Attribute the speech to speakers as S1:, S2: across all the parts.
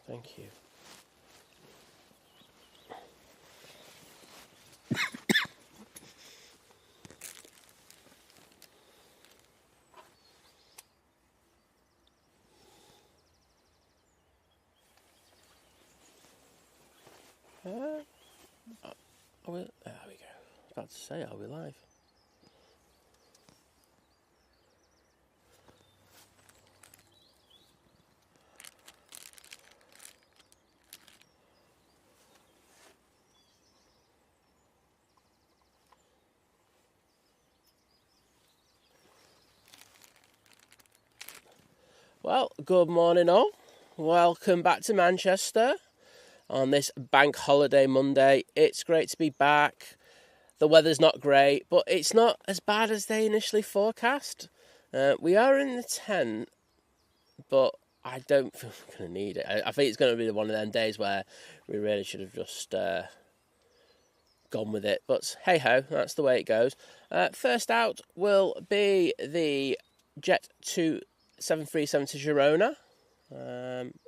S1: Thank you. There we go. I was about to say, are we live? Well, good morning all. Welcome back to Manchester on this bank holiday Monday. It's great to be back. The weather's not great, but it's not as bad as they initially forecast. We are in the tent, but I don't think we're going to need it. I think it's going to be one of them days where we really should have just gone with it. But hey-ho, that's the way it goes. First out will be the Jet 737 to Girona.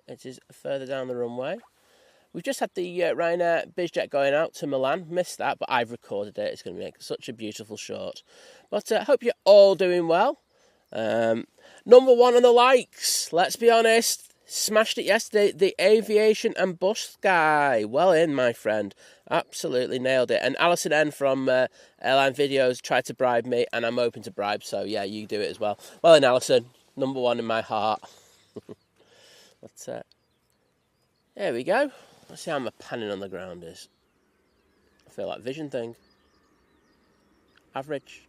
S1: It is further down the runway. We've just had the Ryanair BizJet going out to Milan. Missed that, but I've recorded it. It's going to make such a beautiful short. But I hope you're all doing well. Number one on the likes. Let's be honest. Smashed it yesterday. The Aviation and Bus guy. Well in, my friend. Absolutely nailed it. And Alison N from Airline Videos tried to bribe me, and I'm open to bribe. So, yeah, you do it as well. Well in, Alison. Number one in my heart. But there we go. Let's see how my panning on the ground is. I feel like vision thing. Average.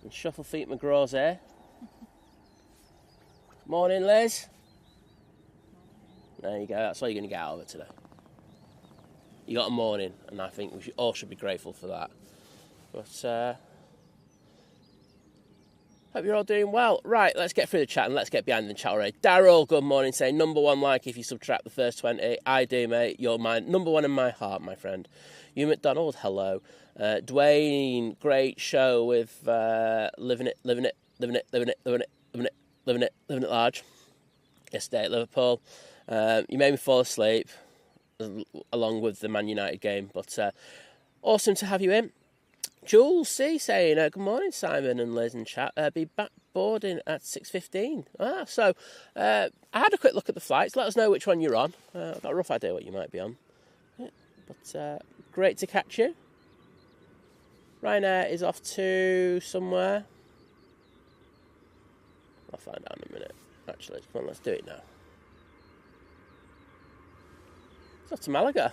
S1: And Shuffle Feet McGraw's here. Morning, Liz. There you go. That's all you're going to get out of it today. You got a morning, and I think we all should be grateful for that. But hope you're all doing well. Right, let's get through the chat and let's get behind the chat already. Daryl, good morning, saying number one like if you subtract the first 20. I do, mate. You're my number one in my heart, my friend. You McDonald, hello. Dwayne, great show with living it large. Yesterday at Liverpool. You made me fall asleep along with the Man United game, but awesome to have you in. Jules C saying, good morning, Simon and Liz and chat. Be back boarding at 6:15. So I had a quick look at the flights. Let us know which one you're on. I've got a rough idea what you might be on. But great to catch you. Ryanair is off to somewhere. I'll find out in a minute. Actually, come on, let's do it now. It's off to Malaga.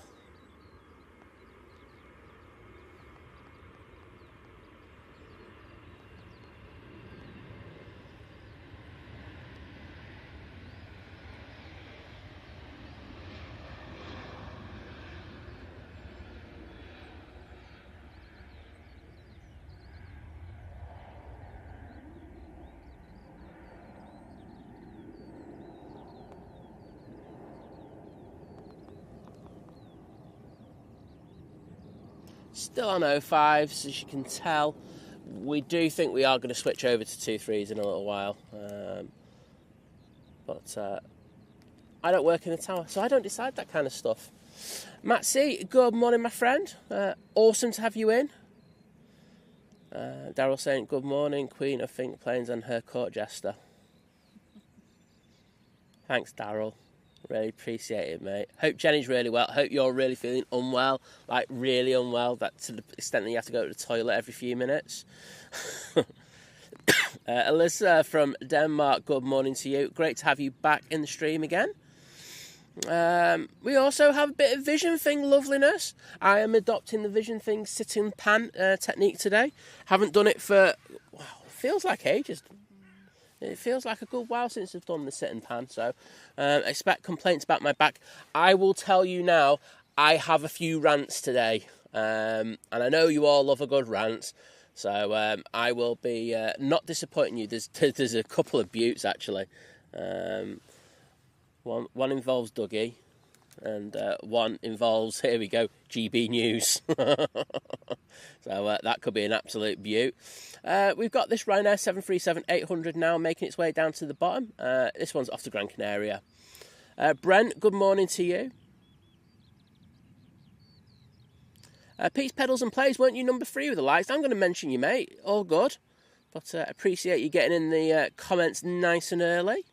S1: Still on 05s, as you can tell. We do think we are going to switch over to 23s in a little while. But I don't work in the tower, so I don't decide that kind of stuff. Matt C, good morning, my friend. Awesome to have you in. Daryl saying, good morning, Queen of Think Planes and her court jester. Thanks, Daryl. Really appreciate it, mate. Hope Jenny's really well. Hope you're really feeling unwell, like really unwell, that to the extent that you have to go to the toilet every few minutes. Alyssa from Denmark, good morning to you. Great to have you back in the stream again. We also have a bit of vision thing loveliness. I am adopting the vision thing sitting pan technique today. Haven't done it for, feels like ages. It feels like a good while since I've done the sit and pan, so expect complaints about my back. I will tell you now, I have a few rants today, and I know you all love a good rant, so I will be not disappointing you. There's a couple of beauts, actually. One involves Dougie, and one involves, here we go, GB News. So that could be an absolute beaut. We've got this Ryanair 737-800 now making its way down to the bottom. This one's off to Gran Canaria. Brent, good morning to you. Pete's Pedals and Plays, weren't you number 3 with the likes? I'm going to mention you, mate. All good. But appreciate you getting in the comments nice and early.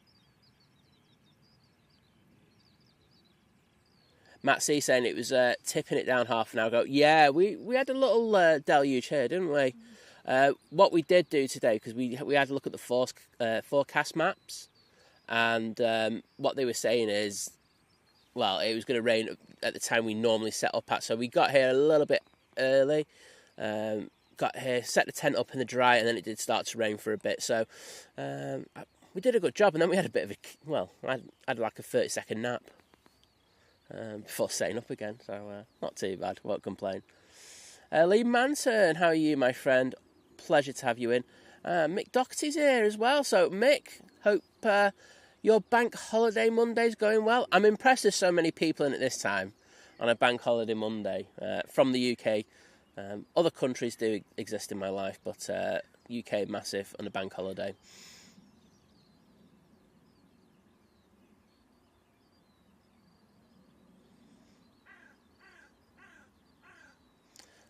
S1: Matt C saying it was tipping it down half an hour ago. Yeah, we had a little deluge here, didn't we? What we did do today, because we had a look at the forecast maps, and what they were saying is, well, it was going to rain at the time we normally set up at, so we got here a little bit early, got here, set the tent up in the dry, and then it did start to rain for a bit, so we did a good job, and then we had a bit of I had like a 30-second nap before setting up again, so not too bad, won't complain. Lee Manton, how are you, my friend? Pleasure to have you in. Mick Doherty's here as well, so Mick, hope your bank holiday Monday's going well. I'm impressed there's so many people in at this time on a bank holiday Monday from the UK. Other countries do exist in my life, but UK massive on a bank holiday.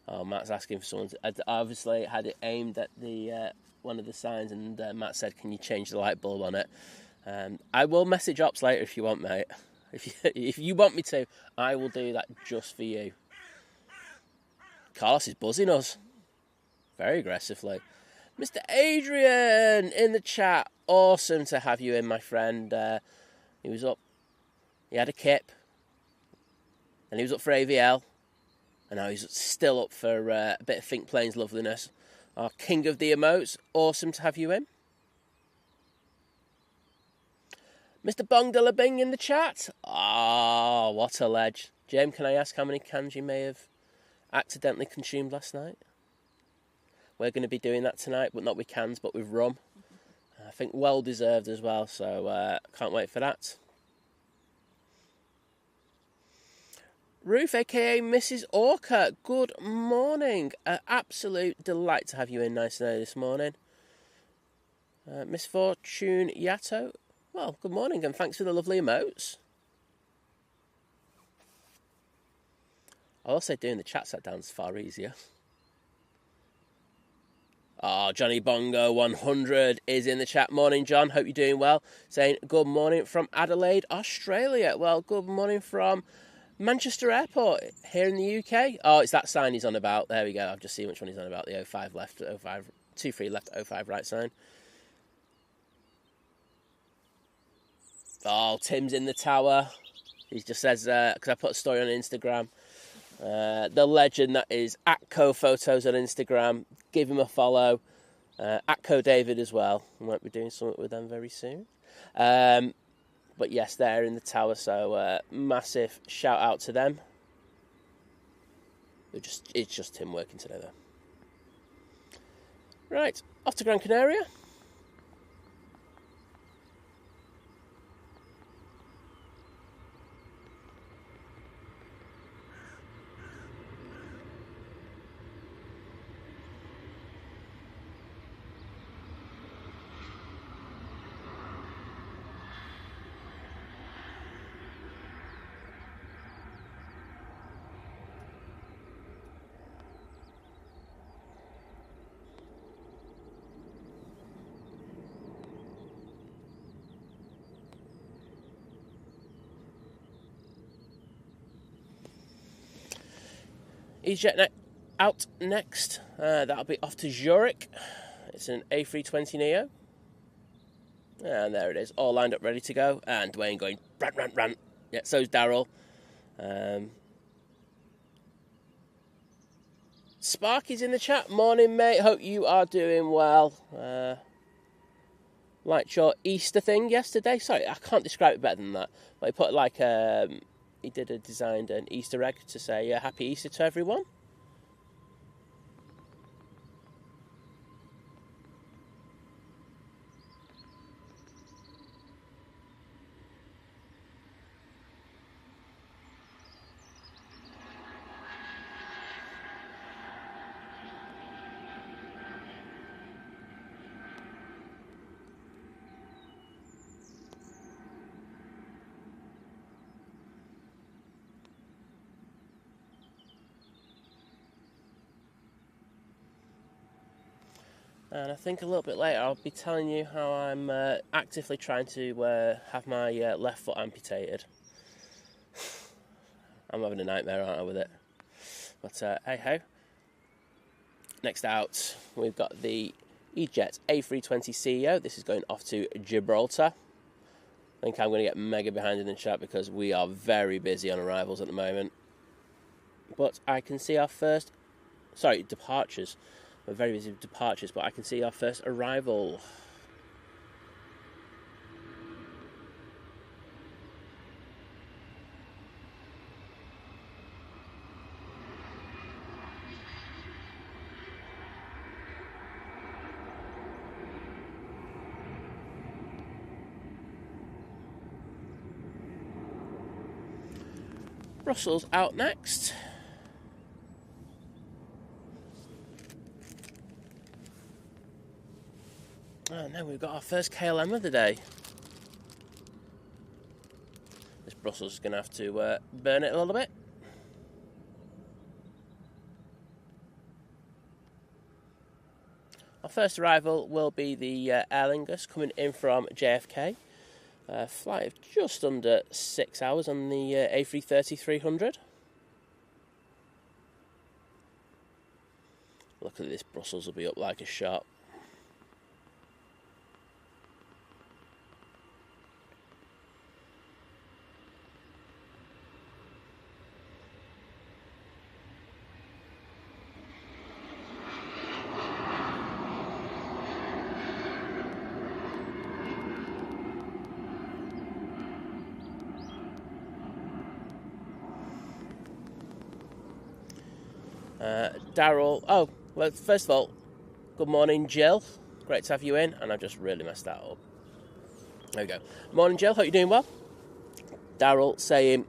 S1: Oh, Matt's asking for someone. I obviously had it aimed at the one of the signs, and Matt said, "Can you change the light bulb on it?" I will message Ops later if you want, mate. If you want me to, I will do that just for you. Carlos is buzzing us very aggressively. Mr. Adrian in the chat. Awesome to have you in, my friend. He was up. He had a kip, and he was up for AVL. And now he's still up for a bit of Think Planes loveliness. Our king of the emotes. Awesome to have you in. Mr. Bong de la Bing in the chat. Ah, what a ledge. James, can I ask how many cans you may have accidentally consumed last night? We're going to be doing that tonight, but not with cans, but with rum. I think well deserved as well, so can't wait for that. Ruth, a.k.a. Mrs. Orca, good morning. Absolute delight to have you in nice and early this morning. Miss Fortune Yato, well, good morning and thanks for the lovely emotes. I'll say doing the chat set down is far easier. Oh, Johnny Bongo 100 is in the chat. Morning, John. Hope you're doing well. Saying good morning from Adelaide, Australia. Well, good morning from Manchester Airport here in the UK. Oh, it's that sign he's on about. There we go. I've just seen which one he's on about. The 05 left, 05, 23 left, 05 right sign. Oh, Tim's in the tower. He just says, because I put a story on Instagram. The legend that is Atco Photos on Instagram. Give him a follow. Atco David as well. We might be doing something with them very soon. But yes, they're in the tower, so massive shout out to them. It's just him working today, though. Right, off to Gran Canaria. EasyJet out next. That'll be off to Zurich. It's an A320neo. And there it is, all lined up, ready to go. And Dwayne going, rant, rant, rant. Yeah, so's Daryl. Sparky's in the chat. Morning, mate. Hope you are doing well. Liked your Easter thing yesterday. Sorry, I can't describe it better than that. But he put like he designed an Easter egg to say Happy Easter to everyone. And I think a little bit later I'll be telling you how I'm actively trying to have my left foot amputated. I'm having a nightmare, aren't I, with it? But hey ho. Next out, we've got the EasyJet A320 CEO. This is going off to Gibraltar. I think I'm going to get mega behind in the chat because we are very busy on arrivals at the moment. But I can see our first... Sorry, departures. We're very busy with departures, but I can see our first arrival. Brussels out next. Oh no, we've got our first KLM of the day. This Brussels is going to have to burn it a little bit. Our first arrival will be the Aer Lingus coming in from JFK. Flight of just under 6 hours on the A330-300. Look at this, Brussels will be up like a shot. Daryl, oh, well, first of all, good morning, Jill. Great to have you in, and I've just really messed that up. There we go. Morning, Jill, hope you're doing well. Daryl saying,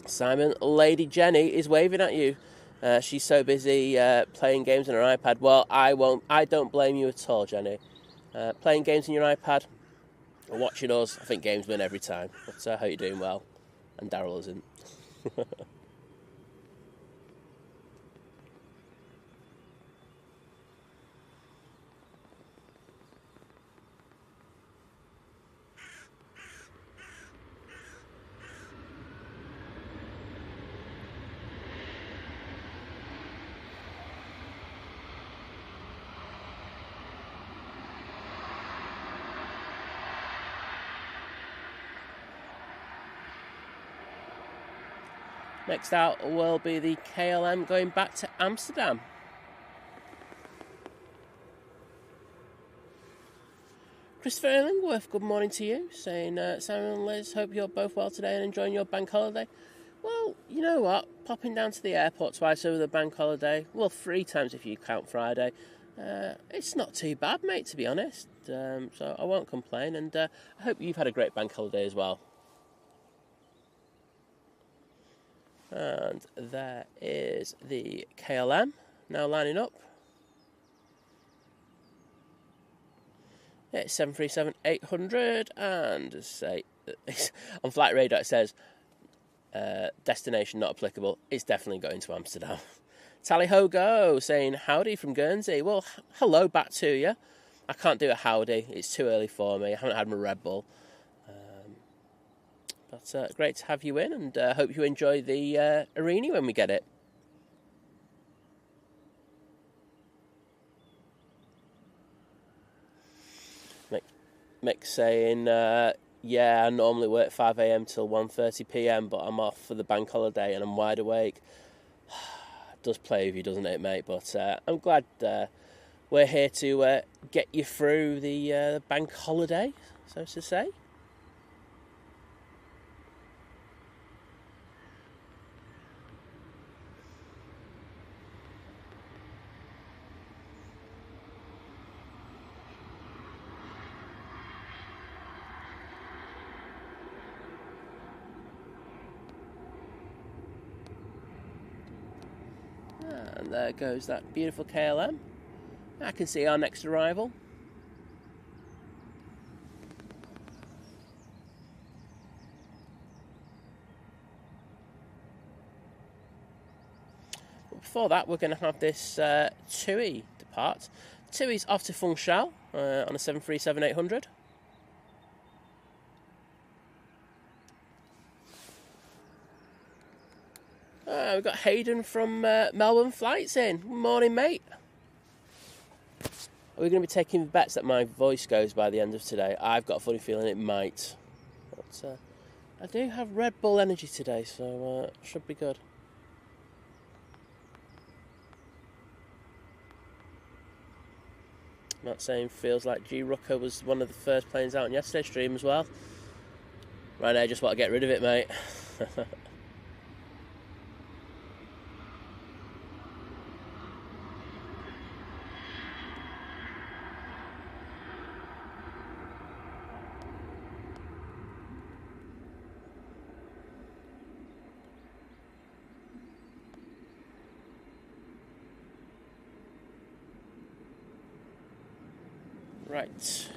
S1: Simon, Lady Jenny is waving at you. She's so busy playing games on her iPad. Well, I don't blame you at all, Jenny. Playing games on your iPad, or watching us, I think games win every time. But I hope you're doing well, and Daryl isn't. Next out will be the KLM going back to Amsterdam. Christopher Illingworth, good morning to you, saying, Simon and Liz, hope you're both well today and enjoying your bank holiday. Well, you know what, popping down to the airport twice over the bank holiday, well, 3 times if you count Friday, it's not too bad, mate, to be honest. So I won't complain, and I hope you've had a great bank holiday as well. And there is the KLM now lining up. It's 737-800, and say on flight radar it says destination not applicable. It's definitely going to Amsterdam. Tally ho go, saying howdy from Guernsey. Well, hello back to you. I can't do a howdy. It's too early for me. I haven't had my Red Bull. But great to have you in, and hope you enjoy the arena when we get it. Mick saying, yeah, I normally work 5 a.m. till 1:30 p.m, but I'm off for the bank holiday and I'm wide awake. It does play with you, doesn't it, mate? But I'm glad we're here to get you through the bank holiday, so to say. And there goes that beautiful KLM. I can see our next arrival. But before that, we're going to have this TUI depart. TUI's off to Funchal on a 737-800. We've got Hayden from Melbourne Flights in. Good morning, mate. Are we going to be taking bets that my voice goes by the end of today? I've got a funny feeling it might. But I do have Red Bull energy today, so should be good. Matt saying feels like G Rucker was one of the first planes out on yesterday's stream as well. Right now, I just want to get rid of it, mate. Right.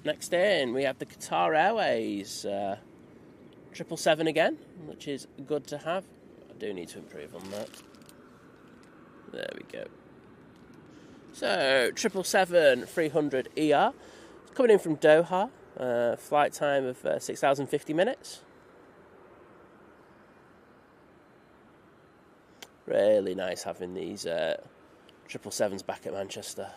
S1: Next in, we have the Qatar Airways 777 again, which is good to have. I do need to improve on that. There we go. So, 777-300 ER. It's coming in from Doha. Flight time of 6,050 minutes. Really nice having these 777s back at Manchester.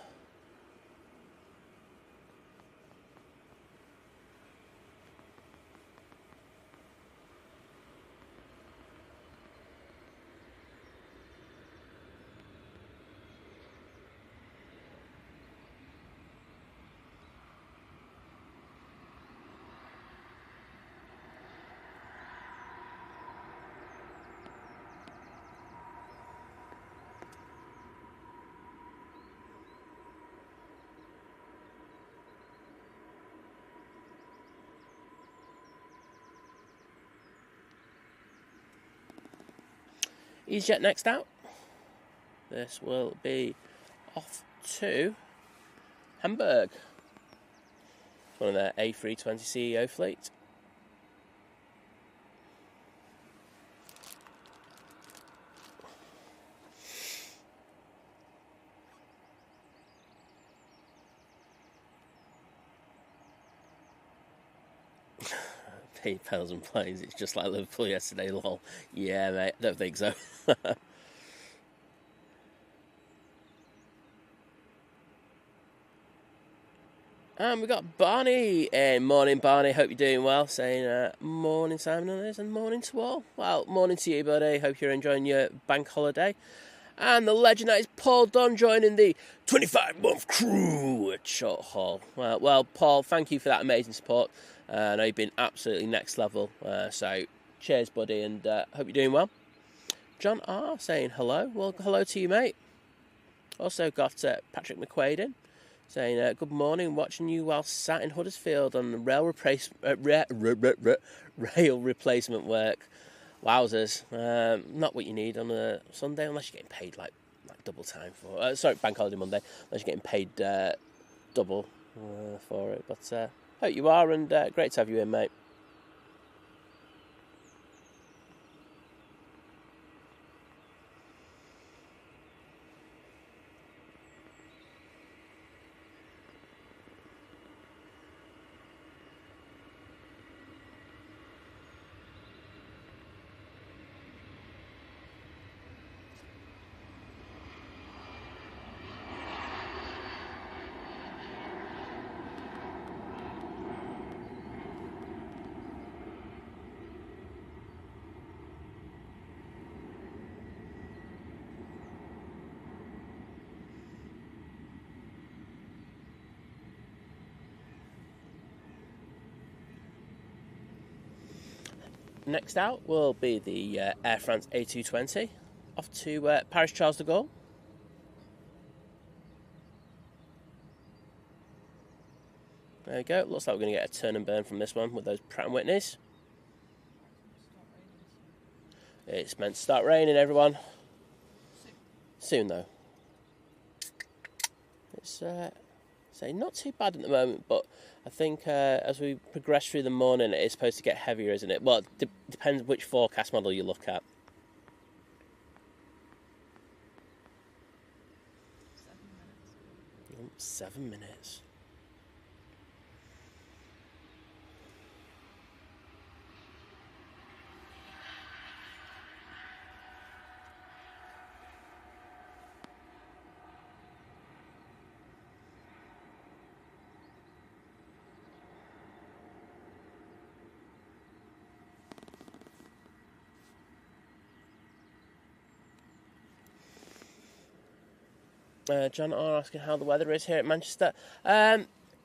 S1: EasyJet next out. This will be off to Hamburg. One of their A320 CEO fleet. PayPals and planes, it's just like Liverpool yesterday, lol. Yeah, mate, I don't think so. And we got Barney. Morning, Barney. Hope you're doing well. Saying morning, Simon and Liz, and morning to all. Well, morning to you, buddy. Hope you're enjoying your bank holiday. And the legend that is Paul Dunn joining the 25-month crew at Short Haul. Well, Paul, thank you for that amazing support. I know you've been absolutely next level. So, cheers, buddy, and hope you're doing well. John R. saying hello. Well, hello to you, mate. Also got Patrick McQuaid in. Saying, good morning, watching you while sat in Huddersfield on the rail replacement work. Wowzers. Not what you need on a Sunday, unless you're getting paid like double time for bank holiday Monday, unless you're getting paid double for it. But hope you are, and great to have you in, mate. Next out will be the Air France A220 off to Paris Charles de Gaulle. There we go. Looks like we're going to get a turn and burn from this one with those Pratt & Whitneys. It's meant to start raining, everyone. Soon, though. It's not too bad at the moment, but I think as we progress through the morning, it is supposed to get heavier, isn't it? Well, it depends which forecast model you look at. 7 minutes. John R asking how the weather is here at Manchester.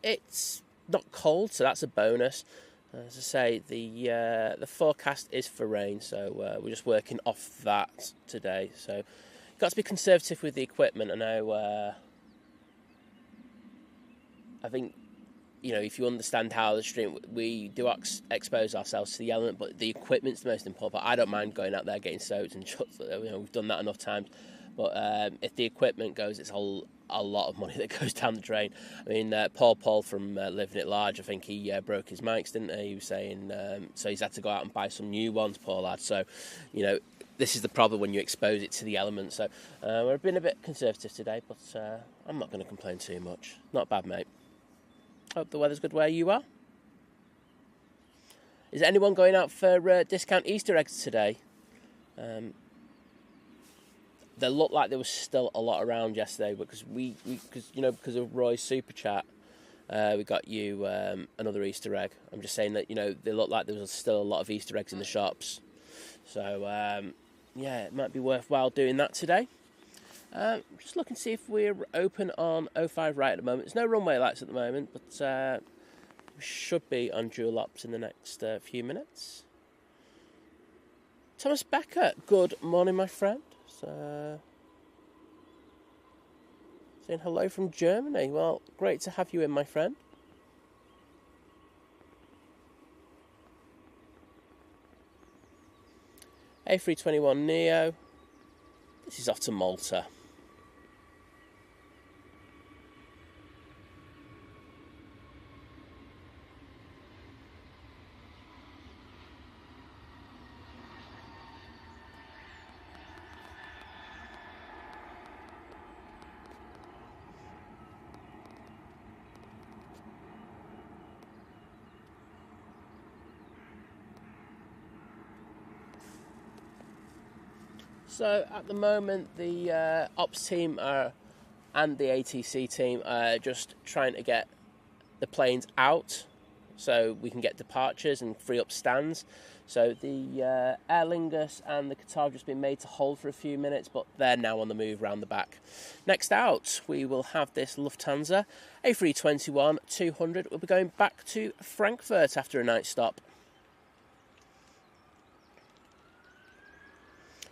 S1: It's not cold, so that's a bonus. As I say, the forecast is for rain, so we're just working off that today. So, got to be conservative with the equipment. I know. I think, you know, if you understand how the stream, we do expose ourselves to the element, but the equipment's the most important. I don't mind going out there getting soaked and shut. You know, we've done that enough times. But if the equipment goes, it's a lot of money that goes down the drain. I mean, Paul from Living It Large, I think he broke his mics, didn't he? He was saying, so he's had to go out and buy some new ones, poor lad. So, you know, this is the problem when you expose it to the elements. So we're being a bit conservative today, but I'm not going to complain too much. Not bad, mate. Hope the weather's good where you are. Is anyone going out for discount Easter eggs today? They looked like there was still a lot around yesterday because because of Roy's super chat, we got you another Easter egg. I'm just saying that, you know, they looked like there was still a lot of Easter eggs in the shops. So yeah, it might be worthwhile doing that today. Just looking to see if we're open on 05 right at the moment. There's no runway lights at the moment, but we should be on dual ops in the next few minutes. Thomas Becker, good morning, my friend. Saying hello from Germany. Well, great to have you in, my friend. A321neo. This is off to Malta. So at the moment, the ops team and the ATC team are just trying to get the planes out so we can get departures and free up stands. So the Aer Lingus and the Qatar have just been made to hold for a few minutes, but they're now on the move round the back. Next out, we will have this Lufthansa A321-200. We'll be going back to Frankfurt after a night stop.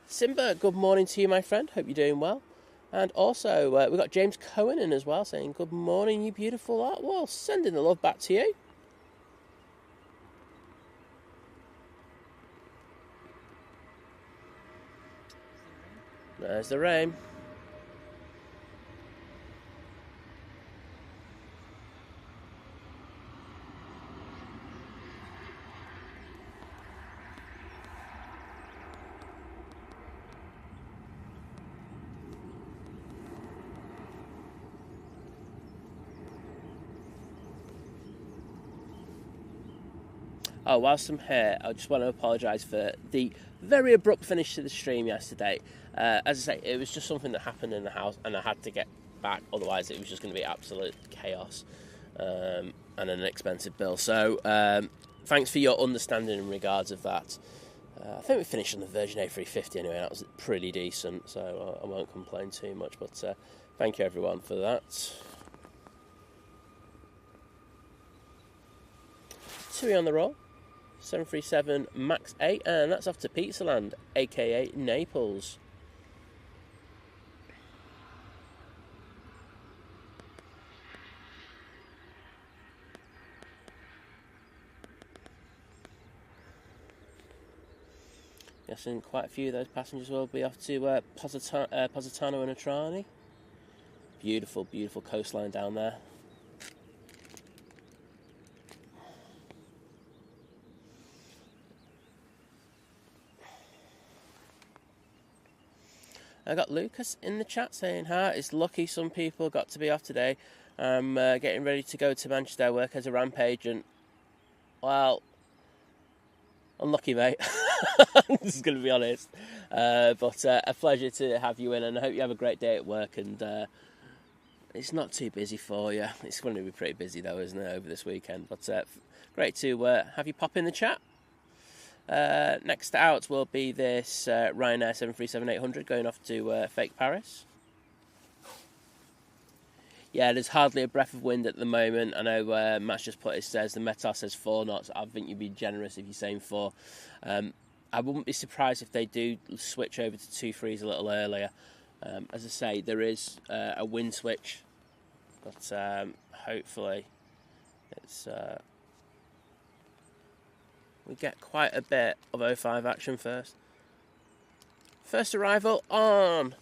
S1: Simba, good morning to you, my friend. Hope you're doing well. And also, we've got James Cohen in as well, saying, good morning, you beautiful art. Well, sending the love back to you. There's the rain. Oh, whilst I'm here, I just want to apologise for the very abrupt finish to the stream yesterday. As I say, it was just something that happened in the house and I had to get back, otherwise it was just going to be absolute chaos and an expensive bill. So thanks for your understanding in regards of that. I think we finished on the Virgin A350 anyway, that was pretty decent, so I won't complain too much, but thank you everyone for that. TUI on the roll. 737 MAX 8, and that's off to Pizzaland, aka Naples. Guessing quite a few of those passengers will be off to Positano and Atrani. Beautiful, beautiful coastline down there. I got Lucas in the chat saying, hi, it's lucky some people got to be off today. I'm getting ready to go to Manchester, work as a ramp agent. Well, unlucky, mate. I'm just going to be honest. But a pleasure to have you in, and I hope you have a great day at work, and it's not too busy for you. It's going to be pretty busy though, isn't it, over this weekend? But great to have you pop in the chat. Next out will be this Ryanair 737-800 going off to fake Paris. Yeah, there's hardly a breath of wind at the moment. I know Matt's just put it, says the METAR says 4 knots. I think you'd be generous if you're saying 4. I wouldn't be surprised if they do switch over to 2-3s a little earlier. As I say, there is a wind switch, but hopefully it's... we get quite a bit of 05 action first. First arrival on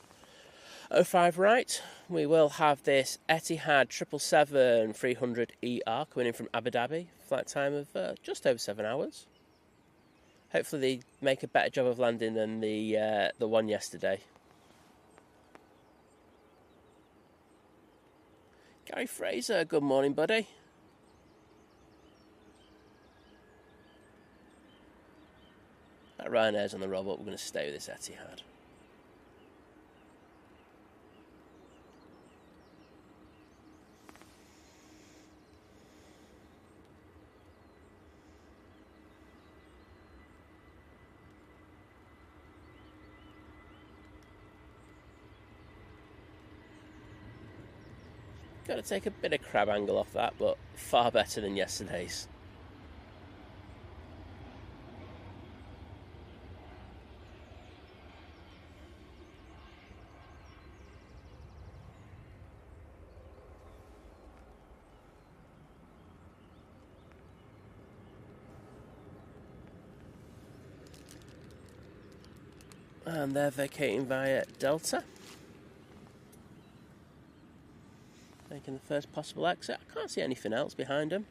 S1: 05 right. We will have this Etihad 777-300ER coming in from Abu Dhabi. Flight time of just over 7 hours. Hopefully they make a better job of landing than the one yesterday. Gary Fraser, good morning, buddy. That Ryanair's on the roll, but we're going to stay with this Etihad. Got to take a bit of crab angle off that, but far better than yesterday's. And they're vacating via Delta. Taking the first possible exit. I can't see anything else behind them.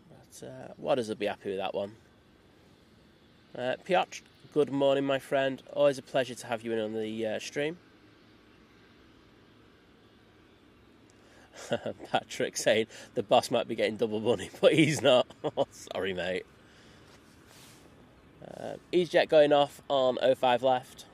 S1: But Wadders will be happy with that one. Piotr, good morning, my friend. Always a pleasure to have you in on the stream. Patrick saying the boss might be getting double money, but he's not. Oh, sorry, mate. EasyJet going off on 05 left.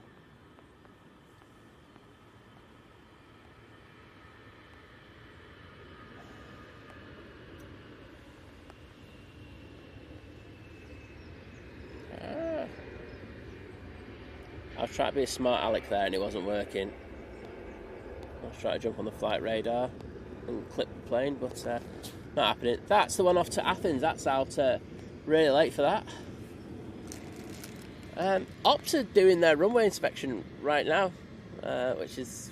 S1: I was trying to be a smart Alec there and it wasn't working. I was trying to jump on the flight radar and clip the plane, but not happening. That's the one off to Athens. That's out really late for that. Ops are doing their runway inspection right now, which is...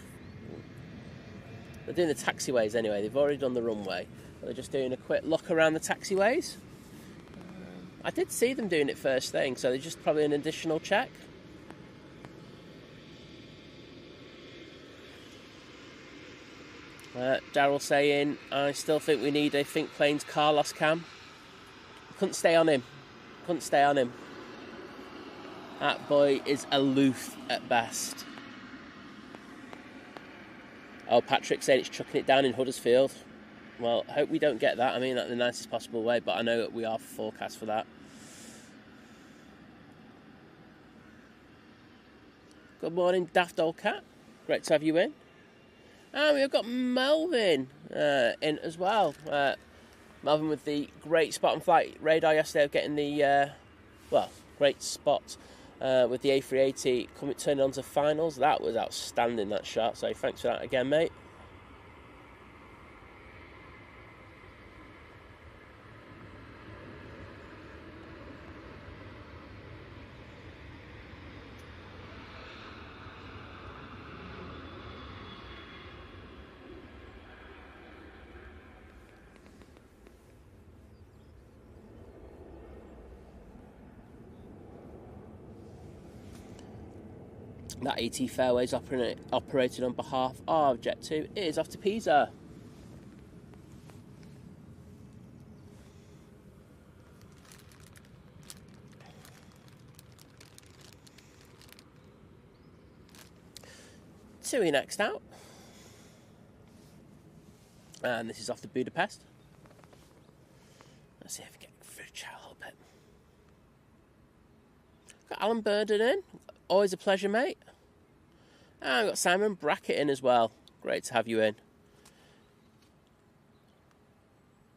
S1: They're doing the taxiways anyway. They've already done the runway. They're just doing a quick look around the taxiways. I did see them doing it first thing, so they're just probably an additional check. Daryl saying, I still think we need a Think Planes Carlos cam. Couldn't stay on him. That boy is aloof at best. Oh, Patrick saying it's chucking it down in Huddersfield. Well, I hope we don't get that. I mean that in the nicest possible way, but I know that we are forecast for that. Good morning, Daft Old Cat. Great to have you in. And we've got Melvin in as well. Melvin with the great spot on flight radar yesterday of getting the, great spot with the A380 turning on to finals. That was outstanding, that shot. So thanks for that again, mate. that AT Fairways operated on behalf of Jet2 is off to Pisa. TUI next out. And this is off to Budapest. Let's see if we get through the chat a little bit. Got Alan Burden in. Always a pleasure, mate. And we've got Simon Brackett in as well. Great to have you in.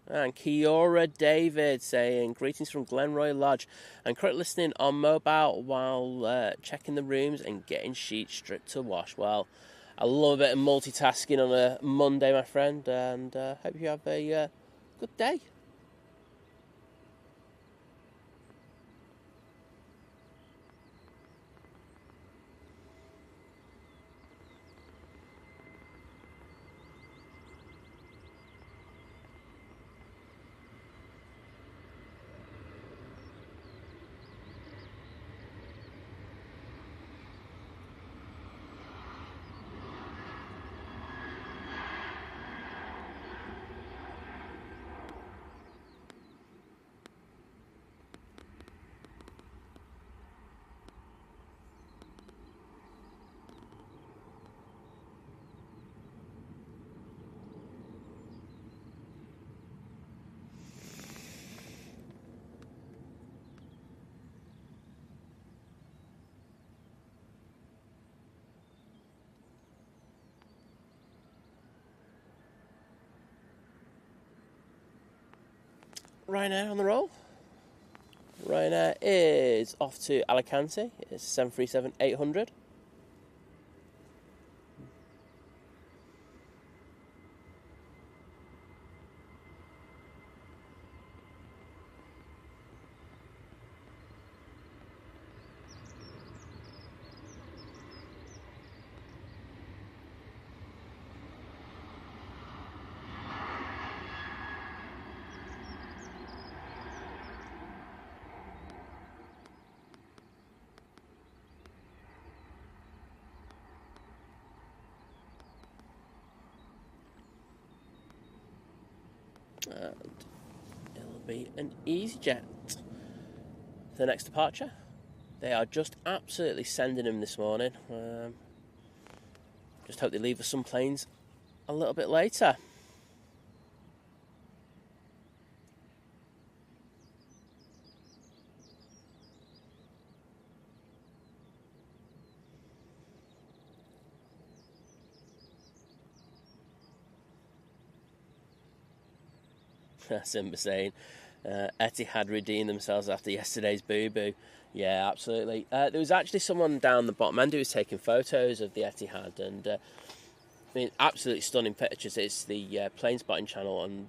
S1: And Kiora David saying, greetings from Glenroy Lodge. I'm currently listening on mobile while checking the rooms and getting sheets stripped to wash. Well, I love a bit of multitasking on a Monday, my friend, and hope you have a good day. Ryanair on the roll. Ryanair is off to Alicante. It's 737-800. And it'll be an EasyJet for the next departure. They are just absolutely sending them this morning. Just hope they leave us some planes a little bit later. Simba saying Etihad redeemed themselves after yesterday's boo-boo. Yeah, absolutely. There was actually someone down the bottom end who was taking photos of the Etihad, and I mean, absolutely stunning pictures. It's the plane spotting channel, and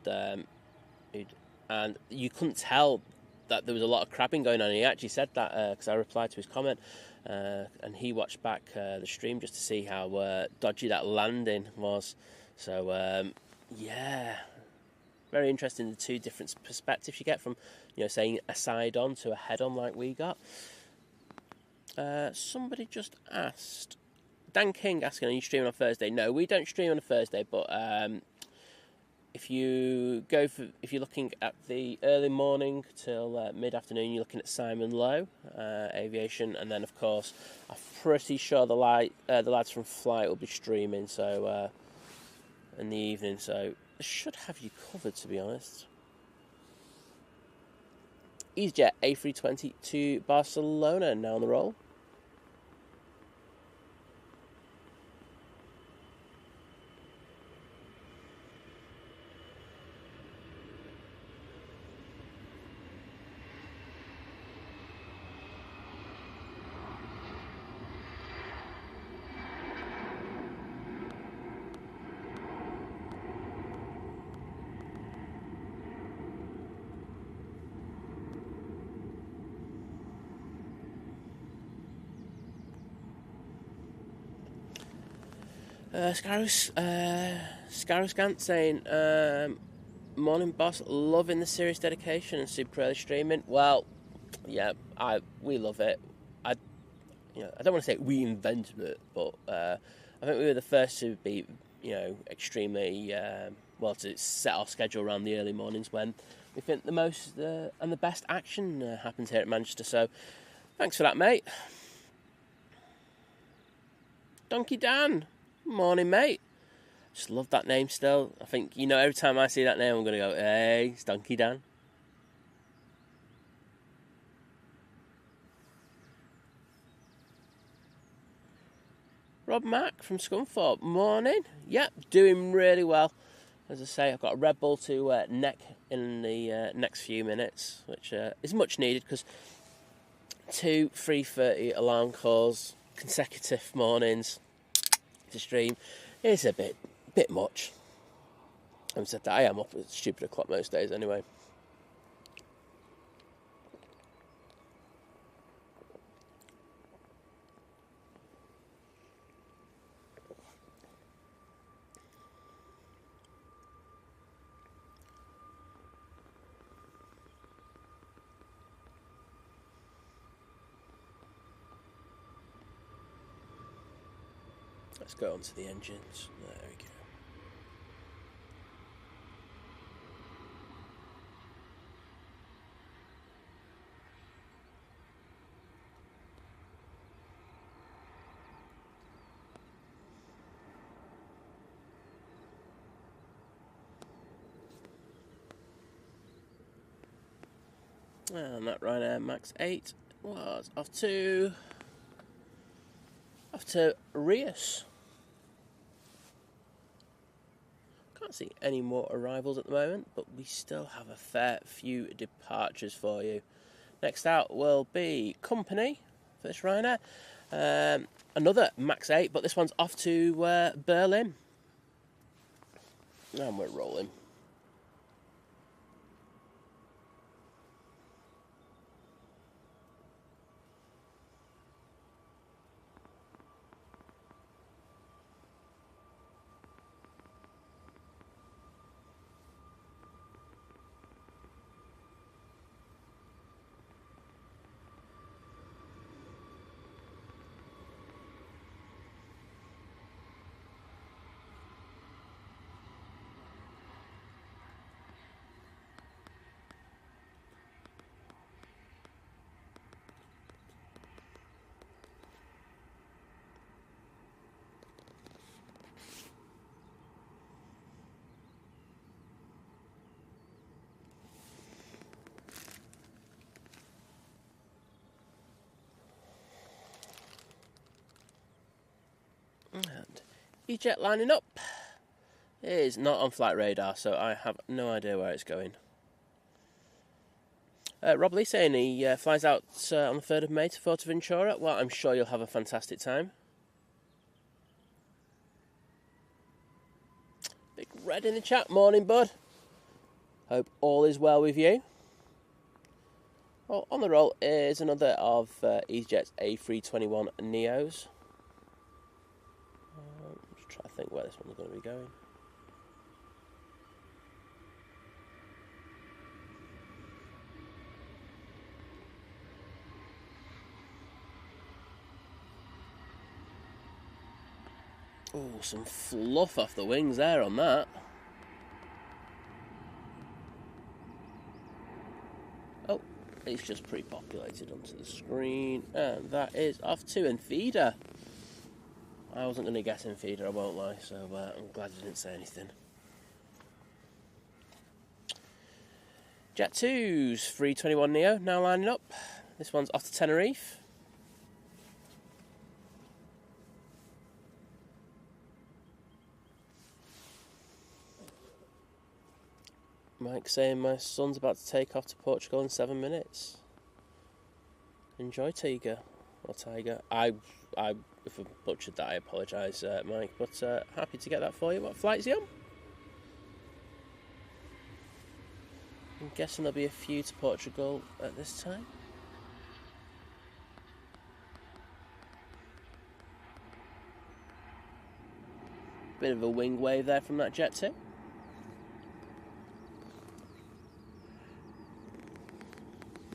S1: you couldn't tell that there was a lot of crabbing going on. He actually said that because I replied to his comment, and he watched back the stream just to see how dodgy that landing was. So yeah. Very interesting, the two different perspectives you get from, saying a side-on to a head-on like we got. Somebody just asked, Dan King asking, are you streaming on Thursday? No, we don't stream on a Thursday, but if you're looking at the early morning till mid-afternoon, you're looking at Simon Lowe, Aviation, and then, of course, I'm pretty sure the lads from Flight will be streaming, so in the evening, so should have you covered, to be honest. EasyJet A320 to Barcelona, now on the roll. Scaroscant saying, morning boss, loving the serious dedication and super early streaming. Well, yeah, we love it. I don't want to say we invented it, but I think we were the first to be, extremely, to set our schedule around the early mornings when we think the most and the best action happens here at Manchester. So thanks for that, mate. Donkey Dan. Morning, mate. Just love that name still. I think, every time I see that name, I'm going to go, hey, it's Donkey Dan. Rob Mack from Scunthorpe. Morning. Yep, doing really well. As I say, I've got a Red Bull to neck in the next few minutes, which is much needed because 2 3:30 alarm calls, consecutive mornings to stream is a bit much. Having said that, I am up at a stupid o'clock most days anyway. Let's go on to the engines. There we go. And that Ryanair Max 8 was off to Rias. Can't see any more arrivals at the moment, but we still have a fair few departures for you. Next out will be Company for this Ryanair. Another Max 8, but this one's off to Berlin. And we're rolling. And EasyJet lining up. It is not on flight radar, so I have no idea where it's going. Rob Lee saying he flies out on the 3rd of May to Fuerteventura. Well, I'm sure you'll have a fantastic time. Big Red in the chat. Morning, bud. Hope all is well with you. Well, on the roll is another of EasyJet's A321 Neos. Just try to think where this one's going to be going. Oh, some fluff off the wings there on that. Oh, it's just pre-populated onto the screen. And that is off to Enfida. I wasn't going to guess Enfida, I won't lie, so I'm glad you didn't say anything. Jet 2's 321 Neo now lining up. This one's off to Tenerife. Mike saying my son's about to take off to Portugal in 7 minutes. Enjoy, Tiger. Or Tiger. If I butchered that, I apologise, Mike. But happy to get that for you. What flight is he on? I'm guessing there'll be a few to Portugal at this time. Bit of a wing wave there from that Jet 2.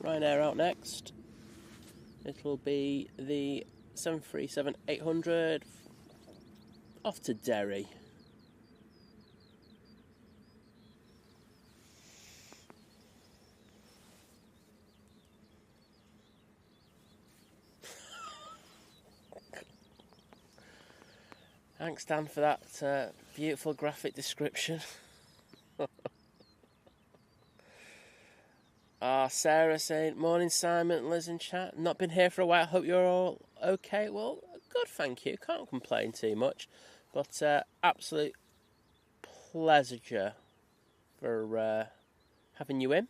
S1: Ryanair out next. It'll be the 737-800 off to Derry. Thanks, Dan, for that beautiful graphic description. Sarah saying, morning Simon, Liz in chat. Not been here for a while, hope you're all okay. Well, good, thank you. Can't complain too much. But absolute pleasure for having you in.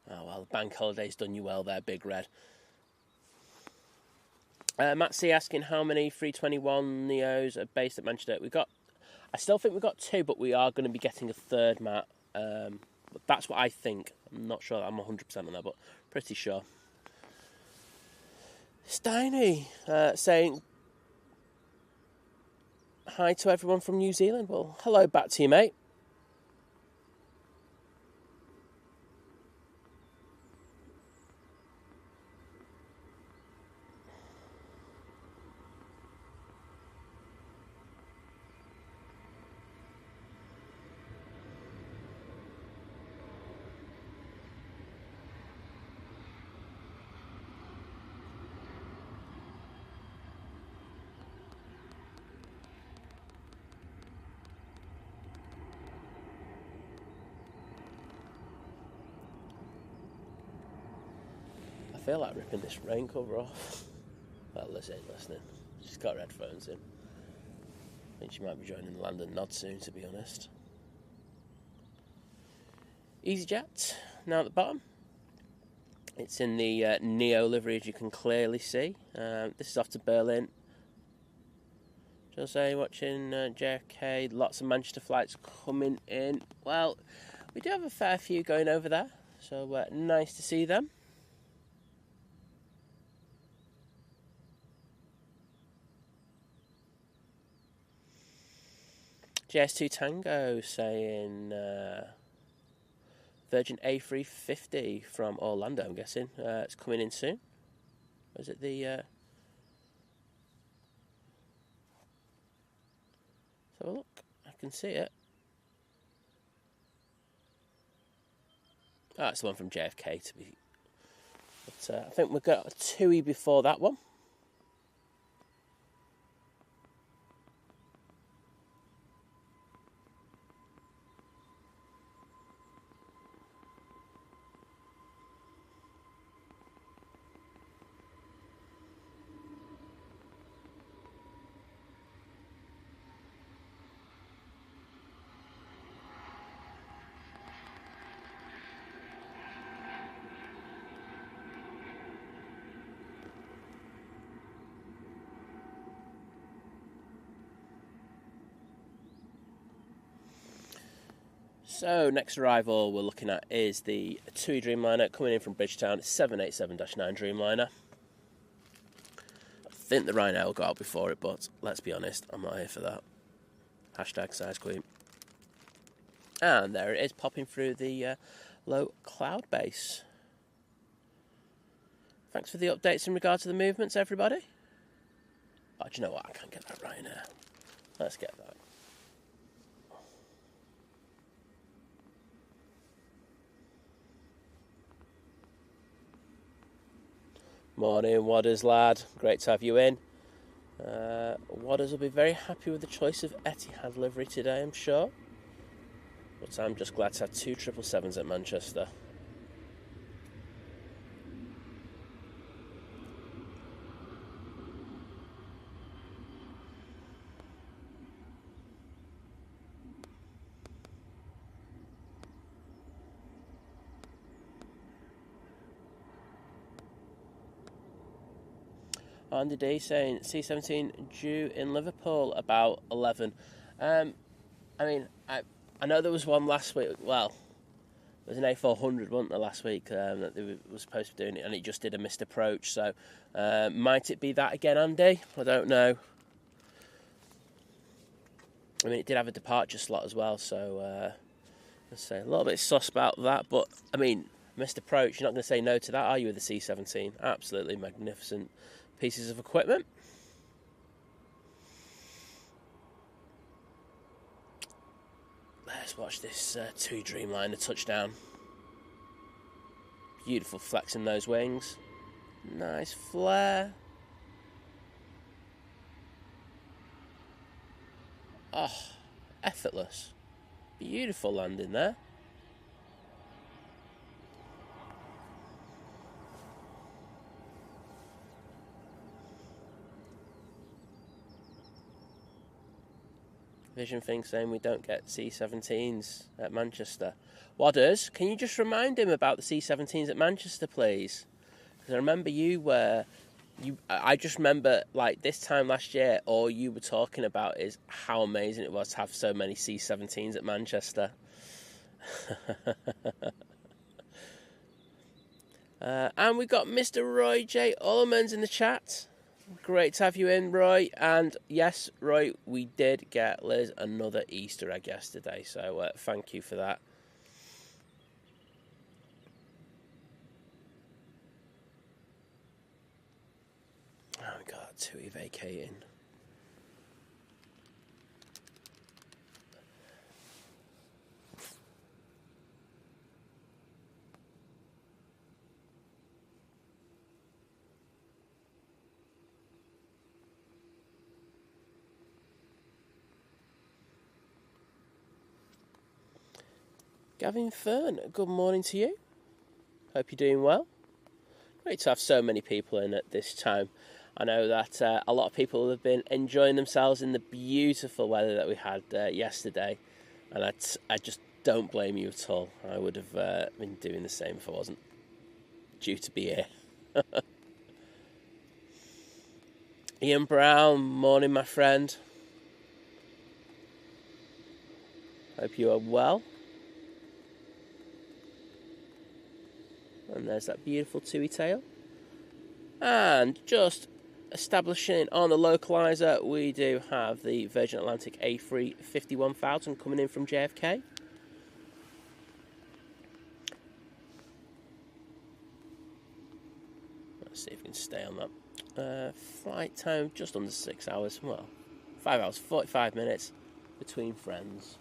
S1: Oh, well, the bank holiday's done you well there, Big Red. Matt C asking how many 321 Neos are based at Manchester. I still think we've got 2, but we are going to be getting a third, Matt. That's what I think. I'm not sure. I'm 100% on that, but pretty sure. Steiny saying hi to everyone from New Zealand. Well, hello back to you, mate. I feel like ripping this rain cover off. Well, Liz ain't listening. She's got her headphones in. I think she might be joining the London Nod soon, to be honest. EasyJet, now at the bottom. It's in the Neo livery, as you can clearly see. This is off to Berlin. Jose watching JFK. Lots of Manchester flights coming in. Well, we do have a fair few going over there, so nice to see them. JS2 Tango saying Virgin A350 from Orlando, I'm guessing. It's coming in soon. Or is it the... Let's have a look. I can see it. Oh, it's the one from JFK to be... But I think we've got a TUI before that one. So, next arrival we're looking at is the TUI Dreamliner coming in from Bridgetown. It's 787-9 Dreamliner. I think the Ryanair will go out before it, but let's be honest, I'm not here for that. Hashtag size queen. And there it is, popping through the low cloud base. Thanks for the updates in regard to the movements, everybody. Oh, do you know what? I can't get that Ryanair. Let's get that. Morning, Wadders lad. Great to have you in. Wadders will be very happy with the choice of Etihad livery today, I'm sure. But I'm just glad to have 2 777s at Manchester. Andy D saying C17 due in Liverpool about 11. I mean, I know there was one last week. Well, there was an A400, wasn't there, last week that they were supposed to be doing it, and it just did a missed approach. So might it be that again, Andy? I don't know. I mean, it did have a departure slot as well, so let's say a little bit sus about that. But I mean, missed approach. You're not going to say no to that, are you? With the C-17, absolutely magnificent pieces of equipment. Let's watch this TUI Dreamliner touchdown. Beautiful flexing those wings. Nice flare. Oh, effortless. Beautiful landing there. Vision thing saying we don't get C-17s at Manchester. Wadders, can you just remind him about the C-17s at Manchester, please? Because I remember I just remember, like, this time last year, all you were talking about is how amazing it was to have so many C-17s at Manchester. And we got Mr. Roy J. Ullerman's in the chat. Great to have you in, Roy. And yes, Roy, we did get Liz another Easter egg yesterday, so thank you for that. Oh God, TUI vacating. Gavin Fern, good morning to you. Hope you're doing well. Great to have so many people in at this time. I know that a lot of people have been enjoying themselves in the beautiful weather that we had yesterday, and I just don't blame you at all. I would have been doing the same if I wasn't due to be here. Ian Brown, morning, my friend. Hope you are well. And there's that beautiful TUI tail. And just establishing on the localizer, we do have the Virgin Atlantic A350 1000 coming in from JFK. Let's see if we can stay on that. Flight time just under 6 hours. Well, 5 hours, 45 minutes between friends.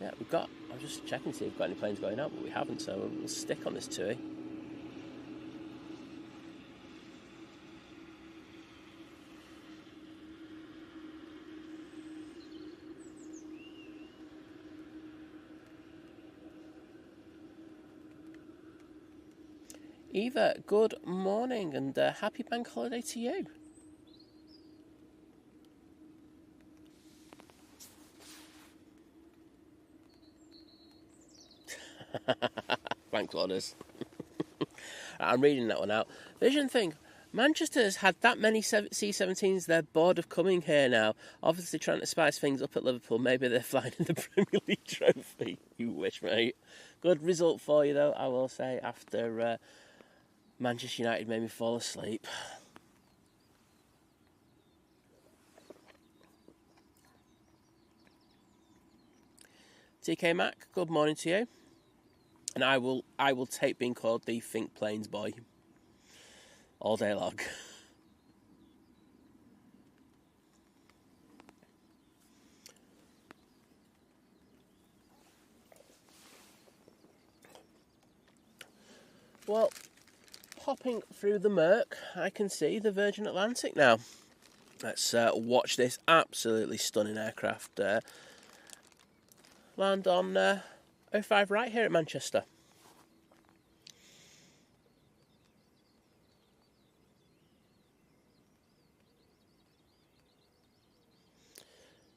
S1: Yeah, I'm just checking to see if we've got any planes going out, but we haven't, so we'll stick on this TUI. Eva, good morning and happy bank holiday to you. Thanks, Waters. I'm reading that one out. Vision thing. Manchester's had that many C-17s, they're bored of coming here now. Obviously trying to spice things up at Liverpool. Maybe they're flying in the Premier League trophy. You wish, mate. Good result for you, though, I will say, after Manchester United made me fall asleep. TK Mac, good morning to you. And I will take being called the Think Planes boy all day long. Well, hopping through the murk, I can see the Virgin Atlantic now. Let's watch this absolutely stunning aircraft land on 05 right here at Manchester.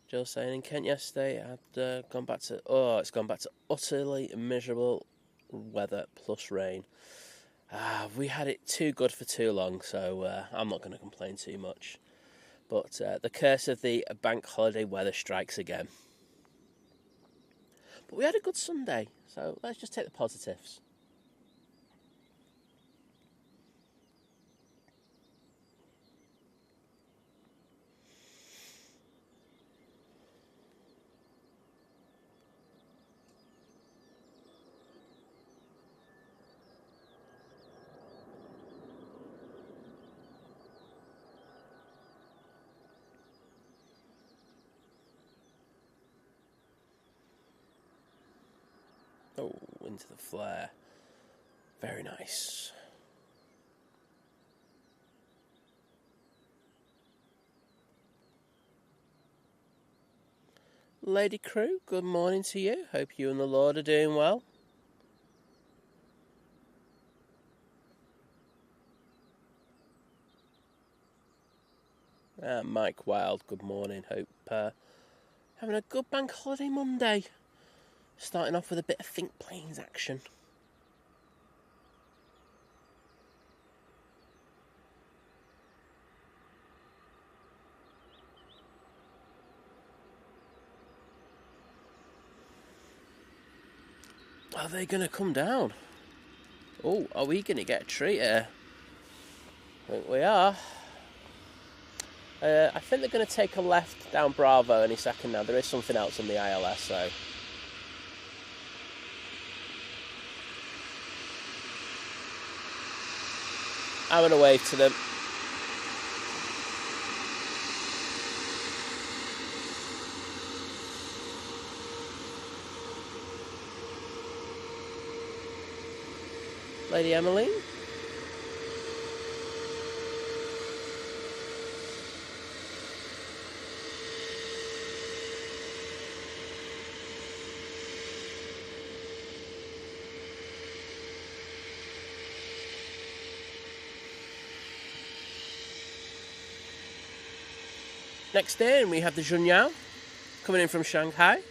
S1: Jill saying in Kent yesterday had gone back to utterly miserable weather plus rain. We had it too good for too long, so I'm not going to complain too much. But the curse of the bank holiday weather strikes again. But we had a good Sunday, so let's just take the positives. Oh, into the flare. Very nice. Lady crew, good morning to you. Hope you and the Lord are doing well. Mike Wild, good morning. Hope having a good bank holiday Monday. Starting off with a bit of Think Planes action. Are they going to come down? Oh, are we going to get a treat here? I think we are. I think they're going to take a left down Bravo any second now. There is something else on the ILS, so... I'm going to wave to them. Lady Emmeline? Next in, we have the Junyao coming in from Shanghai.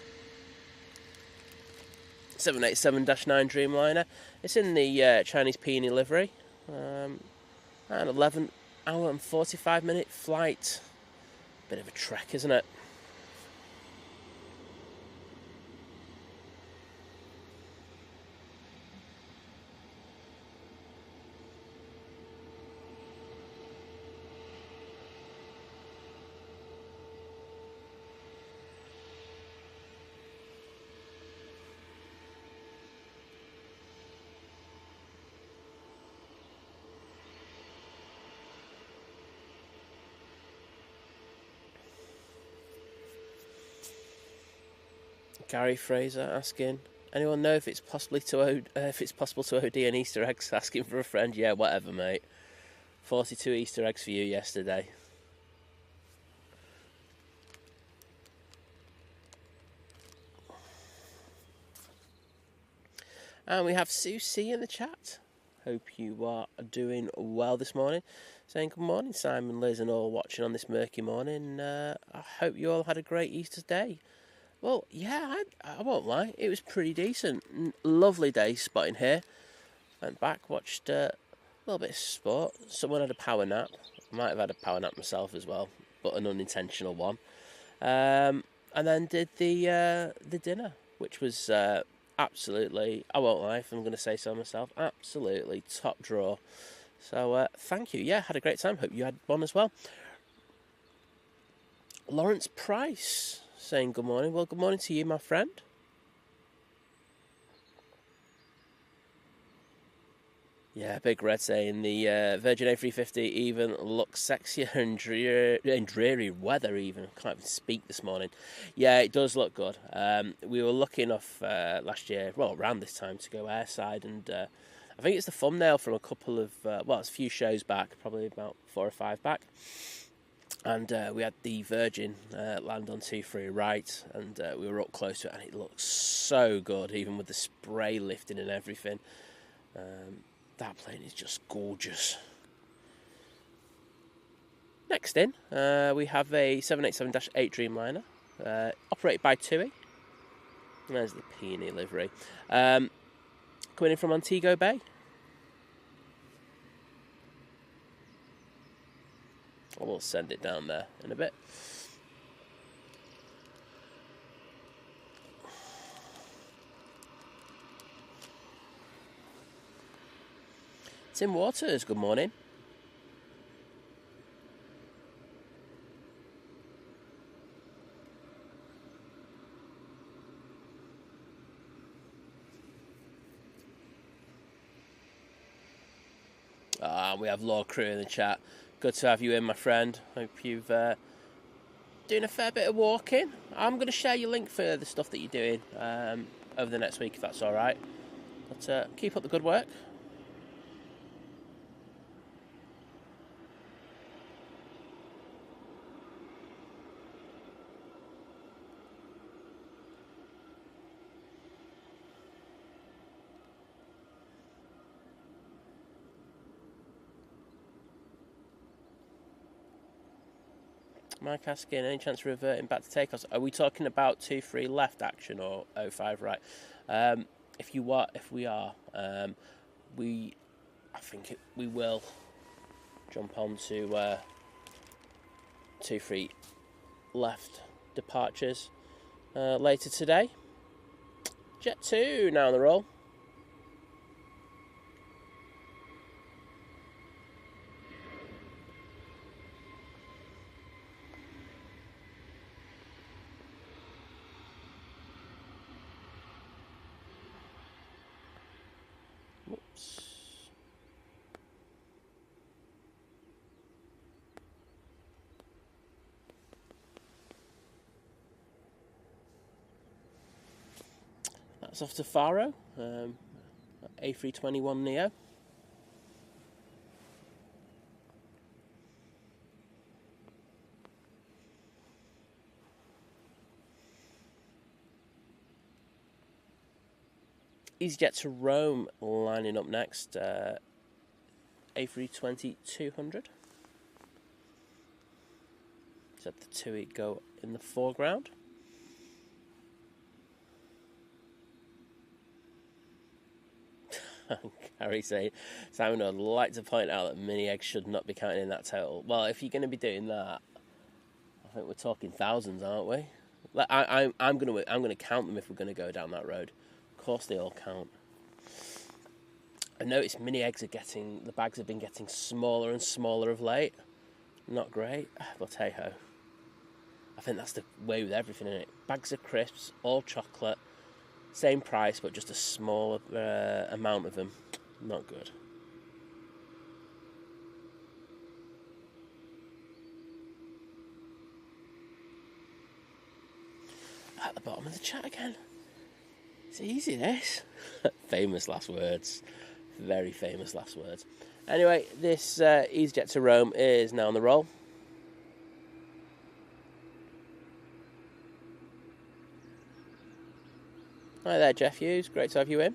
S1: 787-9 Dreamliner. It's in the Chinese peony livery. An 11-hour and 45-minute flight. Bit of a trek, isn't it? Gary Fraser asking, anyone know if it's possible to OD an Easter eggs? Asking for a friend. Yeah, whatever, mate. 42 Easter eggs for you yesterday. And we have Sue C in the chat. Hope you are doing well this morning. Saying good morning, Simon, Liz, and all watching on this murky morning. I hope you all had a great Easter day. Well, yeah, I won't lie. It was pretty decent. Lovely day spotting here. Went back, watched a little bit of sport. Someone had a power nap. I might have had a power nap myself as well, but an unintentional one. And then did the dinner, which was absolutely, I won't lie if I'm going to say so myself, absolutely top drawer. So thank you. Yeah, had a great time. Hope you had one as well. Lawrence Price saying good morning. Well, good morning to you, my friend. Yeah, Big Red saying the Virgin A350 even looks sexier in dreary weather even. I can't even speak this morning. Yeah, it does look good. We were lucky enough last year, well, around this time, to go airside, and I think it's the thumbnail from a couple of, it's a few shows back, probably about 4 or 5 back. And we had the Virgin land on 23 right, and we were up close to it, and it looked so good, even with the spray lifting and everything. That plane is just gorgeous. Next in, we have a 787-8 Dreamliner, operated by TUI. There's the peony livery. Coming in from Montego Bay. We'll send it down there in a bit. Tim Waters, good morning. We have Law Crew in the chat. Good to have you in, my friend. Hope you've doing a fair bit of walking. I'm going to share your link for the stuff that you're doing over the next week, if that's all right. But keep up the good work. Mike asking, any chance of reverting back to takeoffs? Are we talking about 2-3 left action or 05 right? If we are, we will jump on to 2-3 left departures later today. Jet 2 now on the roll. That's off to Faro, A321 Neo. EasyJet to Rome lining up next, A320 200. Let the TUI go in the foreground. Harry saying, Simon, I'd like to point out that mini eggs should not be counted in that total. Well, if you're going to be doing that, I think we're talking thousands, aren't we? Like, I'm going to count them if we're going to go down that road. Of course, they all count. I noticed mini eggs the bags have been getting smaller and smaller of late. Not great, but hey ho. I think that's the way with everything, isn't it? Bags of crisps, all chocolate. Same price, but just a smaller amount of them. Not good. At the bottom of the chat again. It's easy, this. Famous last words. Very famous last words. Anyway, this EasyJet to Rome is now on the roll. Hi there, Jeff Hughes. Great to have you in.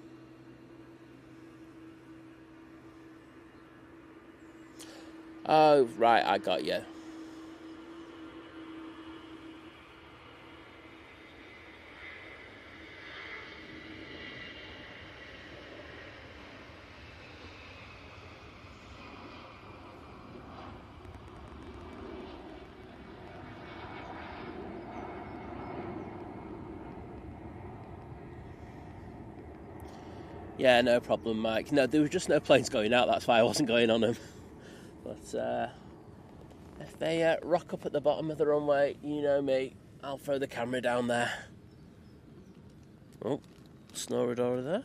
S1: Oh, right, I got you. Yeah, no problem, Mike. No, there was just no planes going out. That's why I wasn't going on them. But if they rock up at the bottom of the runway, you know me, I'll throw the camera down there. Oh, Snoradora there.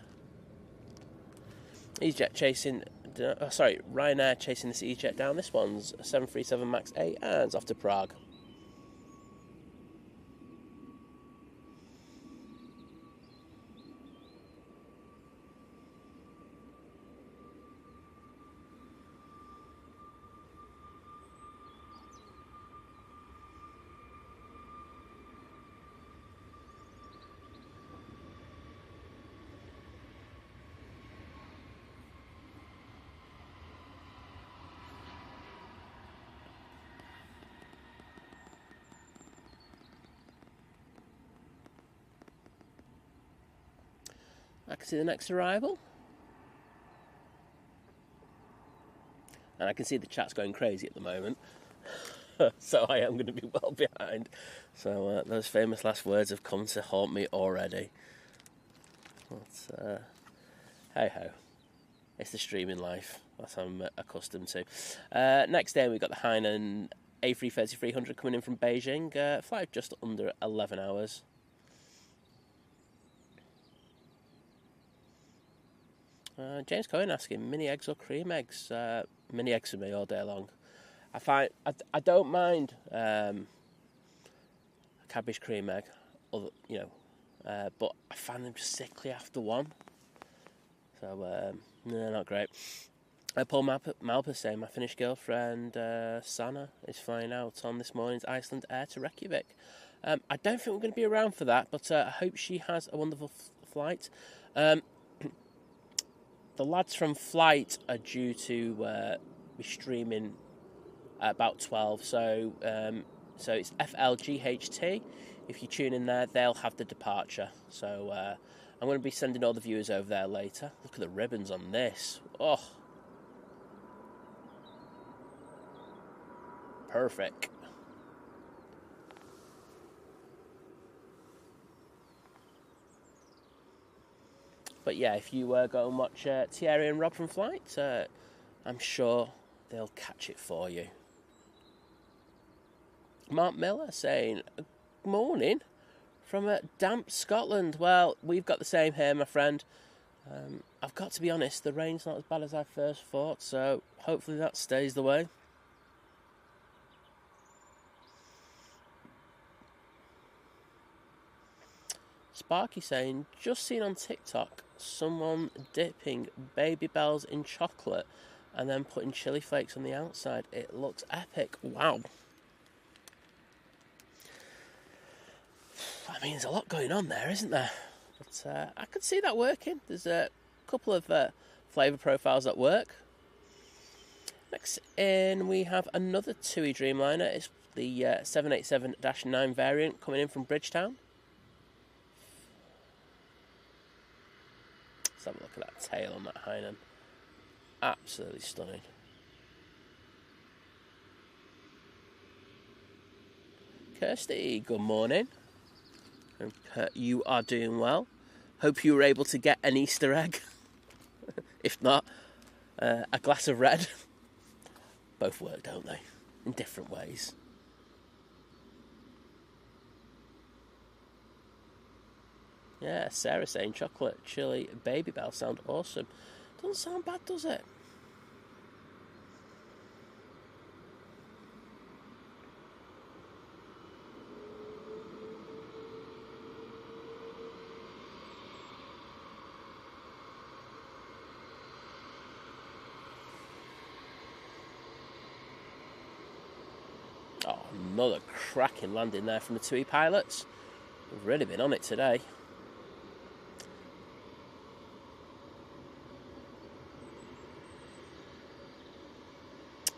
S1: EasyJet chasing... Ryanair chasing this EasyJet down. This one's a 737 MAX 8 and it's off to Prague. I can see the next arrival. And I can see the chat's going crazy at the moment. So I am going to be well behind. So those famous last words have come to haunt me already. But hey ho, it's the streaming life. That's what I'm accustomed to. Next day we've got the Hainan A330-300 coming in from Beijing. Flight of just under 11 hours. James Cohen asking, mini eggs or cream eggs? Mini eggs for me all day long. I don't mind a cabbage cream egg, but I find them just sickly after one. So no, not great. Paul Malpa saying, my Finnish girlfriend Sanna is flying out on this morning's Iceland Air to Reykjavik. I don't think we're going to be around for that, but I hope she has a wonderful flight. The lads from Flight are due to be streaming at about 12, so it's FLGHT. If you tune in there, they'll have the departure. So I'm going to be sending all the viewers over there later. Look at the ribbons on this. Oh, perfect. But yeah, if you go and watch Thierry and Rob from Flight, I'm sure they'll catch it for you. Mark Miller saying, good morning from damp Scotland. Well, we've got the same here, my friend. I've got to be honest, the rain's not as bad as I first thought, so hopefully that stays the way. Sparky saying, just seen on TikTok someone dipping baby bells in chocolate and then putting chili flakes on the outside. It looks epic. Wow. I mean, there's a lot going on there, isn't there? But I could see that working. There's a couple of flavour profiles that work. Next in, we have another TUI Dreamliner. It's the 787-9 variant coming in from Bridgetown. Let's have a look at that tail on that Hainan. Absolutely stunning. Kirsty, good morning. Hope you are doing well. Hope you were able to get an Easter egg. If not, a glass of red. Both work, don't they? In different ways. Yeah, Sarah saying chocolate chili baby bell sound awesome. Doesn't sound bad, does it? Oh, another cracking landing there from the TUI pilots. We've really been on it today.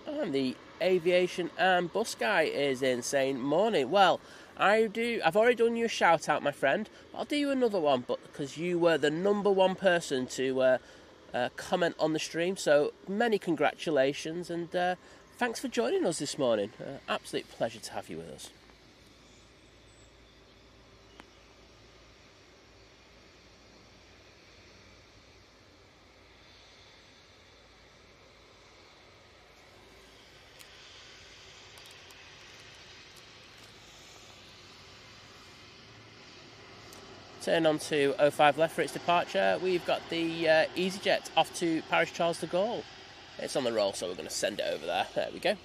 S1: And the Aviation and bus guy is in saying, morning. Well, I've already done you a shout out, my friend. I'll do you another one, but because you were the number one person to comment on the stream, so many congratulations, and thanks for joining us this morning. Absolute pleasure to have you with us. Turn on to 05 left for its departure. We've got the EasyJet off to Paris Charles de Gaulle. It's on the roll, so we're going to send it over there. There we go.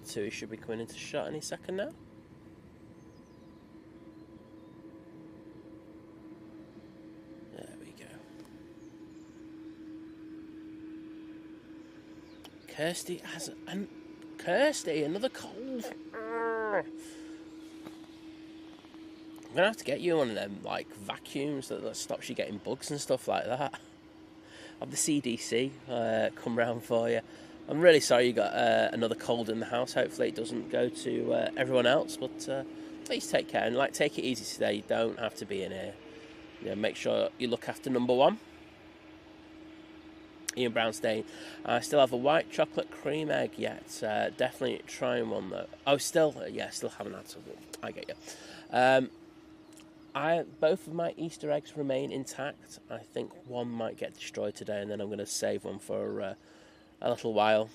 S1: TUI should be coming into shot any second now. There we go. Kirsty has another cold. I'm gonna have to get you one of them like vacuums that stops you getting bugs and stuff like that. Have the CDC come round for you. I'm really sorry you got another cold in the house. Hopefully it doesn't go to everyone else, but please take care and take it easy today. You don't have to be in here. Make sure you look after number one. Ian Brownstein. I still have a white chocolate cream egg yet. Definitely trying one though. Oh, still haven't had some. I get you. Both of my Easter eggs remain intact. I think one might get destroyed today, and then I'm going to save one for a little while.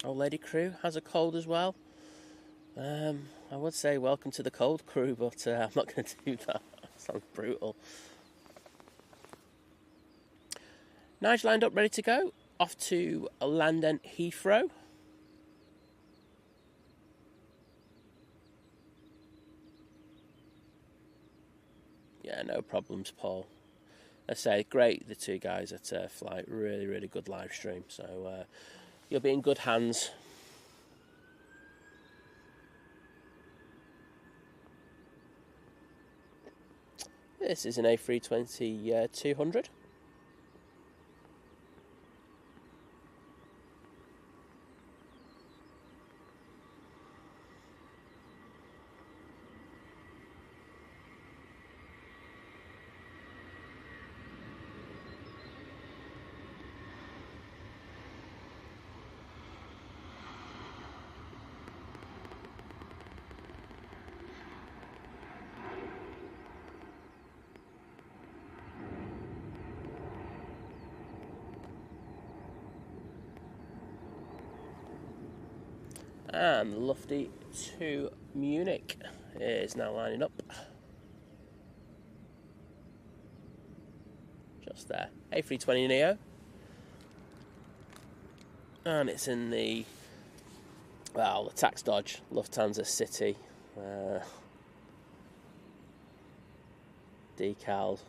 S1: Old Lady Crew has a cold as well. I would say welcome to the cold crew, but I'm not going to do that. Sounds brutal. Nigel lined up, ready to go. Off to London Heathrow. Yeah, no problems, Paul. I say, great, the two guys at Flight. Really, really good live stream. So you'll be in good hands. This is an A320 200. And Lufty to Munich is now lining up. Just there. A320neo. And it's in the tax dodge, Lufthansa City. Decals.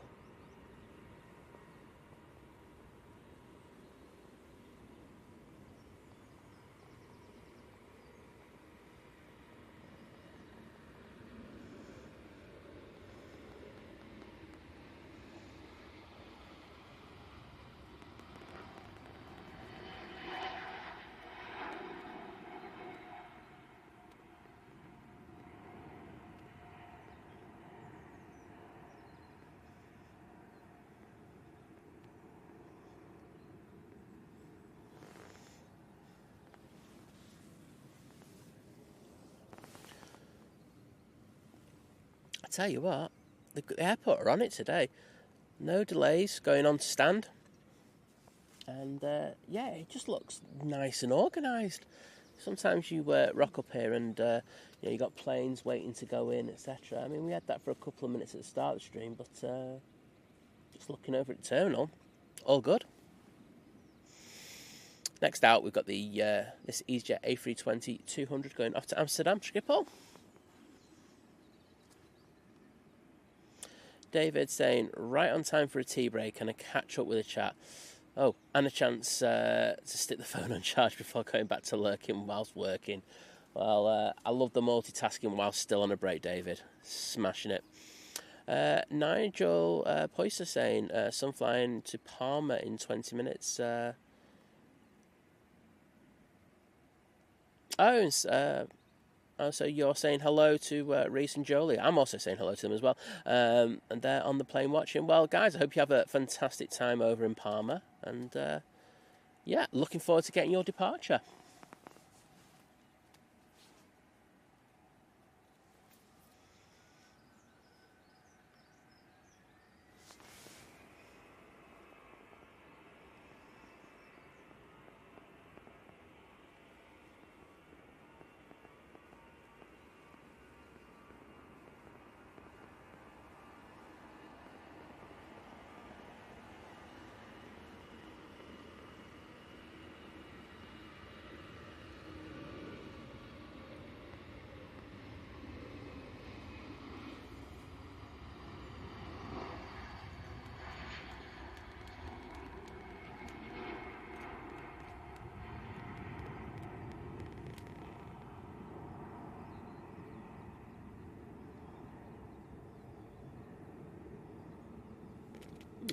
S1: I tell you what, the airport are on it today. No delays going on to stand. And it just looks nice and organised. Sometimes you rock up here and you got planes waiting to go in, etc. I mean, we had that for a couple of minutes at the start of the stream, but just looking over at the terminal, all good. Next out, we've got the this EasyJet A320 200 going off to Amsterdam, Schiphol. David saying, right on time for a tea break and a catch up with a chat. Oh, and a chance to stick the phone on charge before going back to lurking whilst working. Well, I love the multitasking whilst still on a break, David. Smashing it. Nigel Poyser saying, some flying to Palma in 20 minutes. So you're saying hello to Reese and Jolie. I'm also saying hello to them as well. And they're on the plane watching. Well, guys, I hope you have a fantastic time over in Palma. And, looking forward to getting your departure.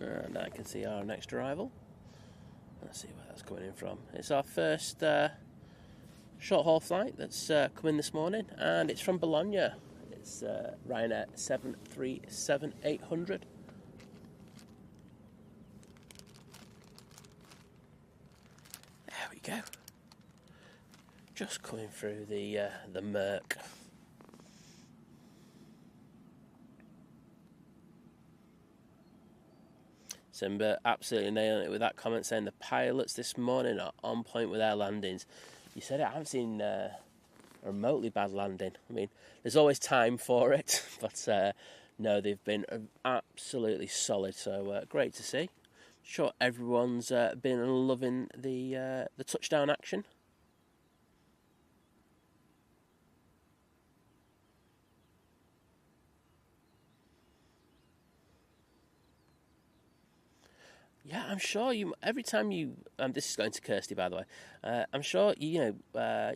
S1: And I can see our next arrival. Let's see where that's coming in from. It's our first short haul flight that's come in this morning, and it's from Bologna. It's Ryanair 737-800. There we go. Just coming through the murk. Simba absolutely nailing it with that comment, saying the pilots this morning are on point with their landings. You said it, I haven't seen a remotely bad landing. I mean, there's always time for it, but no, they've been absolutely solid, so great to see. Sure everyone's been loving the touchdown action. Yeah, I'm sure you. Every time you, this is going to Kirsty, by the way. I'm sure you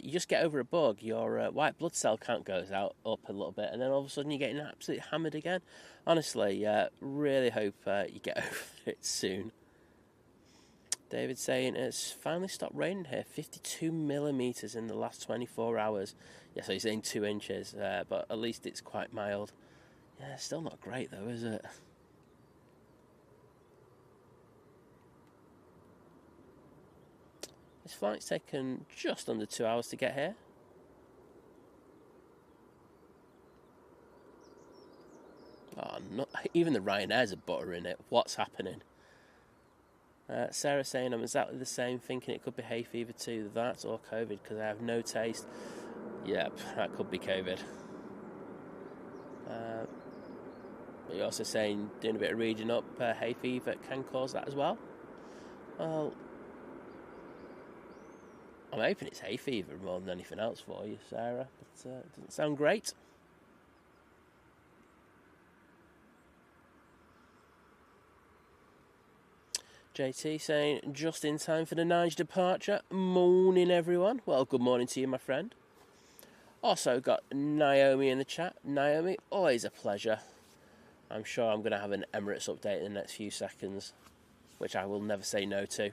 S1: just get over a bug. Your white blood cell count goes up a little bit, and then all of a sudden you're getting absolutely hammered again. Honestly, really hope you get over it soon. David saying it's finally stopped raining here. 52 millimeters in the last 24 hours. Yeah, so he's saying 2 inches, but at least it's quite mild. Yeah, still not great though, is it? This flight's taken just under 2 hours to get here. Oh, no, even the Ryanairs are buttering it. What's happening? Sarah saying I'm exactly the same, thinking it could be hay fever too. That or COVID, because I have no taste. Yep, that could be COVID. But you're also saying, doing a bit of reading up, hay fever can cause that as well. Well, I'm hoping it's hay fever more than anything else for you, Sarah, but it doesn't sound great. JT saying, just in time for the Niger departure. Morning, everyone. Well, good morning to you, my friend. Also got Naomi in the chat. Naomi, always a pleasure. I'm sure I'm going to have an Emirates update in the next few seconds, which I will never say no to.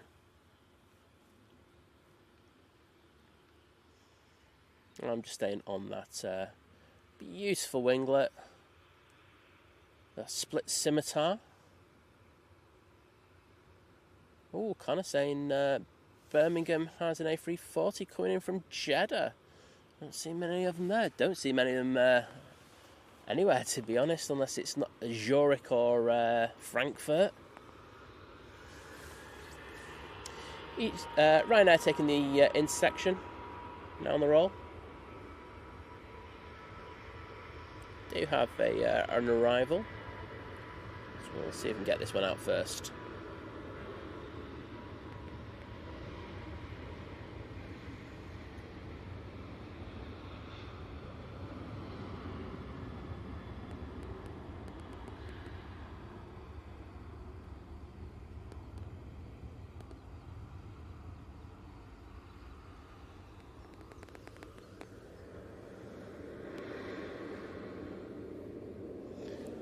S1: I'm just staying on that beautiful winglet. The split scimitar. Oh, Connor saying Birmingham has an A340 coming in from Jeddah. Don't see many of them there. Don't see many of them anywhere, to be honest, unless it's not Zurich or Frankfurt. Ryanair taking the intersection. Now on the roll. Do have an arrival. So we'll see if we can get this one out first.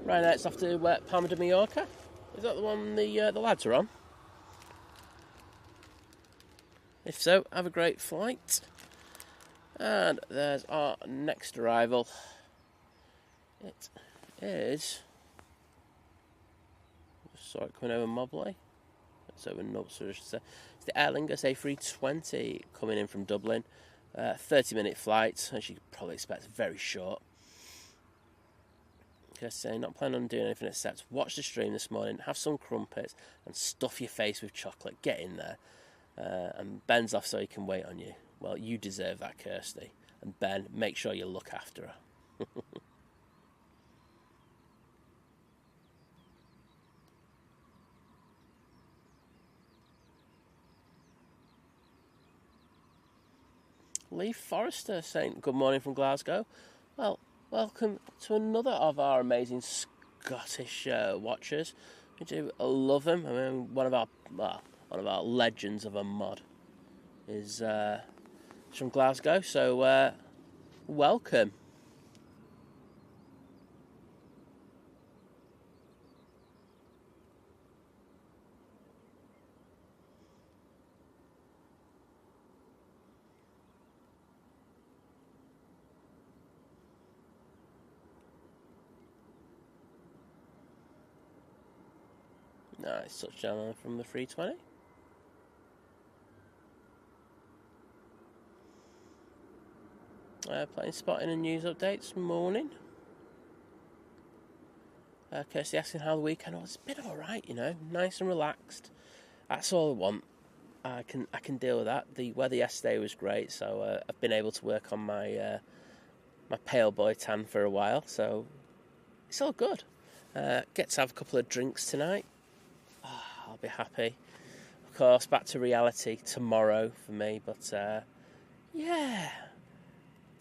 S1: Right, now it's off to Palma de Mallorca. Is that the one the lads are on? If so, have a great flight. And there's our next arrival. It is... Just saw it coming over Mobley. It's over Nuts, I should say. It's the Aer Lingus A320 coming in from Dublin. 30-minute flight, as you could probably expect, very short. Just saying, not planning on doing anything except watch the stream this morning, have some crumpets, and stuff your face with chocolate. Get in there. And Ben's off so he can wait on you. Well, you deserve that, Kirsty. And Ben, make sure you look after her. Lee Forrester saying, good morning from Glasgow. Well, welcome to another of our amazing Scottish watchers. We do love them. I mean, one of our legends of a mod is from Glasgow. So welcome. Nice touchdown from the 320. Plane spotting and news updates morning. Kirsty asking how the weekend was. It's been alright, you know, nice and relaxed. That's all I want. I can deal with that. The weather yesterday was great, so I've been able to work on my my pale boy tan for a while, so it's all good. Get to have a couple of drinks tonight. Oh, I'll be happy. Of course, back to reality tomorrow for me, but yeah,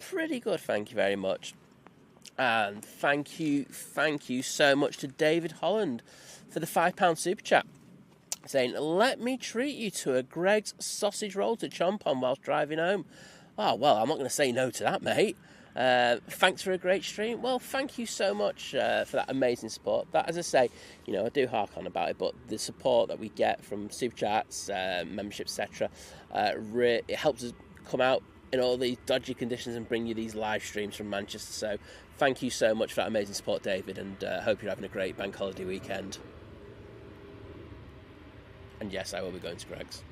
S1: pretty good, thank you very much. And thank you so much to David Holland for the £5 super chat, saying, let me treat you to a Greg's sausage roll to chomp on whilst driving home. Oh, well, I'm not going to say no to that, mate. Thanks for a great stream. Well, thank you so much for that amazing support. That, as I say, you know, I do hark on about it, but the support that we get from super chats, memberships, etc., it helps us come out in all these dodgy conditions and bring you these live streams from Manchester. So thank you so much for that amazing support, David, and hope you're having a great bank holiday weekend. And yes, I will be going to Greg's.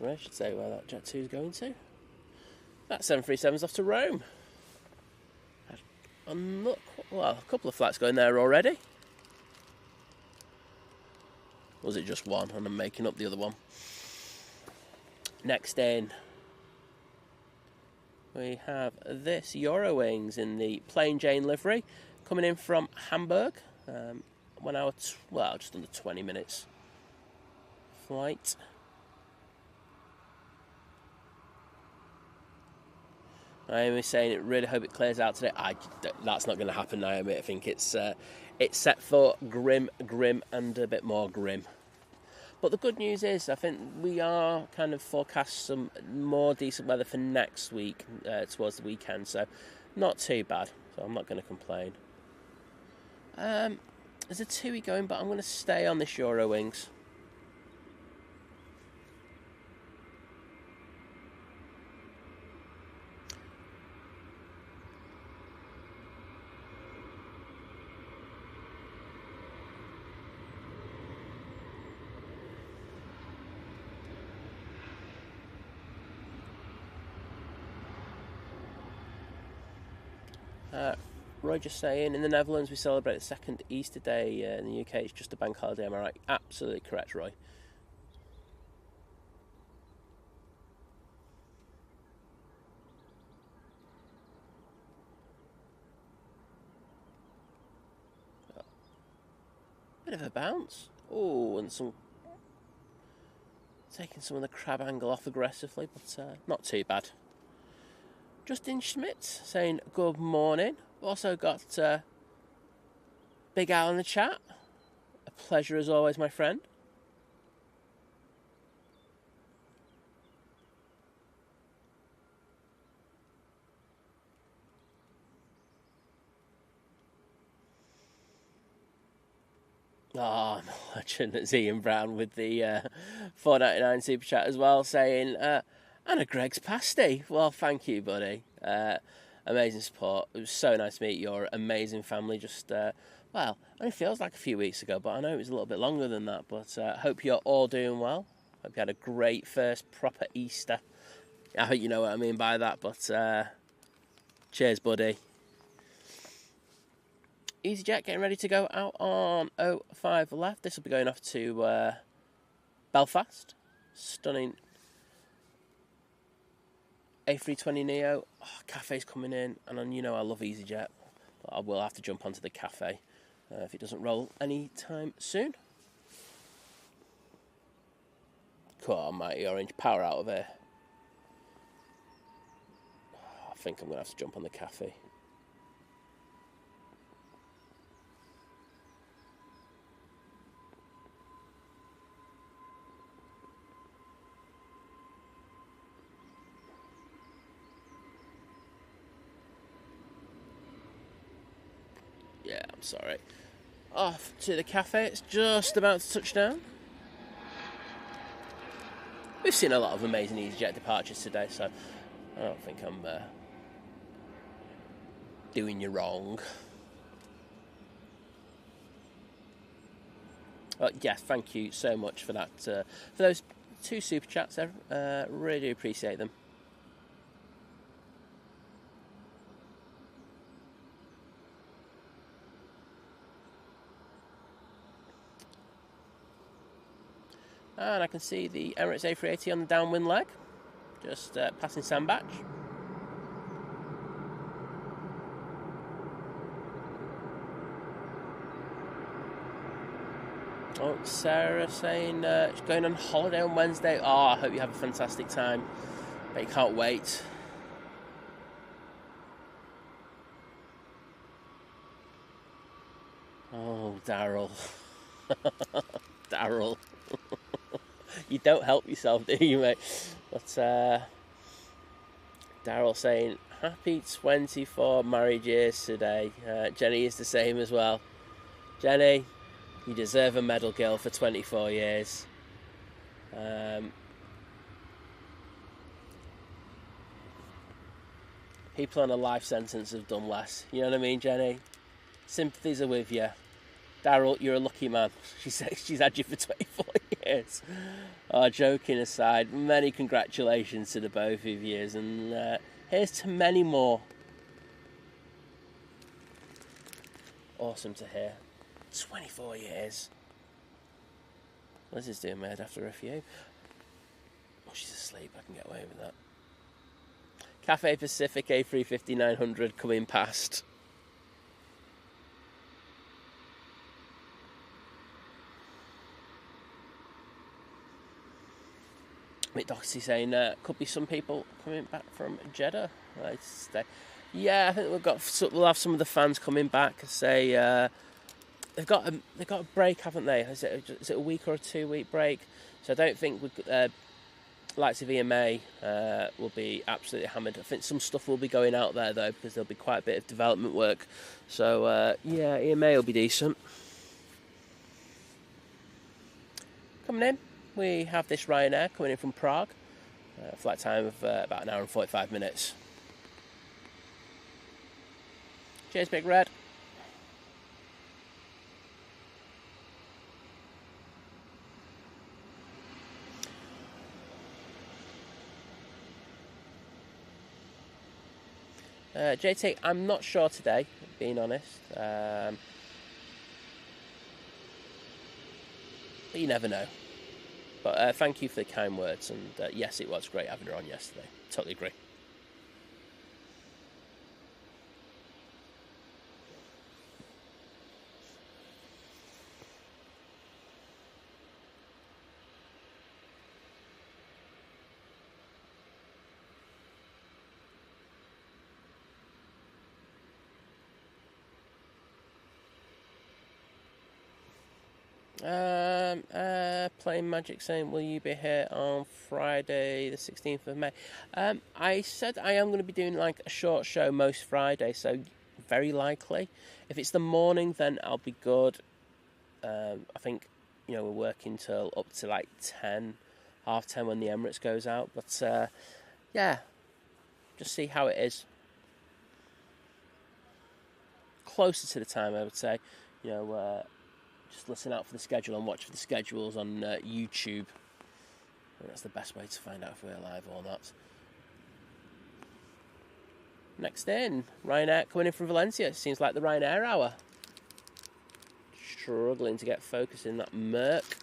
S1: Well, I should say where that Jet 2 is going to. That 737's off to Rome. Well, a couple of flights going there already. Was it just one? And I'm making up the other one. Next in, we have this Eurowings in the plain Jane livery, coming in from Hamburg. 1 hour, just under 20 minutes flight. Naomi saying it really hope it clears out today. That's not going to happen, Naomi. I think it's set for grim, and a bit more grim. But the good news is, I think we are kind of forecast some more decent weather for next week towards the weekend, so not too bad. So I'm not going to complain. There's a TUI going, but I'm going to stay on this Eurowings. Roy just saying, in the Netherlands we celebrate the second Easter Day. In the UK it's just a bank holiday, am I right? Absolutely correct, Roy. Bit of a bounce. Oh, and taking some of the crab angle off aggressively, but not too bad. Justin Schmidt saying good morning. Also got Big Al in the chat. A pleasure as always, my friend. Oh, legend. It's Ian Brown with the $4.99 super chat as well, saying, and a Greg's pasty. Well, thank you, buddy. Amazing support. It was so nice to meet your amazing family. Just, only feels like a few weeks ago, but I know it was a little bit longer than that. But I hope you're all doing well. Hope you had a great first proper Easter. I hope you know what I mean by that, but cheers, buddy. EasyJet getting ready to go out on 05 left. This will be going off to Belfast. Stunning A320neo. Oh, cafe's coming in, and you know I love EasyJet, but I will have to jump onto the cafe if it doesn't roll anytime soon. Come on, mighty orange, power out of here. Oh, I think I'm going to have to jump on the cafe. Yeah, I'm sorry. off to the cafe. It's just about to touch down. We've seen a lot of amazing EasyJet departures today, so I don't think I'm doing you wrong. Yes, thank you so much for that. For those 2 super chats, I really appreciate them. And I can see the Emirates A380 on the downwind leg, just passing Sandbach. Oh, Sarah saying she's going on holiday on Wednesday. Oh, I hope you have a fantastic time. But you can't wait. Oh, Daryl. Daryl. You don't help yourself, do you, mate? But Daryl saying, happy 24 marriage years today. Jenny is the same as well. Jenny, you deserve a medal, girl, for 24 years. People on a life sentence have done less. You know what I mean, Jenny? Sympathies are with you. Daryl, you're a lucky man. She's had you for 24 years. Oh, joking aside, many congratulations to the both of you. And here's to many more. Awesome to hear. 24 years. Liz is doing my head after a few. Oh, she's asleep. I can get away with that. Cafe Pacific A350 900 coming past. Mick Doherty saying could be some people coming back from Jeddah. Yeah, I think we'll have some of the fans coming back. Say they've got a break, haven't they? Is it a week or a 2-week break? So I don't think likes of EMA will be absolutely hammered. I think some stuff will be going out there though, because there'll be quite a bit of development work. So yeah, EMA will be decent. Coming in, we have this Ryanair coming in from Prague. Flight time of about an hour and 45 minutes. Cheers, Big Red. JT, I'm not sure today, being honest. But you never know. But thank you for the kind words. And yes, it was great having her on yesterday. Totally agree. Playing Magic saying, will you be here on Friday the 16th of May? I said I am going to be doing like a short show most Fridays, so very likely. If it's the morning, then I'll be good. I think, we're working till up to like 10, half 10 when the Emirates goes out. But yeah, just see how it is. Closer to the time, I would say. Just listen out for the schedule and watch for the schedules on YouTube. I think that's the best way to find out if we're live or not. Next in, Ryanair coming in from Valencia. It seems like the Ryanair hour. Struggling to get focus in that murk.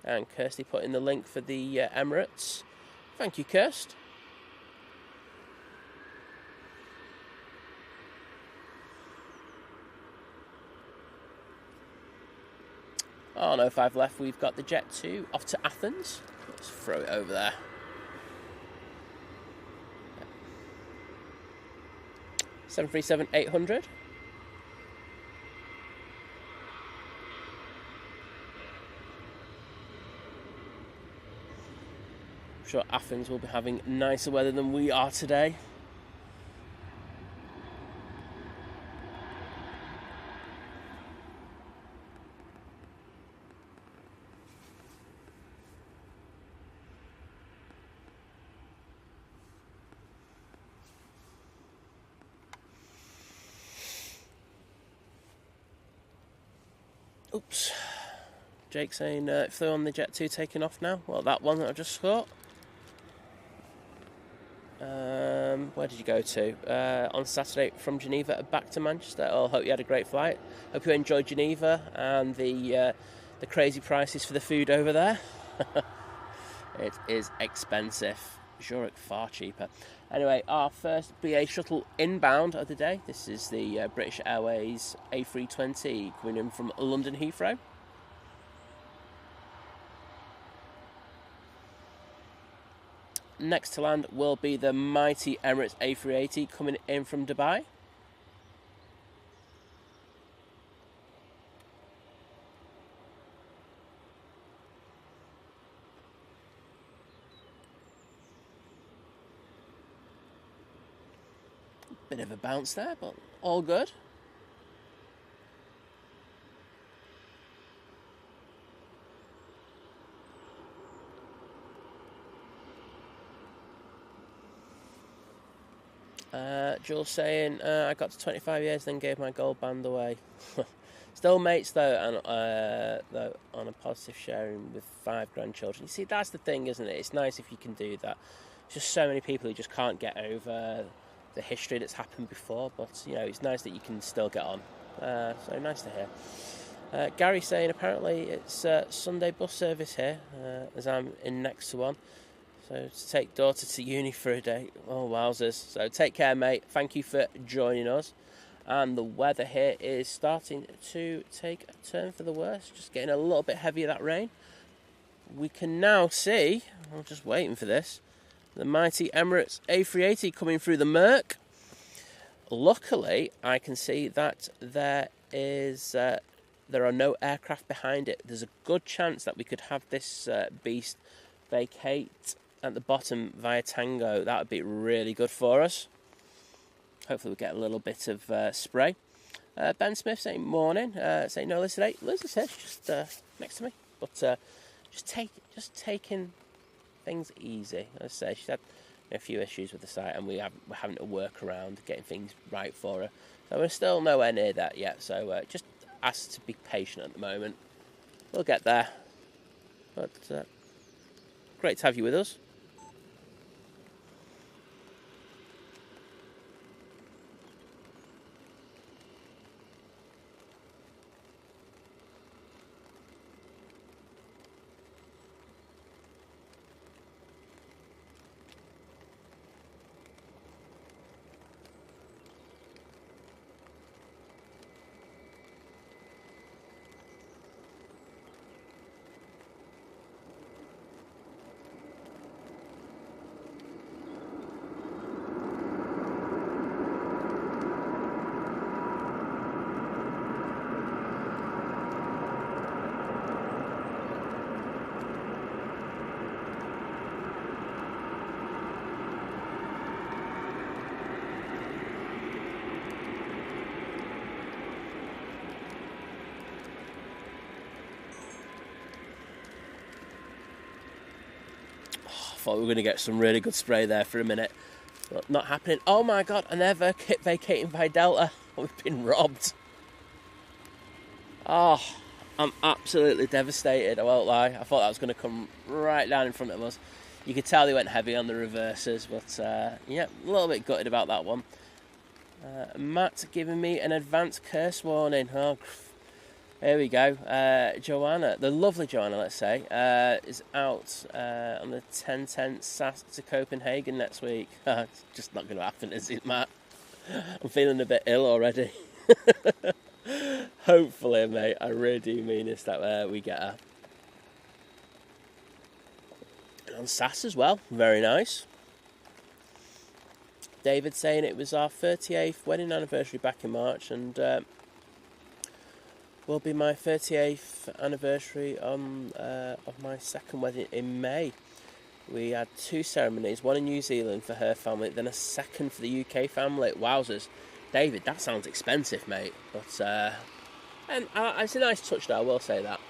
S1: And Kirsty put in the link for the Emirates. Thank you, Kirst. On 05 left, we've got the Jet 2 off to Athens. Let's throw it over there. Seven 737-800. I'm sure Athens will be having nicer weather than we are today. Oops. Jake saying, flew on the Jet 2 taking off now. Well, that one that I just caught. Where did you go to? On Saturday from Geneva back to Manchester. Oh, hope you had a great flight. Hope you enjoyed Geneva and the crazy prices for the food over there. It is expensive. Zurich far cheaper. Anyway, our first BA shuttle inbound of the day. This is the British Airways A320 coming in from London Heathrow. Next to land will be the mighty Emirates A380 coming in from Dubai. Bit of a bounce there, but all good. Jules saying, I got to 25 years, then gave my gold band away. Still mates though, and on a positive sharing with 5 grandchildren. You see, that's the thing, isn't it? It's nice if you can do that. There's just so many people who just can't get over the history that's happened before, but you know, it's nice that you can still get on. So nice to hear. Gary saying apparently it's Sunday bus service here, as I'm in next to one. So to take daughter to uni for a day. Oh, wowzers. So take care, mate. Thank you for joining us. And the weather here is starting to take a turn for the worse. Just getting a little bit heavier, that rain. We can now see, I'm just waiting for this, the mighty Emirates A380 coming through the murk. Luckily, I can see that there are no aircraft behind it. There's a good chance that we could have this beast vacate at the bottom via Tango. That would be really good for us. Hopefully we'll get a little bit of spray. Ben Smith saying morning, saying no Liz today. Liz is here, just next to me. But just taking things easy. As I say, she's had a few issues with the site, and we're having to work around getting things right for her. So we're still nowhere near that yet. So just ask to be patient at the moment. We'll get there. But great to have you with us. Thought we were going to get some really good spray there for a minute, but not happening. Oh my god, an air vacating by Delta. We've been robbed. Oh, I'm absolutely devastated, I won't lie. I thought that was going to come right down in front of us. You could tell they went heavy on the reverses, but yeah, a little bit gutted about that one. Matt giving me an advance curse warning. Oh, here we go. Joanna, the lovely Joanna, let's say, is out on the 10:10 SAS to Copenhagen next week. It's just not going to happen, is it, Matt? I'm feeling a bit ill already. Hopefully, mate, I really do mean this, that we get her. And on SAS as well, very nice. David saying it was our 38th wedding anniversary back in March, and will be my 38th anniversary of my second wedding in May. We had 2 ceremonies, one in New Zealand for her family, then a second for the UK family. Wowzers. David, that sounds expensive, mate. But and it's a nice touch though, I will say that.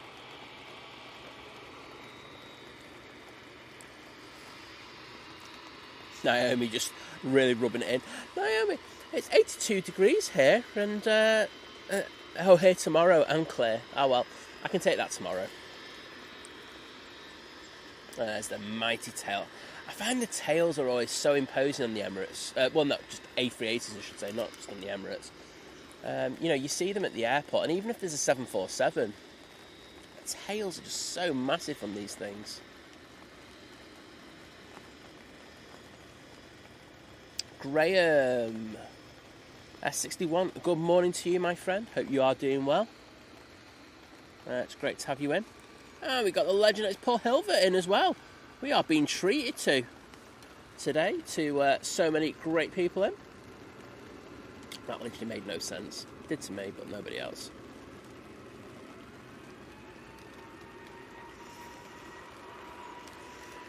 S1: Naomi just really rubbing it in. Naomi, it's 82 degrees here, and Oh, here tomorrow and clear. Oh well, I can take that tomorrow. There's the mighty tail. I find the tails are always so imposing on the Emirates. Well, not just A380s, I should say, not just on the Emirates. You see them at the airport, and even if there's a 747, the tails are just so massive on these things. Graham S61, good morning to you, my friend. Hope you are doing well. It's great to have you in. We got the legend, it's Paul Hilvert in as well. We are being treated to today to so many great people in. That literally made no sense. It did to me, but nobody else.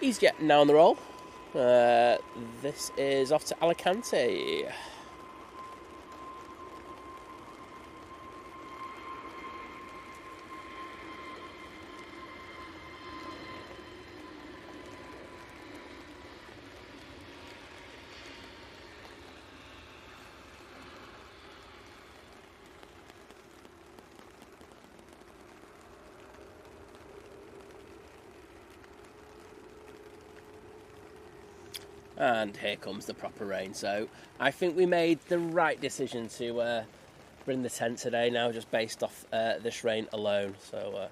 S1: He's getting now on the roll. This is off to Alicante. And here comes the proper rain. So I think we made the right decision to bring the tent today now, just based off this rain alone. So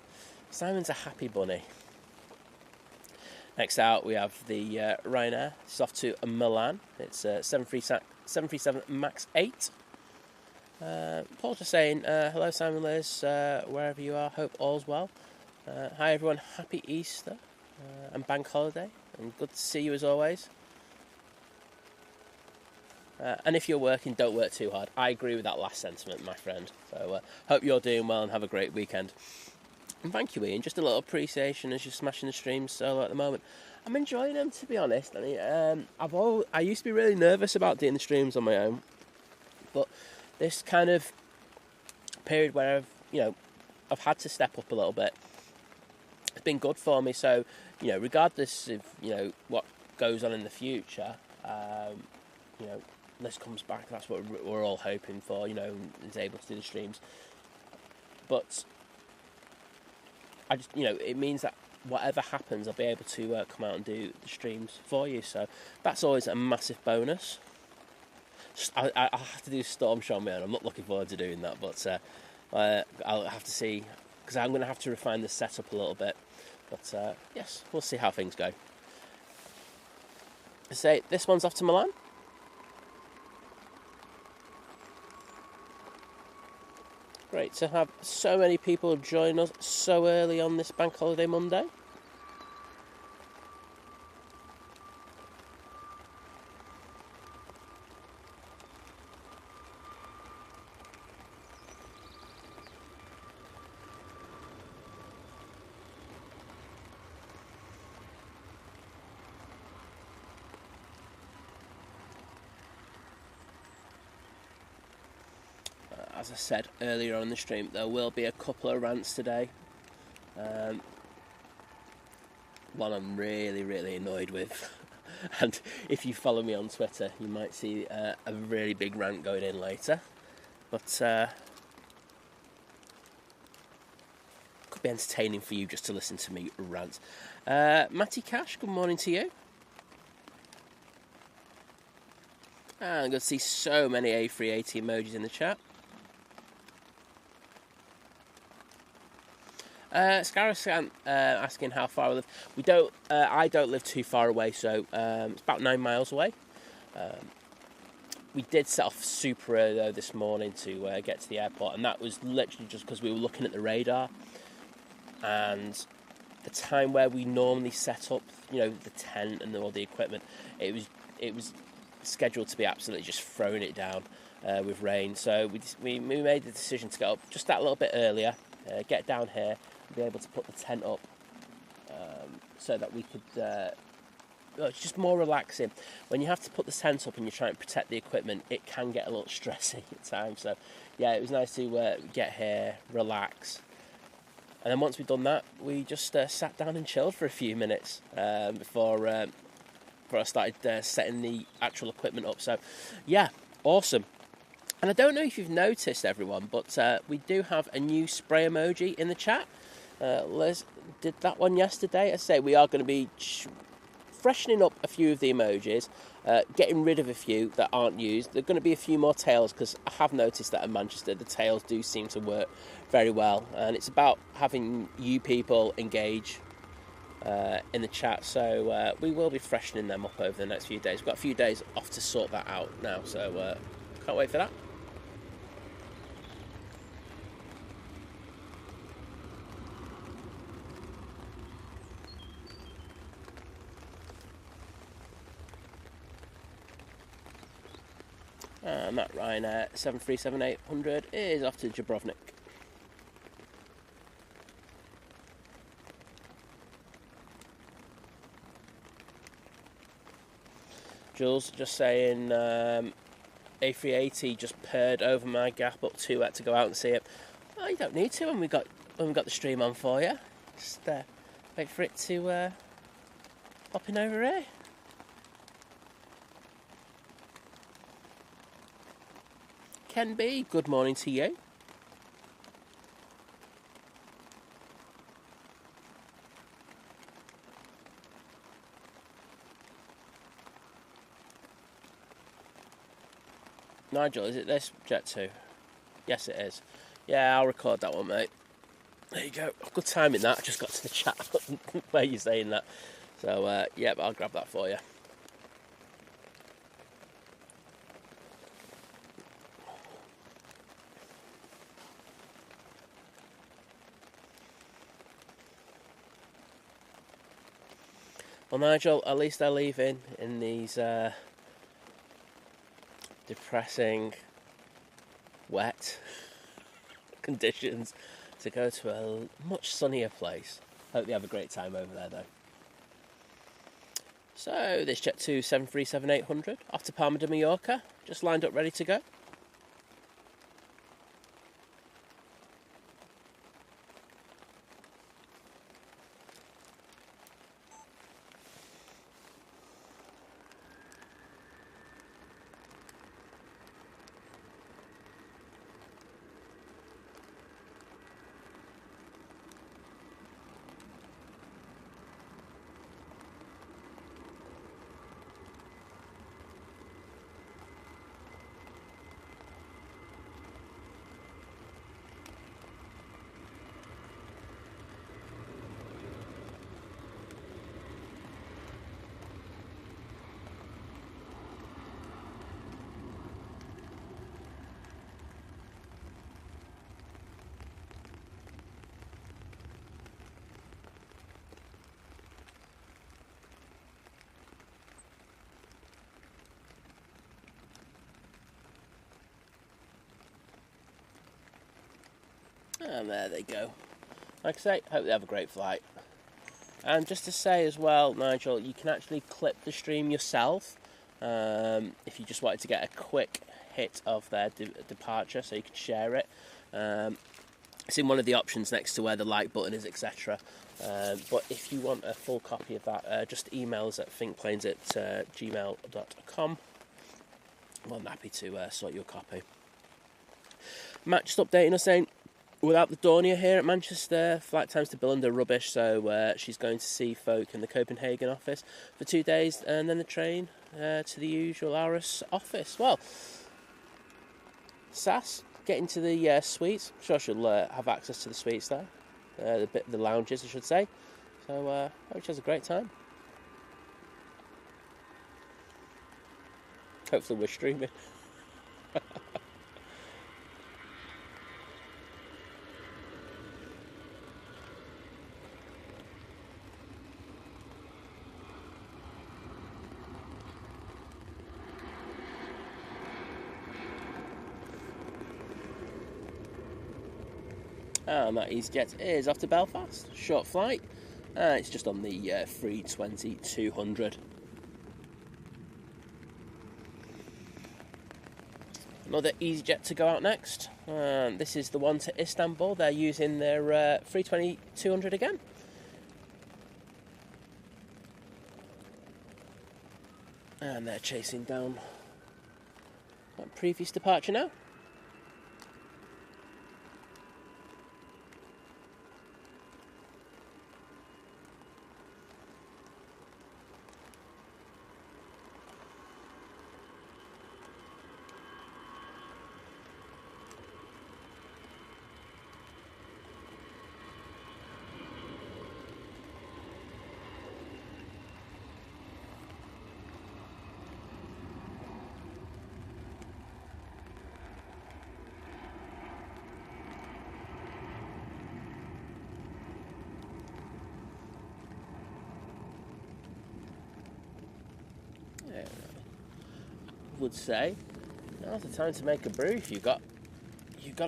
S1: Simon's a happy bunny. Next out we have the Ryanair. It's off to Milan. It's 737 MAX 8. Paul just saying, hello Simon, Liz, wherever you are, hope all's well. Hi everyone, happy Easter and bank holiday, and good to see you as always. And if you're working, don't work too hard. I agree with that last sentiment, my friend. So hope you're doing well and have a great weekend. And thank you, Ian. Just a little appreciation as you're smashing the streams solo at the moment. I'm enjoying them, to be honest. I mean, I used to be really nervous about doing the streams on my own, but this kind of period where I've had to step up a little bit, it's been good for me. So regardless of what goes on in the future, Liz comes back. That's what we're all hoping for. Is able to do the streams, but I just it means that whatever happens, I'll be able to come out and do the streams for you. So that's always a massive bonus. I'll have to do Storm Show on my own. I'm not looking forward to doing that, but I'll have to see, because I'm going to have to refine the setup a little bit. But yes, we'll see how things go. Say this one's off to Milan. Great to have so many people join us so early on this Bank Holiday Monday. As I said earlier on the stream, there will be a couple of rants today. One I'm really, really annoyed with. And if you follow me on Twitter, you might see a really big rant going in later. But could be entertaining for you just to listen to me rant. Matty Cash, good morning to you. And I'm going to see so many A380 emojis in the chat. Scarus asking how far I live. I don't live too far away, so it's about 9 miles away. We did set off super early though this morning to get to the airport, and that was literally just because we were looking at the radar, and the time where we normally set up, the tent and all the equipment, it was scheduled to be absolutely just throwing it down with rain. So we made the decision to get up just that little bit earlier, get down here, be able to put the tent up so that we could it's just more relaxing. When you have to put the tent up and you're trying to protect the equipment, it can get a little stressy at times. So yeah, it was nice to get here, relax, and then once we'd done that, we just sat down and chilled for a few minutes before I started setting the actual equipment up. So yeah, awesome. And I don't know if you've noticed, everyone, but we do have a new spray emoji in the chat. Liz did that one yesterday. I say we are going to be freshening up a few of the emojis, getting rid of a few that aren't used. There are going to be a few more tails, because I have noticed that in Manchester the tails do seem to work very well, and it's about having you people engage in the chat, so we will be freshening them up over the next few days. We've got a few days off to sort that out now, so can't wait for that. And that Ryanair 737-800 is off to Dubrovnik. Jules just saying A380 just purred over my gap up to go out and see it. Oh, you don't need to when we got the stream on for you. Just wait for it to pop in over here. Ken B, good morning to you. Nigel, is it this Jet 2? Yes, it is. Yeah, I'll record that one, mate. There you go. Good timing that. I just got to the chat where you're saying that. So, yeah, I'll grab that for you. Well, Nigel, at least they're leaving in these depressing, wet conditions to go to a much sunnier place. Hope they have a great time over there, though. So, this Jet 2 737-800 off to Palma de Mallorca, just lined up ready to go. And there they go. Like I say, hope they have a great flight. And just to say as well, Nigel, you can actually clip the stream yourself if you just wanted to get a quick hit of their departure, so you could share it. It's in one of the options next to where the like button is, etc. But if you want a full copy of that, just email us at thinkplanes@gmail.com. I'm happy to sort you a copy. Matt just updating us saying, without the Dornier here at Manchester, flight times to Billund are rubbish, so she's going to see folk in the Copenhagen office for 2 days, and then the train to the usual Aarhus office. Well, Sass, getting to the suites. I'm sure she'll have access to the suites there, the lounges, I should say. So, hope she has a great time. Hopefully we're streaming. And that EasyJet is off to Belfast. Short flight. It's just on the 320-200. Another EasyJet to go out next. This is the one to Istanbul. They're using their 320-200 again. And they're chasing down that previous departure now. would say now's the time to make a brew if you've got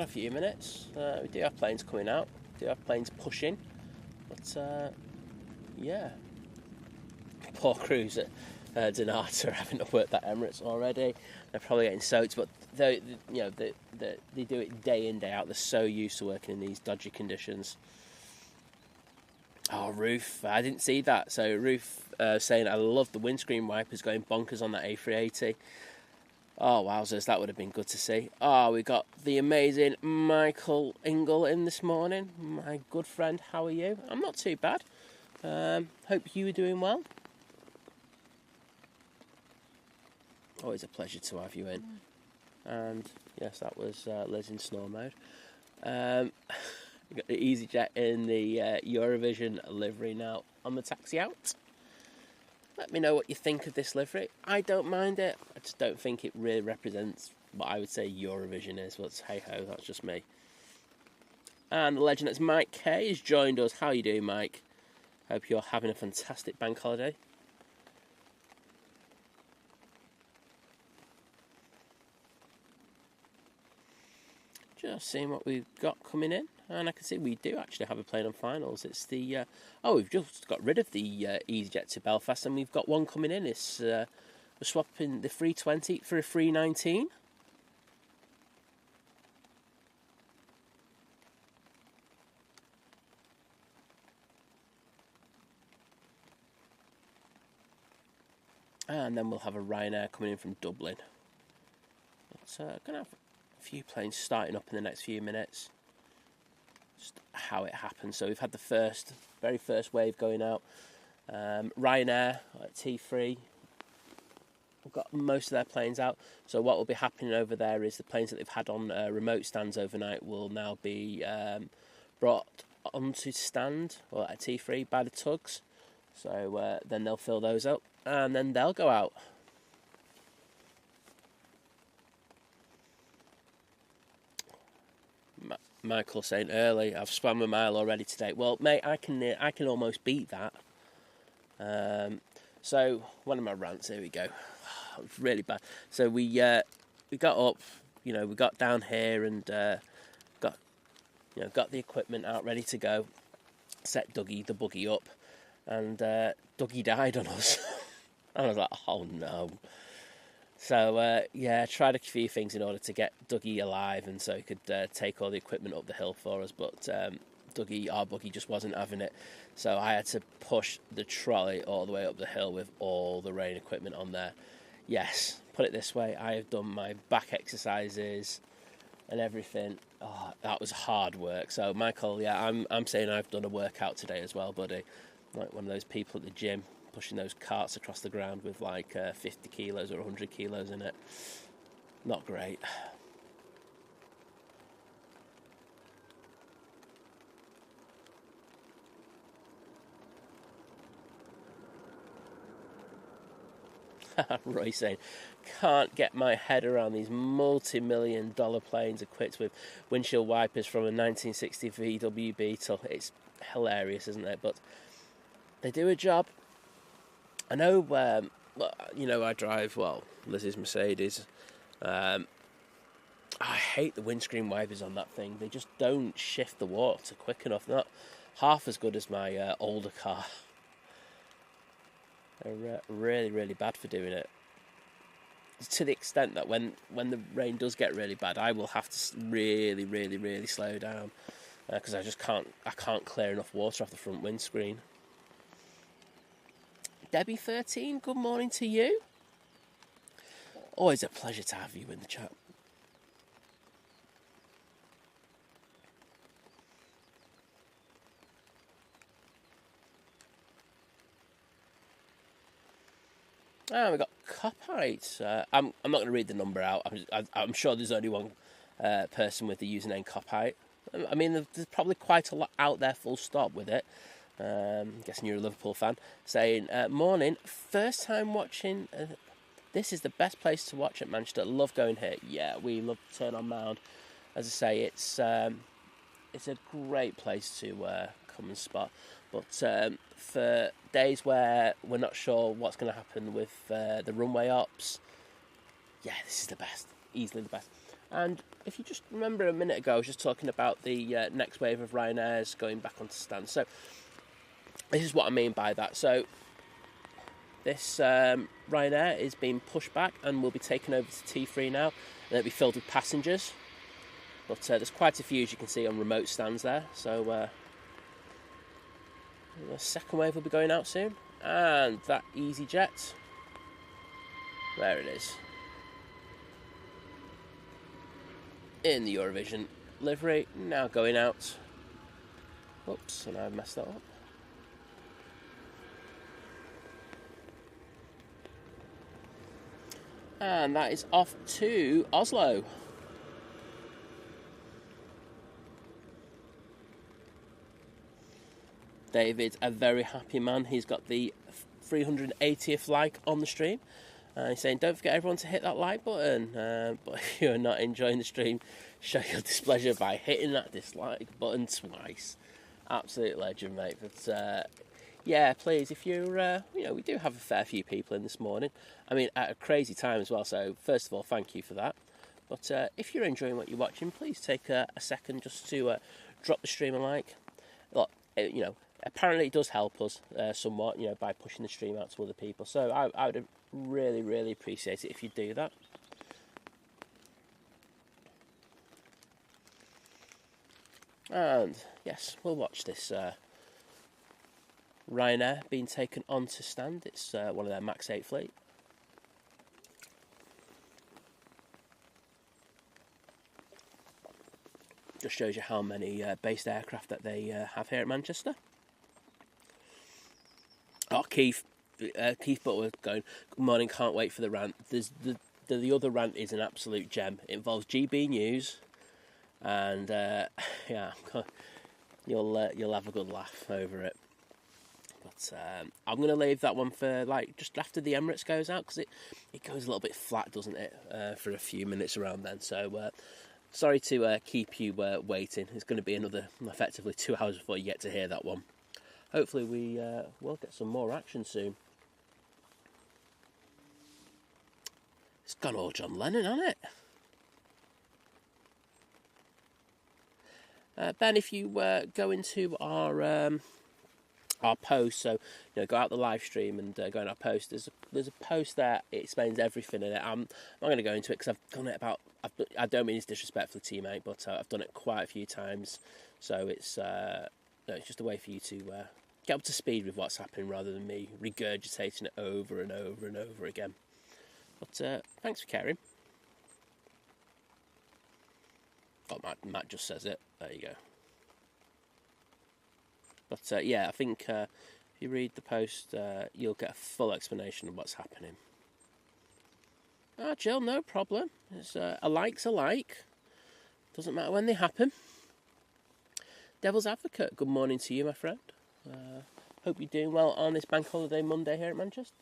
S1: a few minutes. We do have planes coming out, we do have planes pushing, but yeah, poor crews at Donata are having to work that Emirates already. They're probably getting soaked, but they do it day in, day out. They're so used to working in these dodgy conditions. Oh, Roof, I didn't see that. So Roof saying, I love the windscreen wipers going bonkers on that A380. Oh, wowzers, that would have been good to see. Oh, we got the amazing Michael Ingle in this morning. My good friend, how are you? I'm not too bad. Hope you were doing well. Always a pleasure to have you in. And yes, that was Liz in snore mode. We've got the EasyJet in the Eurovision livery now on the taxi out. Let me know what you think of this livery. I don't mind it. I just don't think it really represents what I would say Eurovision is. But hey ho, that's just me. And the legend that's Mike K has joined us. How are you doing, Mike? Hope you're having a fantastic bank holiday. Just seeing what we've got coming in, and I can see we do actually have a plane on finals. It's the we've just got rid of the EasyJet to Belfast, and we've got one coming in. It's we're swapping the 320 for a 319. And then we'll have a Ryanair coming in from Dublin. But gonna have few planes starting up in the next few minutes. Just how it happens. So we've had the very first wave going out. Ryanair at T3. We've got most of their planes out. So what will be happening over there is the planes that they've had on remote stands overnight will now be brought onto stand or at T3 by the tugs. So then they'll fill those up and then they'll go out. Michael saying early, I've swam a mile already today. Well, mate, I can almost beat that. So one of my rants. Here we go. It was really bad. So we got up, we got down here and got the equipment out ready to go. Set the buggy up, and Dougie died on us. And I was like, oh no. So, tried a few things in order to get Dougie alive and so he could take all the equipment up the hill for us, but our buggy just wasn't having it. So I had to push the trolley all the way up the hill with all the rain equipment on there. Yes, put it this way, I have done my back exercises and everything. Oh, that was hard work. So, Michael, yeah, I'm saying I've done a workout today as well, buddy. Like one of those people at the gym, pushing those carts across the ground with like 50 kilos or 100 kilos in it. Not great. Roy saying, can't get my head around these multi-million-dollar planes equipped with windshield wipers from a 1960 VW Beetle. It's hilarious, isn't it? But they do a job. I know, I drive, Liz's Mercedes. I hate the windscreen wipers on that thing. They just don't shift the water quick enough. Not half as good as my older car. They're really, really bad for doing it. To the extent that when the rain does get really bad, I will have to really, really, really slow down. Because I can't clear enough water off the front windscreen. Debbie13, good morning to you. Always a pleasure to have you in the chat. And we've got Copite. I'm not going to read the number out. I'm sure there's only one person with the username Copite. I mean, there's probably quite a lot out there full stop with it. Guessing you're a Liverpool fan, saying, morning, first time watching, this is the best place to watch at Manchester, love going here. Yeah, we love Turn On Mound. As I say, it's a great place to come and spot, but for days where we're not sure what's going to happen with the runway ops, yeah, this is the best, easily the best. And if you just remember a minute ago, I was just talking about the next wave of Ryanairs going back onto stand. So this is what I mean by that. So this Ryanair is being pushed back and will be taken over to T3 now, and it'll be filled with passengers. But there's quite a few, as you can see, on remote stands there. So the second wave will be going out soon. And that EasyJet, there it is, in the Eurovision livery, now going out. Whoops, and I've messed that up. And that is off to Oslo. David's a very happy man. He's got the 380th like on the stream. He's saying, don't forget everyone to hit that like button. But if you're not enjoying the stream, show your displeasure by hitting that dislike button twice. Absolute legend, mate. But yeah, please, if you're, we do have a fair few people in this morning. I mean, at a crazy time as well. So first of all, thank you for that. But if you're enjoying what you're watching, please take a second just to drop the stream a like. Look, apparently it does help us somewhat, by pushing the stream out to other people. So I would really, really appreciate it if you do that. And yes, we'll watch this Ryanair being taken onto stand. It's one of their MAX 8 fleet. Just shows you how many based aircraft that they have here at Manchester. Oh, Keith Butler going, good morning, can't wait for the rant. There's the other rant is an absolute gem. It involves GB News, and yeah, you'll have a good laugh over it. But I'm going to leave that one for just after the Emirates goes out, because it goes a little bit flat, doesn't it, for a few minutes around then. So sorry to keep you waiting. It's going to be another effectively 2 hours before you get to hear that one. Hopefully we will get some more action soon. It's gone all John Lennon, hasn't it? Ben, if you go into our post, so go out the live stream and go in our post. There's a post there. It explains everything in it. I'm not going to go into it because I've done it about. I don't mean it's disrespectful to you, mate, but I've done it quite a few times. So it's just a way for you to get up to speed with what's happening rather than me regurgitating it over and over and over again. But thanks for caring. Oh, Matt just says it. There you go. But yeah, I think if you read the post, you'll get a full explanation of what's happening. Jill, no problem. It's a like's a like. Doesn't matter when they happen. Devil's Advocate, good morning to you, my friend. Hope you're doing well on this Bank Holiday Monday here at Manchester.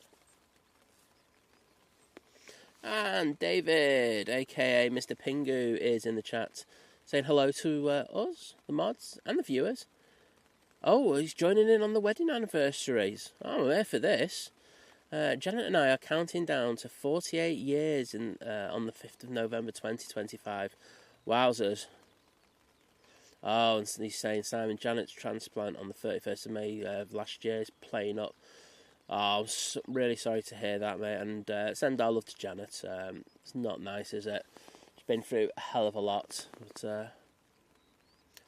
S1: And David, aka Mr. Pingu, is in the chat saying hello to us, the mods, and the viewers. Oh, he's joining in on the wedding anniversaries. Oh, I'm here for this. Janet and I are counting down to 48 years on the 5th of November 2025. Wowzers. Oh, and he's saying Simon, Janet's transplant on the 31st of May of last year is playing up. Oh, I'm really sorry to hear that, mate. And send our love to Janet. It's not nice, is it? She's been through a hell of a lot. But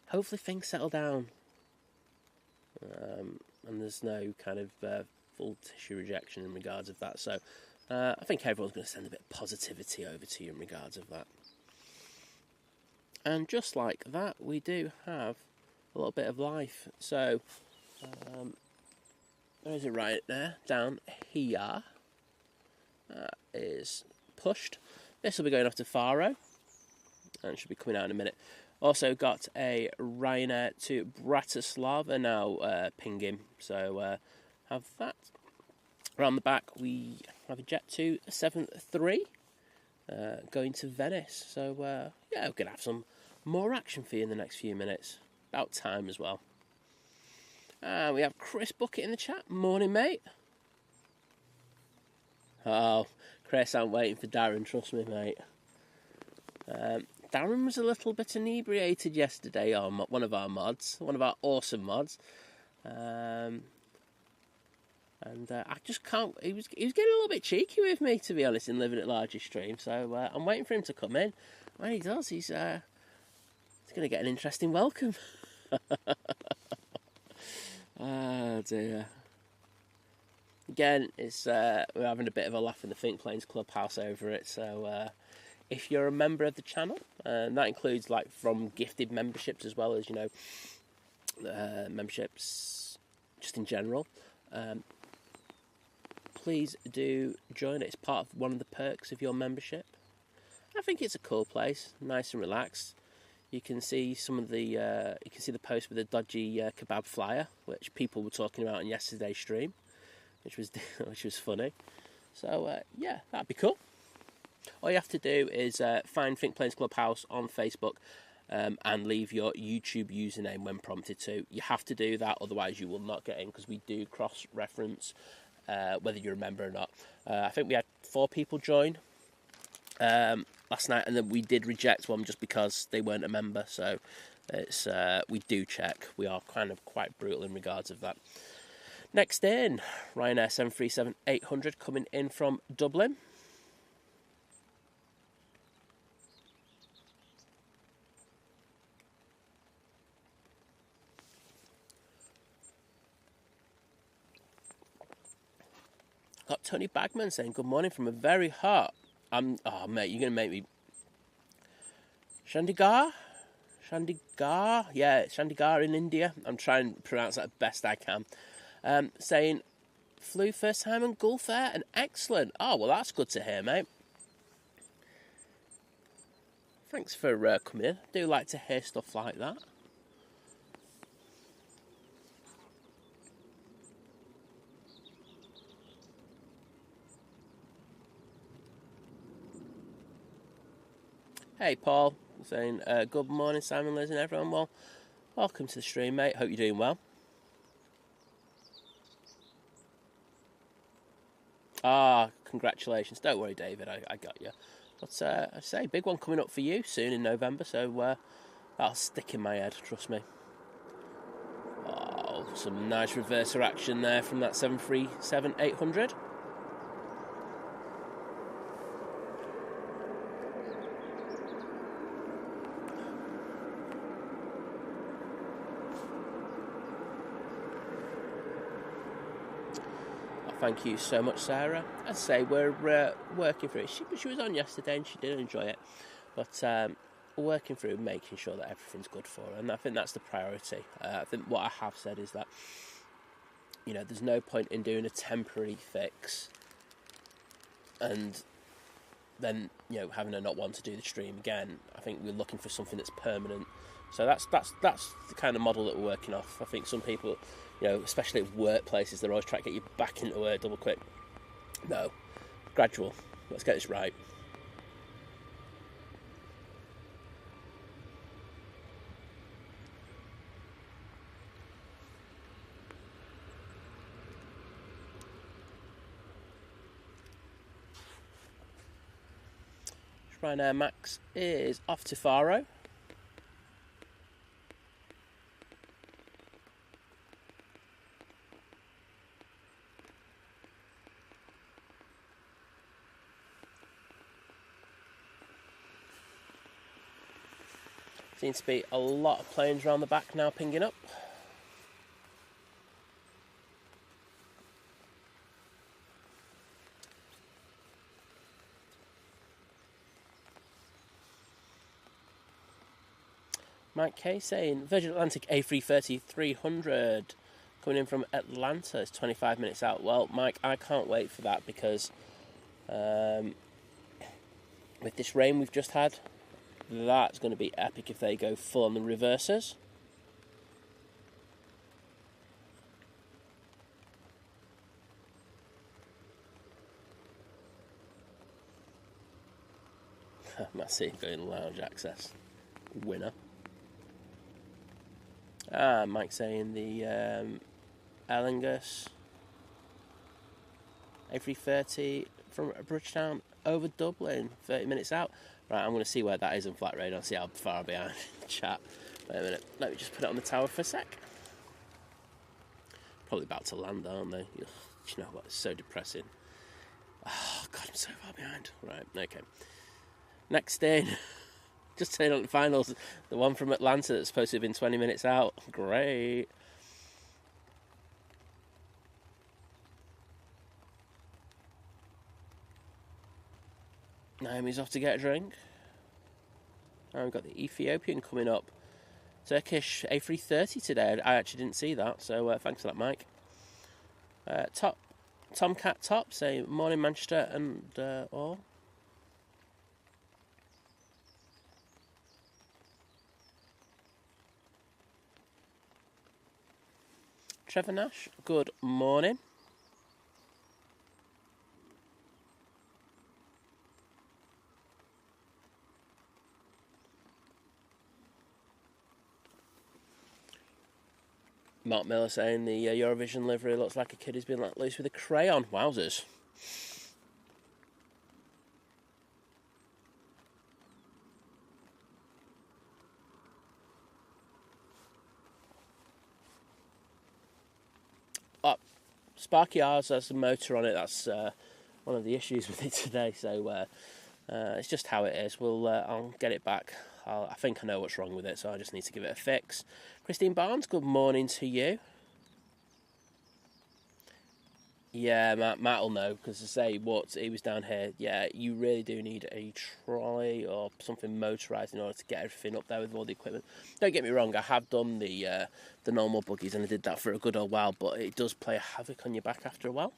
S1: hopefully things settle down. And there's no kind of full tissue rejection in regards of that. So I think everyone's going to send a bit of positivity over to you in regards of that. And just like that, we do have a little bit of life. So there is a right there, down here. That is pushed. This will be going off to Faro, and should be coming out in a minute. Also got a Ryanair to Bratislava now pinging, so have that. Around the back we have a Jet 273 going to Venice, so yeah, we're going to have some more action for you in the next few minutes. About time as well. And we have Chris Bucket in the chat. Morning, mate. Oh, Chris, I'm waiting for Darren, trust me, mate. Darren was a little bit inebriated yesterday, one of our mods, one of our awesome mods. And I just can't, he was getting a little bit cheeky with me, to be honest, in Living at Larger stream. So I'm waiting for him to come in. When he does, he's going to get an interesting welcome. Oh dear. Again, it's we're having a bit of a laugh in the Think Planes Clubhouse over it. So if you're a member of the channel, and that includes like from gifted memberships as well as, you know, memberships just in general, please do join it. It's part of one of the perks of your membership. I think it's a cool place, nice and relaxed. You can see some of the you can see the post with the dodgy kebab flyer, which people were talking about on yesterday's stream, which was funny. So yeah, that'd be cool. All you have to do is find Think Planes Clubhouse on Facebook and leave your YouTube username when prompted to. You have to do that, otherwise you will not get in, because we do cross-reference whether you're a member or not. I think we had 4 people join last night, and then we did reject one just because they weren't a member. So it's we do check. We are kind of quite brutal in regards of that. Next in, Ryanair 737-800 coming in from Dublin. Got Tony Bagman saying good morning from a very hot. Oh mate, you're gonna make me. Chandigarh, yeah, Chandigarh in India. I'm trying to pronounce that best I can. Saying flew first time on Gulf Air and excellent. Oh well, that's good to hear, mate. Thanks for coming in. I do like to hear stuff like that. Hey Paul, saying good morning Simon, Liz and everyone. Well, welcome to the stream, mate. Hope you're doing well. Congratulations. Don't worry, David, I got you. But I say, big one coming up for you soon in November, so that'll stick in my head, trust me. Oh, some nice reverser action there from that 737-800. Thank you so much, Sarah. I'd say we're working through it. She was on yesterday and she did enjoy it. But we're working through making sure that everything's good for her. And I think that's the priority. I think what I have said is that, you know, there's no point in doing a temporary fix and then, you know, having her not want to do the stream again. I think we're looking for something that's permanent. So that's the kind of model that we're working off. I think some people, you know, especially at workplaces, they're always trying to get you back into work double quick. No, gradual. Let's get this right. Ryanair Max is off to Faro. Seems to be a lot of planes around the back now pinging up. Mike K saying Virgin Atlantic A330 300 coming in from Atlanta. It's 25 minutes out. Well, Mike, I can't wait for that because with this rain we've just had, that's going to be epic if they go full on the reversers. Massey going lounge access. Winner. Mike saying the Aer Lingus A330 from Bridgetown over Dublin, 30 minutes out. Right, I'm going to see where that is on flat radar, see how far I'm behind the chat. Wait a minute, let me just put it on the tower for a sec. Probably about to land, aren't they? Ugh, you know what, it's so depressing. Oh, God, I'm so far behind. Right, okay. Next in, just turn on the finals, the one from Atlanta that's supposed to have been 20 minutes out. Great. Naomi's off to get a drink. And we've got the Ethiopian coming up. Turkish A330 today. I actually didn't see that, so thanks for that, Mike. Tomcat Top, say morning Manchester and all. Trevor Nash, good morning. Mark Miller saying the Eurovision livery looks like a kid who's been let loose with a crayon. Wowzers. Oh, Sparky R's has a motor on it. That's one of the issues with it today. So it's just how it is. I'll get it back. I think I know what's wrong with it, so I just need to give it a fix. Christine Barnes, good morning to you. Yeah, Matt will know, because to say what he was down here, yeah, you really do need a trolley or something motorised in order to get everything up there with all the equipment. Don't get me wrong, I have done the normal buggies, and I did that for a good old while, but it does play havoc on your back after a while.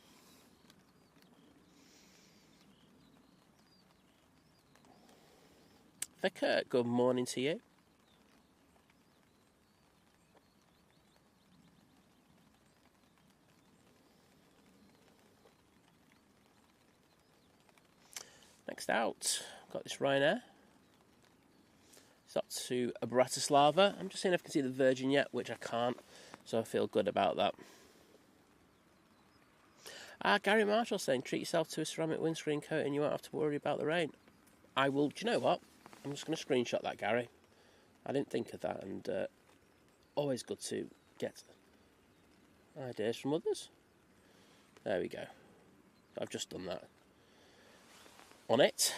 S1: Vicar, good morning to you. Next out, got this Ryanair. It's up to Bratislava. I'm just seeing if I can see the Virgin yet, which I can't, so I feel good about that. Gary Marshall saying, treat yourself to a ceramic windscreen coat and you won't have to worry about the rain. I will, do you know what? I'm just going to screenshot that, Gary. I didn't think of that, and always good to get ideas from others. There we go. I've just done that. On it.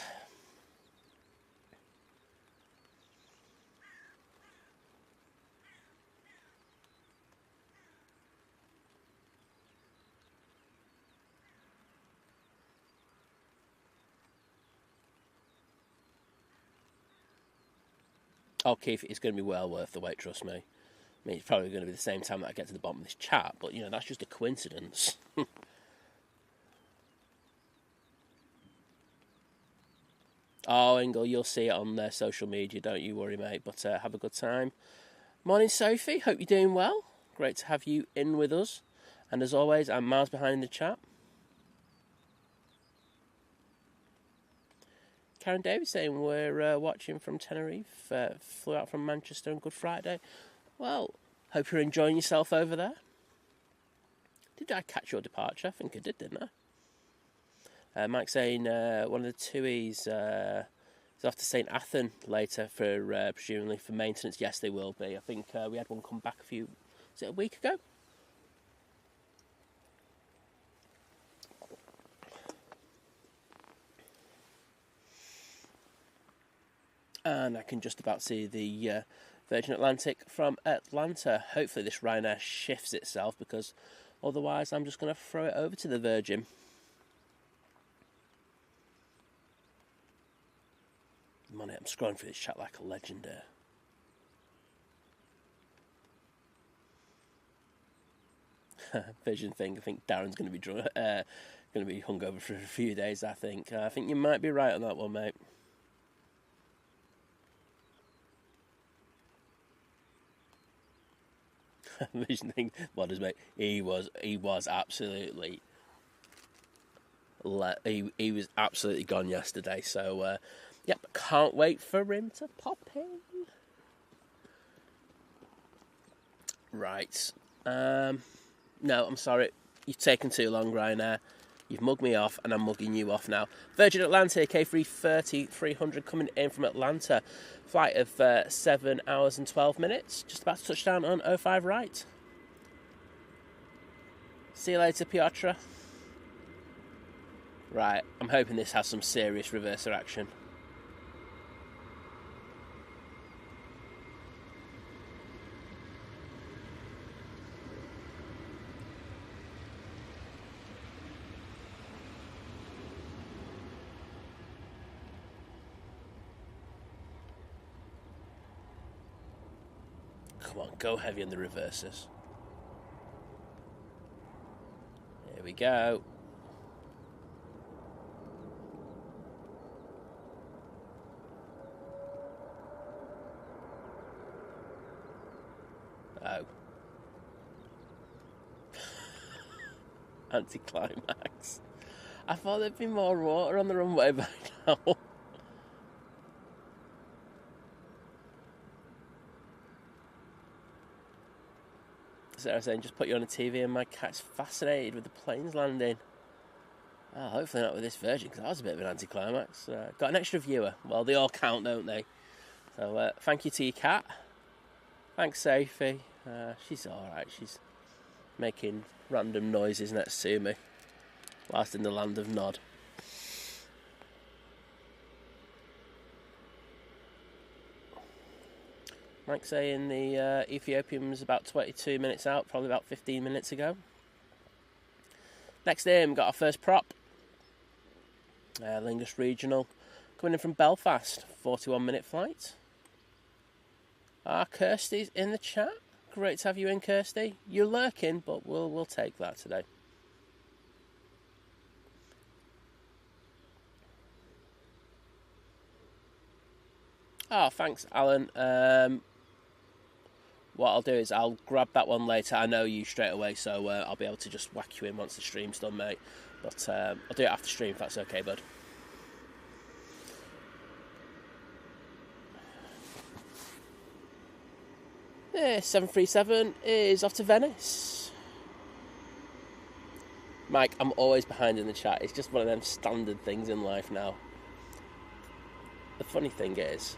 S1: Oh, Keith, it's going to be well worth the wait, trust me. I mean, it's probably going to be the same time that I get to the bottom of this chat, but, you know, that's just a coincidence. Oh, Ingle, you'll see it on their social media, don't you worry, mate, but have a good time. Morning, Sophie, hope you're doing well. Great to have you in with us. And as always, I'm miles behind in the chat. Karen Davis saying we're watching from Tenerife, flew out from Manchester on Good Friday. Well, hope you're enjoying yourself over there. Did I catch your departure? I think I did, didn't I? Mike saying one of the TUIs is off to St Athan later for presumably for maintenance. Yes, they will be. I think we had one come back a week ago? And I can just about see the Virgin Atlantic from Atlanta. Hopefully this Ryanair shifts itself, because otherwise I'm just going to throw it over to the Virgin. Money, I'm scrolling through this chat like a legend here. Vision thing. I think Darren's going to be hungover for a few days. I think you might be right on that one, mate. Vision thing. What is, mate? He was absolutely. He was absolutely gone yesterday. So, yep, can't wait for him to pop in. Right. No, I'm sorry. You've taken too long, Ryanair. You've mugged me off, and I'm mugging you off now. Virgin Atlantic A330 300 coming in from Atlanta. Flight of 7 hours and 12 minutes. Just about to touch down on 05 right. See you later, Piotr. Right, I'm hoping this has some serious reverser action. Come on, go heavy on the reversers. Here we go. Oh. Anticlimax. I thought there'd be more water on the runway by now. Sarah saying, just put you on a TV and my cat's fascinated with the planes landing. Oh, hopefully not with this Virgin, because that was a bit of an anticlimax. Got an extra viewer. Well, they all count, don't they? So, thank you to your cat. Thanks, Sophie. She's alright. She's making random noises next to me whilst in the land of Nod. Mike saying the Ethiopian was about 22 minutes out, probably about 15 minutes ago. Next in, we've got our first prop. Aer Lingus Regional, coming in from Belfast, 41-minute flight. Kirsty's in the chat. Great to have you in, Kirsty. You're lurking, but we'll take that today. Oh, thanks, Alan. What I'll do is I'll grab that one later. I know you straight away, so I'll be able to just whack you in once the stream's done, mate. But I'll do it after stream if that's okay, bud. Yeah, 737 is off to Venice. Mike, I'm always behind in the chat. It's just one of them standard things in life now. The funny thing is,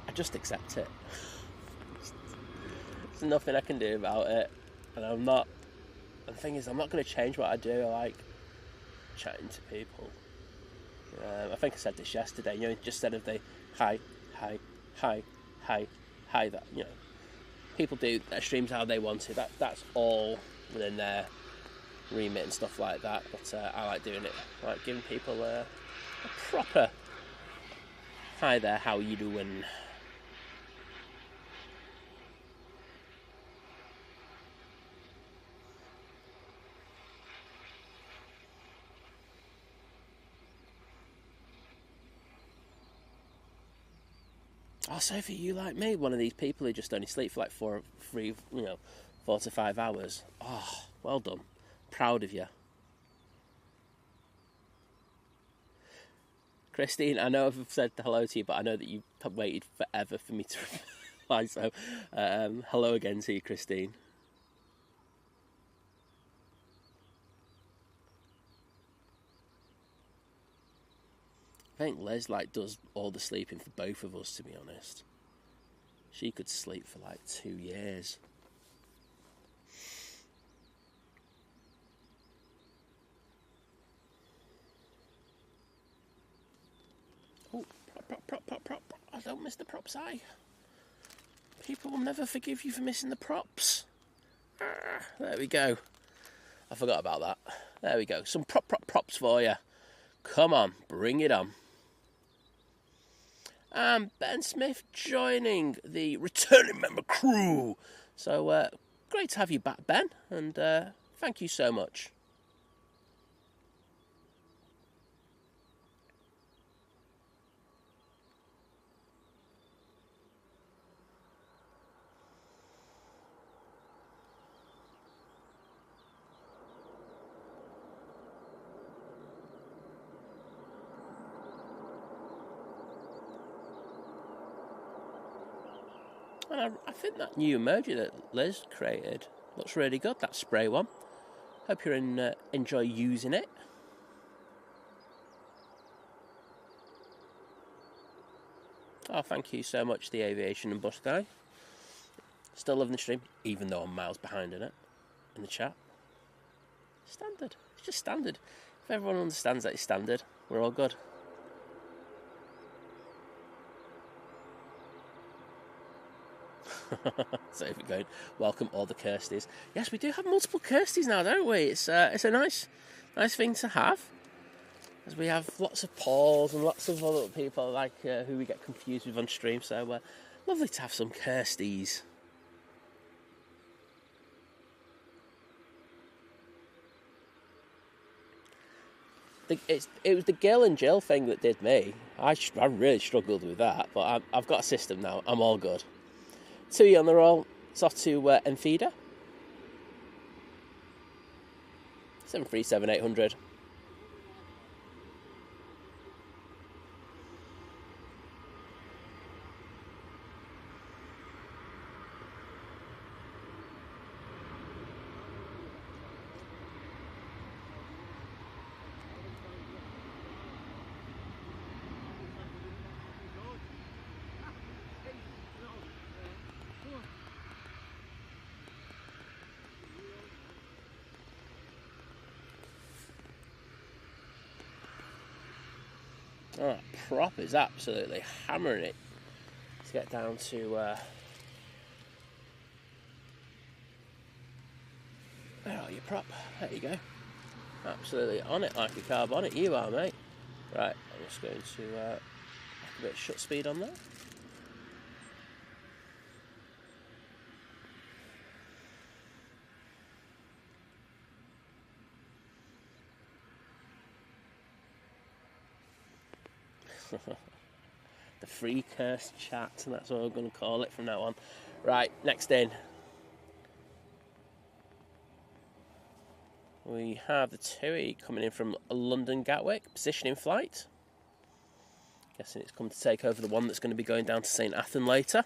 S1: I just accept it. There's nothing I can do about it, and I'm not. And the thing is, I'm not going to change what I do. I like chatting to people. I think I said this yesterday. You know, just instead of the hi, that, you know, people do their streams how they want to. That's all within their remit and stuff like that. But I like doing it, I like giving people a proper hi there, how you doing? Oh, Sophie, you like me? One of these people who just only sleep for like 4 to 5 hours. Oh, well done. Proud of you. Christine, I know I've said hello to you, but I know that you have waited forever for me to reply. So, hello again to you, Christine. I think Les does all the sleeping for both of us, to be honest. She could sleep for 2 years. Oh, prop. I don't miss the props, People will never forgive you for missing the props. There we go. I forgot about that. There we go. Some props for you. Come on, bring it on. And Ben Smith joining the returning member crew. So, great to have you back, Ben, and thank you so much. And I think that new emoji that Liz created looks really good, that spray one. Hope you enjoy using it. Oh, thank you so much, the Aviation and Bus guy. Still loving the stream, even though I'm miles behind in it, in the chat. Standard. It's just standard. If everyone understands that it's standard, we're all good. So if you're going, welcome all the Kirsties. Yes, we do have multiple Kirsties now, don't we? It's a nice thing to have, as we have lots of Pauls and lots of other people like who we get confused with on stream. So lovely to have some Kirsties. It was the Gil and Jill thing that did me. I really struggled with that, but I've got a system now. I'm all good. TUI on the roll. It's off to Enfida. 737-800. Oh, that prop is absolutely hammering it. Let's get down to where are you, prop? There you go. Absolutely on it like a carb on it. You are, mate. Right, I'm just going to a bit of shut speed on there. The free curse chat, and that's what I'm going to call it from now on. Right, next in. We have the TUI coming in from London Gatwick, positioning flight. Guessing it's come to take over the one that's going to be going down to St Athan later.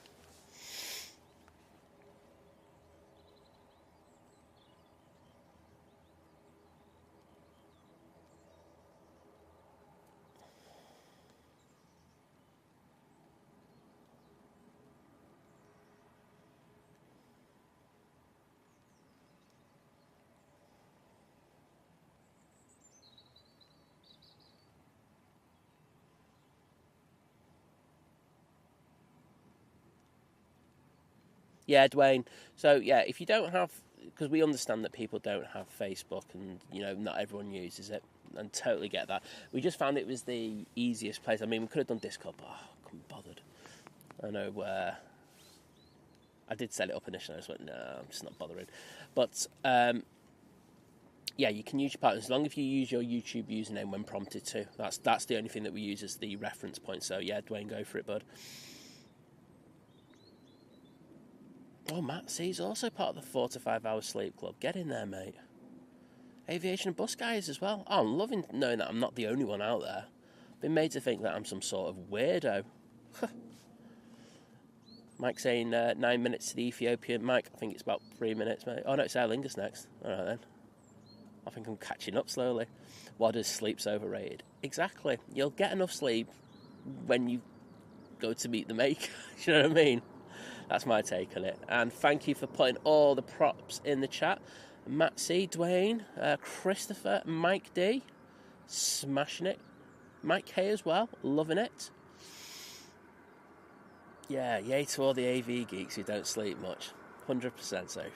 S1: Yeah, Dwayne. So, yeah, if you don't have... Because we understand that people don't have Facebook and, you know, not everyone uses it. And totally get that. We just found it was the easiest place. I mean, we could have done Discord, but I couldn't be bothered. I know I did set it up initially. I just went, no, I'm just not bothering. But, yeah, you can use your partner as long as you use your YouTube username when prompted to. That's the only thing that we use as the reference point. So, yeah, Dwayne, go for it, bud. Oh, Matt C's also part of the 4 to 5 hour sleep club. Get in there, mate. Aviation and bus guys as well. Oh, I'm loving knowing that I'm not the only one out there. Been made to think that I'm some sort of weirdo. Mike saying 9 minutes to the Ethiopian. Mike, I think it's about 3 minutes, mate. Oh, no, it's Aer Lingus next. All right, then. I think I'm catching up slowly. What is sleep's overrated? Exactly. You'll get enough sleep when you go to meet the maker. You know what I mean? That's my take on it. And thank you for putting all the props in the chat. Matt C, Dwayne, Christopher, Mike D, smashing it. Mike K as well, loving it. Yeah, yay to all the AV geeks who don't sleep much. 100% Sophie.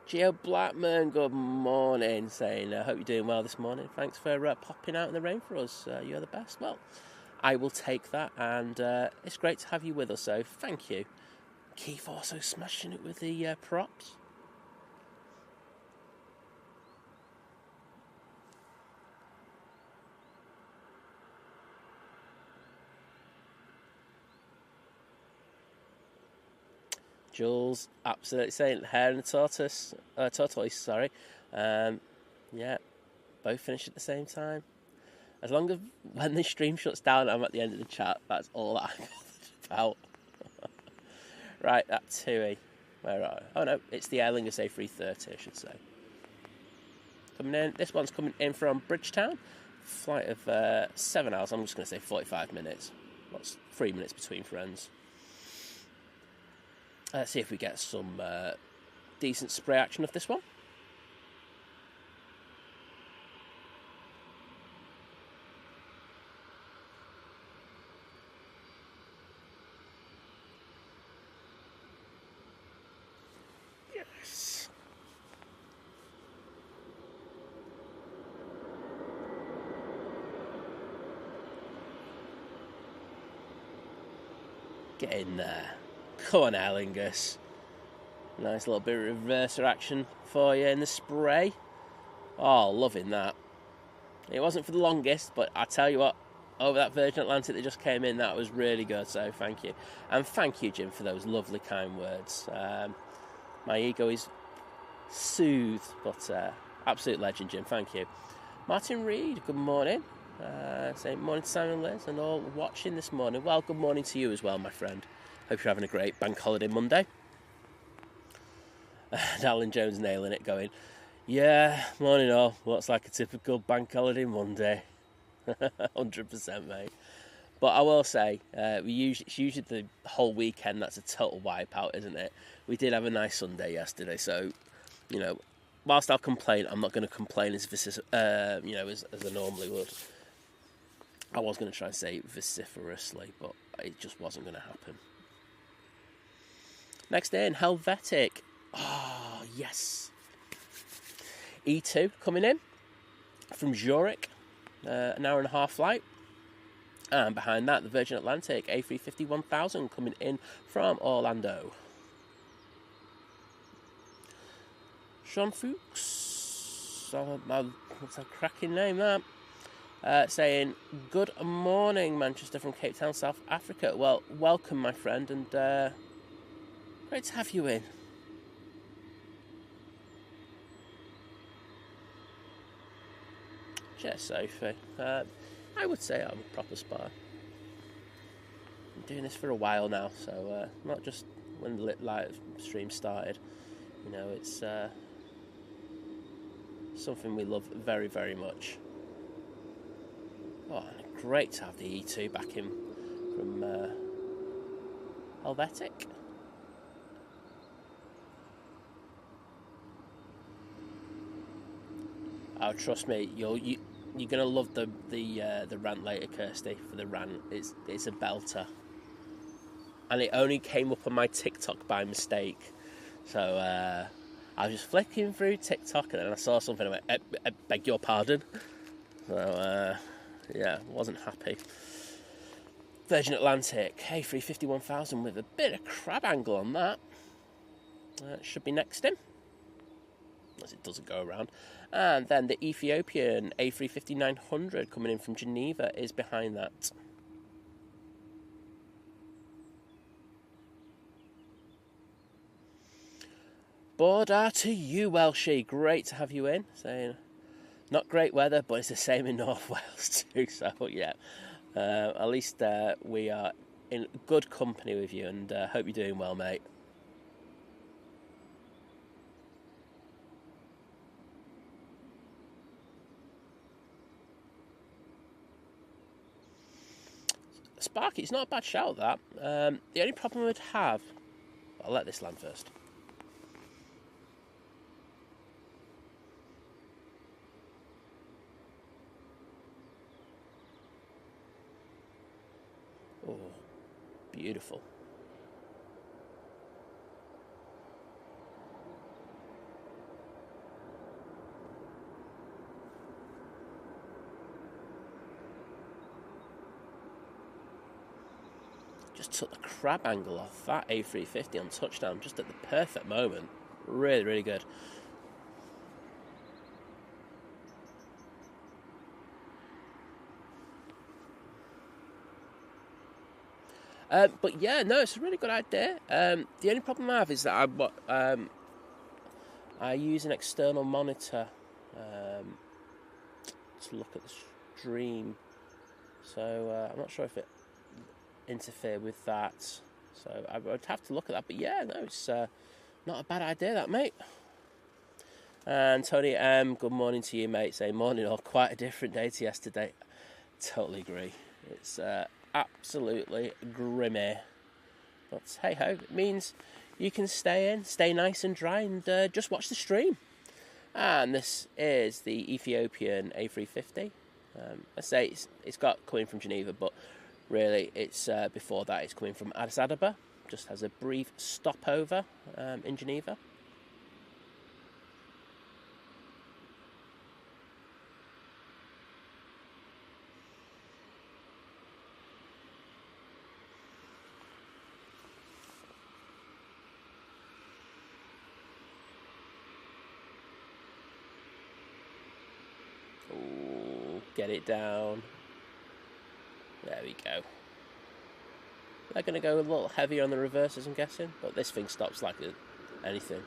S1: Gio Blackman, good morning, saying, I hope you're doing well this morning. Thanks for popping out in the rain for us. You're the best. Well, I will take that, and it's great to have you with us, so thank you. Keith also smashing it with the props. Jules, absolutely saying hare and a tortoise, sorry. Yeah, both finish at the same time. As long as when the stream shuts down, I'm at the end of the chat. That's all that I'm bothered about. Right, that TUI. Where are I? Oh no, it's the Aer Lingus A330, I should say. Coming in. This one's coming in from Bridgetown. Flight of 7 hours. I'm just going to say 45 minutes. That's 3 minutes between friends. Let's see if we get some decent spray action of this one. Yes. Get in there. Come on, Aer Lingus. Nice little bit of reverser action for you in the spray. Oh, loving that. It wasn't for the longest, but I tell you what, over that Virgin Atlantic that just came in, that was really good, so thank you. And thank you, Jim, for those lovely, kind words. My ego is soothed, but absolute legend, Jim, thank you. Martin Reed, good morning. Saying morning to Simon and Liz and all watching this morning. Well, good morning to you as well, my friend. Hope you're having a great bank holiday Monday. And Alan Jones nailing it, going, yeah, morning all. Looks like a typical bank holiday Monday. 100%, mate. But I will say, it's usually the whole weekend that's a total wipeout, isn't it? We did have a nice Sunday yesterday, so, you know, whilst I'll complain, I'm not going to complain as I normally would. I was going to try and say vociferously, but it just wasn't going to happen. Next in, Helvetic. Oh, yes. E2 coming in from Zurich, an hour and a half flight. And behind that, the Virgin Atlantic A350 1000 coming in from Orlando. Sean Fuchs, what's a cracking name that? Saying, good morning, Manchester from Cape Town, South Africa. Well, welcome, my friend, and great to have you in. Cheers, Sophie. I would say I'm a proper spy. I'm doing this for a while now, so not just when the live stream started. You know, it's something we love very, very much. Oh, and great to have the E2 back in from Helvetic. Oh, trust me, you're gonna love the rant later, Kirsty. For the rant, it's a belter, and it only came up on my TikTok by mistake. So I was just flicking through TikTok and then I saw something. I went, I beg your pardon. So yeah, wasn't happy. Virgin Atlantic A350 1000 with a bit of crab angle on that. Should be next in, as it doesn't go around. And then the Ethiopian A350 900 coming in from Geneva is behind that. Border to you, Welshie. Great to have you in. Saying, not great weather, but it's the same in North Wales too. So yeah, at least we are in good company with you, and hope you're doing well, mate. Sparky, it's not a bad shout, that. The only problem we'd have... I'll let this land first. Oh, beautiful. Just took the crab angle off that A350 on touchdown just at the perfect moment. Really, really good. But yeah, no, it's a really good idea. The only problem I have is that I use an external monitor to look at the stream. So I'm not sure if it interfere with that. So I would have to look at that. But yeah, no, it's not a bad idea, that, mate. And Tony M, good morning to you, mate. Say morning, or quite a different day to yesterday. Totally agree. It's absolutely grimmy. But hey ho, it means you can stay in, stay nice and dry, and just watch the stream. And this is the Ethiopian A350. I say it's got coming from Geneva, but really it's before that it's coming from Addis Ababa. Just has a brief stopover in Geneva. Get it down. There we go. They're going to go a little heavier on the reverses, I'm guessing, but this thing stops like anything.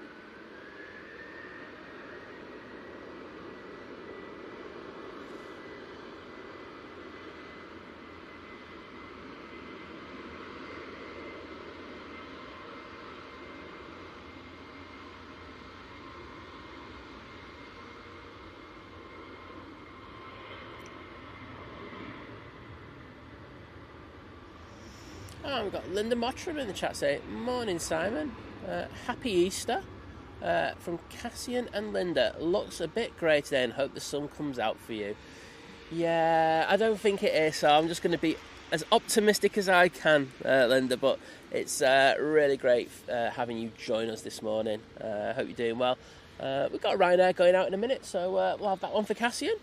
S1: Oh, we've got Linda Mottram in the chat saying, morning Simon, happy Easter from Cassian and Linda. Looks a bit grey today and hope the sun comes out for you. Yeah, I don't think it is, so I'm just going to be as optimistic as I can, Linda, but it's really great having you join us this morning. I hope you're doing well. We've got a Ryanair going out in a minute, so we'll have that one for Cassian.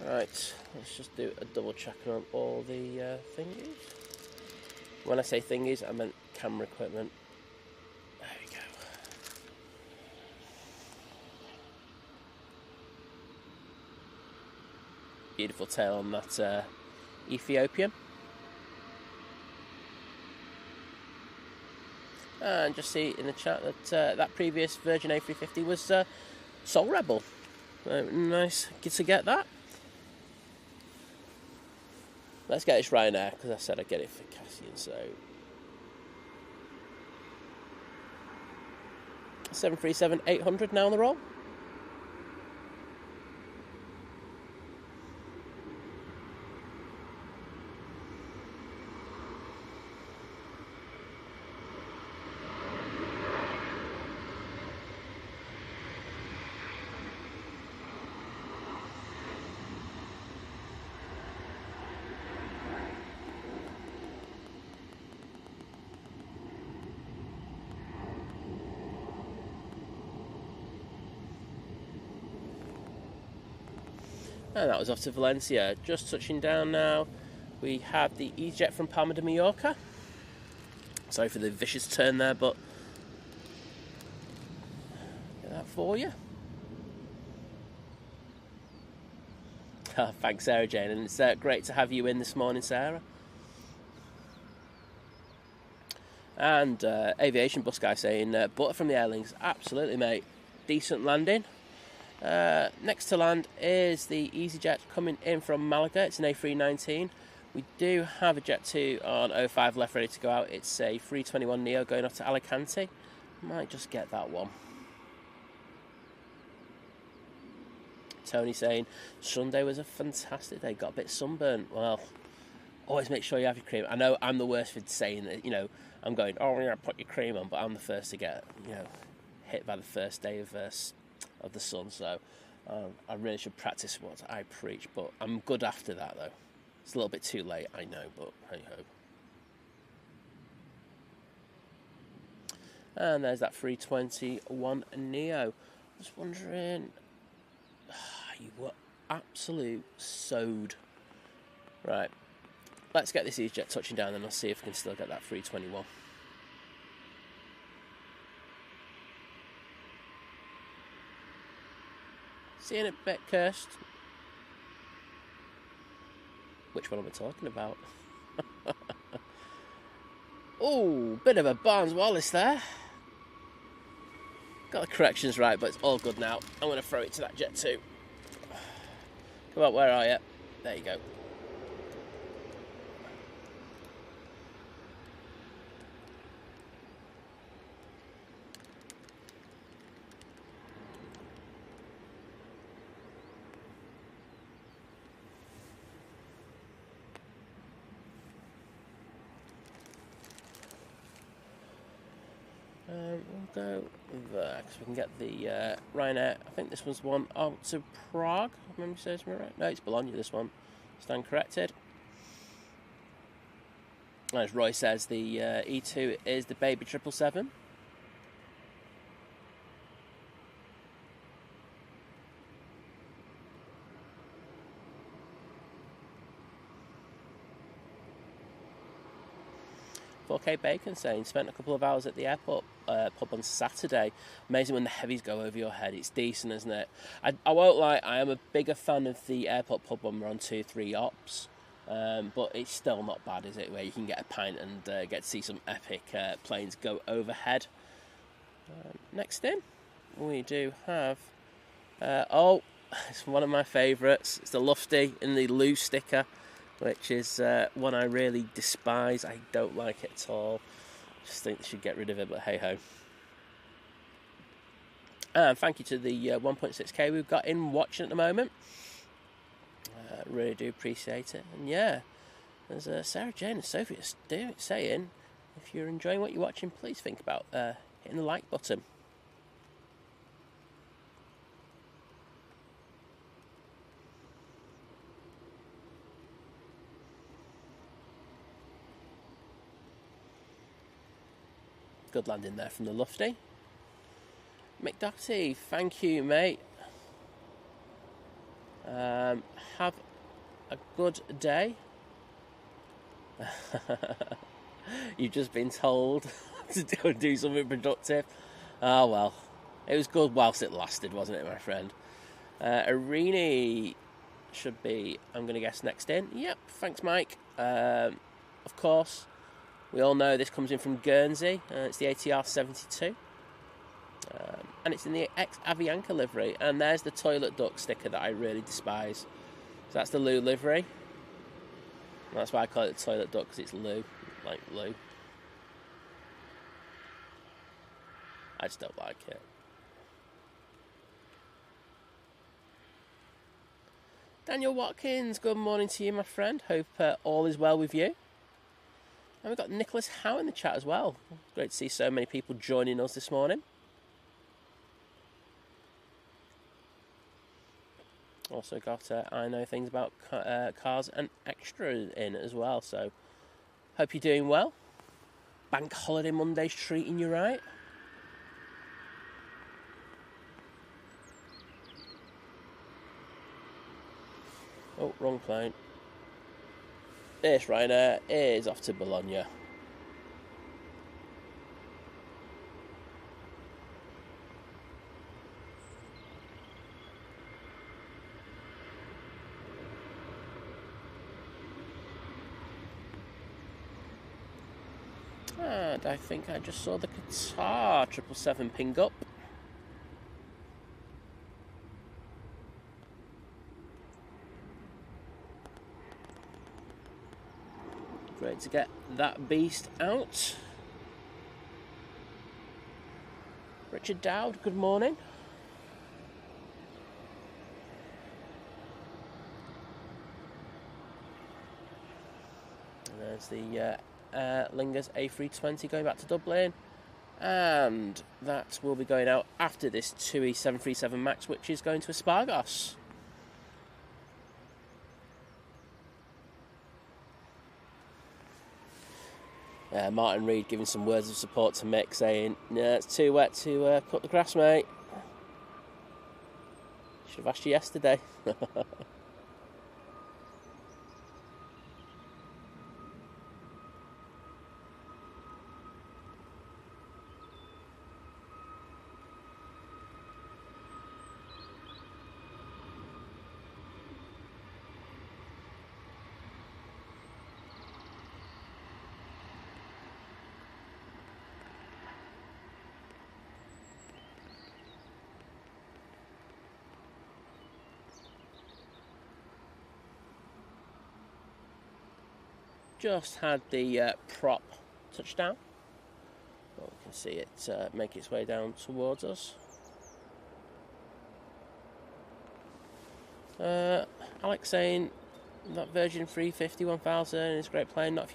S1: Right, let's just do a double check on all the thingies. When I say thingies, I meant camera equipment. There we go. Beautiful tail on that Ethiopian. And just see in the chat that that previous Virgin A350 was Soul Rebel. Nice to get that. Let's get this Ryanair, because I said I'd get it for Cassian, so... 737-800 now on the roll. And that was off to Valencia. Just touching down now, we have the EasyJet from Palma de Mallorca. Sorry for the vicious turn there, but get that for you. Oh, thanks, Sarah Jane, and it's great to have you in this morning, Sarah. And Aviation Bus Guy saying, butter from the Aer Lingus. Absolutely, mate. Decent landing. Next to land is the EasyJet coming in from Malaga. It's an A319. We do have a Jet 2 on 05 left ready to go out. It's a 321neo going off to Alicante. Might just get that one. Tony saying, Sunday was a fantastic day. Got a bit sunburnt. Well, always make sure you have your cream. I know I'm the worst for saying that, you know, I'm going, oh, we're going to put your cream on, but I'm the first to get, you know, hit by the first day of the sun, so I really should practice what I preach, but I'm good after that though. It's a little bit too late, I know, but hey ho. And there's that 321 Neo. Just wondering, you were absolute sewed. Right, let's get this EasyJet touching down and I'll see if we can still get that 321. See you in a bit, Kirst. Which one am I talking about? Oh, bit of a Barnes Wallace there. Got the corrections right, but it's all good now. I'm going to throw it to that jet too. Come on, where are you? There you go. We'll go there because we can get the Ryanair. I think this was one out to Prague. If memory serves me right. No, it's Bologna. This one. Stand corrected. As Roy says, the E2 is the baby 777. "4K Bacon" saying, spent a couple of hours at the airport pub on Saturday. Amazing when the heavies go over your head. It's decent, isn't it? I won't lie, I am a bigger fan of the airport pub when we're on 2-3 ops. But it's still not bad, is it? Where you can get a pint and get to see some epic planes go overhead. Next in, we do have... it's one of my favourites. It's the Lufty in the Lou sticker, which is one I really despise. I don't like it at all. Just think they should get rid of it, but hey-ho. And thank you to the 1.6k we've got in watching at the moment. Really do appreciate it. And yeah, there's Sarah Jane and Sophie saying, if you're enjoying what you're watching, please think about hitting the like button. Good landing there from the Lufty. Mick Doherty, thank you, mate. Have a good day. You've just been told to go do something productive. Oh well, it was good whilst it lasted, wasn't it, my friend? Arini should be, I'm going to guess, next in. Yep, thanks, Mike. Of course, we all know this comes in from Guernsey. It's the ATR 72. And it's in the ex-Avianca livery. And there's the toilet duck sticker that I really despise. So that's the Lou livery. And that's why I call it the toilet duck, because it's Lou, like Lou. I just don't like it. Daniel Watkins, good morning to you, my friend. Hope all is well with you. And we've got Nicholas Howe in the chat as well. Great to see so many people joining us this morning. Also got I know things about cars and extras in as well. So hope you're doing well. Bank holiday Monday's treating you right. Oh, wrong plane. This Ryanair is off to Bologna. And I think I just saw the Qatar 777 ping up. Great to get that beast out. Richard Dowd, good morning. And there's the Aer Lingus A320 going back to Dublin. And that will be going out after this TUI 737 MAX, which is going to Espargos. Martin Reed giving some words of support to Mick, saying, "Yeah, it's too wet to cut the grass, mate. Should have asked you yesterday." just had the prop touchdown. Well, we can see it make its way down towards us. Alex saying that Virgin 350 1000 is a great plane. Not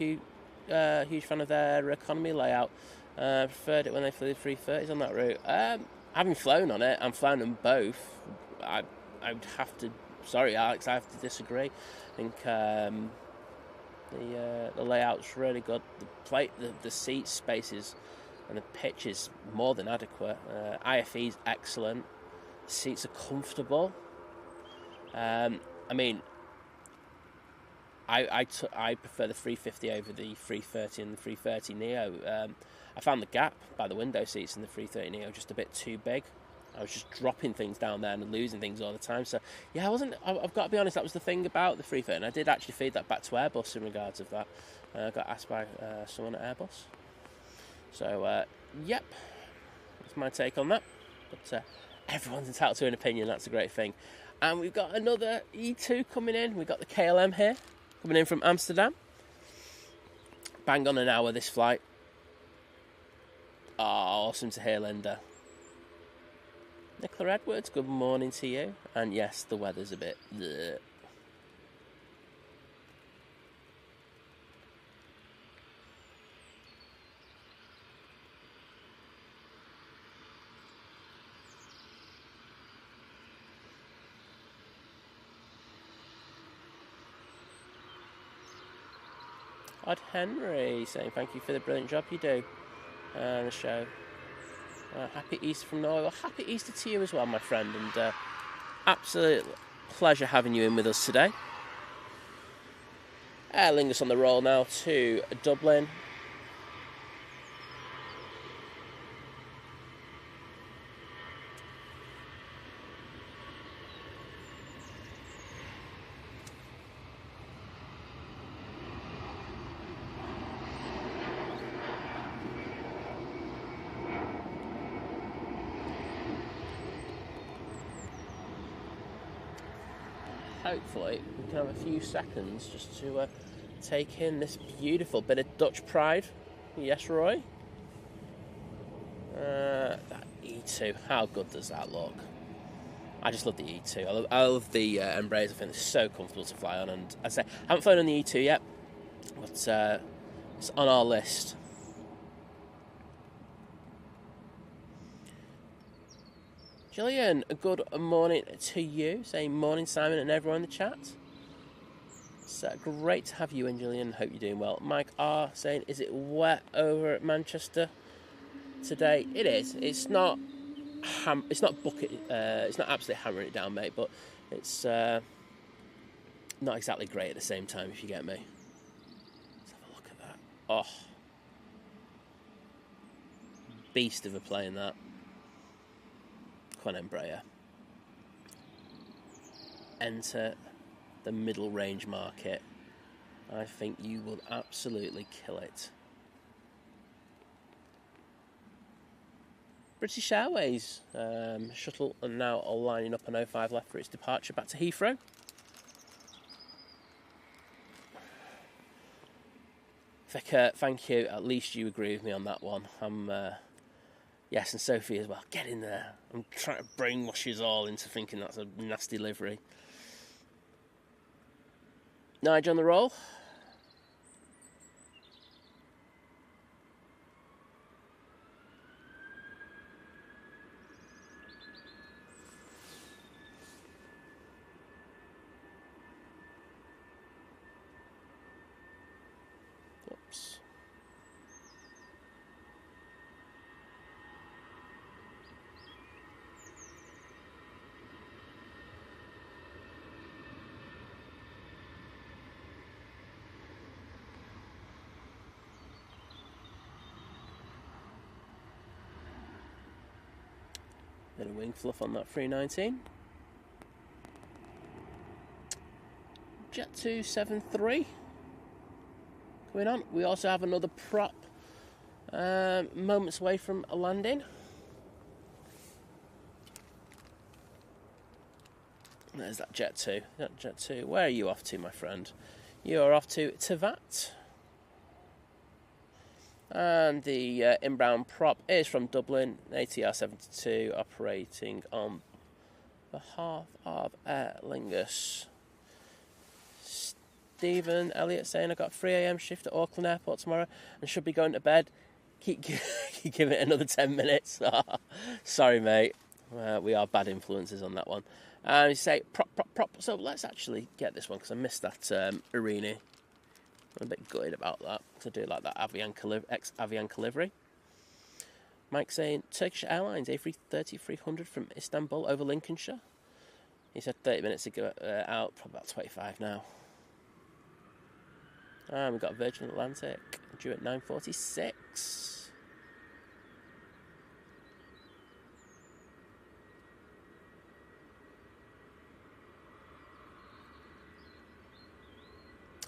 S1: a huge fan of their economy layout. Preferred it when they flew the 330s on that route. Having flown on it and flown them both, I would have to. Sorry, Alex, I have to disagree. I think the layout's really good. The seat spaces and the pitch is more than adequate. IFE's excellent. Seats are comfortable. I mean, I prefer the 350 over the 330 and the 330 Neo. I found the gap by the window seats in the 330 Neo just a bit too big. I was just dropping things down there and losing things all the time. So, yeah, I've got to be honest, that was the thing about the 330. And I did actually feed that back to Airbus in regards of that. I got asked by someone at Airbus. So, yep, that's my take on that. But everyone's entitled to an opinion, that's a great thing. And we've got another E2 coming in. We've got the KLM here, coming in from Amsterdam. Bang on an hour, this flight. Oh, awesome to hear, Linda. Nicola Edwards, good morning to you. And yes, the weather's a bit bleh. Odd Henry saying thank you for the brilliant job you do on the show. Happy Easter from Norway. Well, happy Easter to you as well, my friend, and absolute pleasure having you in with us today. Aer Lingus on the roll now to Dublin. Hopefully we can have a few seconds just to take in this beautiful bit of Dutch pride. Yes, Roy? That E2, how good does that look? I just love the E2. I love the Embraers. I think it's so comfortable to fly on, and I say I haven't flown on the E2 yet, but it's on our list. Gillian, a good morning to you. Saying morning, Simon, and everyone in the chat. It's great to have you in, Gillian. Hope you're doing well. Mike R saying, is it wet over at Manchester today? It is. It's not. It's not bucket. It's not absolutely hammering it down, mate. But it's not exactly great at the same time, if you get me. Let's have a look at that. Oh, beast of a plane that. Come on, Embraer. Enter the middle range market. I think you will absolutely kill it. British Airways shuttle are now all lining up on 05 left for its departure back to Heathrow. Vicar, thank you. At least you agree with me on that one. Yes, and Sophie as well. Get in there. I'm trying to brainwash you all into thinking that's a nasty livery. Nigel on the roll. Oops. Bit of wing fluff on that 319. Jet 273 coming on. We also have another prop moments away from a landing. There's that Jet 2. That Jet 2. Where are you off to, my friend? You are off to Etihad. And the inbound prop is from Dublin, ATR 72, operating on behalf of Aer Lingus. Stephen Elliott saying I got a 3 a.m. shift at Auckland Airport tomorrow and should be going to bed. Keep giving it another 10 minutes. Sorry, mate. We are bad influences on that one. And you say prop. So let's actually get this one because I missed that Irini. I'm a bit gutted about that because I do like that ex-Avian livery. Mike saying Turkish Airlines A330-300 from Istanbul over Lincolnshire. He said 30 minutes ago out, probably about 25 now. And we've got Virgin Atlantic due at 9:46.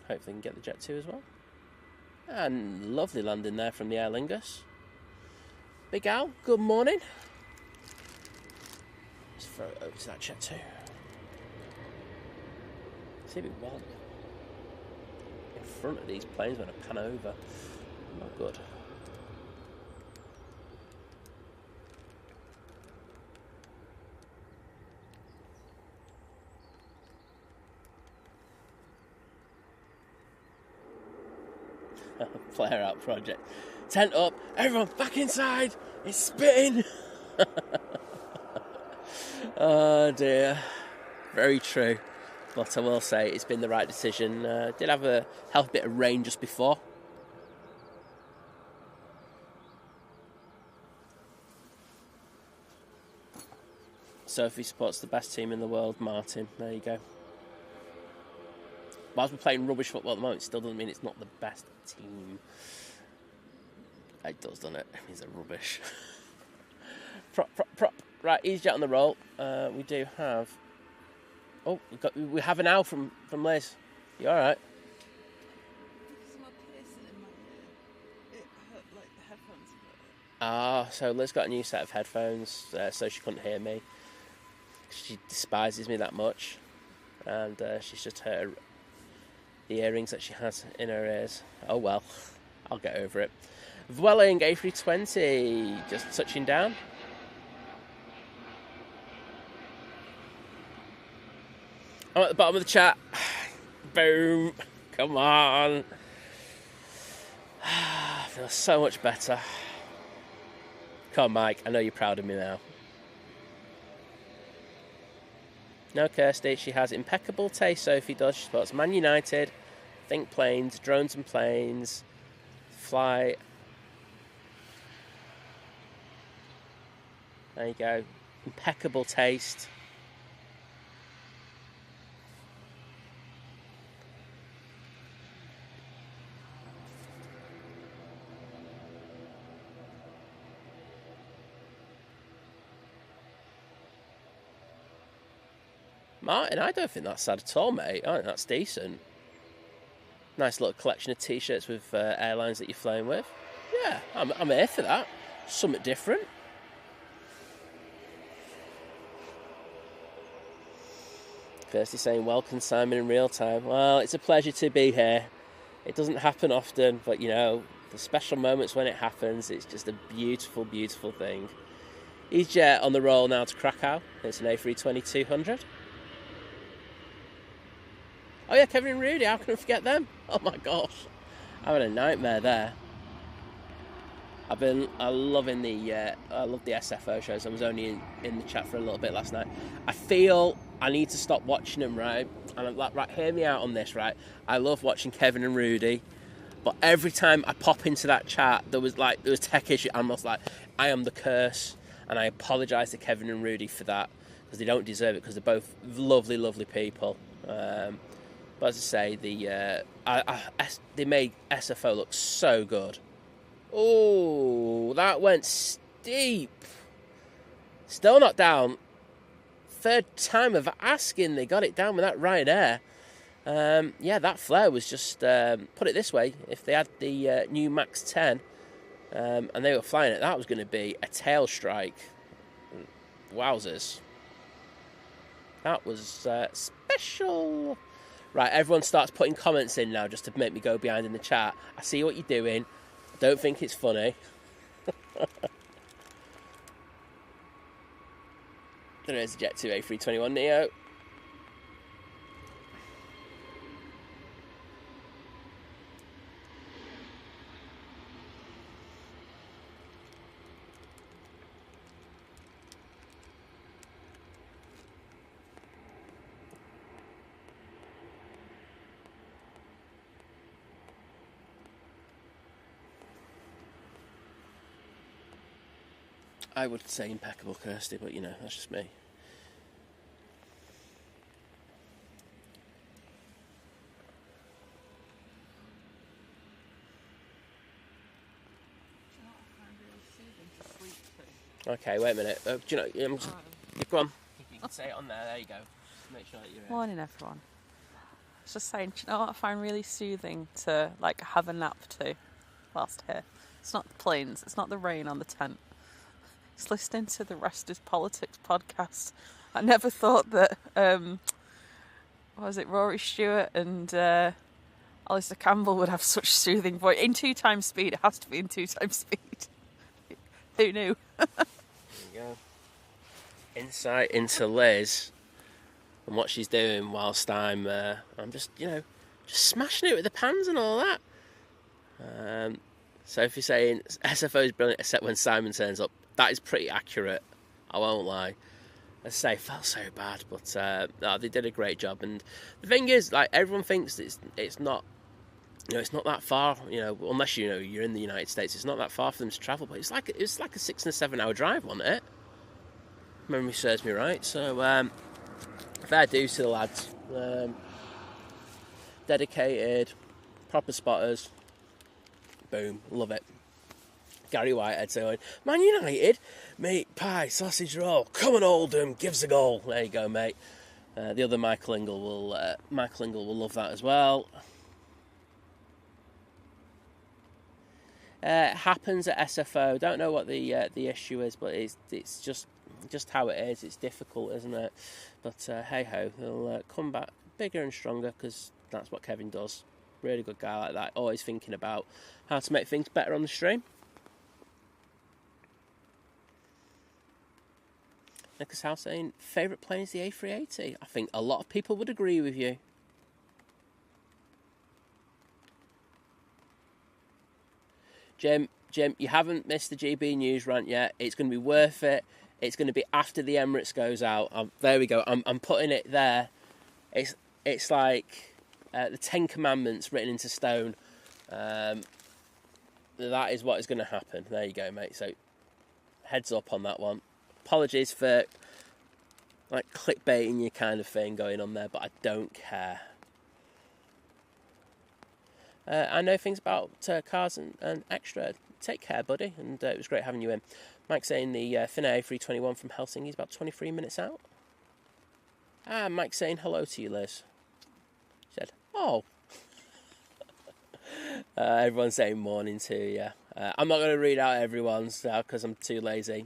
S1: Hopefully we can get the Jet 2 as well. And lovely landing there from the Aer Lingus. Big Al, good morning. Let's throw it over to that Jet 2. See if it won't. In front of these planes when I pan over. Not good. Flare out project. Tent up, everyone back inside. It's spitting. Oh dear. Very true. But I will say it's been the right decision. Did have a healthy bit of rain just before. Sophie supports the best team in the world, Martin. There you go. Whilst we're playing rubbish football at the moment, it still doesn't mean it's not the best team. It does, doesn't it? It means they're rubbish. Prop. Right, EasyJet on the roll. We do have... Oh, we have an owl from Liz. You all right? So Liz got a new set of headphones, so she couldn't hear me. She despises me that much. And she's just hurt the earrings that she has in her ears. Oh well, I'll get over it. Vueling A320, just touching down. I'm at the bottom of the chat. Boom. Come on. I feel so much better. Come on, Mike. I know you're proud of me now. No, Kirsty. She has impeccable taste, Sophie does. She supports Man United, Think Planes, Drones and Planes, Fly. There you go. Impeccable taste. Martin, I don't think that's sad at all, mate. I think that's decent. Nice little collection of T-shirts with airlines that you're flying with. Yeah, I'm here for that. Something different. Kirsty saying, welcome Simon in real time. Well, it's a pleasure to be here. It doesn't happen often, but you know, the special moments when it happens, it's just a beautiful, beautiful thing. EasyJet on the roll now to Krakow. It's an A320-200. Oh yeah, Kevin and Rudy, how can I forget them? Oh my gosh, I had a nightmare there. I love the SFO shows. I was only in the chat for a little bit last night. I feel I need to stop watching them, right? And I'm like, right, hear me out on this, right? I love watching Kevin and Rudy, but every time I pop into that chat, there was tech issue. I'm just like, I am the curse, and I apologise to Kevin and Rudy for that because they don't deserve it because they're both lovely, lovely people. But as I say, they made SFO look so good. Oh, that went steep. Still not down. Third time of asking, they got it down with that Ryanair. Yeah, that flare was just, put it this way, if they had the new Max 10 and they were flying it, that was going to be a tail strike. Wowzers. That was special. Right, everyone starts putting comments in now just to make me go behind in the chat. I see what you're doing. Don't think it's funny. There is a Jet2 A321neo. I would say impeccable, Kirsty, but you know, that's just me. Okay, wait a minute. Do you know? Go on. You can say it on there. There you go. Just make sure that you're.
S2: Morning, everyone. I was just saying, do you know what I find really soothing to like have a nap too whilst here? It's not the planes. It's not the rain on the tent. It's listening to the Rest is Politics podcast. I never thought that. What was it? Rory Stewart and Alistair Campbell would have such soothing voice in 2 times speed. It has to be in 2 times speed. Who knew?
S1: There you go. Insight into Liz and what she's doing whilst I'm just, you know, just smashing it with the pans and all that. So if you're saying SFO is brilliant except when Simon turns up, that is pretty accurate. I won't lie. As I say, it felt so bad, but no, they did a great job. And the thing is, like, everyone thinks it's not, you know, it's not that far. You know, unless you know you're in the United States, it's not that far for them to travel. But it's like a 6 and 7 hour drive, wasn't it? Memory serves me right. So fair dues to the lads. Dedicated, proper spotters. Boom, love it. Gary Whitehead saying, Man United, meat pie, sausage roll, come on Oldham, gives a goal. There you go, mate. The other Michael Ingle will love that as well. It happens at SFO. Don't know what the issue is, but it's just how it is. It's difficult, isn't it? But hey ho, he'll come back bigger and stronger because that's what Kevin does. Really good guy like that. Always thinking about how to make things better on the stream. Nicholas House saying, favourite plane is the A380. I think a lot of people would agree with you. Jim, you haven't missed the GB News rant yet. It's going to be worth it. It's going to be after the Emirates goes out. There we go. I'm putting it there. It's like the 10 Commandments written into stone. That is what is going to happen. There you go, mate. So heads up on that one. Apologies for like clickbaiting you kind of thing going on there, but I don't care. I know things about cars and extra. Take care, buddy, and it was great having you in. Mike saying the Finnair A321 from Helsinki is about 23 minutes out. Mike saying hello to you, Liz. She said, oh. Everyone's saying morning too, yeah. I'm not going to read out everyone's because I'm too lazy.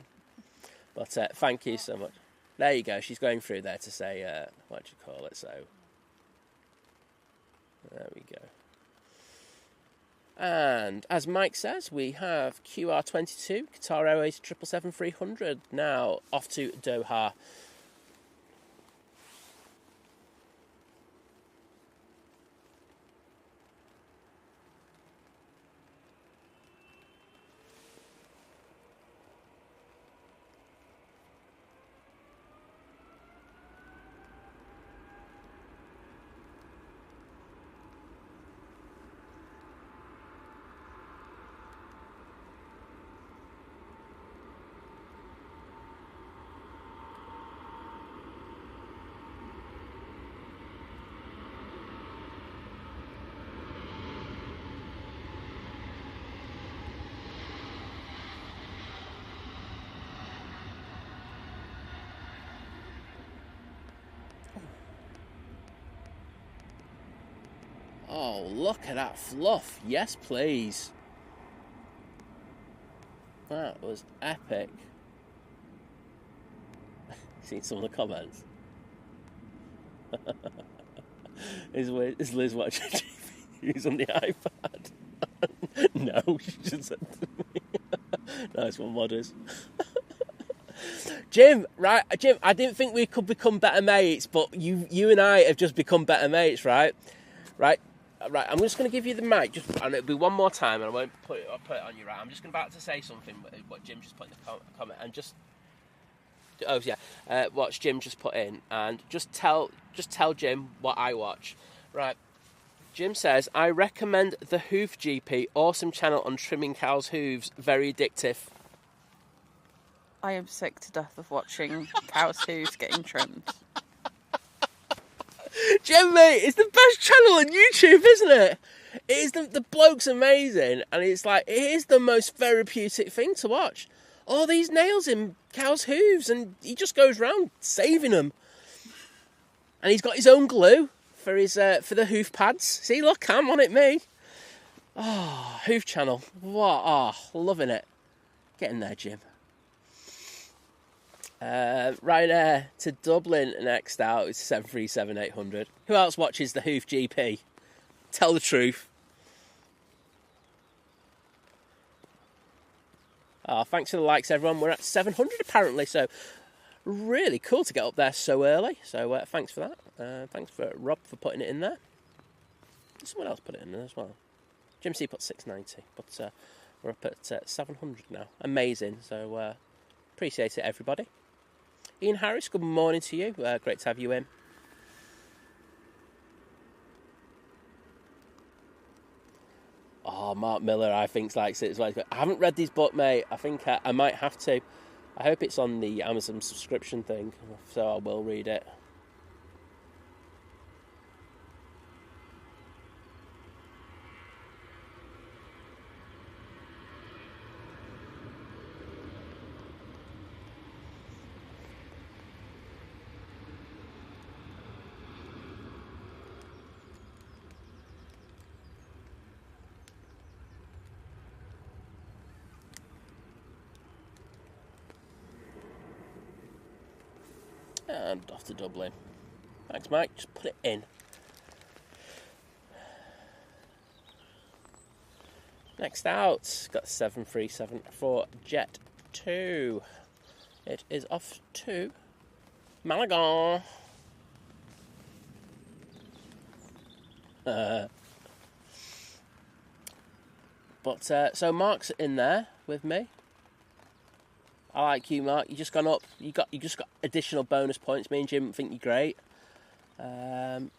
S1: But thank you so much. There you go. She's going through there to say, what do you call it? So, there we go. And as Mike says, we have QR22, Qatar Airways 777-300, now off to Doha. Oh, look at that fluff. Yes, please. That was epic. Seen some of the comments. Is Liz watching TV news on the iPad? No, she just said to me. Nice one, Modders. Jim, I didn't think we could become better mates, but you and I have just become better mates, right? Right, I'm just going to give you the mic, and it'll be one more time, and I won't put it on you, right? I'm just about to say something, what Jim just put in the comment, and what Jim just put in, and just tell Jim what I watch, right? Jim says, I recommend the Hoof GP, awesome channel on trimming cows' hooves, very addictive.
S2: I am sick to death of watching cows' hooves getting trimmed.
S1: Jim, mate, it's the best channel on YouTube, isn't it? It is the bloke's amazing, and it's like, it is the most therapeutic thing to watch. All these nails in cows' hooves, and he just goes around saving them. And he's got his own glue for the hoof pads. See, look, I'm on it, me. Oh, Hoof channel. What? Oh, loving it. Get in there, Jim. Ryanair to Dublin next out is 737-800. Who else watches the Hoof GP? Tell the truth. Oh, thanks for the likes, everyone. We're at 700 apparently, so really cool to get up there so early. So thanks for that. Thanks for Rob for putting it in there. Someone else put it in there as well. Jim C put 690, but we're up at 700 now. Amazing. So appreciate it, everybody. Ian Harris, good morning to you. Great to have you in. Oh, Mark Miller, I think, likes it as well. I haven't read his book, mate. I think I might have to. I hope it's on the Amazon subscription thing, so I will read it. And off to Dublin. Thanks, Mike. Just put it in. Next out, got 737 for Jet 2. It is off to Malaga. So Mark's in there with me. I like you, Mark. You just gone up. You just got additional bonus points. Me and Jim think you're great. And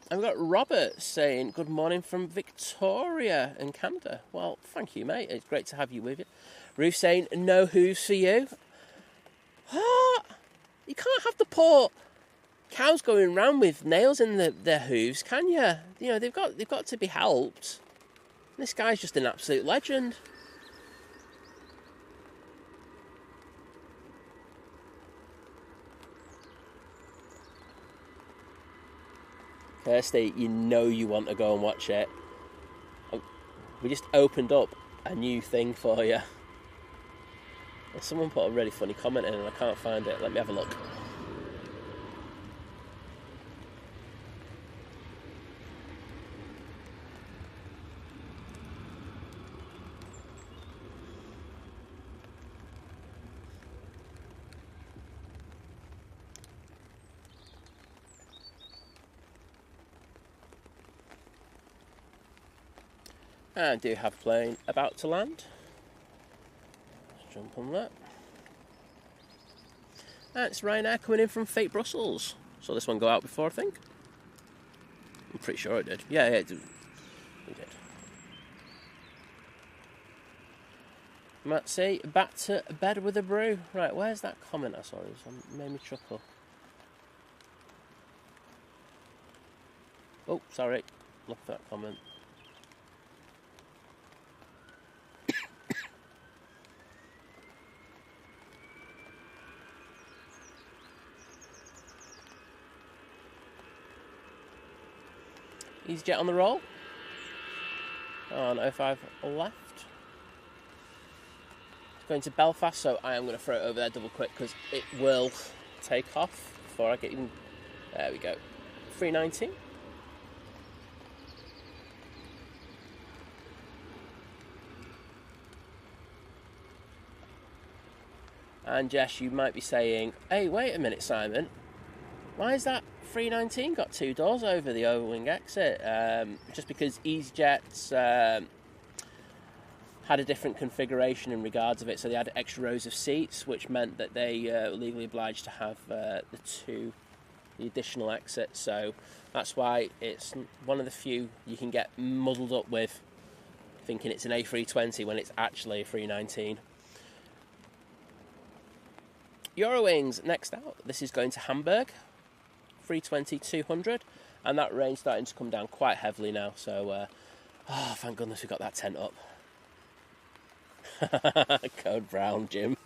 S1: we've got Robert saying good morning from Victoria in Canada. Well, thank you, mate. It's great to have you with you. Ruth saying no hooves for you. What? You can't have the poor cows going around with nails in their hooves, can you? You know, they've got to be helped. This guy's just an absolute legend. Kirsty, you know you want to go and watch it. We just opened up a new thing for you. Someone put a really funny comment in and I can't find it. Let me have a look. And do have plane about to land. Let's jump on that. And it's Ryanair coming in from Fate Brussels. Saw this one go out before, I think. I'm pretty sure it did. Yeah, it did. It did. Matt C, back to bed with a brew. Right, where's that comment I saw? This one made me chuckle. Oh, sorry. Look at that comment. EasyJet on the roll. On 05 left. It's going to Belfast, so I am going to throw it over there double quick because it will take off before I get even... There we go. 319. And yes, you might be saying, hey, wait a minute, Simon, why has that 319 got two doors over the overwing exit? Just because EasyJet's had a different configuration in regards of it, so they had extra rows of seats, which meant that they were legally obliged to have the additional exits. So that's why it's one of the few you can get muddled up with thinking it's an A320 when it's actually a 319. Eurowings next out. This is going to Hamburg, 320-200, and that rain's starting to come down quite heavily now, so thank goodness we got that tent up. Code brown, Jim.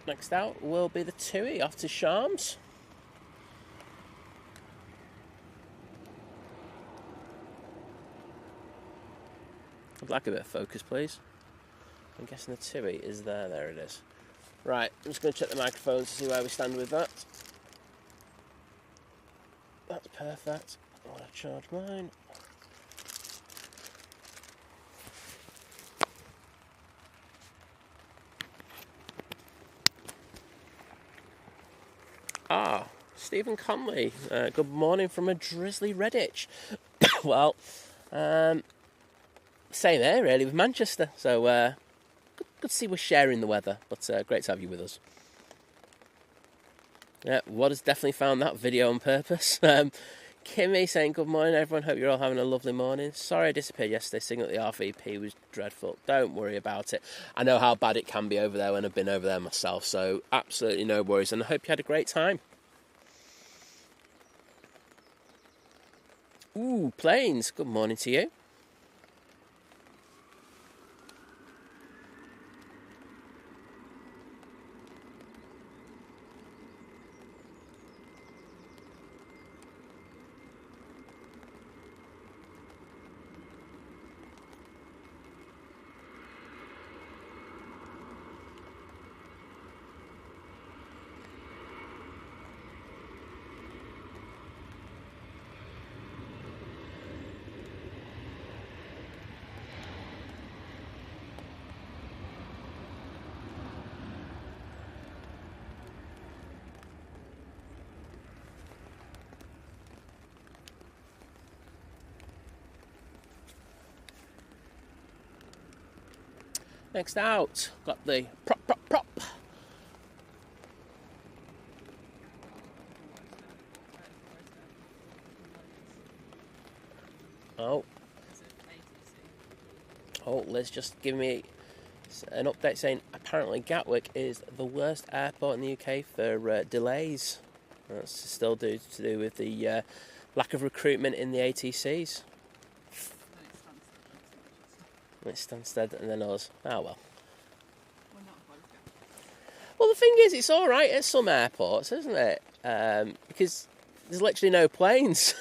S1: Next out will be the TUI off to Shams. I'd like a bit of focus, please. I'm guessing the TUI is there. There it is. Right, I'm just going to check the microphones to see where we stand with that. That's perfect. I want to charge mine. Stephen Conley, good morning from a drizzly Redditch. Well, same here really with Manchester, so good to see we're sharing the weather, but great to have you with us. Yeah, Wad has definitely found that video on purpose. Kimmy saying good morning everyone, hope you're all having a lovely morning. Sorry I disappeared yesterday, signal at the RVP was dreadful. Don't worry about it. I know how bad it can be over there when I've been over there myself, so absolutely no worries, and I hope you had a great time. Ooh, planes, good morning to you. Next out, got the prop. Oh, Liz just giving me an update saying apparently Gatwick is the worst airport in the UK for delays. That's still to do with the lack of recruitment in the ATCs. It's Stansted and then us. Oh well. Well, the thing is, it's all right at some airports, isn't it? Because there's literally no planes.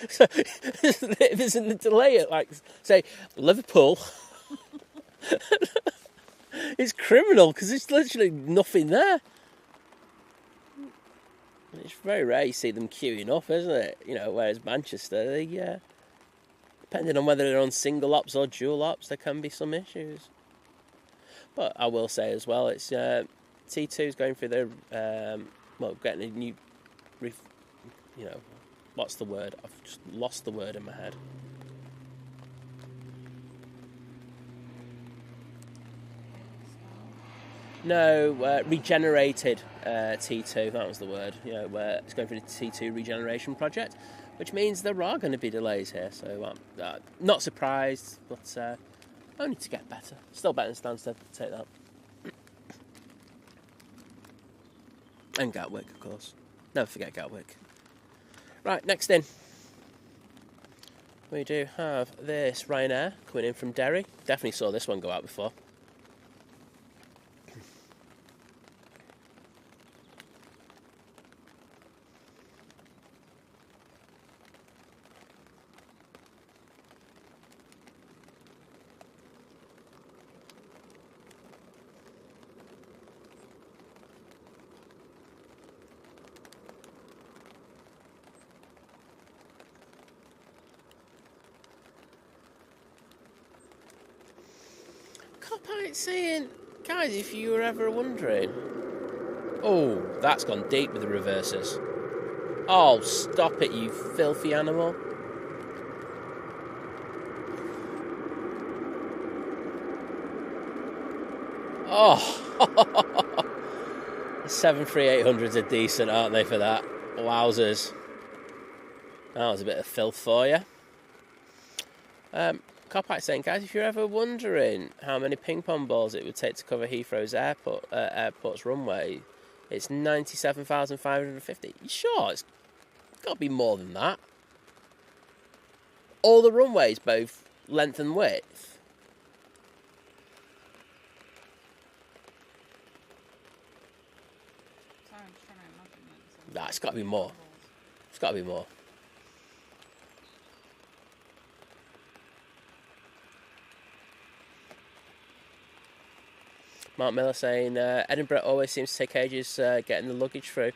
S1: So if there's a delay at, like, say, Liverpool, it's criminal because there's literally nothing there. It's very rare you see them queuing up, isn't it? You know, whereas Manchester, they, depending on whether they're on single ops or dual ops, there can be some issues. But I will say as well, it's T2's going through their, getting a new, what's the word? I've just lost the word in my head. No, regenerated T2, that was the word. Where it's going through the T2 regeneration project, which means there are going to be delays here. So I'm not surprised, but only to get better. Still better than Stansted, take that. And Gatwick, of course. Never forget Gatwick. Right, next in. We do have this Ryanair coming in from Derry. Definitely saw this one go out before. Copite saying, guys, if you were ever wondering. Oh, that's gone deep with the reverses. Oh, stop it, you filthy animal. Oh, the 73800s are decent, aren't they, for that? Wowzers. That was a bit of filth for you. Copite saying, guys, if you're ever wondering how many ping pong balls it would take to cover Heathrow's airport's runway, it's 97,550. You sure? It's got to be more than that. All the runways, both length and width. Nah, it's got to be more. It's got to be more. Mark Miller saying, Edinburgh always seems to take ages getting the luggage through.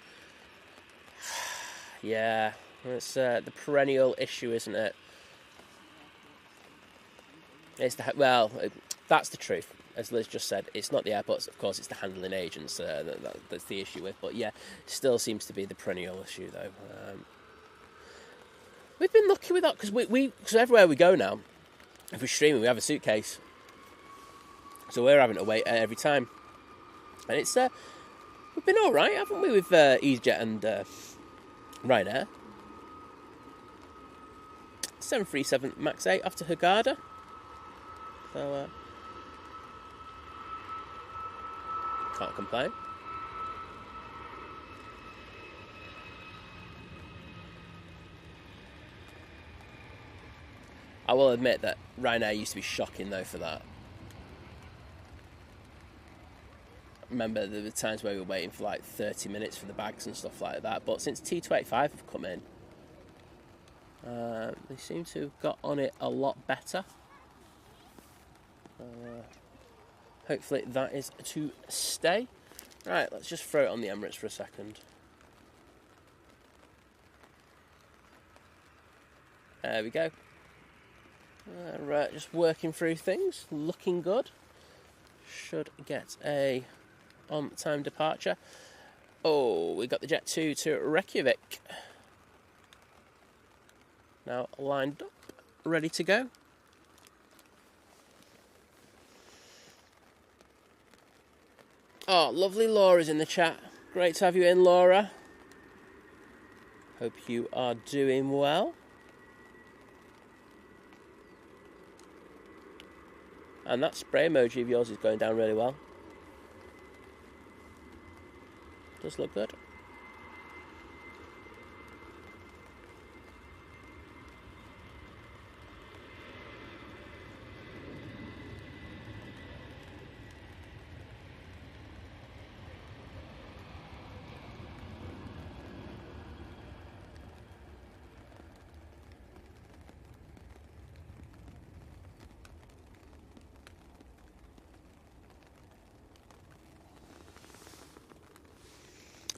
S1: Yeah, it's the perennial issue, isn't it? It's that's the truth. As Liz just said, it's not the airports, of course, it's the handling agents that's the issue with. But yeah, still seems to be the perennial issue, though. We've been lucky with that, because because everywhere we go now, if we're streaming, we have a suitcase. So we're having to wait every time. And it's we've been all right, haven't we, with EasyJet and Ryanair. 737 MAX 8 off to Hurghada. So, can't complain. I will admit that Ryanair used to be shocking, though, for that. Remember there were times where we were waiting for like 30 minutes for the bags and stuff like that, but since T285 have come in, they seem to have got on it a lot better. Hopefully that is to stay. Right, let's just throw it on the Emirates for a second. There we go. Right, just working through things, looking good. Should get a on-time departure. Oh, we got the Jet 2 to Reykjavik. Now lined up, ready to go. Oh, lovely Laura's in the chat. Great to have you in, Laura. Hope you are doing well. And that spray emoji of yours is going down really well. Does look good.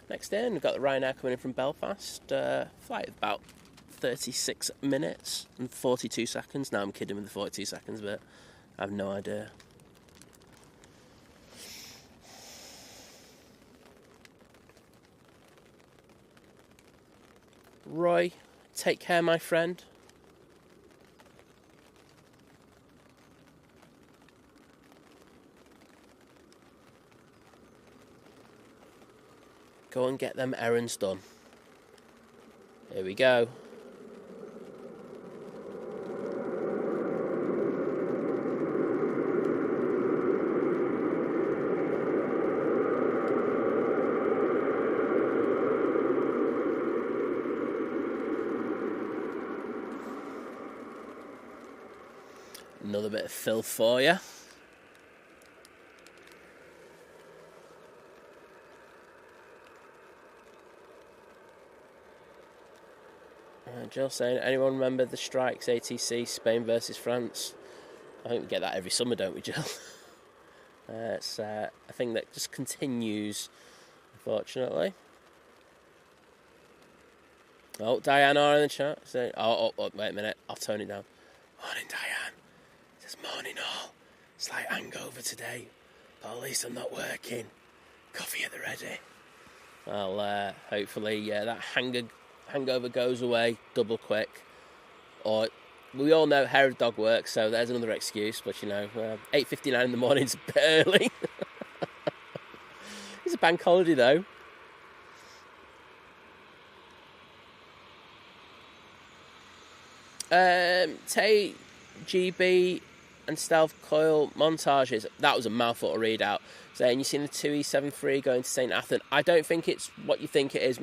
S1: Next in, we've got the Ryanair coming in from Belfast. Flight of about 36 minutes and 42 seconds. Now I'm kidding with the 42 seconds, but I have no idea. Roy, take care, my friend. Go and get them errands done. Here we go. Another bit of filth for you. Jill saying, anyone remember the strikes, ATC, Spain versus France? I think we get that every summer, don't we, Jill? It's a thing that just continues, unfortunately. Oh, Diana in the chat saying, oh, wait a minute, I'll tone it down. Morning, Diane. It says, morning all. Slight hangover today, but at least I'm not working. Coffee at the ready. Well, hopefully that hangover goes away double quick. Or we all know hair of dog work, so there's another excuse. But 8:59 in the morning is a bit early. It's a bank holiday though. Tay, GB and Stealth Coil montages. That was a mouthful to read out. Saying you've seen the TUI 73 going to St Athan. I don't think it's what you think it is.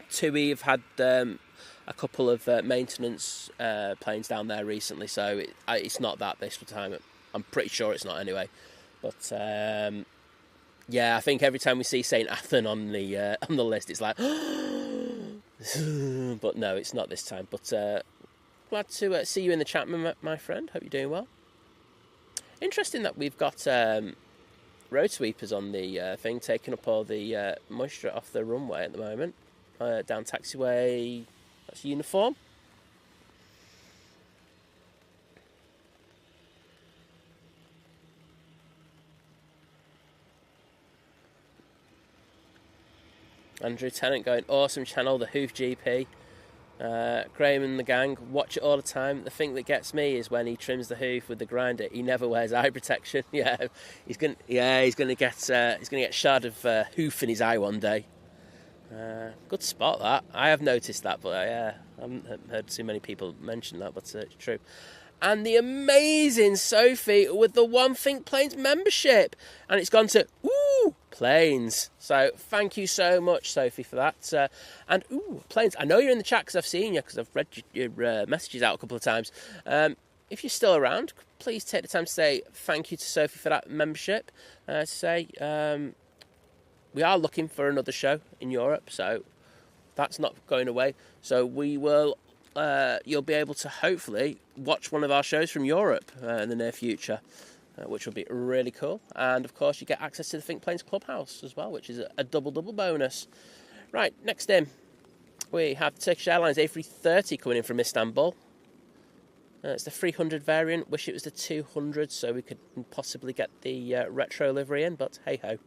S1: TUI have had a couple of maintenance planes down there recently, so it's not that this time. I'm pretty sure it's not anyway. But yeah, I think every time we see St Athan on the list, it's like, but no, it's not this time. But glad to see you in the chat, my friend. Hope you're doing well. Interesting that we've got road sweepers on the thing, taking up all the moisture off the runway at the moment. Down taxiway, that's uniform. Andrew Tennant going, awesome channel, the Hoof GP. Graham and the gang watch it all the time. The thing that gets me is when he trims the hoof with the grinder. He never wears eye protection. He's gonna get shard of hoof in his eye one day. Good spot that. I have noticed that, but I haven't heard too many people mention that, but it's true. And the amazing Sophie with the One Think Planes membership, and it's gone to planes. So thank you so much, Sophie, for that. And planes. I know you're in the chat because I've seen you, because I've read your messages out a couple of times. If you're still around, please take the time to say thank you to Sophie for that membership. We are looking for another show in Europe, so that's not going away. So we will. You'll be able to hopefully watch one of our shows from Europe in the near future, which will be really cool. And of course, you get access to the Think Planes Clubhouse as well, which is a double bonus. Right, next in, we have Turkish Airlines A330 coming in from Istanbul. It's the 300 variant. Wish it was the 200 so we could possibly get the retro livery in, but hey ho.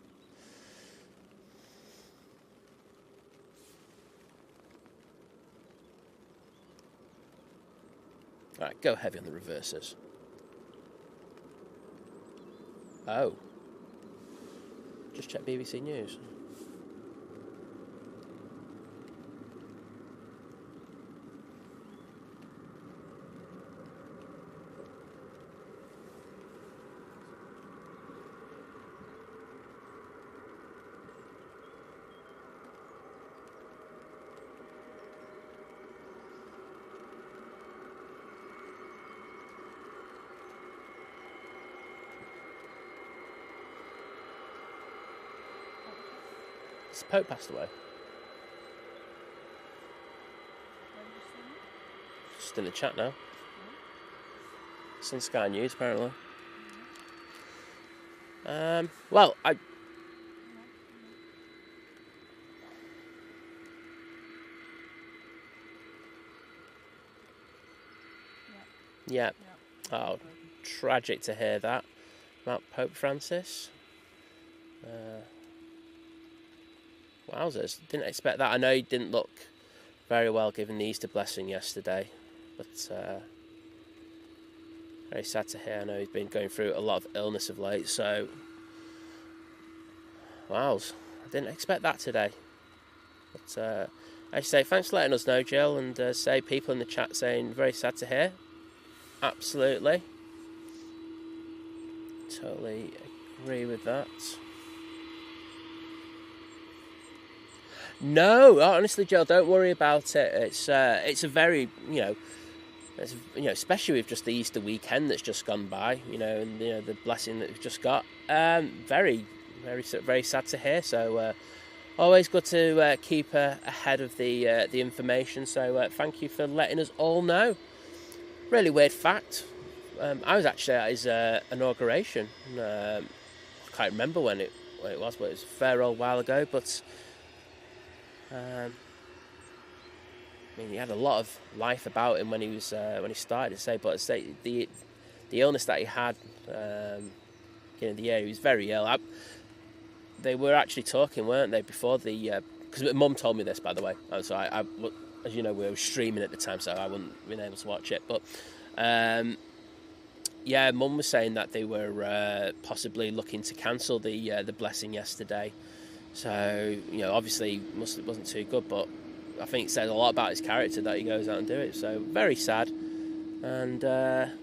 S1: Alright, go heavy on the reversers. Oh. Just check BBC News. Pope passed away. Just in the chat now. It's in Sky News, apparently. Well, Yeah. Oh, tragic to hear that about Pope Francis. Wowzers, didn't expect that. I know he didn't look very well given the Easter blessing yesterday, but very sad to hear. I know he's been going through a lot of illness of late, so wows, I didn't expect that today. But I say thanks for letting us know, Jill, and say people in the chat saying very sad to hear. Absolutely, totally agree with that. No, honestly, Jill, don't worry about it. It's a very, It's, especially with just the Easter weekend that's just gone by, and the blessing that we've just got. Very, very, very sad to hear. So always good to keep ahead of the information. So thank you for letting us all know. Really weird fact. I was actually at his inauguration. I can't remember when it was, but it was a fair old while ago. But he had a lot of life about him when he started. But the illness that he had, the year he was very ill. They were actually talking, weren't they, before the? Because Mum told me this, by the way. So I, as you know, we were streaming at the time, so I wouldn't have been able to watch it. But Mum was saying that they were possibly looking to cancel the blessing yesterday. So obviously wasn't too good, but I think it says a lot about his character that he goes out and do it. So very sad, and there's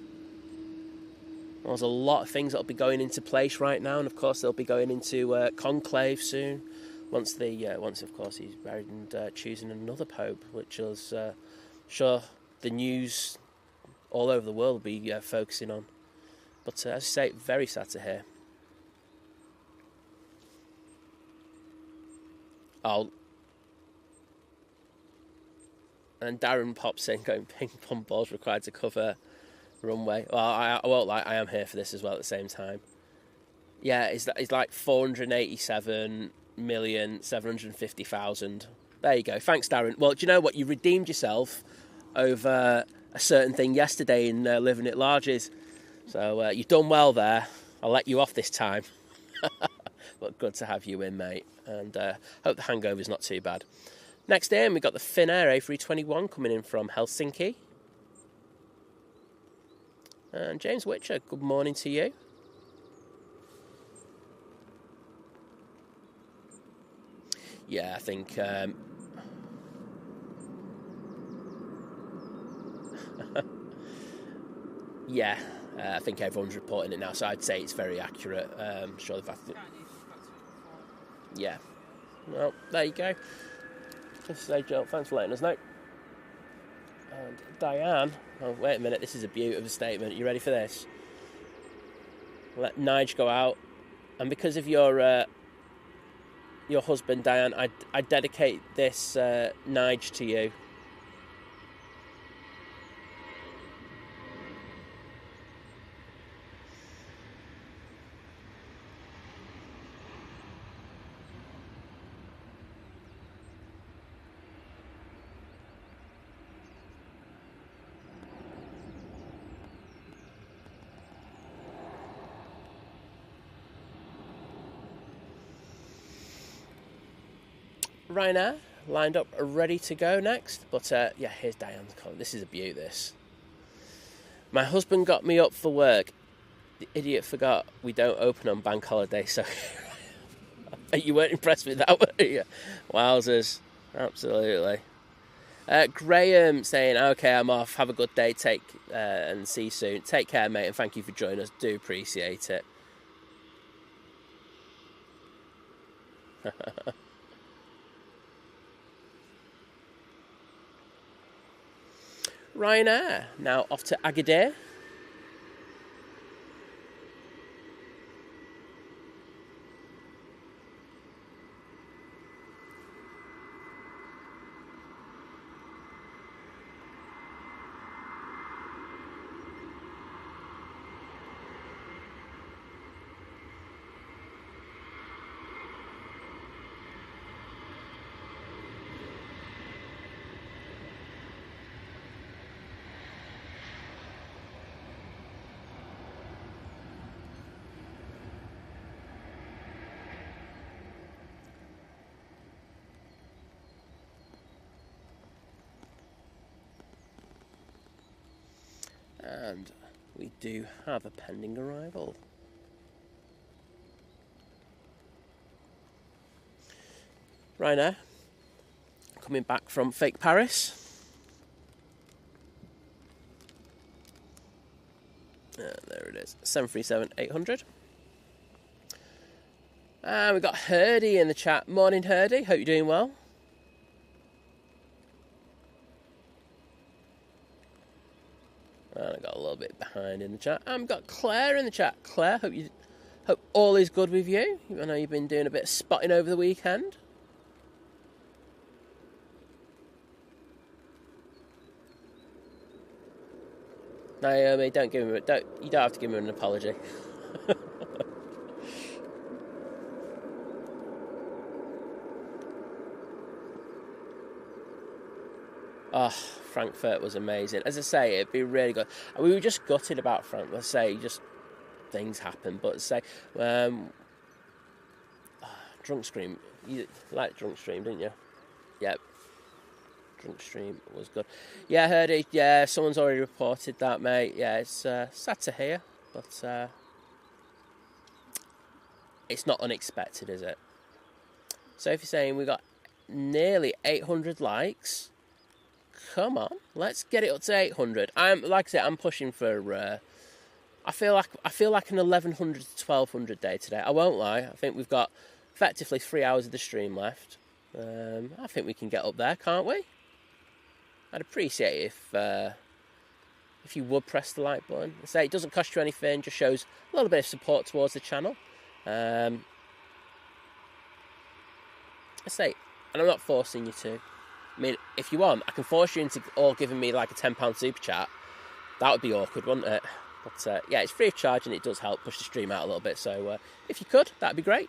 S1: a lot of things that'll be going into place right now, and of course they'll be going into conclave soon. Once of course he's buried and choosing another pope, which is sure the news all over the world will be focusing on. But as I say, very sad to hear. And Darren pops in going, ping pong balls required to cover Runway. Well, I won't lie, I am here for this as well at the same time. Yeah, it's like 487,750,000. There you go. Thanks, Darren. Well, do you know what? You redeemed yourself over a certain thing yesterday in Living It Larges. So you've done well there. I'll let you off this time. But good to have you in, mate. And hope the hangover's not too bad. Next in, we've got the Finnair A321 coming in from Helsinki. And James Witcher, good morning to you. Yeah, I think... I think everyone's reporting it now, so I'd say it's very accurate. Sure, yeah. Well, there you go. Just say, Joe, thanks for letting us know. And Diane, wait a minute, this is a beautiful statement. You ready for this? Let Nige go out, and because of your husband, Diane, I dedicate this Nige to you. Ryanair lined up ready to go next, but here's Diane's comment. This is a beaut, this. My husband got me up for work. The idiot forgot we don't open on bank holiday, so you weren't impressed with that, were you? Wowzers, absolutely. Graham saying, okay, I'm off, have a good day, and see you soon. Take care, mate, and thank you for joining us, do appreciate it. Ryanair, now off to Agadir. And we do have a pending arrival. Ryanair, coming back from fake Paris. There it is, 737-800. And we've got Herdy in the chat. Morning, Herdy. Hope you're doing well. And I got a little bit behind in the chat. I've got Claire in the chat. Claire, hope all is good with you. I know you've been doing a bit of spotting over the weekend. Naomi, you don't have to give him an apology. Oh, Frankfurt was amazing. As I say, it'd be really good. We were just gutted about Frankfurt. Let's say, just things happen. But say, Drunk Stream. You liked Drunk Stream, didn't you? Yep. Drunk Stream was good. Yeah, I heard it. Yeah, someone's already reported that, mate. Yeah, it's sad to hear, but it's not unexpected, is it? So if you're saying we got nearly 800 likes, come on, let's get it up to 800. Like I said, I'm pushing for. I feel like an 1100 to 1200 day today. I won't lie. I think we've got effectively 3 hours of the stream left. I think we can get up there, can't we? I'd appreciate it if you would press the like button. I say it doesn't cost you anything, just shows a little bit of support towards the channel. I say, and I'm not forcing you to. I mean, if you want, I can force you into all giving me like a £10 super chat. That would be awkward, wouldn't it? But yeah, it's free of charge and it does help push the stream out a little bit. So if you could, that'd be great.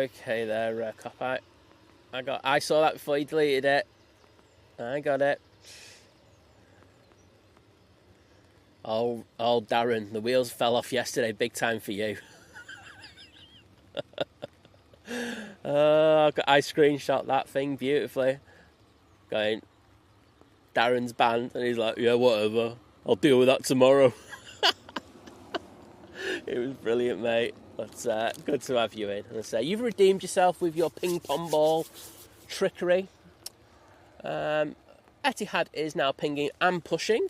S1: Okay there, Cop. I saw that before you deleted it. I got it. Oh, Darren, the wheels fell off yesterday, big time for you. I screenshot that thing beautifully. Going, Darren's banned, and he's like, yeah, whatever. I'll deal with that tomorrow. It was brilliant, mate. But good to have you in. And I say, you've redeemed yourself with your ping pong ball trickery. Etihad is now pinging and pushing.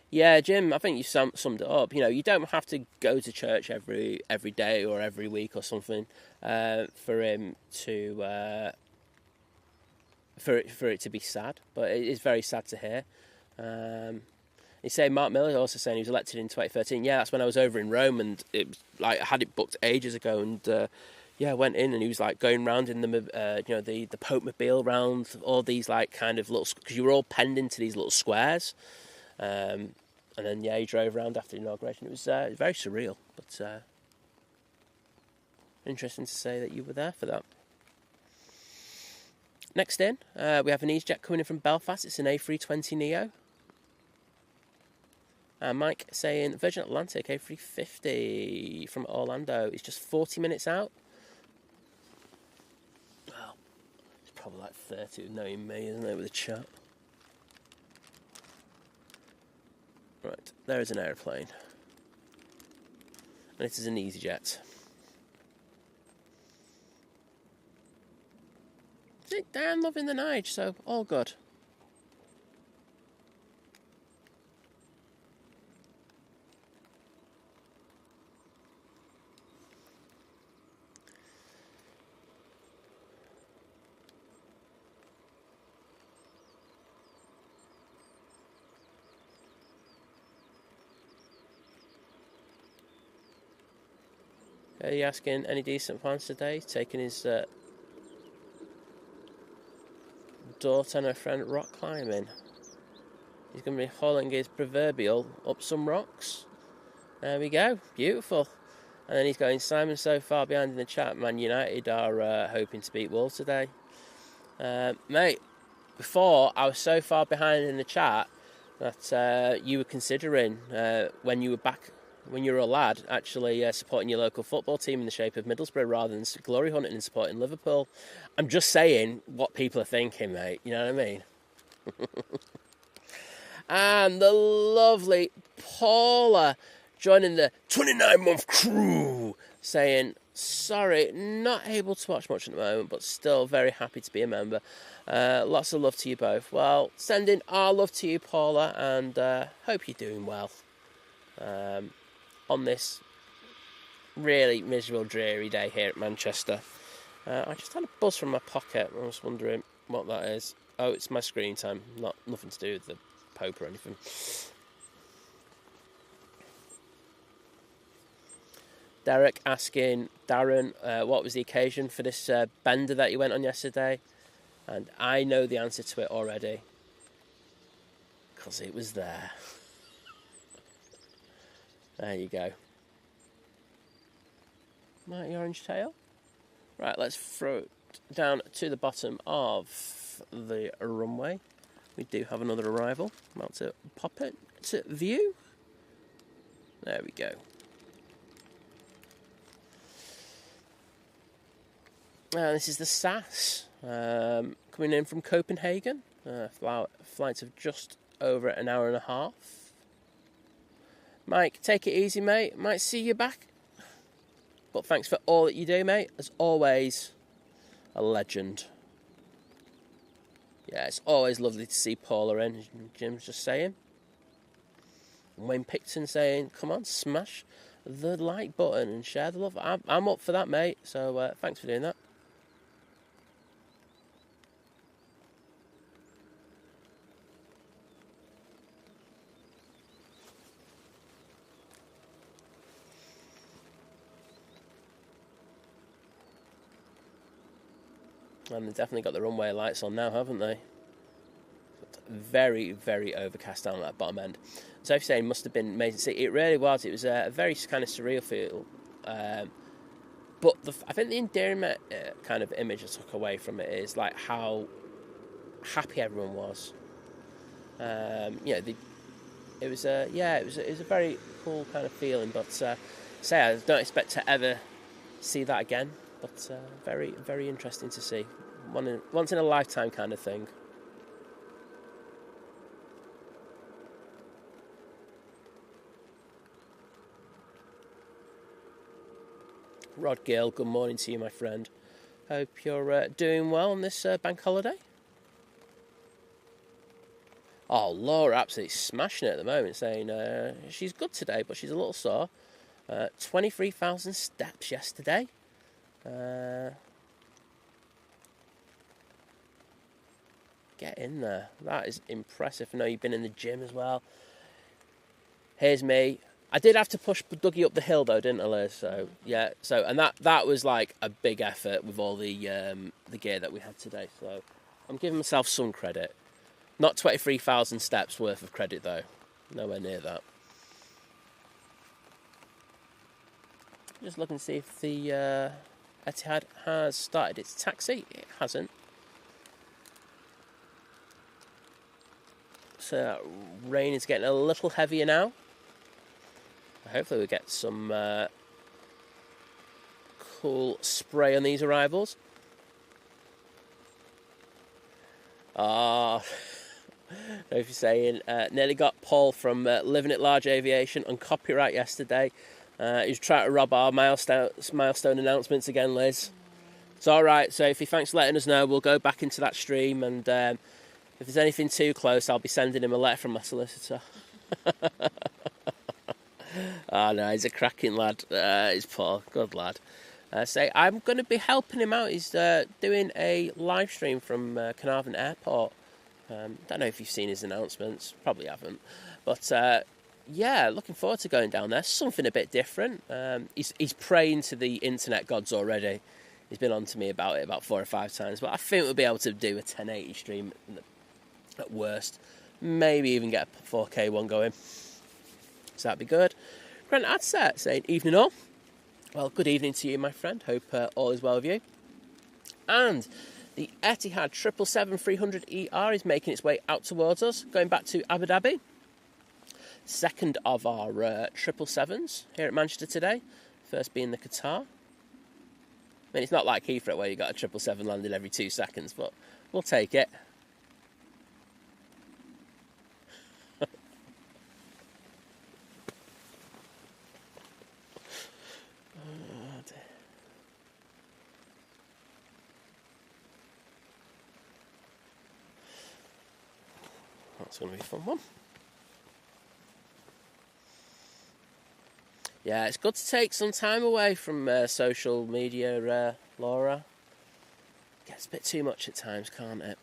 S1: Yeah, Jim, I think you summed it up. You know, you don't have to go to church every day or every week or something for him to for it to be sad. But it is very sad to hear. You say Mark Miller also saying he was elected in 2013. Yeah, that's when I was over in Rome, and it was like I had it booked ages ago, and I went in, and he was like going round in the the Pope Mobile round, all these like kind of little, because you were all penned into these little squares, and then he drove around after the inauguration. It was very surreal, but interesting to say that you were there for that. Next in, we have an EasyJet coming in from Belfast. It's an A320 Neo. Mike saying Virgin Atlantic A350 from Orlando is just 40 minutes out. Well, it's probably like 30 knowing me, isn't it, with the chat? Right, there is an aeroplane. And it is an EasyJet. They're loving the night, so all good. Are you asking any decent plans today? Taking his daughter and her friend rock climbing. He's going to be hauling his proverbial up some rocks. There we go. Beautiful. And then he's going, Simon so far behind in the chat. Man United are hoping to beat Wolves today. Mate, before I was so far behind in the chat that you were considering when you were a lad, actually supporting your local football team in the shape of Middlesbrough rather than glory hunting and supporting Liverpool. I'm just saying what people are thinking, mate. You know what I mean? And the lovely Paula joining the 29-month crew, saying, sorry, not able to watch much at the moment, but still very happy to be a member. Lots of love to you both. Well, sending our love to you, Paula, and hope you're doing well on this really miserable, dreary day here at Manchester. I just had a buzz from my pocket. I was wondering what that is. Oh, it's my screen time. Nothing to do with the Pope or anything. Derek asking Darren, what was the occasion for this bender that you went on yesterday? And I know the answer to it already. Because it was there. There you go. Mighty orange tail. Right, let's throw it down to the bottom of the runway. We do have another arrival. I'm about to pop it to view. There we go. This is the SAS, coming in from Copenhagen. Flights of just over an hour and a half. Mike, take it easy, mate. Might see you back. But thanks for all that you do, mate. As always, a legend. Yeah, it's always lovely to see Paula in. Jim's just saying. Wayne Picton saying, come on, smash the like button and share the love. I'm up for that, mate. So thanks for doing that. And they've definitely got the runway lights on now, haven't they? Very, very overcast down at that bottom end. So if you're saying must have been amazing to see, it really was. It was a very kind of surreal feel. But I think the endearing kind of image I took away from it is like how happy everyone was. It was a very cool kind of feeling. But I don't expect to ever see that again. But very, very interesting to see. Once in a lifetime kind of thing. Rod Gill, good morning to you, my friend. Hope you're doing well on this bank holiday. Oh, Laura absolutely smashing it at the moment, saying she's good today, but she's a little sore. 23,000 steps yesterday. Get in there. That is impressive. I know you've been in the gym as well. Here's me. I did have to push Dougie up the hill though, didn't I, Liz? So yeah. And that was like a big effort with all the gear that we had today. So I'm giving myself some credit. Not 23,000 steps worth of credit though. Nowhere near that. Just looking to see if the Etihad has started its taxi. It hasn't. So rain is getting a little heavier now. Hopefully we'll get some cool spray on these arrivals. If you're saying, nearly got Paul from Living at Large Aviation on copyright yesterday. He's trying to rob our milestone announcements again, Liz. It's all right, Sophie. Thanks for letting us know. We'll go back into that stream, and if there's anything too close, I'll be sending him a letter from my solicitor. Oh, no, he's a cracking lad. He's Paul. Good lad. I'm going to be helping him out. He's doing a live stream from Carnarvon Airport. Don't know if you've seen his announcements. Probably haven't. But looking forward to going down there. Something a bit different. He's praying to the internet gods already. He's been on to me about it about 4 or 5 times. But I think we'll be able to do a 1080 stream at worst. Maybe even get a 4K one going. So that'd be good. Grant Adset saying, evening all. Well, good evening to you, my friend. Hope all is well with you. And the Etihad 777-300ER is making its way out towards us, going back to Abu Dhabi. Second of our 777s here at Manchester today. First being the Qatar. I mean, it's not like Heathrow where you got a 777 landing every 2 seconds, but we'll take it. That's going to be a fun one. Yeah, it's good to take some time away from social media, Laura. Gets a bit too much at times, can't it?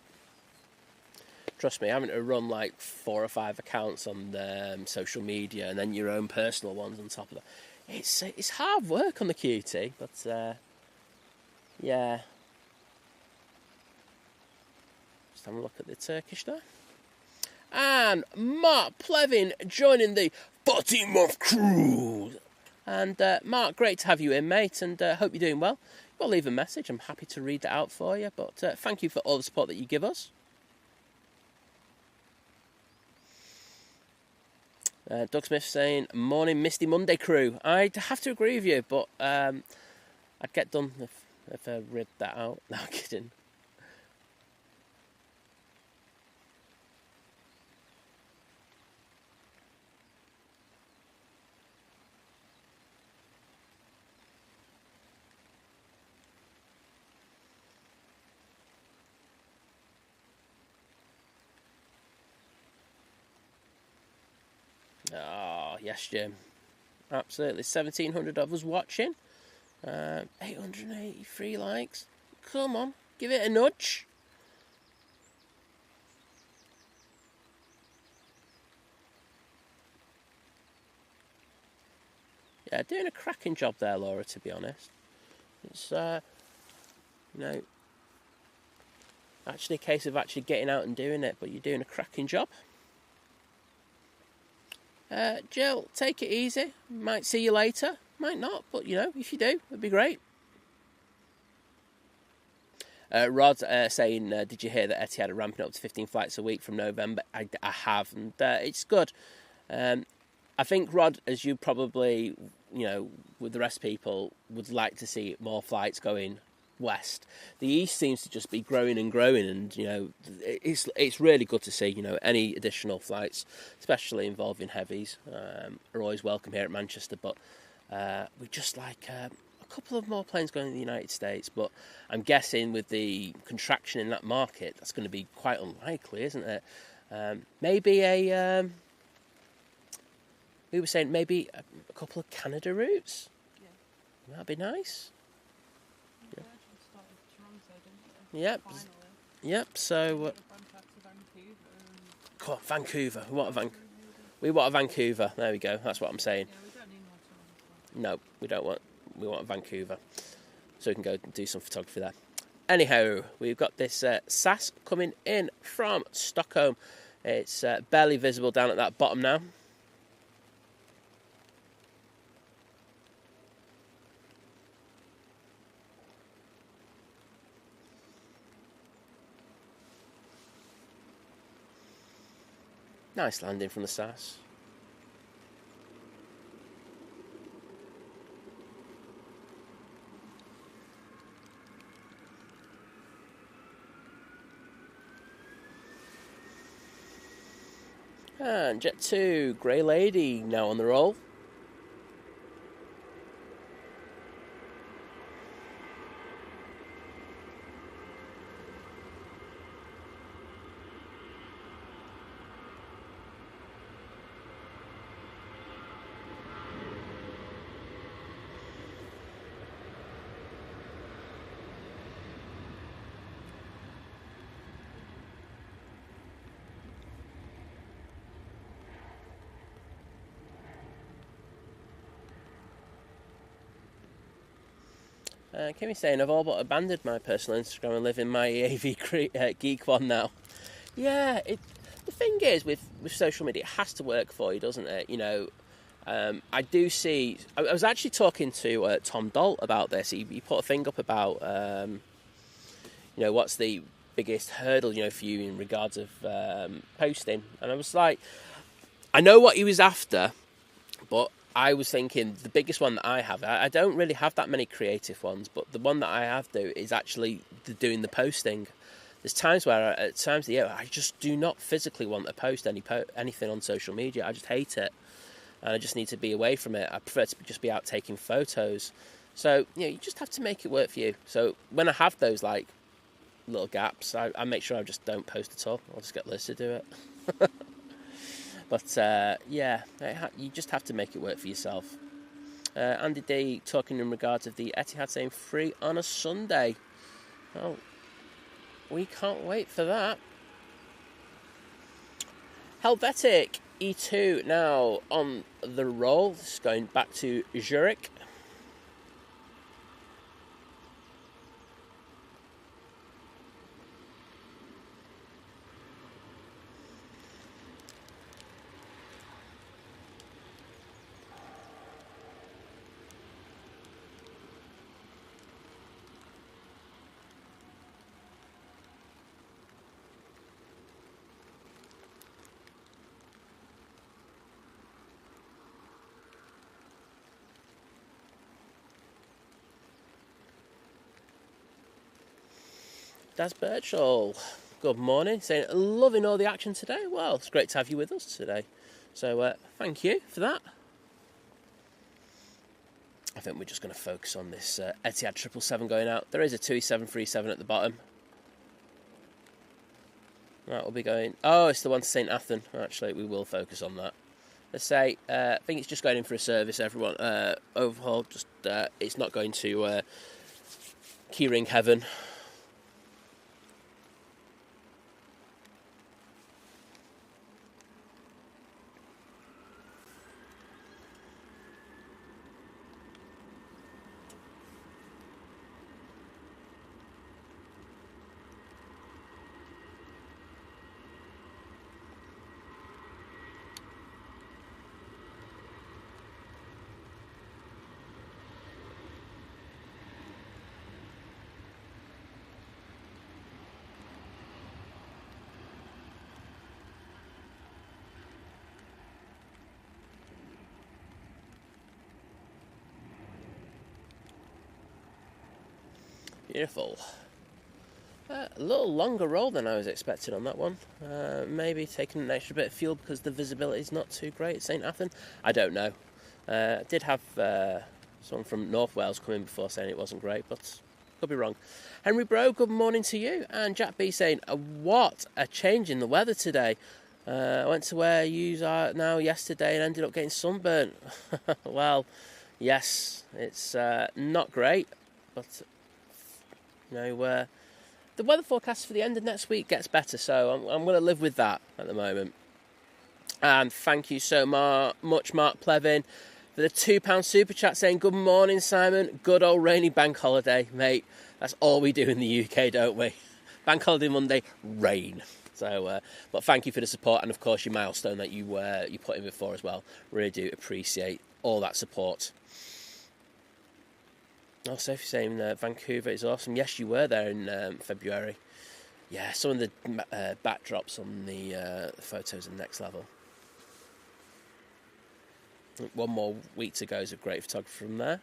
S1: Trust me, having to run like 4 or 5 accounts on social media and then your own personal ones on top of that. It's hard work on the QT, but yeah. Just having a look at the Turkish there. And Mark Plevin joining the 40-month cruise. And Mark, great to have you in, mate, and hope you're doing well. You'll leave a message. I'm happy to read that out for you, but thank you for all the support that you give us. Doug Smith saying, morning Misty Monday crew. I'd have to agree with you, but I'd get done if I read that out. No, I'm kidding. Oh, yes, Jim. Absolutely. 1,700 of us watching. 883 likes. Come on, give it a nudge. Yeah, doing a cracking job there, Laura, to be honest. It's, actually a case of actually getting out and doing it, but you're doing a cracking job. Jill, take it easy. Might see you later. Might not, but, if you do, it'd be great. Rod saying, did you hear that Etihad are ramping up to 15 flights a week from November? I have, and it's good. I think, Rod, as you probably, with the rest of people, would like to see more flights going west. The east seems to just be growing and growing, and it's really good to see. Any additional flights, especially involving heavies, are always welcome here at Manchester. But we just like a couple of more planes going to the United States. But I'm guessing with the contraction in that market, that's going to be quite unlikely, isn't it? Maybe we were saying maybe a couple of Canada routes. Yeah. That'd be nice. Yep. Yep. So, come on, Vancouver. We want a Vancouver. There we go. That's what I'm saying.
S2: Yeah, we don't need more.
S1: No, we don't want. We want a Vancouver, so we can go do some photography there. Anyhow, we've got this SAS coming in from Stockholm. It's barely visible down at that bottom now. Nice landing from the SAS. And Jet 2, Grey Lady now on the roll. Kimmy saying, I've all but abandoned my personal Instagram and live in my AV geek one now. Yeah, the thing is, with social media, it has to work for you, doesn't it? I do see... I was actually talking to Tom Dolt about this. He put a thing up about, what's the biggest hurdle, for you in regards of posting. And I was like, I know what he was after, but I was thinking the biggest one that I have, I don't really have that many creative ones, but the one that I have is actually doing the posting. There's times where, at times of the year, I just do not physically want to post anything on social media. I just hate it. And I just need to be away from it. I prefer to just be out taking photos. So, you just have to make it work for you. So when I have those, little gaps, I make sure I just don't post at all. I'll just get Liz to do it. But yeah, you just have to make it work for yourself. Andy D talking in regards of the Etihad saying free on a Sunday. Oh, we can't wait for that. Helvetic E2 now on the roll. This is going back to Zurich. Daz Birchall, good morning, saying loving all the action today. Well, it's great to have you with us today. So thank you for that. I think we're just going to focus on this Etihad 777 going out. There is a TUI 737 at the bottom. That will be going... Oh, it's the one to St Athan. Actually, we will focus on that. Let's say, I think it's just going in for a service, everyone. Overhaul, just it's not going to keyring heaven. Beautiful. A little longer roll than I was expecting on that one. Maybe taking an extra bit of fuel because the visibility is not too great at St Athan. I don't know. I did have someone from North Wales come in before saying it wasn't great, but could be wrong. Henry Bro, good morning to you. And Jack B saying, what a change in the weather today. I went to where you are now yesterday and ended up getting sunburnt. Well, yes, it's not great, but... the weather forecast for the end of next week gets better, so I'm going to live with that at the moment. And thank you so much, Mark Plevin, for the £2 super chat saying, good morning, Simon. Good old rainy bank holiday, mate. That's all we do in the UK, don't we? Bank holiday Monday, rain. So, but thank you for the support and, of course, your milestone that you put in before as well. Really do appreciate all that support. Oh, Sophie saying Vancouver is awesome. Yes, you were there in February. Yeah, some of the backdrops on the photos are next level. One more week to go is a great photographer from there.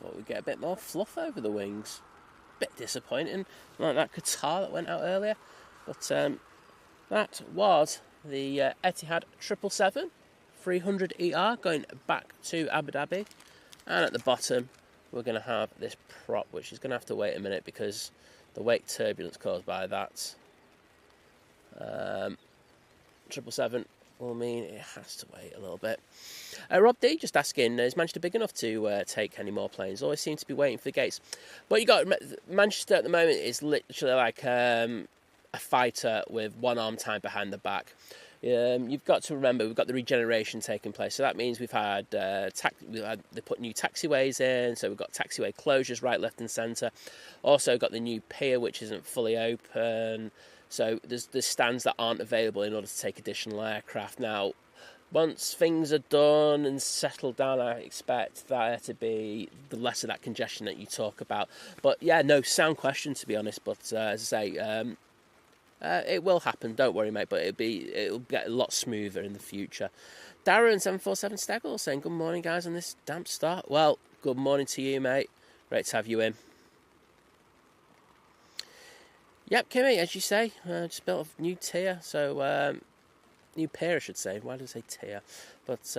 S1: Thought we'd get a bit more fluff over the wings. Bit disappointing, like that Qatar that went out earlier. But that was the Etihad 777 300ER going back to Abu Dhabi. And at the bottom, we're going to have this prop, which is going to have to wait a minute because the wake turbulence caused by that 777 will mean it has to wait a little bit. Rob D just asking, is Manchester big enough to take any more planes? Always seem to be waiting for the gates. But you got Manchester at the moment is literally like a fighter with one arm tied behind the back. You've got to remember we've got the regeneration taking place. So that means we've had they put new taxiways in. So we've got taxiway closures right, left, and centre. Also got the new pier, which isn't fully open. So there's stands that aren't available in order to take additional aircraft. Now, once things are done and settled down, I expect there to be the less of that congestion that you talk about. But yeah, no, sound question to be honest. But as I say, it will happen. Don't worry, mate. But it'll get a lot smoother in the future. Darren 747 Steggle saying good morning, guys, on this damp start. Well, good morning to you, mate. Great to have you in. Yep, Kimmy, as you say, just built a new tier, so new pier, I should say. Why did I say tier? But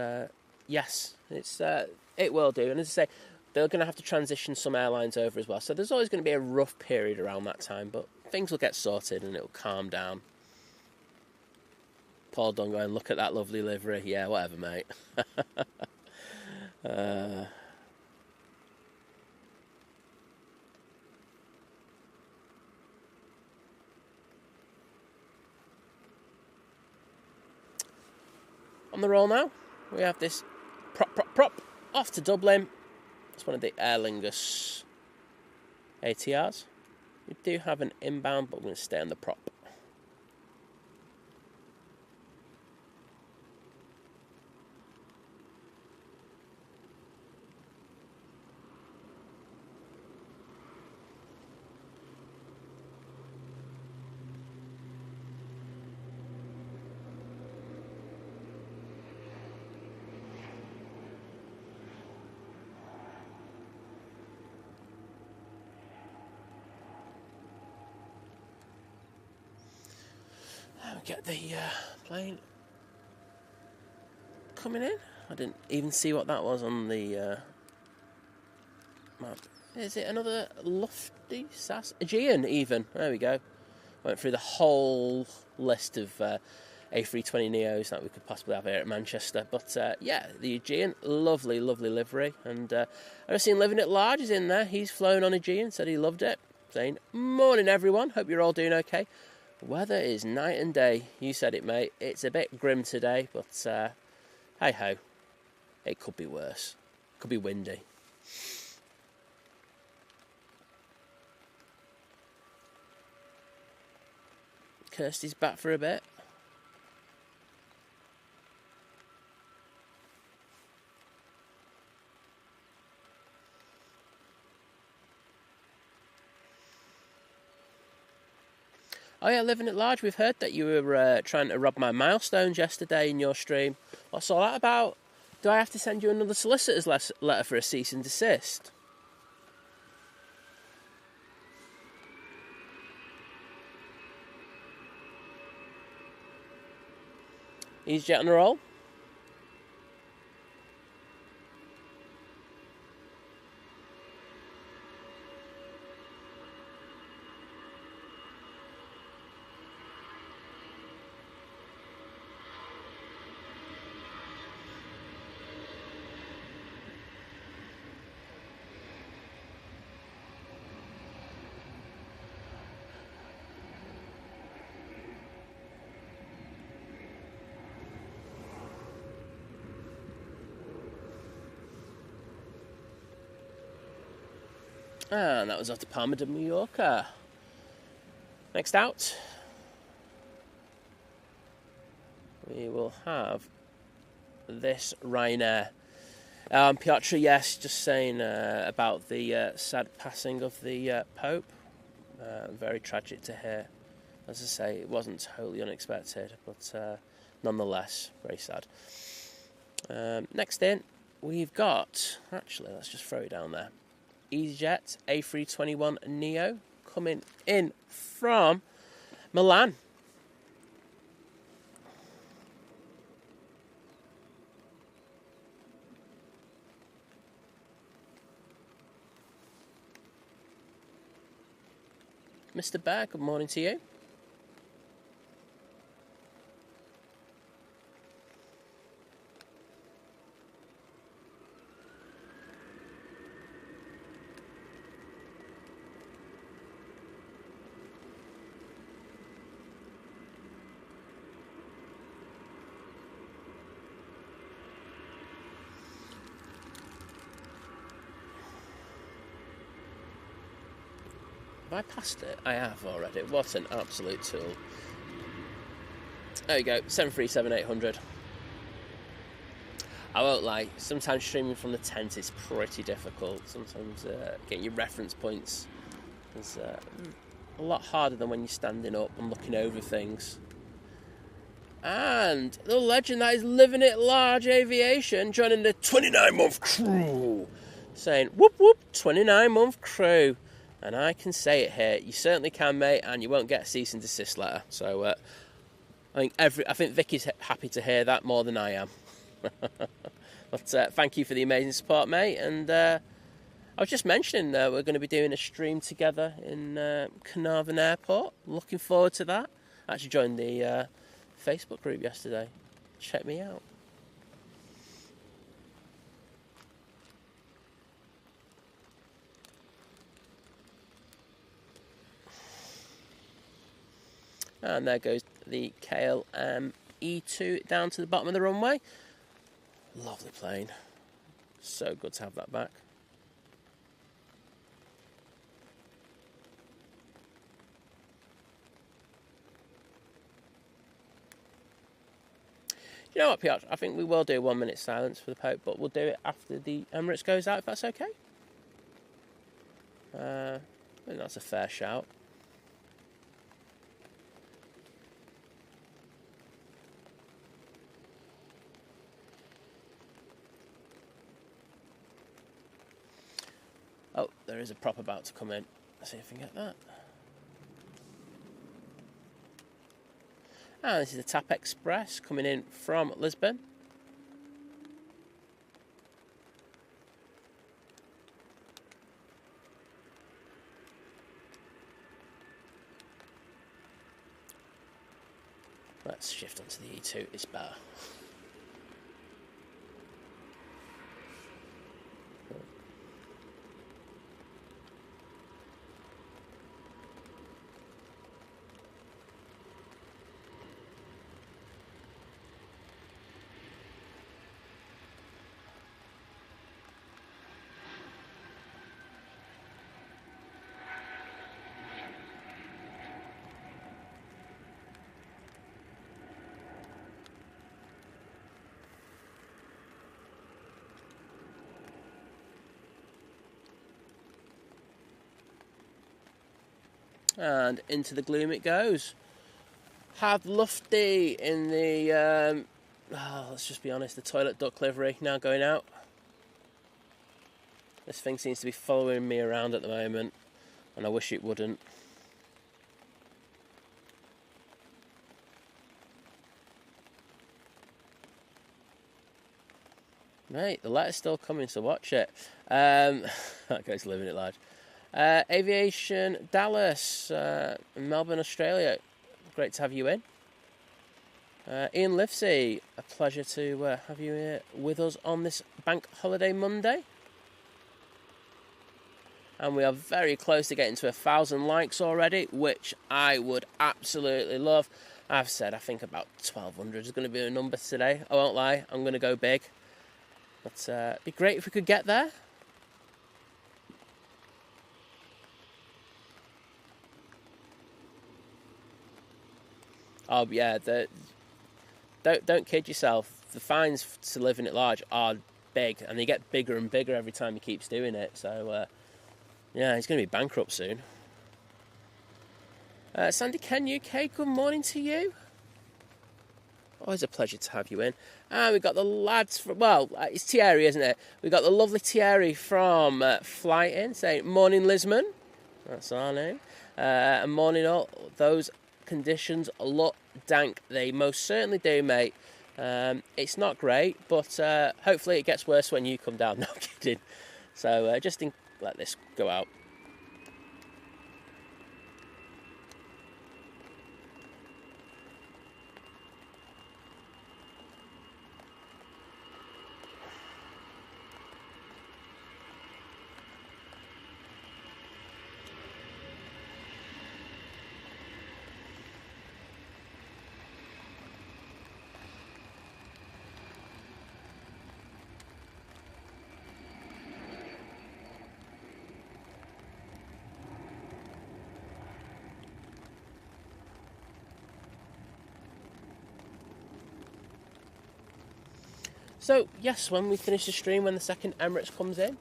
S1: yes, it will do. And as I say, they're going to have to transition some airlines over as well. So there's always going to be a rough period around that time, but things will get sorted and it'll calm down. Paul Dunn going, look at that lovely livery. Yeah, whatever, mate. On the roll now, we have this prop off to Dublin. It's one of the Aer Lingus ATRs. We do have an inbound, but we're going to stay on the prop. Get the plane coming in. I didn't even see what that was on the map. Is it another lofty SAS? Aegean even. There we go. Went through the whole list of A320 Neos that we could possibly have here at Manchester. But yeah, the Aegean, lovely, lovely livery. And I've seen Living at Large is in there. He's flown on Aegean, said he loved it. Saying, morning everyone, hope you're all doing okay. Weather is night and day. You said it, mate. It's a bit grim today, but hey-ho. It could be worse. Could be windy. Kirsty's back for a bit. Oh yeah, Living at Large, we've heard that you were trying to rob my milestones yesterday in your stream. What's all that about? Do I have to send you another solicitor's letter for a cease and desist? EasyJet on the roll. And that was off to Palma de Mallorca. Next out, we will have this Ryanair. Piotr, yes, just saying about the sad passing of the Pope. Very tragic to hear. As I say, it wasn't totally unexpected, but nonetheless, very sad. Next in, we've got, actually, let's just throw it down there. EasyJet A321 Neo coming in from Milan. Mr. Bear, good morning to you. I passed it? I have already. What an absolute tool. There we go, 737-800. I won't lie, sometimes streaming from the tent is pretty difficult. Sometimes getting your reference points is a lot harder than when you're standing up and looking over things. And the legend that is living it large, Aviation, joining the 29-month crew. Saying, whoop whoop, 29-month crew. And I can say it here. You certainly can, mate, and you won't get a cease and desist letter. So I think Vicky's happy to hear that more than I am. But thank you for the amazing support, mate. And I was just mentioning we're going to be doing a stream together in Carnarvon Airport. Looking forward to that. I actually joined the Facebook group yesterday. Check me out. And there goes the KLM E2 down to the bottom of the runway. Lovely plane. So good to have that back. You know what, Piotr? I think we will do 1 minute silence for the Pope, but we'll do it after the Emirates goes out, if that's okay. I think that's a fair shout. Oh, there is a prop about to come in. Let's see if we can get that. And this is the TAP Express coming in from Lisbon. Let's shift onto the E2. It's better. And into the gloom it goes. Have Lufty in the, let's just be honest, the toilet duct livery now going out. This thing seems to be following me around at the moment, and I wish it wouldn't. Mate, the letter's still coming, so watch it. That guy's living it large. Aviation Dallas, Melbourne, Australia. Great to have you in. Ian Livesey, a pleasure to have you here with us on this Bank Holiday Monday. And we are very close to getting to 1,000 likes already, which I would absolutely love. I've said I think about 1,200 is going to be a number today. I won't lie, I'm going to go big. But it'd be great if we could get there. Oh yeah, don't kid yourself. The fines to living at large are big, and they get bigger and bigger every time he keeps doing it. So yeah, he's going to be bankrupt soon. Sandy Ken UK, good morning to you. Always a pleasure to have you in. And we've got the lads from, well, it's Thierry, isn't it? We've got the lovely Thierry from Flight In saying, morning Lisbon. That's our name. And morning all. Those conditions look dank. They most certainly do, mate. It's not great, but hopefully it gets worse when you come down. No, I'm kidding. So just let this go out. So, yes, when we finish the stream, when the second Emirates comes in,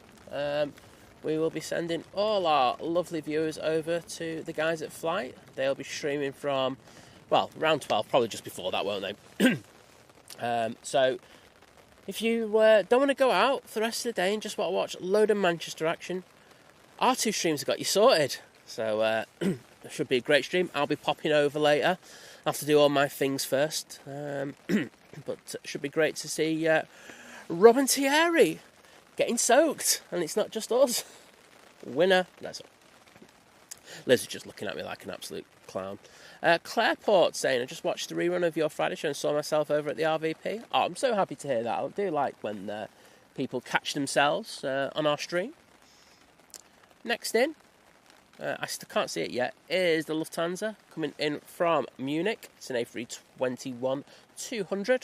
S1: we will be sending all our lovely viewers over to the guys at Flight. They'll be streaming from, well, around 12, probably just before that, won't they? So, if you don't want to go out for the rest of the day and just want to watch a load of Manchester action, our two streams have got you sorted. So, it should be a great stream. I'll be popping over later. I have to do all my things first. But it should be great to see Rob and Thierry getting soaked. And it's not just us. Winner. That's all. Liz is just looking at me like an absolute clown. Clairport saying, I just watched the rerun of your Friday show and saw myself over at the RVP. Oh, I'm so happy to hear that. I do like when people catch themselves on our stream. Next in, I still can't see it yet, is the Lufthansa coming in from Munich. It's an A321-200.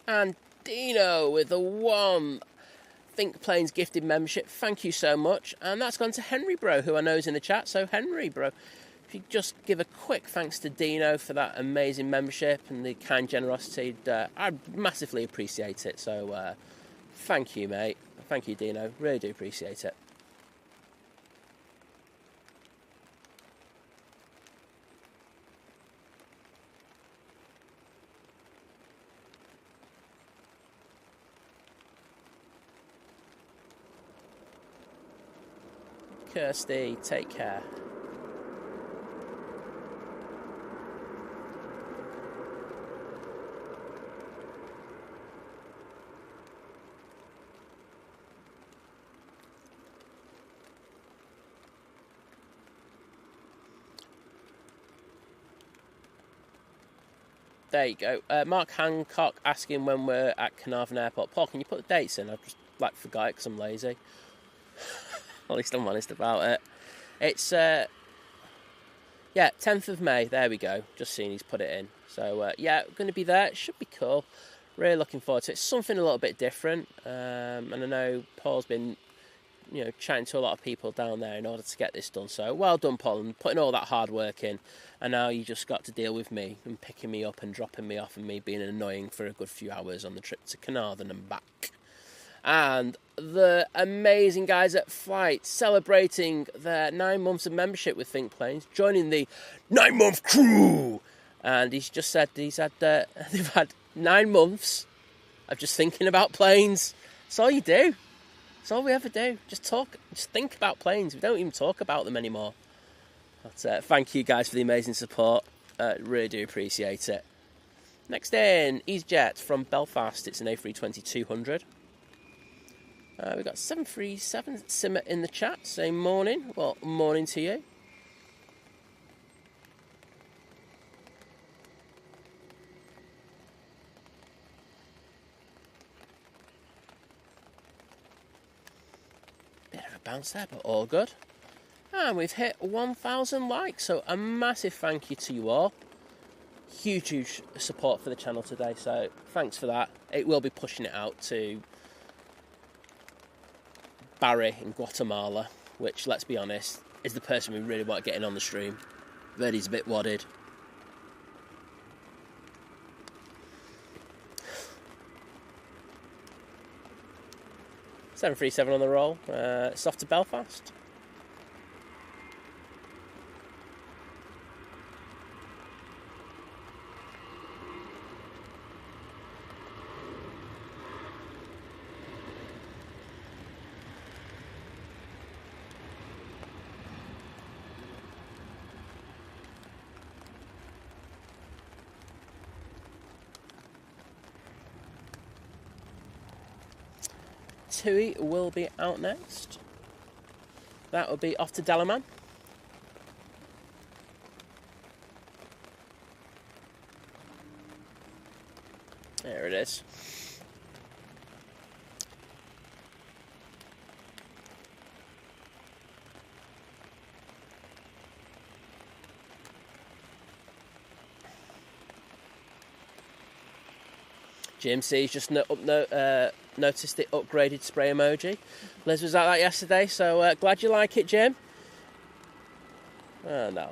S1: And Dino with the one Think Planes gifted membership. Thank you so much. And that's gone to Henry Bro, who I know is in the chat. So Henry Bro, if you just give a quick thanks to Dino for that amazing membership and the kind generosity, I massively appreciate it. So thank you, mate. Thank you, Dino. Really do appreciate it. Kirsty, take care. There you go. Mark Hancock asking when we're at Carnarvon Airport. Paul, can you put the dates in? I've just forgot it because I'm lazy. At least I'm honest about it. It's, 10th of May. There we go. Just seen he's put it in. So, going to be there. It should be cool. Really looking forward to it. It's something a little bit different. And I know Paul's been, chatting to a lot of people down there in order to get this done. So, well done, Paul, and putting all that hard work in. And now you just got to deal with me and picking me up and dropping me off and me being annoying for a good few hours on the trip to Carnarvon and back. And the amazing guys at Flight celebrating their 9 months of membership with Think Planes, joining the 9-month crew. And he's just said they've had 9 months of just thinking about planes. That's all you do. That's all we ever do. Just think about planes. We don't even talk about them anymore. But thank you guys for the amazing support. Really do appreciate it. Next in, EasyJet from Belfast. It's an A320-200. We've got 737 Simmer in the chat saying morning. Well, morning to you. Bit of a bounce there, but all good. And we've hit 1,000 likes, so a massive thank you to you all. Huge support for the channel today, so thanks for that. It will be pushing it out to Barry in Guatemala, which, let's be honest, is the person we really want getting on the stream. But he's a bit wadded. $737 on the roll. It's off to Belfast. TUI will be out next. That will be off to Dalaman. There it is. Jim C's just noticed the upgraded spray emoji. Liz was at that yesterday, so glad you like it, Jim. Oh, no.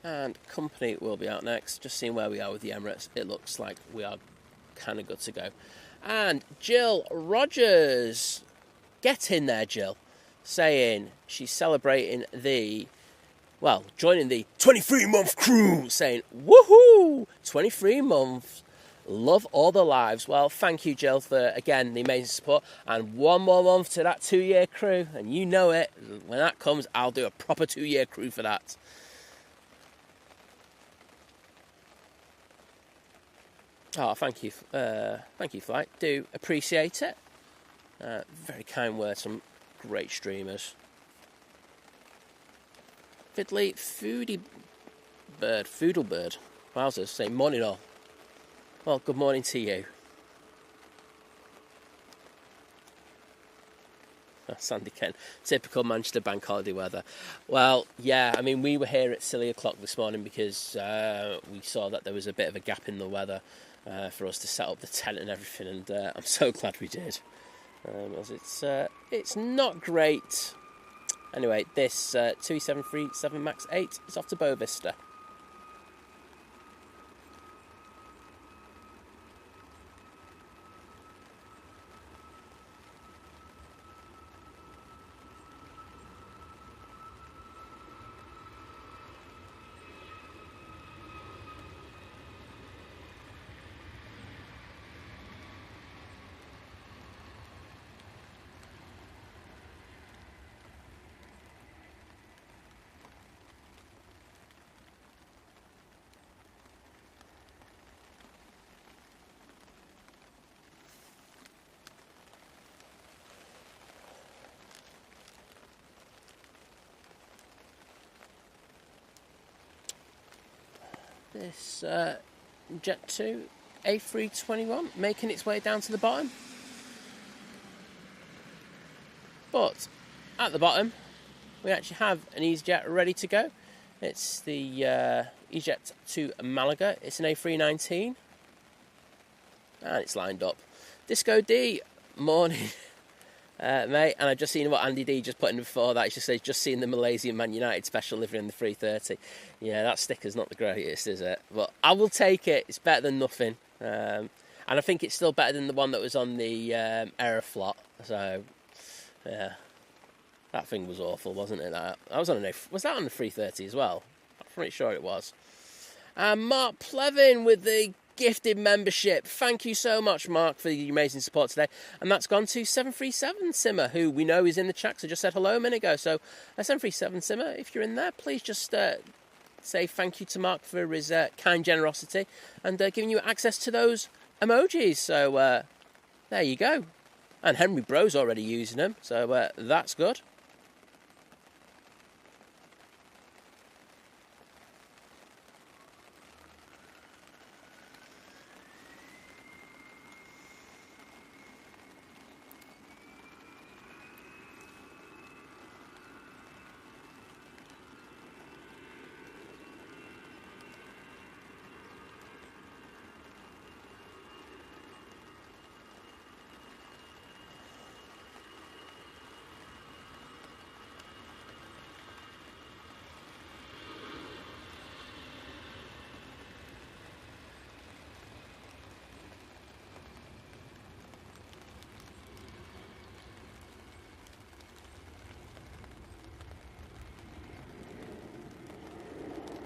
S1: And company will be out next. Just seeing where we are with the Emirates. It looks like we are kind of good to go. And Jill Rogers, get in there, Jill, saying she's celebrating joining the 23-month crew, saying, woohoo, 23 months, love all the lives. Well, thank you, Jill, for, again, the amazing support. And one more month to that 2-year crew. And you know it, when that comes, I'll do a proper 2-year crew for that. Oh, thank you, Flight. Do appreciate it. Very kind words from great streamers. Fiddly Foodlebird. Wowzers, say morning all. Well, good morning to you. Sandy Kent, typical Manchester bank holiday weather. Well, yeah, I mean, we were here at silly o'clock this morning because we saw that there was a bit of a gap in the weather for us to set up the tent and everything, and I'm so glad we did. As it's not great. Anyway, this TUI 737 MAX 8 is off to Bow Vista. This Jet 2 A321 making its way down to the bottom. But at the bottom, we actually have an EasyJet ready to go. It's the EasyJet to Malaga. It's an A319. And it's lined up. Disco D, morning. Mate, and I've just seen what Andy D just put in before that. He just says, just seen the Malaysian Man United special livery in the 330. Yeah, that sticker's not the greatest, is it? But I will take it. It's better than nothing. And I think it's still better than the one that was on the Aeroflot. So, yeah. That thing was awful, wasn't it? Was that on the 330 as well? I'm pretty sure it was. And Mark Plevin with the gifted membership. Thank you so much, Mark, for the amazing support today. And that's gone to 737 Simmer, who we know is in the chat, so just said hello a minute ago. So 737 Simmer, if you're in there, please just say thank you to Mark for his kind generosity and giving you access to those emojis. So there you go. And Henry Bro's already using them, so that's good.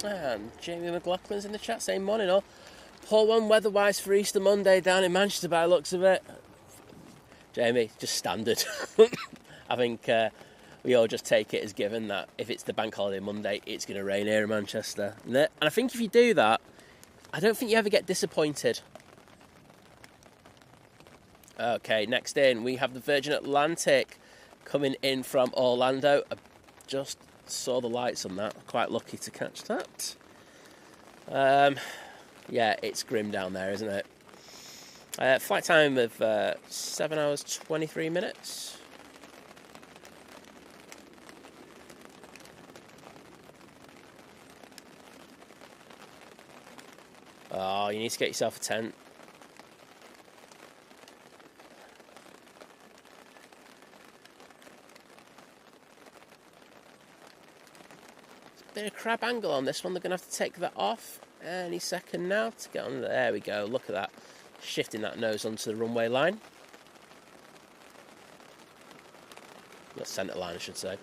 S1: And Jamie McLaughlin's in the chat saying morning all. Poor one weather-wise for Easter Monday down in Manchester by the looks of it. Jamie, just standard. I think we all just take it as given that if it's the bank holiday Monday, it's going to rain here in Manchester. And I think if you do that, I don't think you ever get disappointed. Okay, next in, we have the Virgin Atlantic coming in from Orlando. I just saw the lights on that. Quite lucky to catch that. Yeah, it's grim down there, isn't it? Flight time of 7 hours, 23 minutes. Oh, you need to get yourself a tent. Bit of crab angle on this one. They're going to have to take that off any second now to get on. There we go. Look at that. Shifting that nose onto the runway line. The centre line, I should say.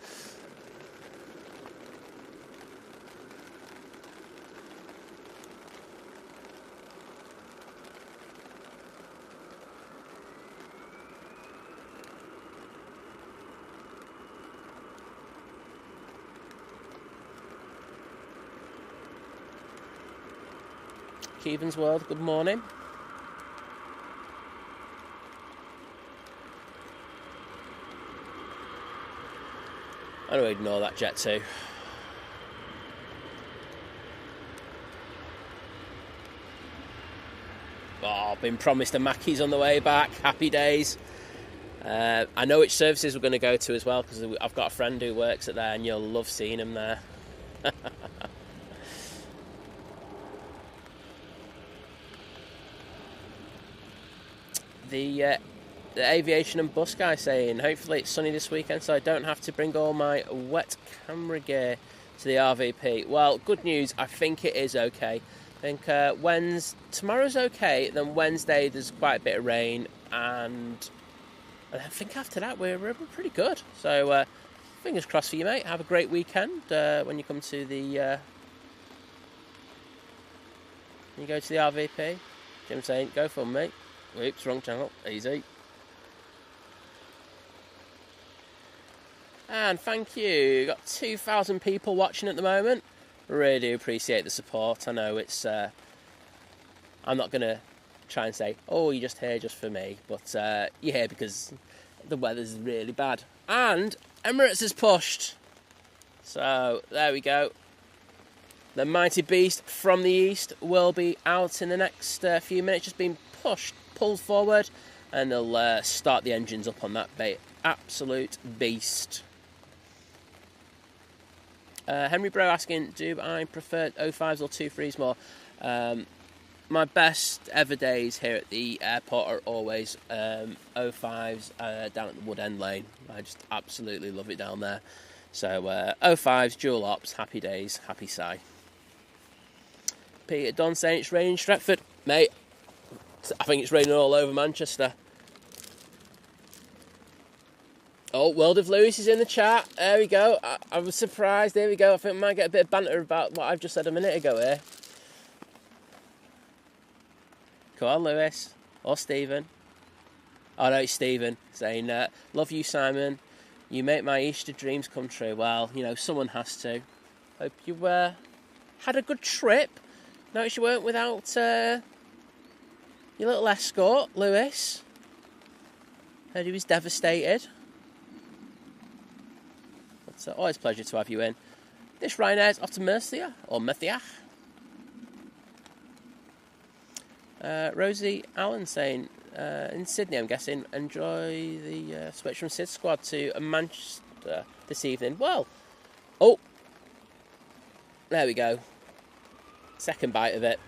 S1: Keevan's World, good morning. I'm going to ignore that jet too. Oh, been promised a Mackey's on the way back. Happy days. I know which services we're going to go to as well because I've got a friend who works at there and you'll love seeing him there. The aviation and bus guy saying, hopefully it's sunny this weekend so I don't have to bring all my wet camera gear to the RVP. Well, good news, I think it is okay. I think tomorrow's okay, then Wednesday there's quite a bit of rain, and I think after that we're pretty good. So fingers crossed for you, mate. Have a great weekend when you come to the... you go to the RVP. Jim's saying, go for them, mate. Oops, wrong channel. Easy. And thank you. Got 2,000 people watching at the moment. Really do appreciate the support. I know it's... I'm not going to try and say, oh, you're just here just for me. But you're here because the weather's really bad. And Emirates has pushed. So, there we go. The mighty beast from the east will be out in the next few minutes. Just being pulled forward, and they'll start the engines up on that absolute beast. Henry Bro asking, do I prefer 05s or 23s more? My best ever days here at the airport are always 05s down at the Wood End Lane. I just absolutely love it down there. So 05s, dual ops, happy days, happy sigh. Peter Don saying it's raining in Stretford. Mate, I think it's raining all over Manchester. Oh, World of Lewis is in the chat. There we go. I was surprised. There we go. I think we might get a bit of banter about what I've just said a minute ago here. Come on, Lewis. Or Stephen. Oh, no, it's Stephen saying, love you, Simon. You make my Easter dreams come true. Well, you know, someone has to. Hope you had a good trip. Notice you weren't without... your little escort, Lewis. Heard he was devastated. It's always a pleasure to have you in. This Ryanair's off to Murcia, or Murcia. Rosie Allen saying, in Sydney, I'm guessing, enjoy the switch from Sid Squad to Manchester this evening. Well, oh, there we go. Second bite of it.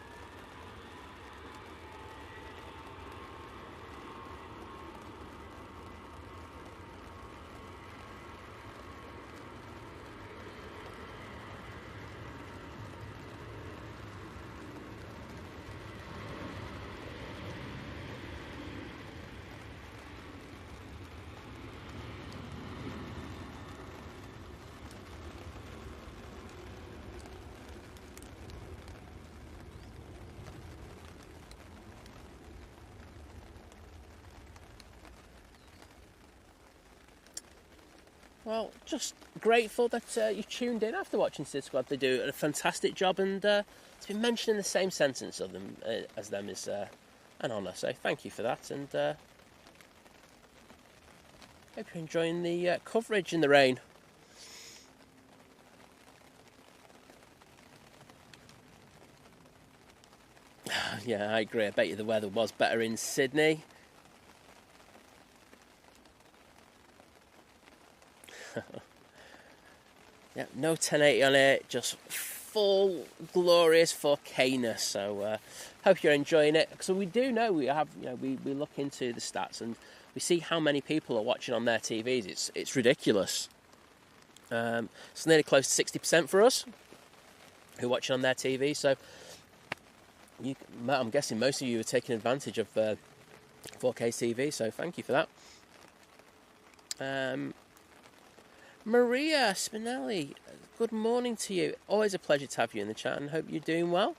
S1: Well, just grateful that you tuned in after watching Sid Squad. They do a fantastic job, and to be mentioned in the same sentence of them as them is an honour. So thank you for that, and hope you're enjoying the coverage in the rain. Yeah, I agree. I bet you the weather was better in Sydney. Yeah, no 1080 on it, just full glorious 4K-ness. So hope you're enjoying it. So we do know we have, we look into the stats and we see how many people are watching on their TVs. It's ridiculous. It's nearly close to 60% for us who are watching on their TV. So I'm guessing most of you are taking advantage of 4K TV. So thank you for that. Maria Spinelli, good morning to you. Always a pleasure to have you in the chat and hope you're doing well.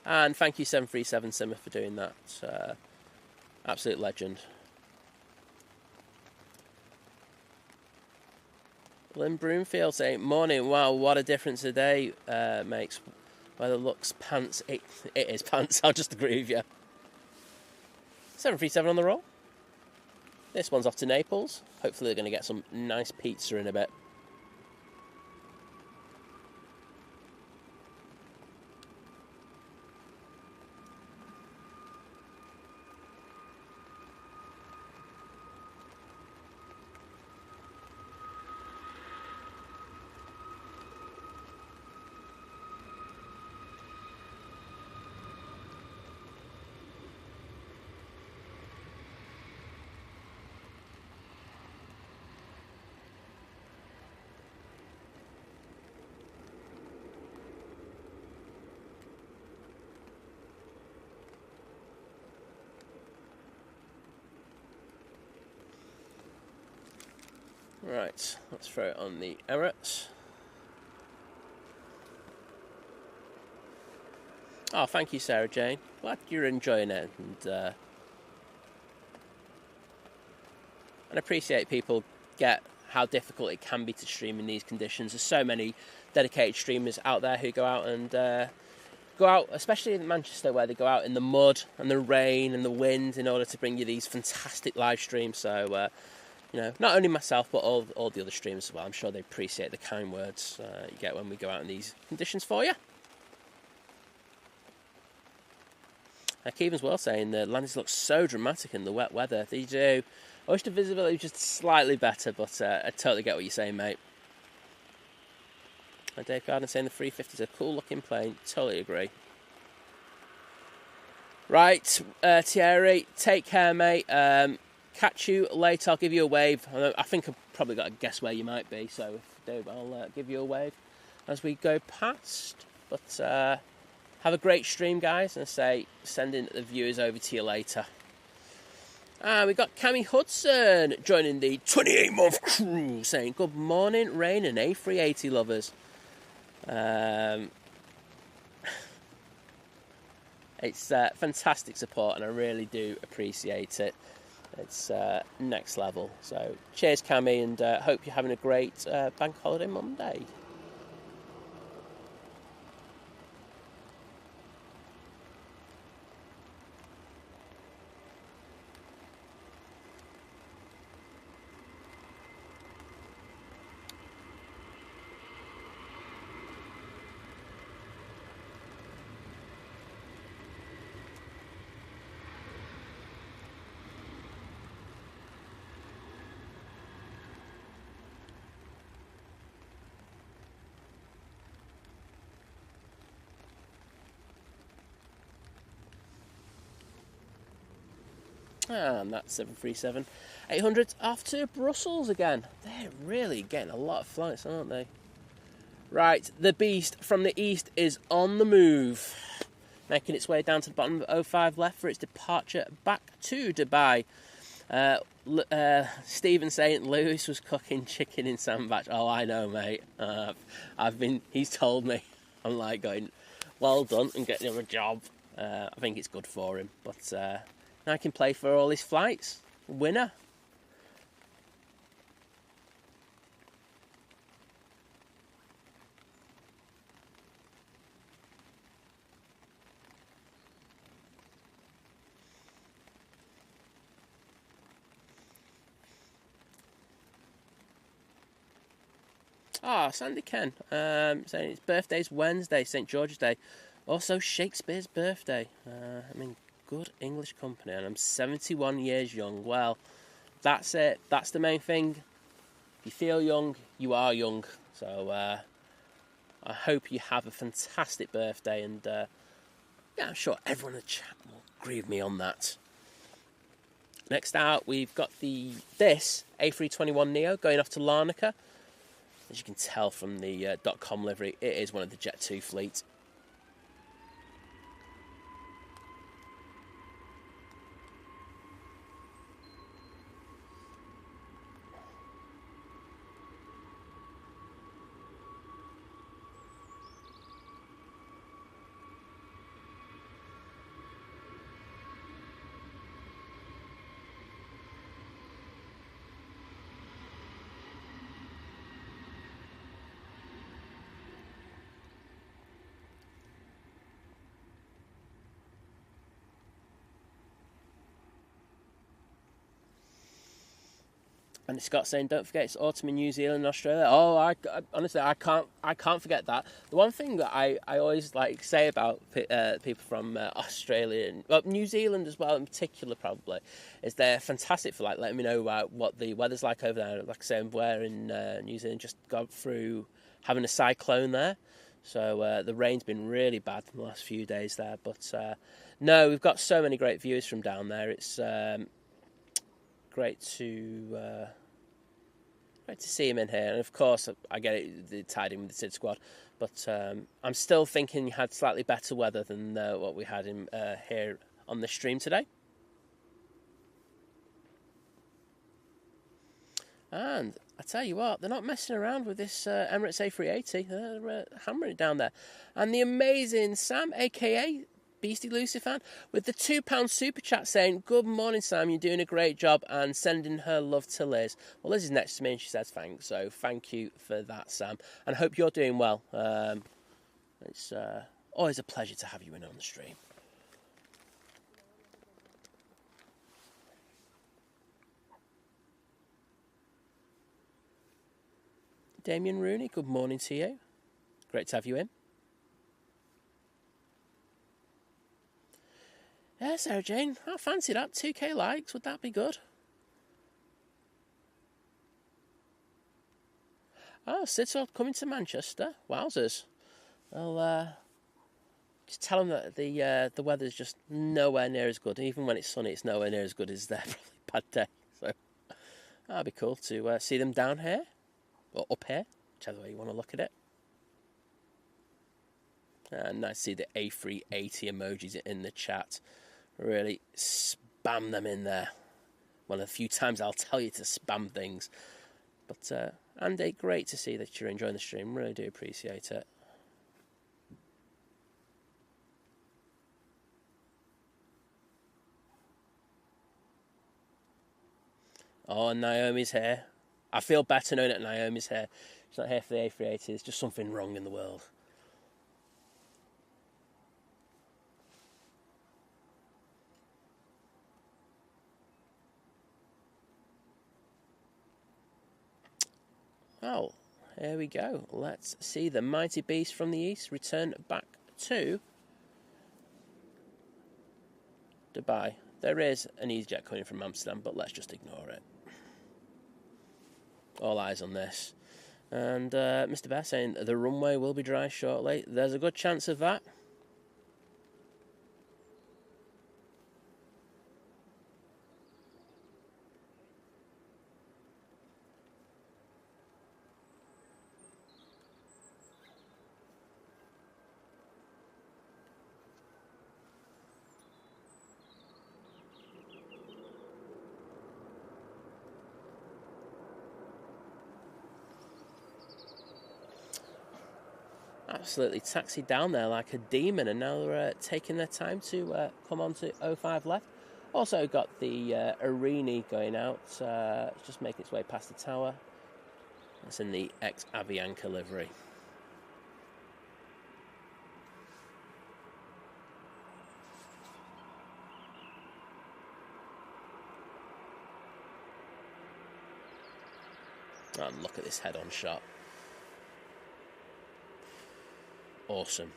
S1: And thank you 737 Simmer for doing that. Absolute legend. Lynn Broomfield saying, morning, wow, what a difference a day makes. Weather looks pants. It is pants, I'll just agree with you. 737 on the roll. This one's off to Naples. Hopefully they're going to get some nice pizza in a bit. Right, let's throw it on the Emirates. Oh, thank you, Sarah Jane. Glad you're enjoying it, and appreciate people get how difficult it can be to stream in these conditions. There's so many dedicated streamers out there who go out and go out, especially in Manchester, where they go out in the mud and the rain and the wind in order to bring you these fantastic live streams. So, not only myself, but all the other streamers as well. I'm sure they appreciate the kind words you get when we go out in these conditions for you. Keevan's well saying the landings look so dramatic in the wet weather. They do. I wish the visibility was just slightly better, but I totally get what you're saying, mate. And Dave Garden saying the 350 is a cool looking plane. Totally agree. Right, Thierry, take care, mate. Catch you later. I'll give you a wave. I think I've probably got to guess where you might be, so if I do, I'll give you a wave as we go past. But have a great stream, guys, and sending the viewers over to you later. We got Cammy Hudson joining the 28-month crew, saying good morning, Rain and A380 lovers. It's fantastic support, and I really do appreciate it. It's next level. So cheers, Cammy, and hope you're having a great Bank Holiday Monday. And that's 737-800 off to Brussels again. They're really getting a lot of flights, aren't they? Right, the beast from the east is on the move, making its way down to the bottom of 05 left for its departure back to Dubai. Stephen saying Lewis was cooking chicken in sandbach. Oh, I know, mate. He's told me. I'm like going, well done, and getting him a job. I think it's good for him, but I can play for all his flights. Winner. Ah, Sandy Ken, saying his birthday's Wednesday, St George's Day. Also Shakespeare's birthday. I'm in good English company, and I'm 71 years young. Well, that's it. That's the main thing. If you feel young, you are young. So I hope you have a fantastic birthday, and yeah, I'm sure everyone in the chat will agree with me on that. Next out, we've got this A321neo going off to Larnaca. As you can tell from the .com livery, it is one of the Jet2 fleet. And Scott saying, "Don't forget it's autumn in New Zealand and Australia." Oh, honestly, I can't forget that. The one thing that I always like say about people from Australia and New Zealand as well in particular probably is they're fantastic for like letting me know what the weather's like over there. Like I say, we're in New Zealand, just got through having a cyclone there, so the rain's been really bad in the last few days there. But no, we've got so many great views from down there. It's great to see him in here, and of course I get it tied in with the SID squad, but I'm still thinking you had slightly better weather than what we had in here on the stream today. And I tell you what, they're not messing around with this Emirates A380. They're hammering it down there. And the amazing Sam, aka Beastie Lucy fan, with the £2 super chat saying, "Good morning, Sam, you're doing a great job," and sending her love to Liz. Well, Liz is next to me and she says thanks, so thank you for that, Sam, and I hope you're doing well. It's always a pleasure to have you in on the stream. Damien Rooney, good morning to you. Great to have you in. Yeah, Sarah Jane, I fancy that. 2k likes, would that be good? Oh, Sid's coming to Manchester. Wowzers. Well, just tell them that the weather's just nowhere near as good. Even when it's sunny, it's nowhere near as good as their probably bad day. So that'd be cool to see them down here, or up here, whichever way you want to look at it. And nice to see the A380 emojis in the chat. Really spam them in there. One of the few times I'll tell you to spam things. But Andy, great to see that you're enjoying the stream. Really do appreciate it. Oh, and Naomi's here. I feel better knowing that Naomi's here. She's not here for the A380. There's just something wrong in the world. Oh, here we go. Let's see the mighty beast from the east return back to Dubai. There is an EasyJet coming from Amsterdam, but let's just ignore it. All eyes on this. And Mr. Bear saying the runway will be dry shortly. There's a good chance of that. Absolutely taxied down there like a demon, and now they're taking their time to come on to 05 left. Also got the Arini going out, just making its way past the tower. That's in the ex-Avianca livery. And look at this head-on shot. awesome.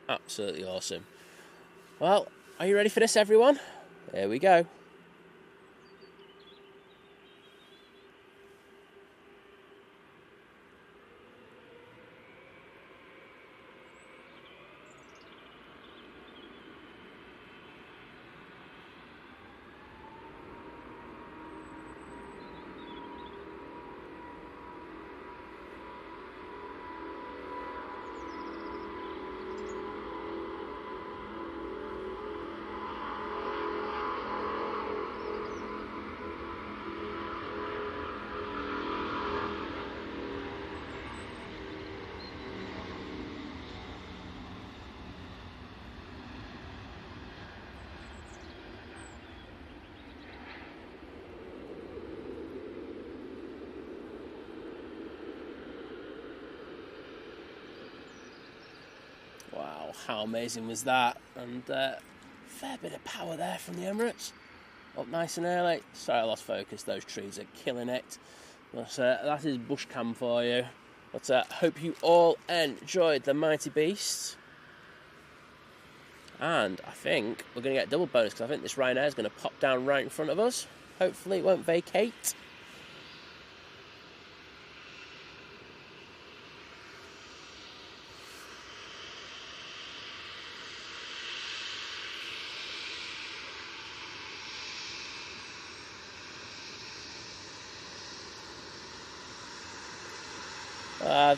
S1: Absolutely awesome. Well, are you ready for this, everyone? Here we go. Wow, how amazing was that? And fair bit of power there from the Emirates. Up nice and early. Sorry I lost focus, those trees are killing it. But that is bush cam for you. But hope you all enjoyed the mighty beast. And I think we're going to get double bonus because I think this Ryanair is going to pop down right in front of us. Hopefully it won't vacate.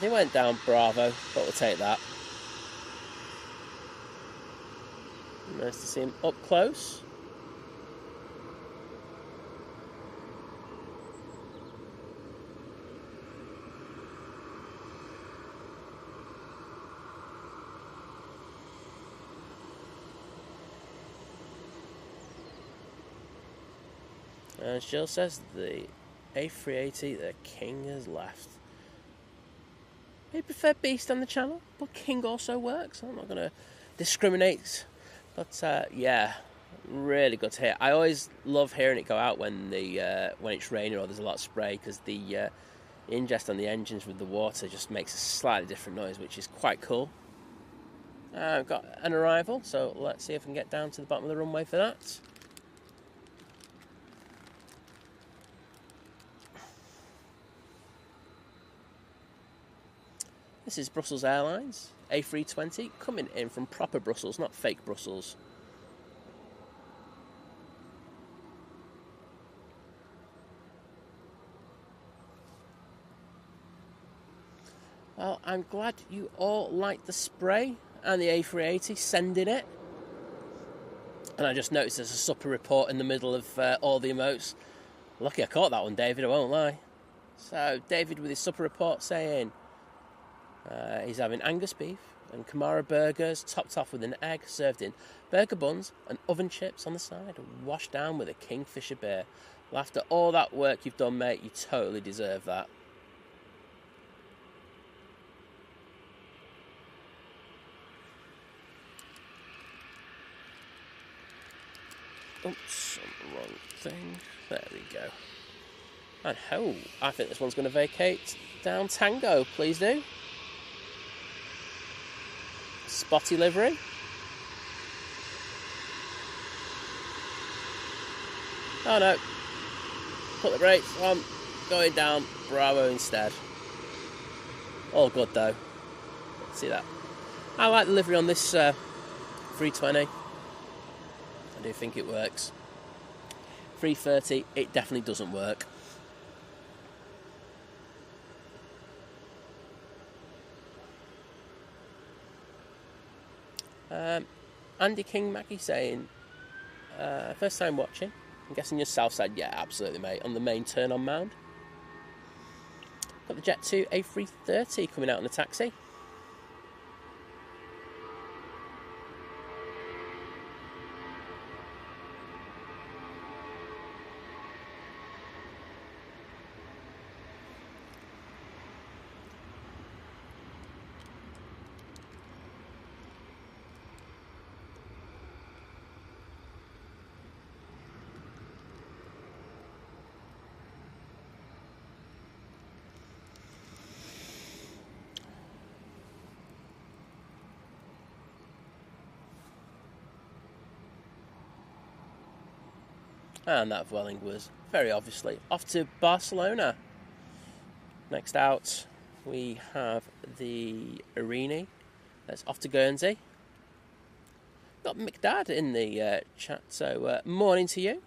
S1: They went down, bravo, but we'll take that. Nice to see him up close. And Jill says the A380, the king has left. I prefer Beast on the channel, but King also works. I'm not going to discriminate. But yeah, really good to hear. I always love hearing it go out when it's raining or there's a lot of spray, because the ingest on the engines with the water just makes a slightly different noise, which is quite cool. I've got an arrival, so let's see if we can get down to the bottom of the runway for that. This is Brussels Airlines, A320, coming in from proper Brussels, not fake Brussels. Well, I'm glad you all liked the spray and the A380 sending it. And I just noticed there's a supper report in the middle of all the emotes. Lucky I caught that one, David, I won't lie. So, David with his supper report saying... he's having Angus beef and Kamara burgers, topped off with an egg, served in burger buns and oven chips on the side, washed down with a Kingfisher beer. Well, after all that work you've done, mate, you totally deserve that. Oops, on the wrong thing. There we go. And oh, I think this one's going to vacate down Tango, please do. Spotty livery. Oh no. Put the brakes on. Going down. Bravo instead. All good though. See that? I like the livery on this 320. I do think it works. 330, it definitely doesn't work. Andy King Mackie saying, first time watching. I'm guessing your south side. Yeah, absolutely, mate. On the main turn on mound. Got the Jet 2 A330 coming out in the taxi. And that Vueling was very obviously off to Barcelona. Next out, we have the Irini. That's off to Guernsey. Got McDad in the chat, so morning to you.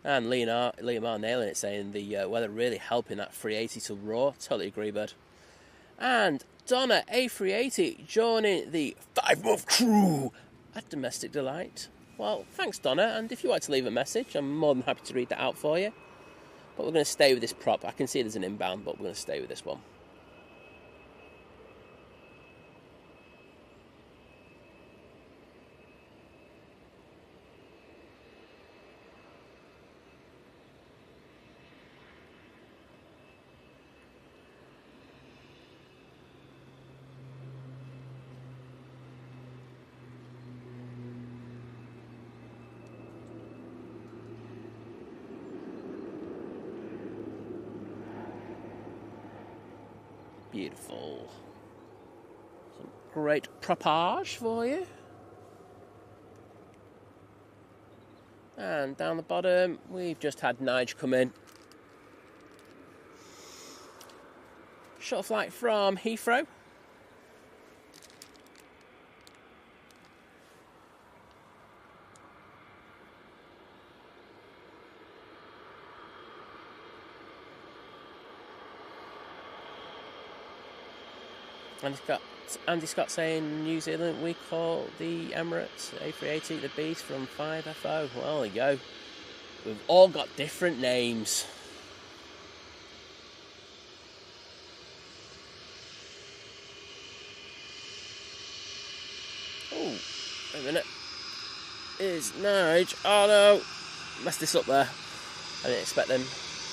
S1: And Leomar nailing it, saying the weather really helping that 380 to roar. Totally agree, bud. And Donna A380 joining the 5-month crew at Domestic Delight. Well, thanks, Donna, and if you want to leave a message, I'm more than happy to read that out for you. But we're going to stay with this prop. I can see there's an inbound, but we're going to stay with this one. Beautiful. Some great propage for you. And down the bottom, we've just had Nige come in. Short flight from Heathrow. Andy Scott saying New Zealand, we call the Emirates A380 the Beast from 5FO. Well, there you go. We've all got different names. Oh, wait a minute. Is Nige? Oh no, messed this up there. I didn't expect them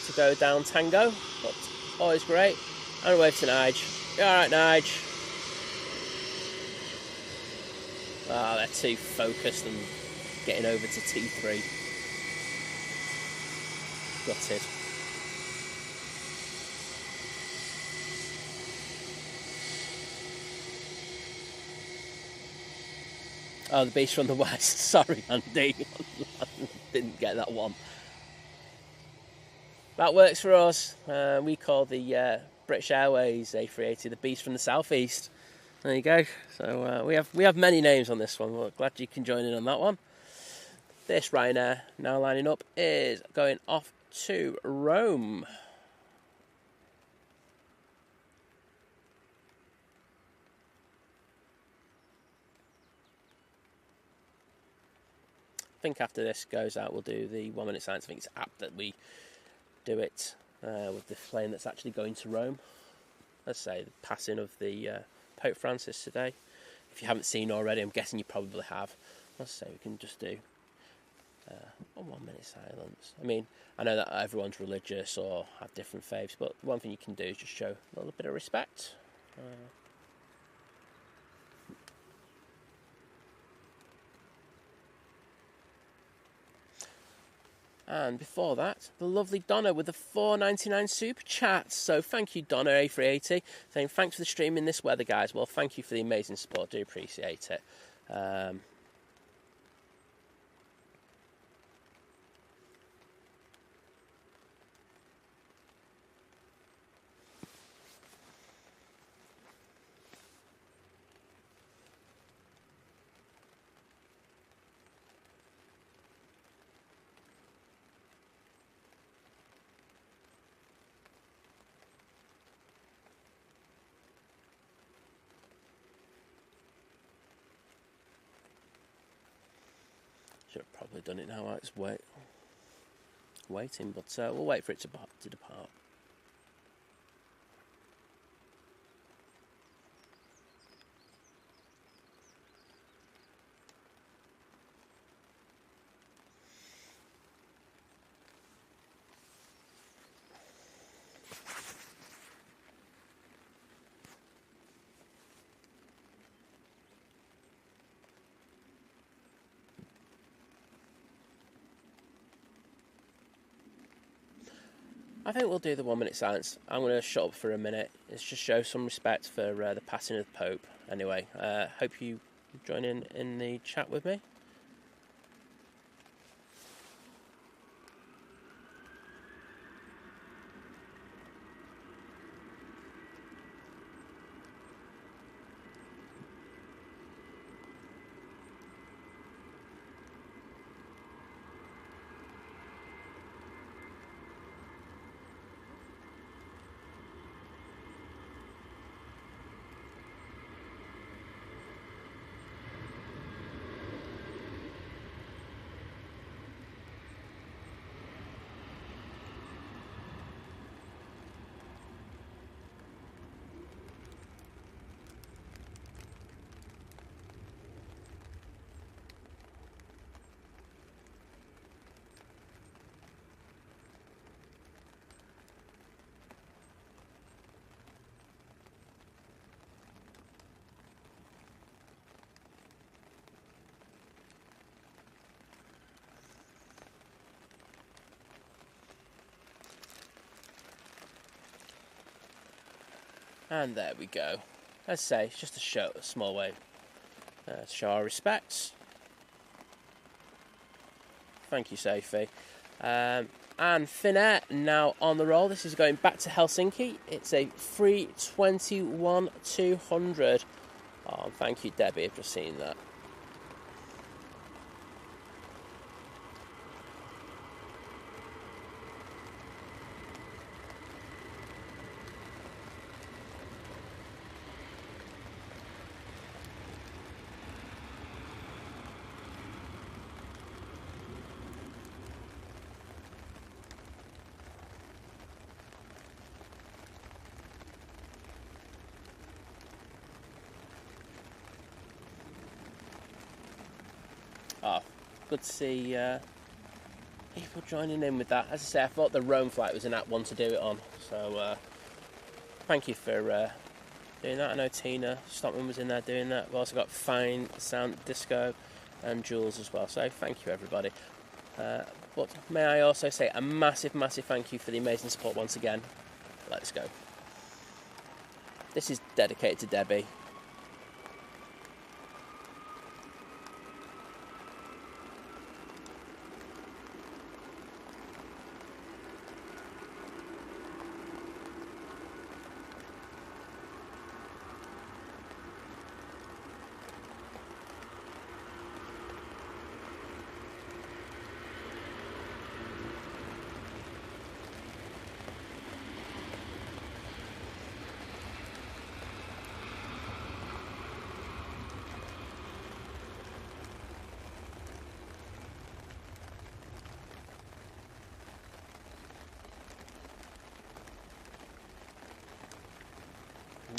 S1: to go down Tango, but always great. And wave to Nige. You alright, Nige? Ah, they're too focused and getting over to T3. Gutted. Oh, the Beast from the West. Sorry, Andy. Didn't get that one. That works for us. We call the British Airways A380 the Beast from the Southeast. There you go. So we have many names on this one. We're glad you can join in on that one. This Ryanair now lining up is going off to Rome. I think after this goes out, we'll do the 1 minute silence. I think it's apt that we do it with the plane that's actually going to Rome. Let's say the passing of the Pope Francis today. If you haven't seen already, I'm guessing you probably have. Let's say we can just do a 1 minute silence. I mean, I know that everyone's religious or have different faiths, but one thing you can do is just show a little bit of respect. And before that, the lovely Donna with the $4.99 super chat. So thank you, Donna A380, saying thanks for the stream in this weather, guys. Well, thank you for the amazing support. Do appreciate it. Should have probably done it now while it's waiting, but we'll wait for it to depart. I think we'll do the 1 minute silence. I'm going to shut up for a minute. It's just show some respect for the passing of the Pope. Anyway, hope you join in the chat with me. And there we go. As I say, it's just a small way to show our respects. Thank you, Sophie. And Finnair now on the roll. This is going back to Helsinki. It's a 321-200. Oh, thank you, Debbie. I've just seen that. Oh, good to see people joining in with that. As I say, I thought the Rome flight was an apt one to do it on. So thank you for doing that. I know Tina Stockman was in there doing that. We've also got Fine Sound Disco and Jules as well. So thank you, everybody. But may I also say a massive, massive thank you for the amazing support once again. Let's go. This is dedicated to Debbie.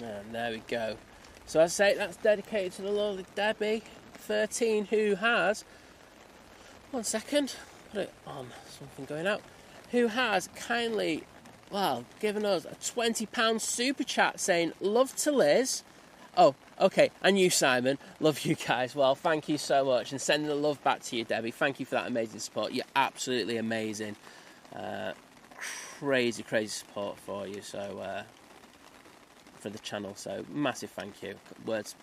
S1: And there we go. So I say that's dedicated to the lovely Debbie 13, who has, one second, put it on something going out, who has kindly, well, given us a £20 super chat saying, love to Liz. Oh, okay, and you, Simon, love you guys. Well, thank you so much, and sending the love back to you, Debbie. Thank you for that amazing support. You're absolutely amazing. Crazy support for you. So for the channel, so massive thank you. Words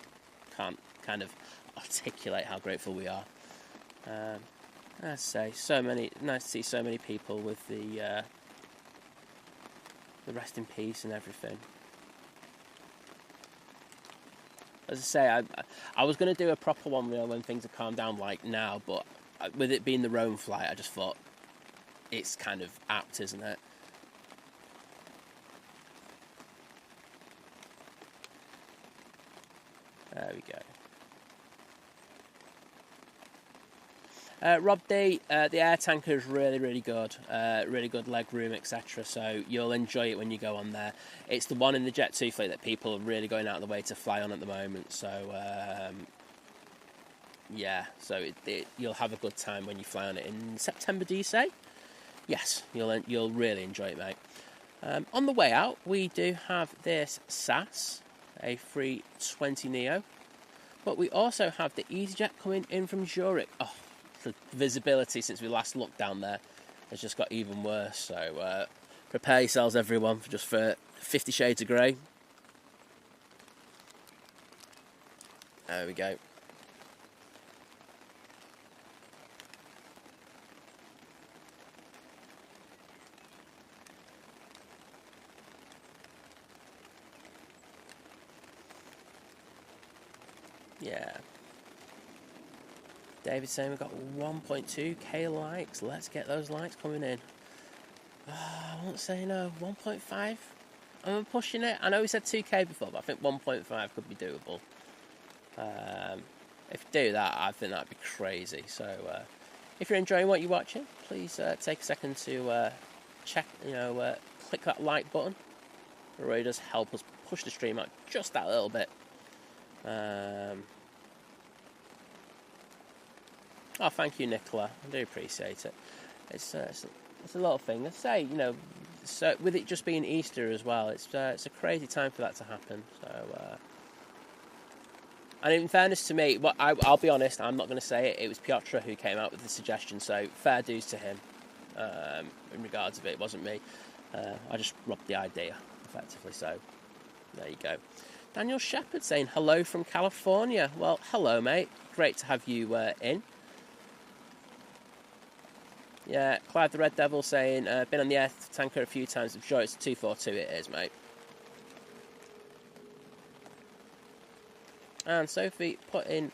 S1: can't kind of articulate how grateful we are. I say, nice to see so many people with the rest in peace and everything. As I say, I was going to do a proper one, when things have calmed down like now, but with it being the Rome flight, I just thought it's kind of apt, isn't it? There we go. Rob D, the air tanker is really good. Really good leg room, etc. So you'll enjoy it when you go on there. It's the one in the Jet 2 fleet that people are really going out of the way to fly on at the moment. So yeah, so you'll have a good time when you fly on it in September. Do you say? Yes, you'll really enjoy it, mate. On the way out, we do have this SAS A320neo, but we also have the EasyJet coming in from Zurich. Oh, the visibility since we last looked down there has just got even worse. So prepare yourselves, everyone, for 50 Shades of Grey. There we go. Yeah. David's saying we've got 1.2k likes. Let's get those likes coming in. I won't say no. 1.5? I'm pushing it. I know we said 2k before, but I think 1.5 could be doable. If you do that, I think that'd be crazy. So if you're enjoying what you're watching, please take a second to check, click that like button. It really does help us push the stream out just that little bit. Oh, thank you, Nicola. I do appreciate it. It's a little thing. I say, so with it just being Easter as well, it's a crazy time for that to happen. So, and in fairness to me, I'll be honest, I'm not going to say it. It was Piotr who came out with the suggestion, so fair dues to him. In regards of it wasn't me. I just robbed the idea, effectively. So, There you go. Daniel Shepherd saying hello from California. Well, hello, mate. Great to have you in. Yeah, Clive the Red Devil saying, been on the air tanker a few times. I'm sure it's a 242. It is, mate. And Sophie put in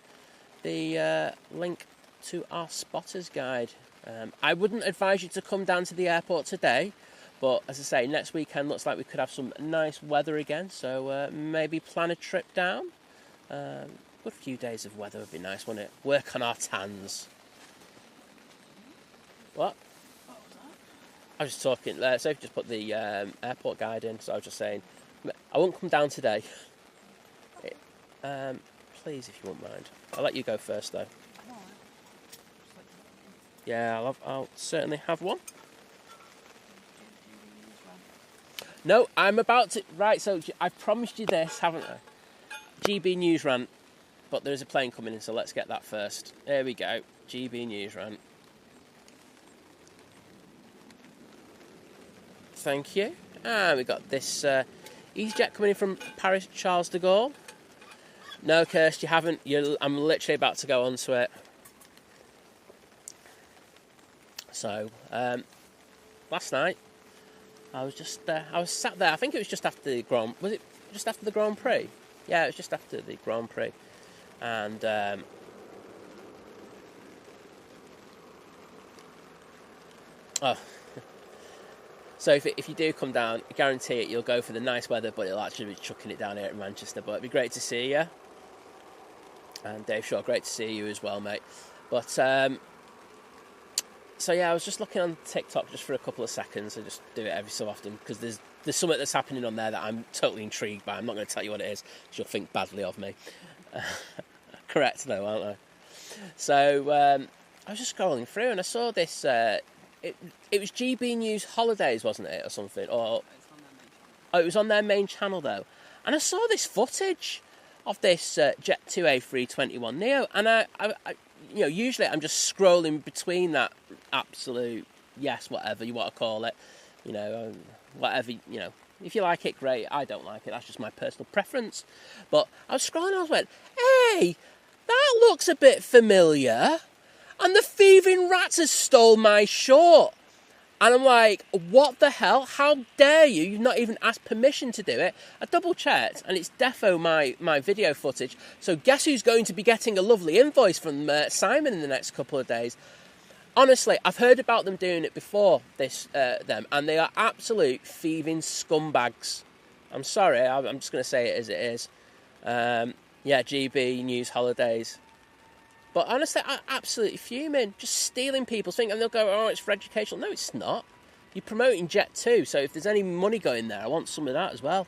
S1: the link to our spotters guide. I wouldn't advise you to come down to the airport today, but as I say, next weekend looks like we could have some nice weather again, so maybe plan a trip down. Good few days of weather would be nice, wouldn't it? Work on our tans. What?
S2: What was that?
S1: I was just talking, Sophie just put the airport guide in, so I was just saying, I won't come down today. Please, if you won't mind. I'll let you go first, though. Yeah, I'll certainly have one. No, I'm about to... Right, so I've promised you this, haven't I? GB News Rant. But there is a plane coming in, so let's get that first. There we go. GB News Rant. Thank you. And we got this EasyJet coming in from Paris Charles de Gaulle. No, Kirst, you haven't. I'm literally about to go onto it. So, last night, I was sat there. I think it was just after the Grand... Was it just after the Grand Prix? Yeah, it was just after the Grand Prix. And, so if you do come down, I guarantee it, you'll go for the nice weather, but it'll actually be chucking it down here at Manchester. But it'd be great to see you. And Dave Shaw, great to see you as well, mate. But, so yeah, I was just looking on TikTok just for a couple of seconds. I just do it every so often because there's something that's happening on there that I'm totally intrigued by. I'm not going to tell you what it is because you'll think badly of me. Correct, though, aren't I? So I was just scrolling through and I saw this. It was GB News Holidays, wasn't it, or something? Or it was on their main channel though. And I saw this footage of this Jet 2 A321 Neo, and I usually I'm just scrolling between that absolute whatever you want to call it, whatever, if you like it, great. I don't like it. That's just my personal preference. But I was scrolling and I went, hey, that looks a bit familiar. And the thieving rats has stole my short. And I'm like, what the hell? How dare you? You've not even asked permission to do it. I double checked and it's defo my video footage. So guess who's going to be getting a lovely invoice from Simon in the next couple of days? Honestly, I've heard about them doing it before, them, and they are absolute thieving scumbags. I'm sorry, I'm just going to say it as it is. GB News Holidays. But honestly, I'm absolutely fuming. Just stealing people's things, and they'll go, oh, it's for educational. No, it's not. You're promoting Jet 2, so if there's any money going there, I want some of that as well.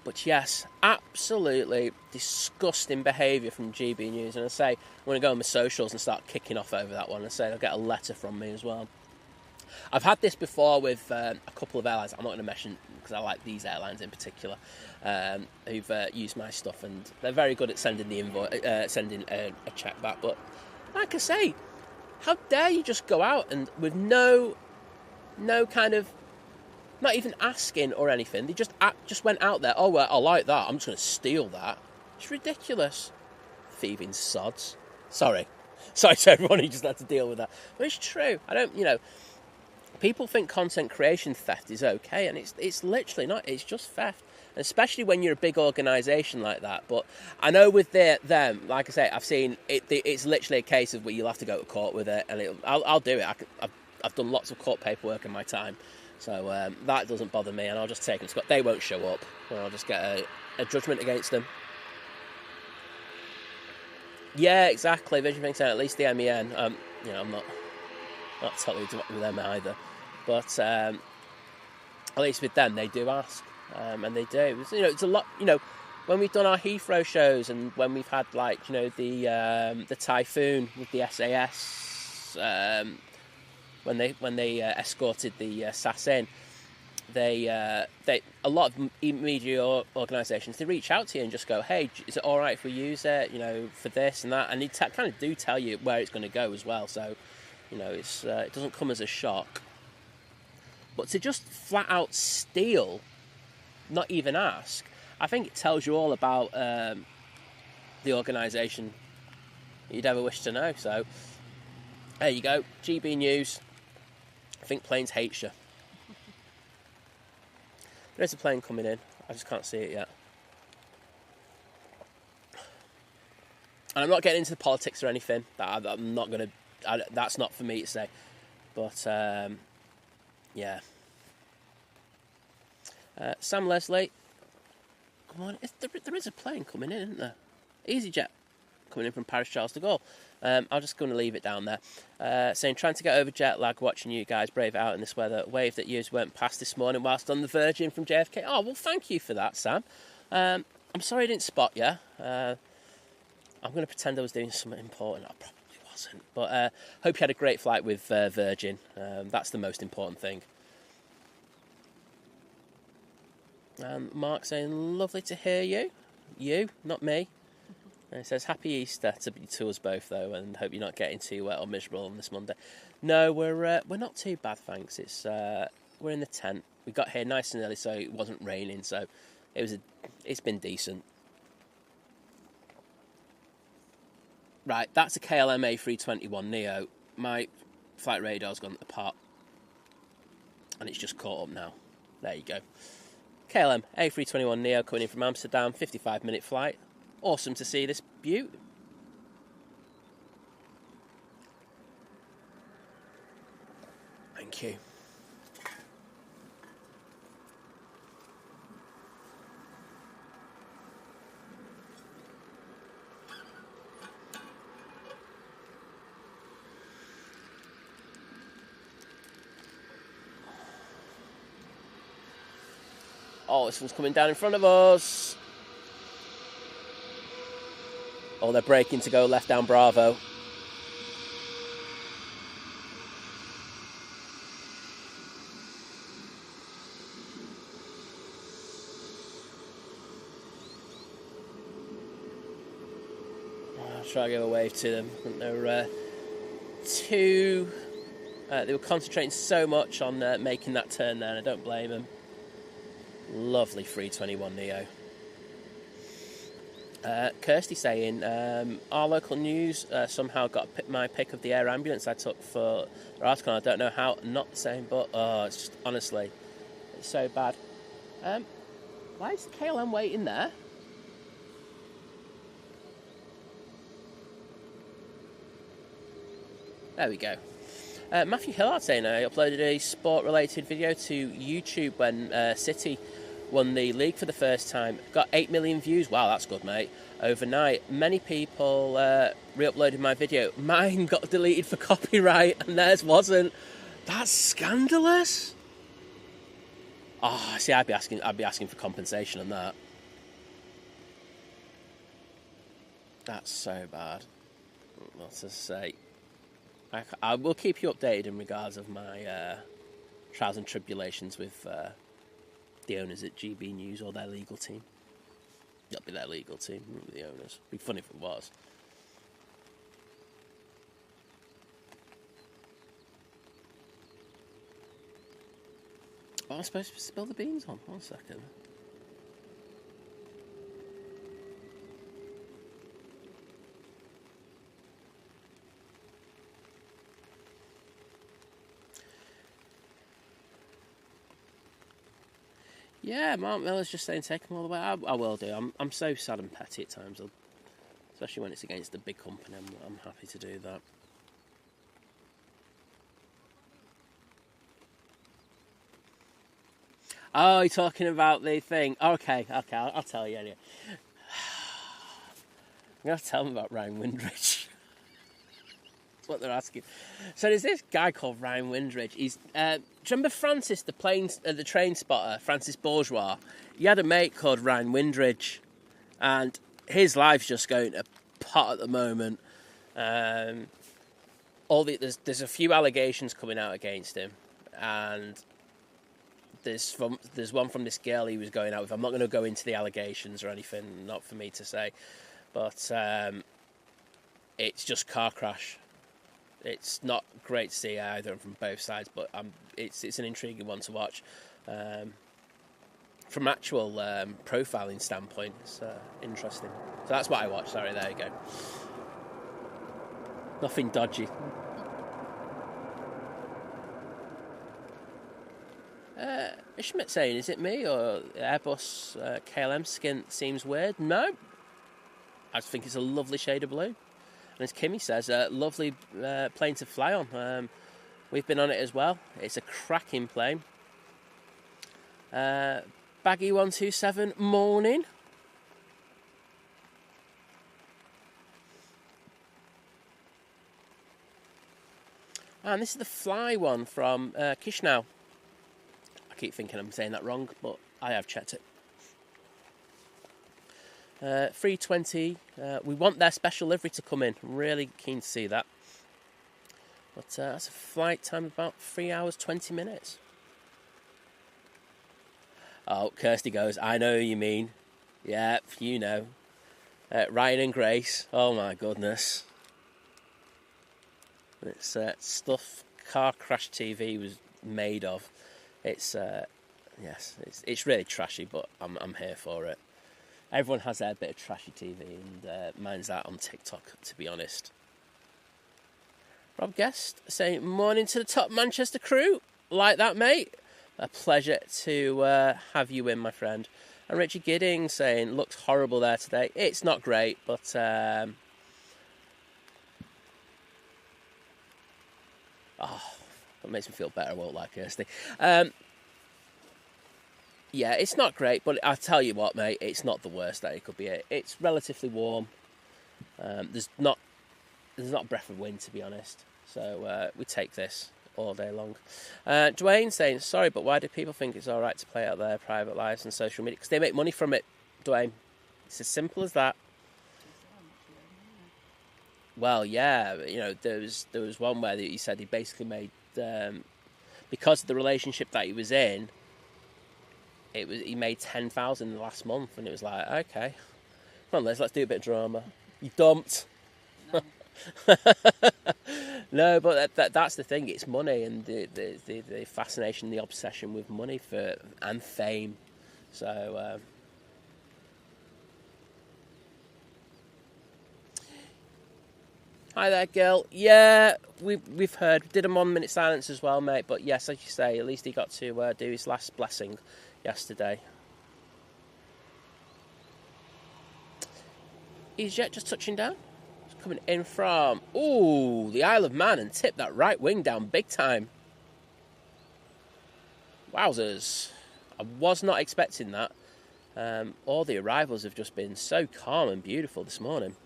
S1: But yes, absolutely disgusting behaviour from GB News. And I say, I'm going to go on my socials and start kicking off over that one. I say, they'll get a letter from me as well. I've had this before with a couple of airlines. I'm not going to mention because I like these airlines in particular, who've used my stuff, and they're very good at sending the invoice, sending a check back. But like I say, how dare you just go out and with no kind of, not even asking or anything. They just went out there. Oh, well, I like that. I'm just going to steal that. It's ridiculous. Thieving sods. Sorry to everyone who just had to deal with that. But it's true. I don't, people think content creation theft is okay, and it's literally not. It's just theft, and especially when you're a big organisation like that. But I know with them, like I say, I've seen it. It's literally a case of where you'll have to go to court with it, and I'll do it. I've done lots of court paperwork in my time, so that doesn't bother me, and I'll just take them. They won't show up, and I'll just get a judgment against them. Yeah, exactly. Vision Think at least the MEN. I'm not totally with them either. But at least with them, they do ask, and they do. It's a lot. When we've done our Heathrow shows, and when we've had the Typhoon with the SAS, when they escorted the SAS in, a lot of media organisations, they reach out to you and just go, hey, is it all right if we use it, for this and that, and they kind of do tell you where it's going to go as well. So, it doesn't come as a shock. But to just flat out steal not even ask, I think it tells you all about the organisation you'd ever wish to know. So there you go, GB News. I think planes hate you. There's a plane coming in. I just can't see it yet. And I'm not getting into the politics or anything. I'm not going to... That's not for me to say. But, yeah. Sam Leslie. Come on. There is a plane coming in, isn't there? EasyJet coming in from Paris Charles de Gaulle. I'm just going to leave it down there. Saying, trying to get over jet lag, watching you guys brave it out in this weather. Wave that you went past this morning whilst on the Virgin from JFK. Oh, well, thank you for that, Sam. I'm sorry I didn't spot you. I'm going to pretend I was doing something important. I probably wasn't. But hope you had a great flight with Virgin. That's the most important thing. Mark saying, lovely to hear you. You, not me. And he says, happy Easter to us both, though, and hope you're not getting too wet or miserable on this Monday. No, we're not too bad, thanks. It's we're in the tent. We got here nice and early, so it wasn't raining, so it's been decent. Right, that's a KLM A321 Neo. My flight radar's gone to the pot, and it's just caught up now. There you go. KLM A321 Neo coming in from Amsterdam, 55-minute flight. Awesome to see this beaut. Thank you. Oh, this one's coming down in front of us. Oh, they're braking to go left down Bravo. I'll try to give a wave to them. They were concentrating so much on making that turn there, and I don't blame them. Lovely 321 Neo. Kirsty saying, our local news somehow got my pick of the air ambulance I took for the article. I don't know how, not the same, but it's just, honestly, it's so bad. Why is the KLM waiting there? There we go. Matthew Hillard saying, I uploaded a sport-related video to YouTube when City won the league for the first time. Got 8 million views. Wow, that's good, mate. Overnight. Many people re-uploaded my video. Mine got deleted for copyright and theirs wasn't. That's scandalous. Oh, see, I'd be asking for compensation on that. That's so bad. What to say? I will keep you updated in regards of my trials and tribulations with the owners at GB News or their legal team. That'll be their legal team, not the owners. It'd be funny if it was. Oh, I'm supposed to spill the beans on. 1 second. Yeah, Mark Miller's just saying take them all the way. I will do. I'm so sad and petty at times, especially when it's against a big company. I'm happy to do that. Oh, you're talking about the thing. Okay, I'll tell you anyway. I'm going to tell them about Ryan Windridge. That's what they're asking. So there's this guy called Ryan Windridge. He's, do you remember Francis, the train spotter, Francis Bourgeois? He had a mate called Ryan Windridge, and his life's just going to pot at the moment. There's a few allegations coming out against him, and there's one from this girl he was going out with. I'm not going to go into the allegations or anything, not for me to say, but it's just car crash. It's not great to see either from both sides, but it's an intriguing one to watch. from actual profiling standpoint, it's interesting. So that's what I watched. Sorry, there you go. Nothing dodgy. Ishmet saying, is it me or Airbus KLM skin seems weird? No, I just think it's a lovely shade of blue. And as Kimmy says, lovely plane to fly on. We've been on it as well. It's a cracking plane. Baggy127, morning. And this is the fly one from Kishnau. I keep thinking I'm saying that wrong, but I have checked it. 320. We want their special livery to come in. Really keen to see that. But that's a flight time of about 3 hours, 20 minutes. Oh, Kirsty goes, I know who you mean. Yep, you know. Ryan and Grace. Oh my goodness. It's stuff Car Crash TV was made of. It's yes, it's really trashy, but I'm here for it. Everyone has their bit of trashy TV, and mine's that on TikTok, to be honest. Rob Guest saying, morning to the top Manchester crew. Like that, mate. A pleasure to have you in, my friend. And Richie Gidding saying, looks horrible there today. It's not great, but that makes me feel better. I won't lie, Kirsty. Yeah, it's not great, but I tell you what, mate, it's not the worst that it could be. It's relatively warm. There's not a breath of wind, to be honest. So we take this all day long. Dwayne saying, sorry, but why do people think it's all right to play out their private lives on social media? Because they make money from it, Dwayne. It's as simple as that. Well, yeah, you know, there was one where he said he basically made because of the relationship that he was in. He made 10,000 in the last month, and it was like, okay, come on, let's do a bit of drama. You dumped. No. No, but that's the thing. It's money, and the fascination, the obsession with money and fame. So. Hi there, girl. Yeah, we've heard. We did a 1 minute silence as well, mate. But yes, as you say, at least he got to do his last blessing yesterday. EasyJet just touching down. It's coming in from the Isle of Man and tipped that right wing down big time. Wowzers! I was not expecting that. All the arrivals have just been so calm and beautiful this morning.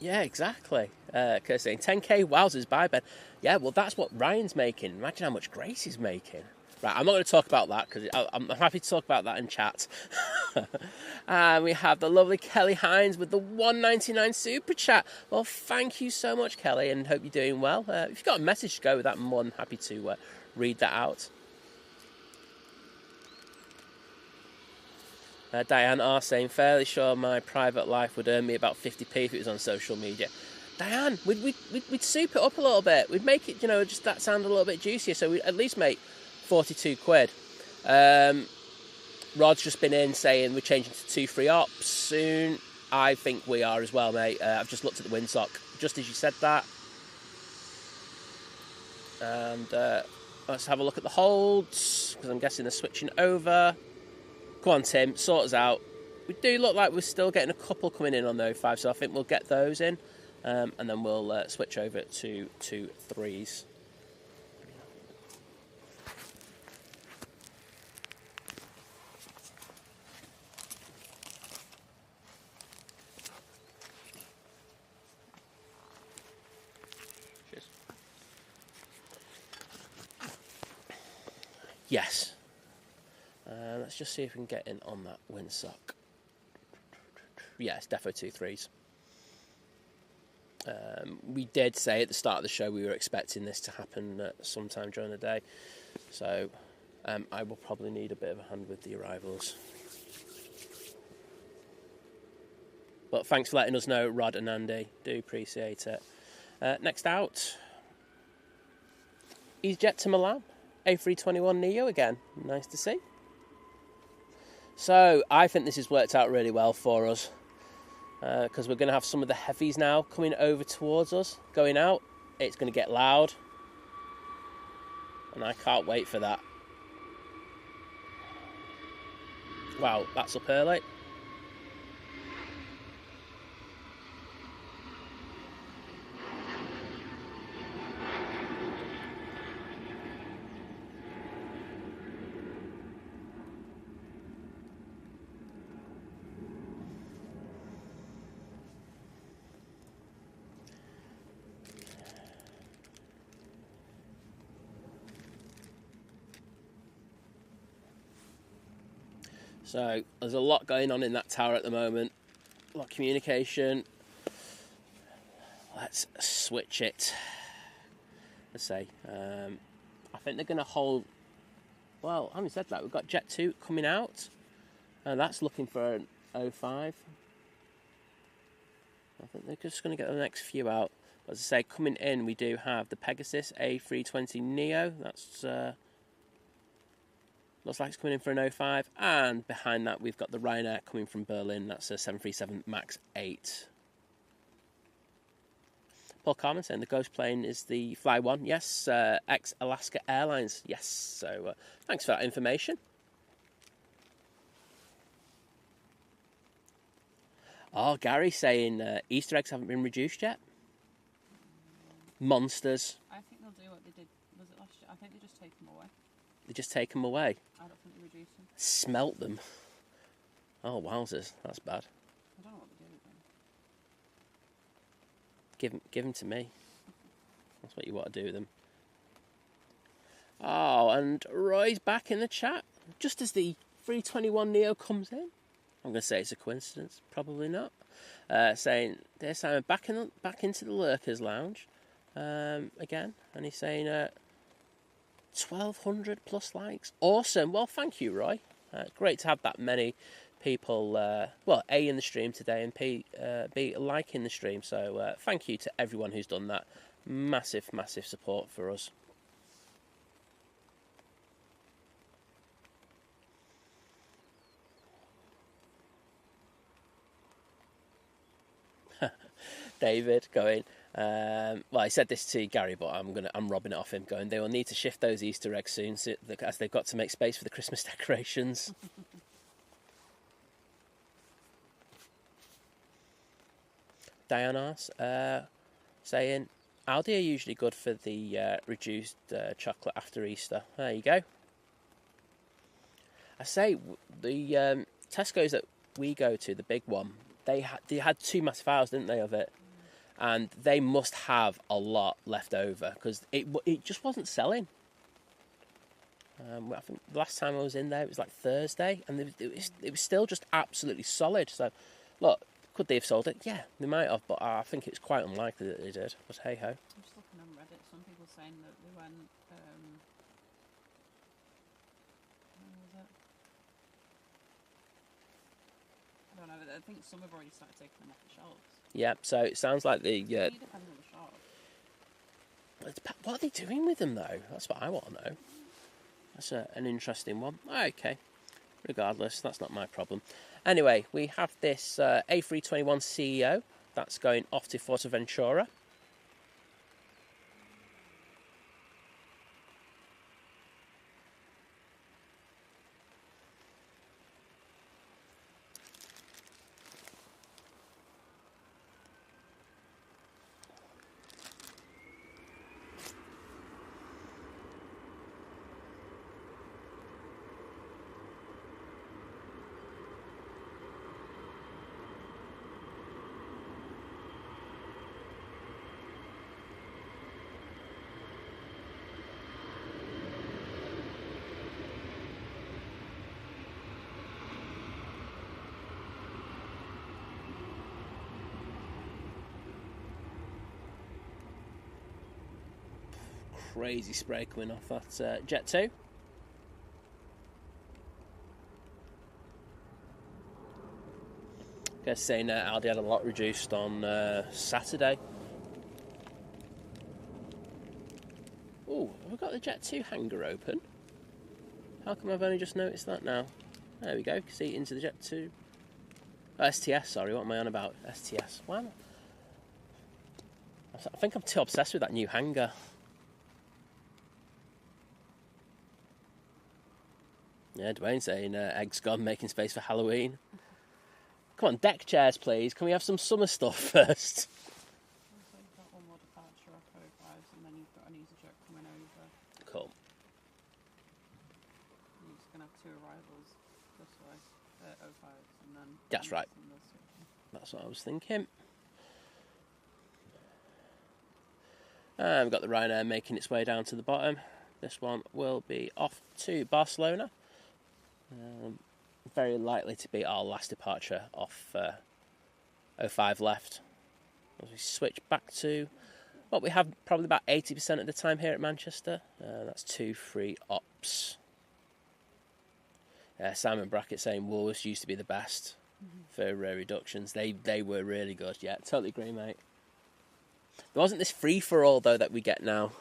S1: Yeah, exactly. Kurt saying 10k wowzers, bye Ben. Yeah, well that's what Ryan's making. Imagine how much Grace is making. Right, I'm not going to talk about that because I'm happy to talk about that in chat. And we have the lovely Kelly Hines with the $1.99 super chat. Well, thank you so much, Kelly, and hope you're doing well. If you've got a message to go with that, I'm more than happy to read that out. Diane R saying, fairly sure my private life would earn me about 50p if it was on social media. Diane, we'd soup it up a little bit. We'd make it, just that sound a little bit juicier. So we'd at least make 42 quid. Rod's just been in saying we're changing to 2 free ops soon. I think we are as well, mate. I've just looked at the windsock just as you said that. And let's have a look at the holds, because I'm guessing they're switching over. Come on, Tim, sort us out. We do look like we're still getting a couple coming in on the 05, so I think we'll get those in. And then we'll switch over to 2 3s. Yes. Let's just see if we can get in on that windsock. Yeah, it's defo 2 3s. We did say at the start of the show we were expecting this to happen sometime during the day, so I will probably need a bit of a hand with the arrivals. But thanks for letting us know, Rod and Andy. Do appreciate it. Next out, EasyJet to Milan. A321neo again. Nice to see. So I think this has worked out really well for us, because we're going to have some of the heavies now coming over towards us. Going out, it's going to get loud. And I can't wait for that. Wow, that's up early. So there's a lot going on in that tower at the moment. A lot of communication. Let's switch it. Let's say, I think they're going to hold. Well, having said that, we've got Jet 2 coming out, and that's looking for an 05. I think they're just going to get the next few out. As I say, coming in, we do have the Pegasus A320neo. That's looks like it's coming in for an 05. And behind that, we've got the Ryanair coming from Berlin. That's a 737 MAX 8. Paul Carmen saying the ghost plane is the Fly One. Yes, ex-Alaska Airlines. Yes, so thanks for that information. Oh, Gary saying Easter eggs haven't been reduced yet. Monsters.
S2: I think they'll do what they did. Was it last year? I think they just take them away.
S1: They just take them away?
S2: I don't think they reduce them.
S1: Smelt them? Oh, wowzers. That's bad.
S2: I don't know what they do with them.
S1: Give them to me. That's what you want to do with them. Oh, and Roy's back in the chat. Just as the 321neo comes in. I'm going to say it's a coincidence. Probably not. Saying, dear Simon, back into the Lurkers Lounge again. And he's saying 1,200 plus likes. Awesome. Well, thank you, Roy. Great to have that many people, well, A, in the stream today, and B, liking the stream. So thank you to everyone who's done that. Massive, massive support for us. David going, well, I said this to Gary, but I'm robbing it off him, going, they will need to shift those Easter eggs soon, as they've got to make space for the Christmas decorations. Diana's saying, Aldi are usually good for the reduced chocolate after Easter. There you go. I say, the Tesco's that we go to, the big one, they had two massive aisles, didn't they, of it? And they must have a lot left over, because it just wasn't selling. I think the last time I was in there, it was like Thursday, and it was still just absolutely solid. So, look, could they have sold it? Yeah, they might have, but I think it's quite unlikely that they did. But hey ho.
S2: I'm just looking on Reddit. Some people saying that they went. When was it? I don't know. I think some have already started taking them off the shelves.
S1: Yeah, so it sounds like the.
S2: Depends on the shop.
S1: What are they doing with them though? That's what I want to know. That's an interesting one. Okay, regardless, that's not my problem. Anyway, we have this A321 CEO that's going off to Fuerteventura. crazy spray coming off that Jet 2. Guess saying Aldi had a lot reduced on Saturday. Oh, have we got the Jet 2 hangar open? How come I've only just noticed that now? There we go, you can see into the Jet 2. Oh, STS, sorry, what am I on about? STS. Wow. I think I'm too obsessed with that new hangar. Yeah, Dwayne saying eggs gone, making space for Halloween. Come on, deck chairs, please. Can we have some summer stuff first?
S2: So you've got one more departure off 05s, and then you've got an EasyJet coming over.
S1: Cool.
S2: You're just going to have 2 arrivals this way, 05s, and then...
S1: That's right. That's what I was thinking. We've got the Ryanair making its way down to the bottom. This one will be off to Barcelona. Very likely to be our last departure off 05 left. As we switch back to what we have probably about 80% of the time here at Manchester. That's 2 free ops. Simon Brackett saying Woolworths used to be the best for reductions. They were really good. Yeah, totally agree, mate. There wasn't this free-for-all, though, that we get now.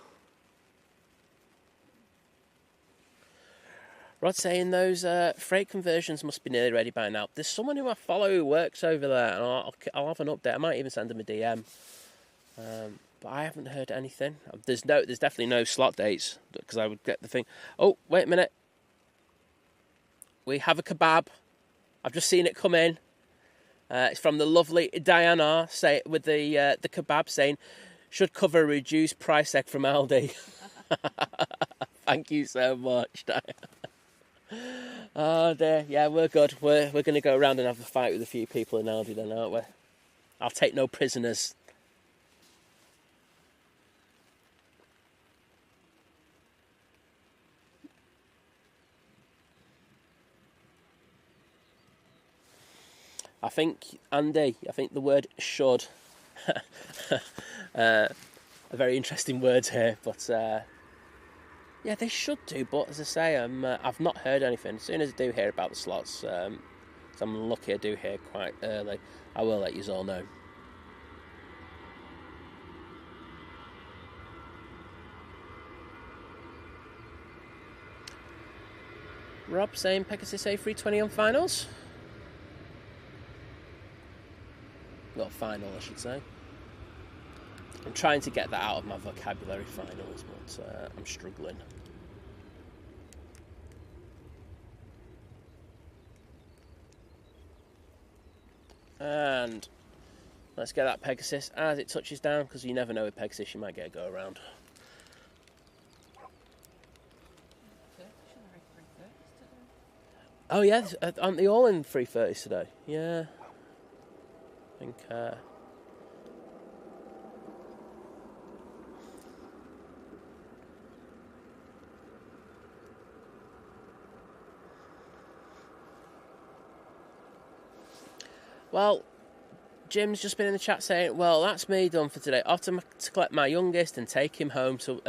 S1: Rod saying those freight conversions must be nearly ready by now. There's someone who I follow who works over there, and I'll have an update. I might even send him a DM. But I haven't heard anything. There's definitely no slot dates, because I would get the thing. Oh, wait a minute. We have a kebab. I've just seen it come in. It's from the lovely Diana with the kebab saying, should cover a reduced price egg from Aldi. Thank you so much, Diana. Oh dear, yeah, we're good. We're going to go around and have a fight with a few people in Aldi then, aren't we? I'll take no prisoners. I think, Andy, the word should. A very interesting words here, but yeah, they should do. But as I say, I've not heard anything. As soon as I do hear about the slots, so I'm lucky I do hear quite early, I will let you all know. Rob saying Pegasus A320 on finals. Well, final, I should say. I'm trying to get that out of my vocabulary, finals, but I'm struggling. And let's get that Pegasus as it touches down, because you never know with Pegasus, you might get a go around. Oh yeah, aren't they all in 330s today? Yeah. I think well, Jim's just been in the chat saying, well, that's me done for today. Off to collect my youngest and take him home to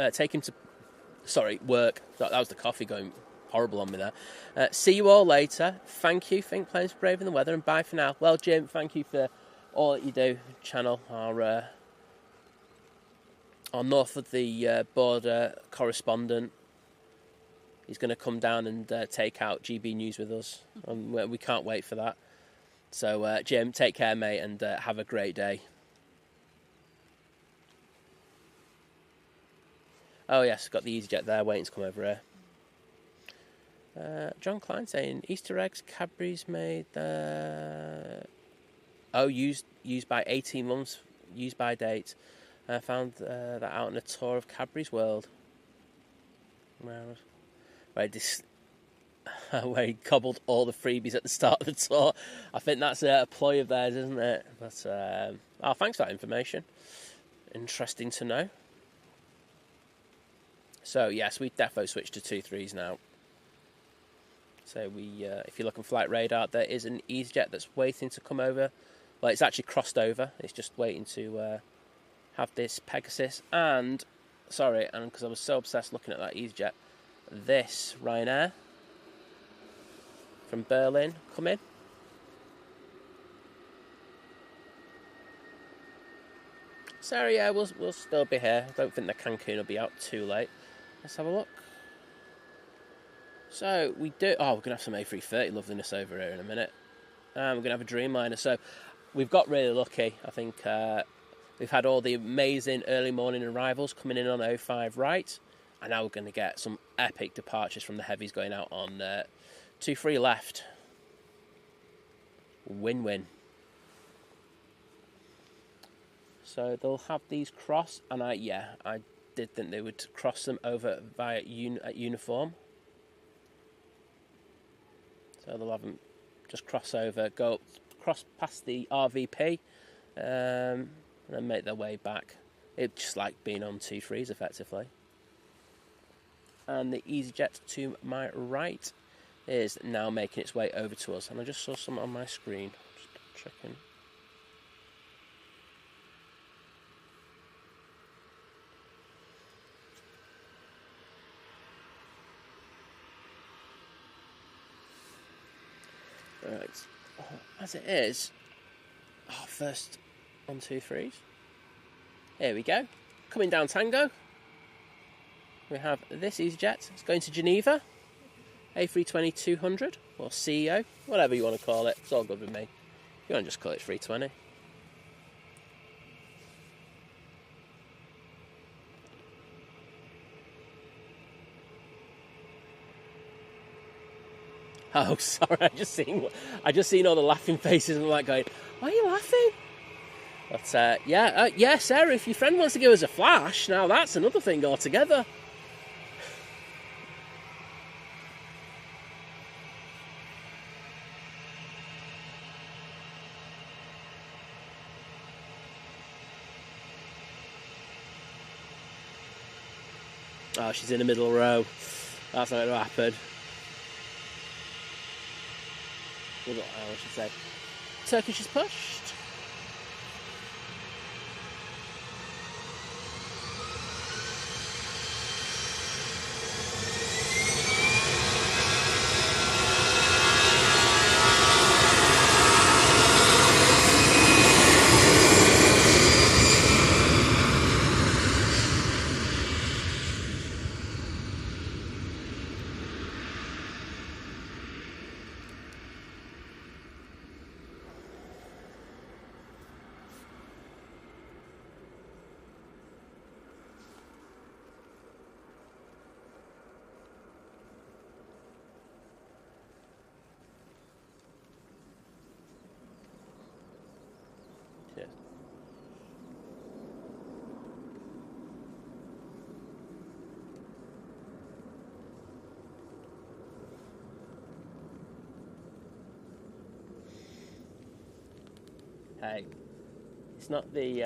S1: work. That was the coffee going horrible on me there. See you all later. Thank you, Think Planes, for braving the weather, and bye for now. Well, Jim, thank you for all that you do. Channel our north of the border correspondent. He's going to come down and take out GB News with us. We can't wait for that. So, Jim, take care, mate, and have a great day. Oh, yes, got the EasyJet there waiting to come over here. John Klein saying, Easter eggs, Cadbury's made... used by 18 months, used by date. I found that out on a tour of Cadbury's World. Where he cobbled all the freebies at the start of the tour. I think that's a ploy of theirs, isn't it? But thanks for that information. Interesting to know. So yes, we defo switched to 2.3s now. So if you look on Flight Radar, there is an EasyJet that's waiting to come over. Well, it's actually crossed over. It's just waiting to have this Pegasus and sorry, and because I was so obsessed looking at that EasyJet, this Ryanair from Berlin come in. Sorry, yeah, we'll still be here. I don't think the Cancun will be out too late. Let's have a look. So we do. Oh, we're gonna have some A330 loveliness over here in a minute. We're gonna have a Dreamliner. So we've got really lucky. I think we've had all the amazing early morning arrivals coming in on 05 right, and now we're gonna get some epic departures from the heavies going out on 23 left. Win-win. So they'll have these cross, and I did think they would cross them over via uniform. So they'll have them just cross over, cross past the RVP, and then make their way back. It's just like being on 2-3s effectively. And the EasyJet to my right is now making its way over to us. And I just saw some on my screen. Just checking. Right, as it is, first 1, 2, 3s. Here we go. Coming down Tango, we have this EasyJet. It's going to Geneva, A320-200, or CEO, whatever you want to call it. It's all good with me. You want to just call it 320. Oh, sorry, I just seen all the laughing faces and I'm like going, why are you laughing? But yeah, Sarah, if your friend wants to give us a flash, now that's another thing altogether. Oh, she's in the middle row. That's not going to happen. I should say. Turkish is pushed. Hey, it's not the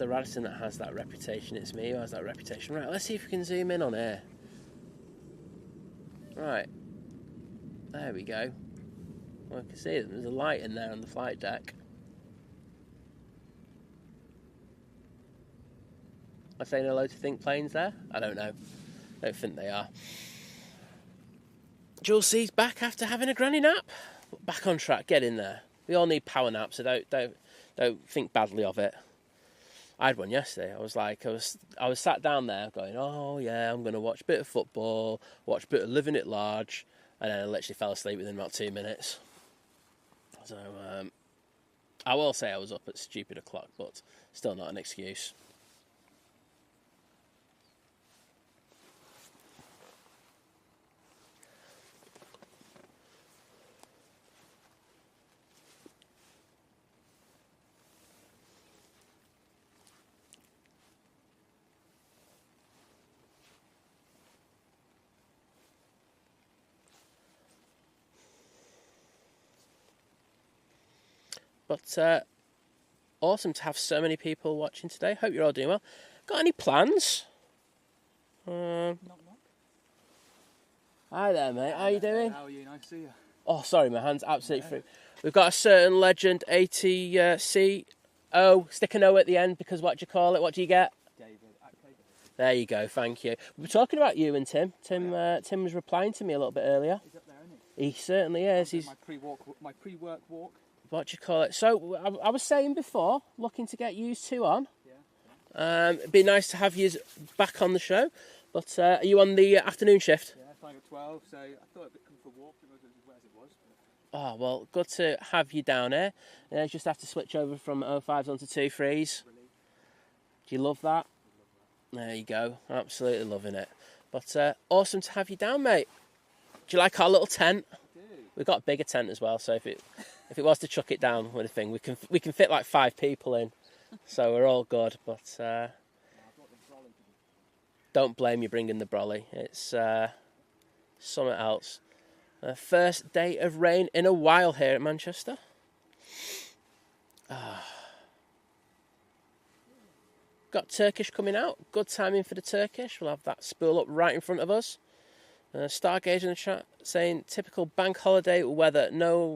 S1: Radisson that has that reputation, it's me who has that reputation. Right, let's see if we can zoom in on here. Right, there we go. Well, I can see there's a light in there on the flight deck. Am I saying hello to think planes there? I don't know. I don't think they are. Jules C's back after having a granny nap. Back on track, get in there. We all need power naps, so don't think badly of it. I had one yesterday. I was sat down there going, oh yeah, I'm going to watch a bit of football, watch a bit of Living It Large, and then I literally fell asleep within about 2 minutes. So I will say I was up at stupid o'clock, but still not an excuse. But awesome to have so many people watching today. Hope you're all doing well. Got any plans?
S3: Not much.
S1: Hi there, mate. How you doing?
S3: How are you? Nice to see you.
S1: Oh, sorry, my hand's absolutely free. We've got a certain legend ATC O, stick an O at the end because what do you call it? What do you get?
S3: David. David.
S1: There you go, thank you. We were talking about you and Tim. Tim was replying to me a little bit earlier.
S3: He's up there, isn't he?
S1: He certainly is. He's
S3: My pre-work walk.
S1: what do you call it? So I was saying before, looking to get you two on.
S3: Yeah.
S1: It'd be nice to have you back on the show. But are you on the afternoon shift?
S3: Yeah, starting at 12. So I thought I'd come for a walk because as it was.
S1: Oh, well, good to have you down here. Just have to switch over from 05s onto 23s. Do you love that? There you go. Absolutely loving it. But awesome to have you down, mate. Do you like our little tent?
S3: I do.
S1: We've got a bigger tent as well, so if it was to chuck it down with a thing, we can fit like 5 people in. So we're all good. But don't blame you bringing the brolly. It's something else. First day of rain in a while here at Manchester. Got Turkish coming out. Good timing for the Turkish. We'll have that spool up right in front of us. Stargate in the chat saying typical bank holiday weather. No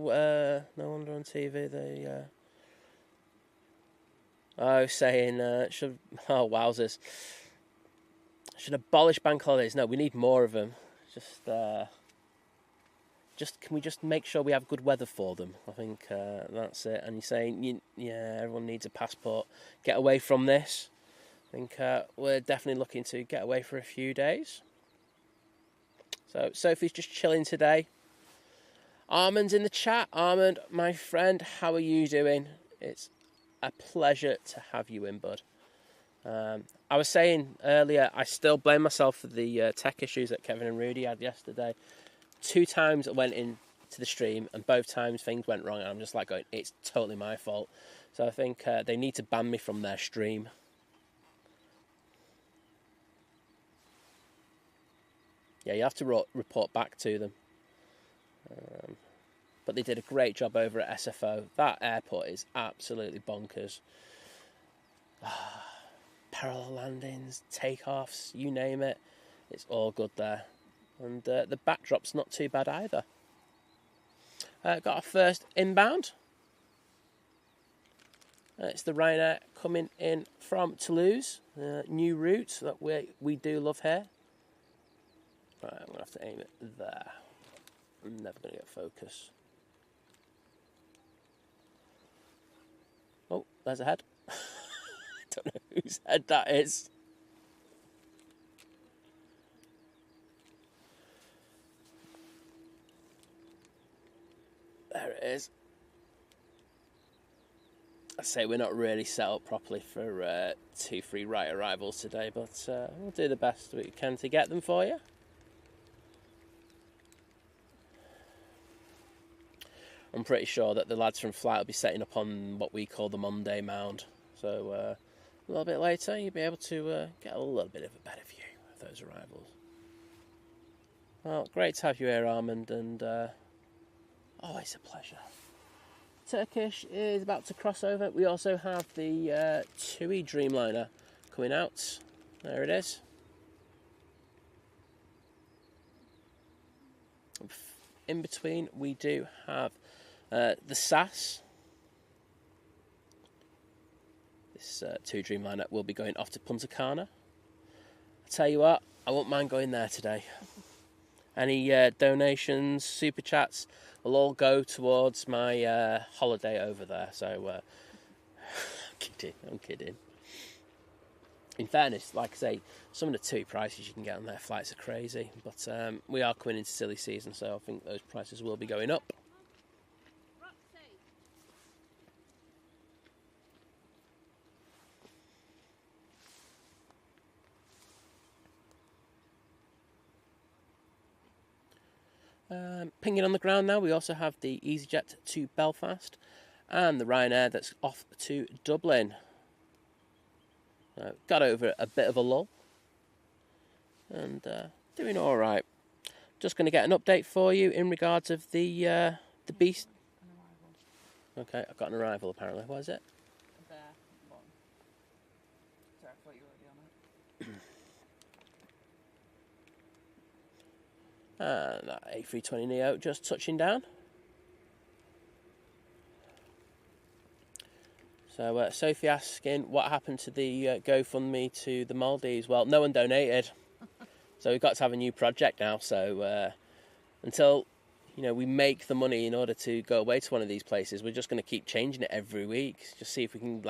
S1: wonder on TV they. Wowzers. Should abolish bank holidays. No, we need more of them. Can we just make sure we have good weather for them? I think that's it. And you're saying, everyone needs a passport. Get away from this. I think we're definitely looking to get away for a few days. So Sophie's just chilling today. Armand's in the chat. Armand, my friend, how are you doing? It's a pleasure to have you in, bud. I was saying earlier, I still blame myself for the tech issues that Kevin and Rudy had yesterday. 2 times I went into the stream and both times things went wrong and I'm just like going, it's totally my fault. So I think they need to ban me from their stream. Yeah, you have to report back to them. But they did a great job over at SFO. That airport is absolutely bonkers. Parallel landings, takeoffs, you name it. It's all good there. And the backdrop's not too bad either. Got our first inbound. It's the Ryanair coming in from Toulouse. New route that we do love here. Right, I'm going to have to aim it there. I'm never going to get focus. Oh, there's a head. I don't know whose head that is. There it is. I say we're not really set up properly for 2 free right arrivals today, but we'll do the best we can to get them for you. I'm pretty sure that the lads from Flight will be setting up on what we call the Monday mound. So a little bit later, you'll be able to get a little bit of a better view of those arrivals. Well, great to have you here, Armand, and always a pleasure. Turkish is about to cross over. We also have the TUI Dreamliner coming out. There it is. In between, we do have the SAS. This TUI Dreamliner will be going off to Punta Cana. I tell you what, I won't mind going there today. Any donations, super chats will all go towards my holiday over there. So, I'm kidding. In fairness, like I say, some of the TUI prices you can get on their flights are crazy. But we are coming into silly season, so I think those prices will be going up. Pinging on the ground now, we also have the EasyJet to Belfast and the Ryanair that's off to Dublin. Got over a bit of a lull and doing all right. Just going to get an update for you in regards of the beast. Okay, I've got an arrival apparently. What is it?
S2: There, bottom. Sorry, I thought you were already on it.
S1: That A320neo just touching down. So Sophie asking what happened to the GoFundMe to the Maldives. Well, no one donated, so we've got to have a new project now. So until we make the money in order to go away to one of these places, we're just going to keep changing it every week. Just see if we can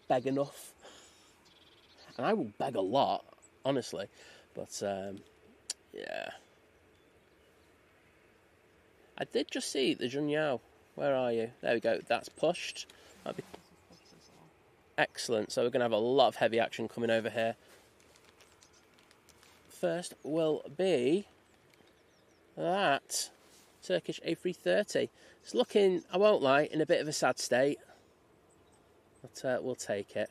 S1: beg enough. And I will beg a lot, honestly. But yeah, I did just see the Junyao. Where are you? There we go. That's pushed. That'd be excellent. So we're going to have a lot of heavy action coming over here. First will be that Turkish A330. It's looking, I won't lie, in a bit of a sad state. But we'll take it.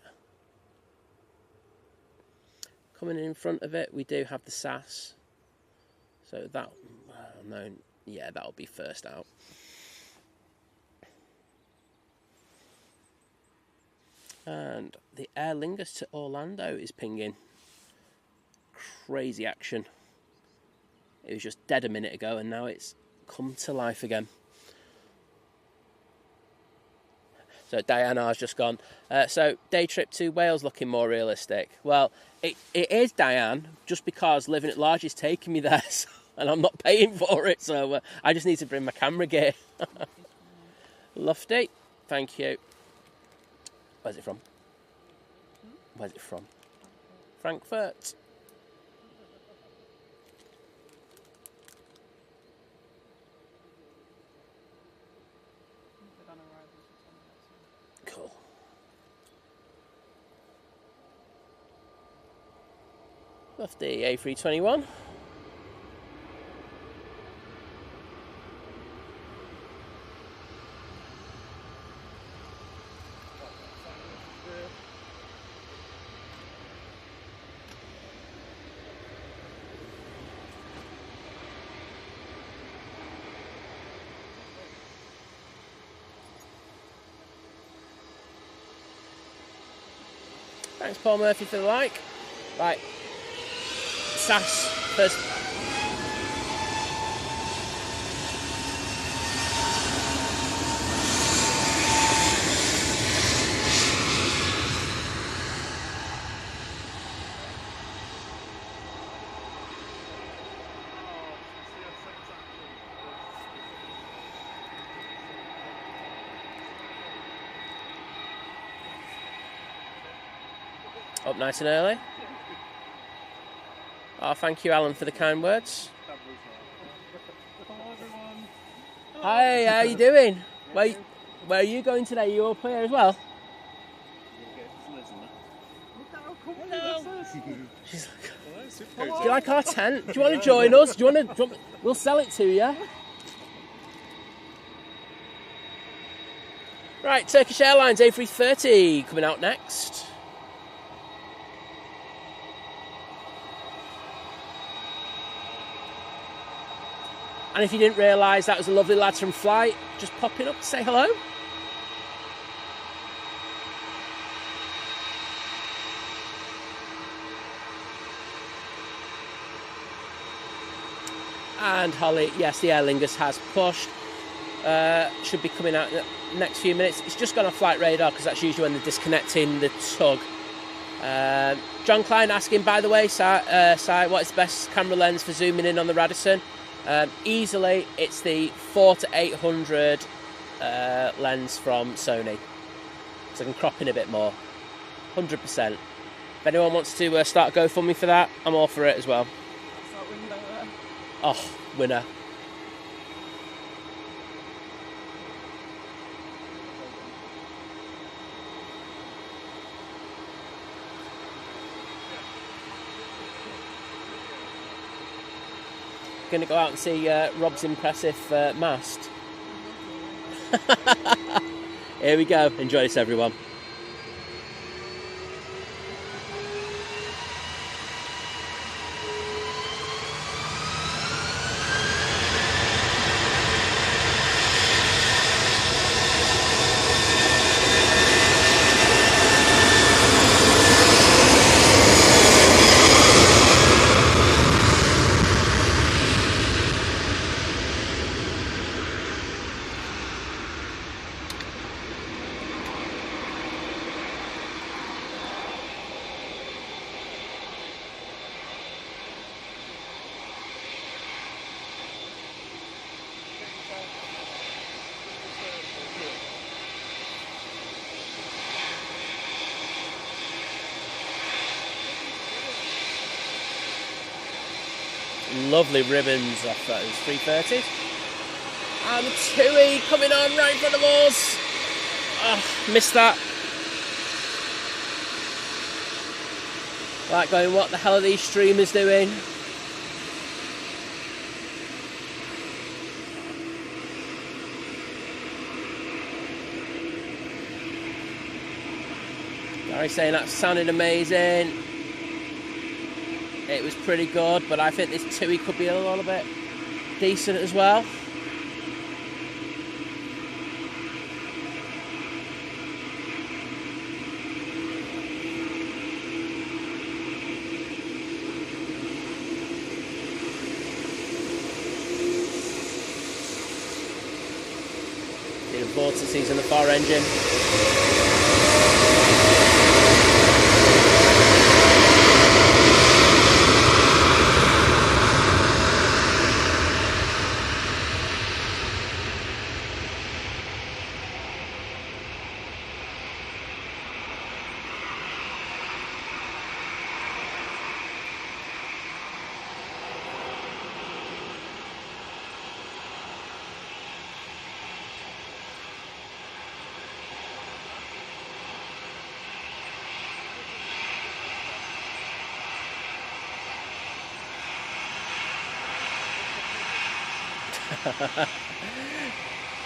S1: Coming in front of it, we do have the SAS. So that, no, yeah, that'll be first out. And the Aer Lingus to Orlando is pinging. Crazy action. It was just dead a minute ago and now it's come to life again. So Diana has just gone. So day trip to Wales looking more realistic. Well, it is, Diane, just because living at large is taking me there and I'm not paying for it. So I just need to bring my camera gear. Lofty. Thank you. Where's it from? Where's it from? Frankfurt. Cool. Off the A321. Thanks, Paul Murphy, for the like. Right. SAS first. Up nice and early. Oh, thank you, Alan, for the kind words.
S3: Hello, everyone.
S1: Hi, how are you doing? Where are you going today? You up here as well? She's like, do you like our tent? Do you want to join us? We'll sell it to you. Right, Turkish Airlines A330 coming out next. And if you didn't realise, that was the lovely lads from Flight just popping up to say hello. And Holly, yes, the Aer Lingus has pushed. Should be coming out in the next few minutes. It's just gone off flight radar because that's usually when they're disconnecting the tug. John Klein asking, by the way, Si, what is the best camera lens for zooming in on the Radisson? Easily, it's the 4-800 lens from Sony. So I can crop in a bit more. 100%. If anyone wants to start a GoFundMe for that, I'm all for it as well. Oh, winner. Going to go out and see Rob's impressive mast. Here we go. Enjoy this, everyone. lovely ribbons off those 330s. And the TUI coming on right in front of us. Oh, missed that. Like going, what the hell are these streamers doing? Gary saying that sounded amazing. It was pretty good, but I think this TUI could be a little bit decent as well. The vortices in the far engine.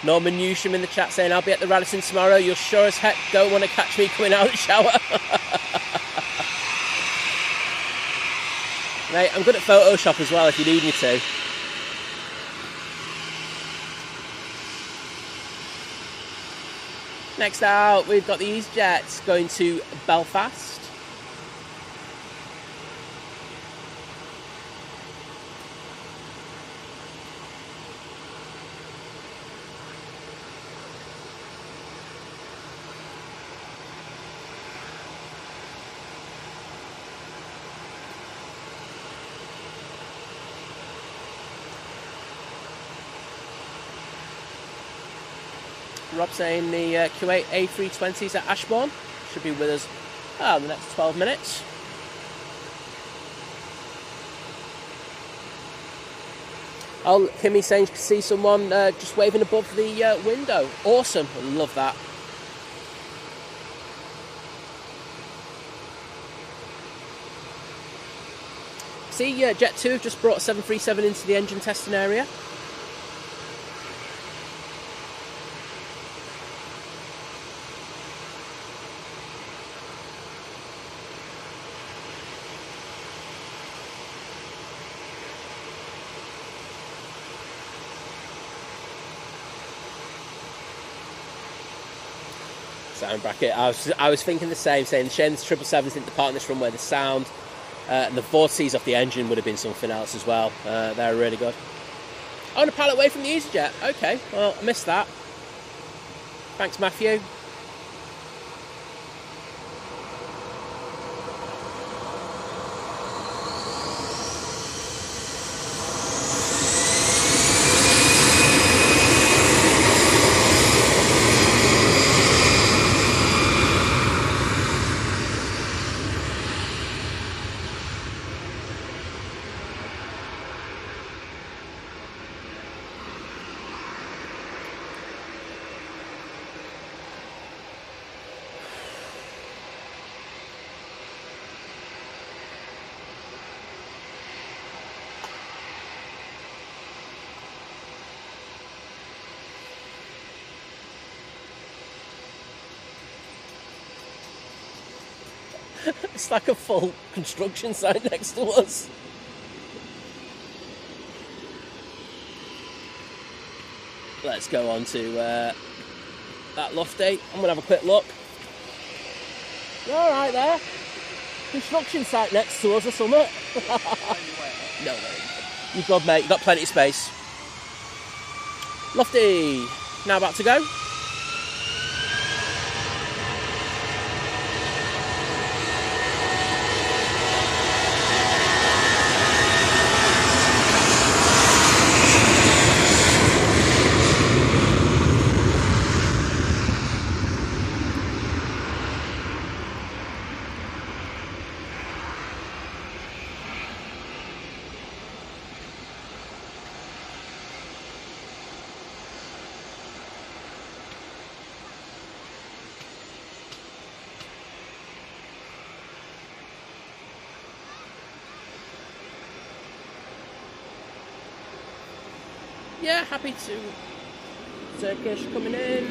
S1: Norman Newsham in the chat saying, I'll be at the Radisson tomorrow. You're sure as heck don't want to catch me coming out of the shower. Mate, I'm good at Photoshop as well if you need me to. Next out, we've got the EasyJet going to Belfast. Rob saying the Kuwait A320s at Ashbourne should be with us in the next 12 minutes. Oh, Kimmy saying she can see someone just waving above the window. Awesome, love that. See, Jet2 have just brought 737 into the engine testing area. Sound bracket. I was thinking the same, saying shame the 777s didn't depart on this runway. The sound and the vortices off the engine would have been something else as well. They're really good. Oh, and a pallet away from the EasyJet. Okay, well, I missed that. Thanks, Matthew. It's like a full construction site next to us. Let's go on to that lofty. I'm going to have a quick look. You're all right there. Construction site next to us or something. No, you're good, mate. You've got plenty of space. Lofty. Now about to go. Yeah, happy to. Turkish coming in.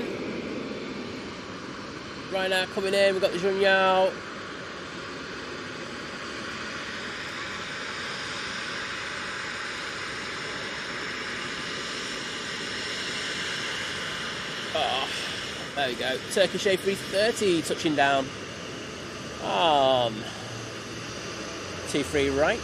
S1: Right now coming in, we've got the Junyao. Oh, there we go. Turkish A330 touching down. 23 right.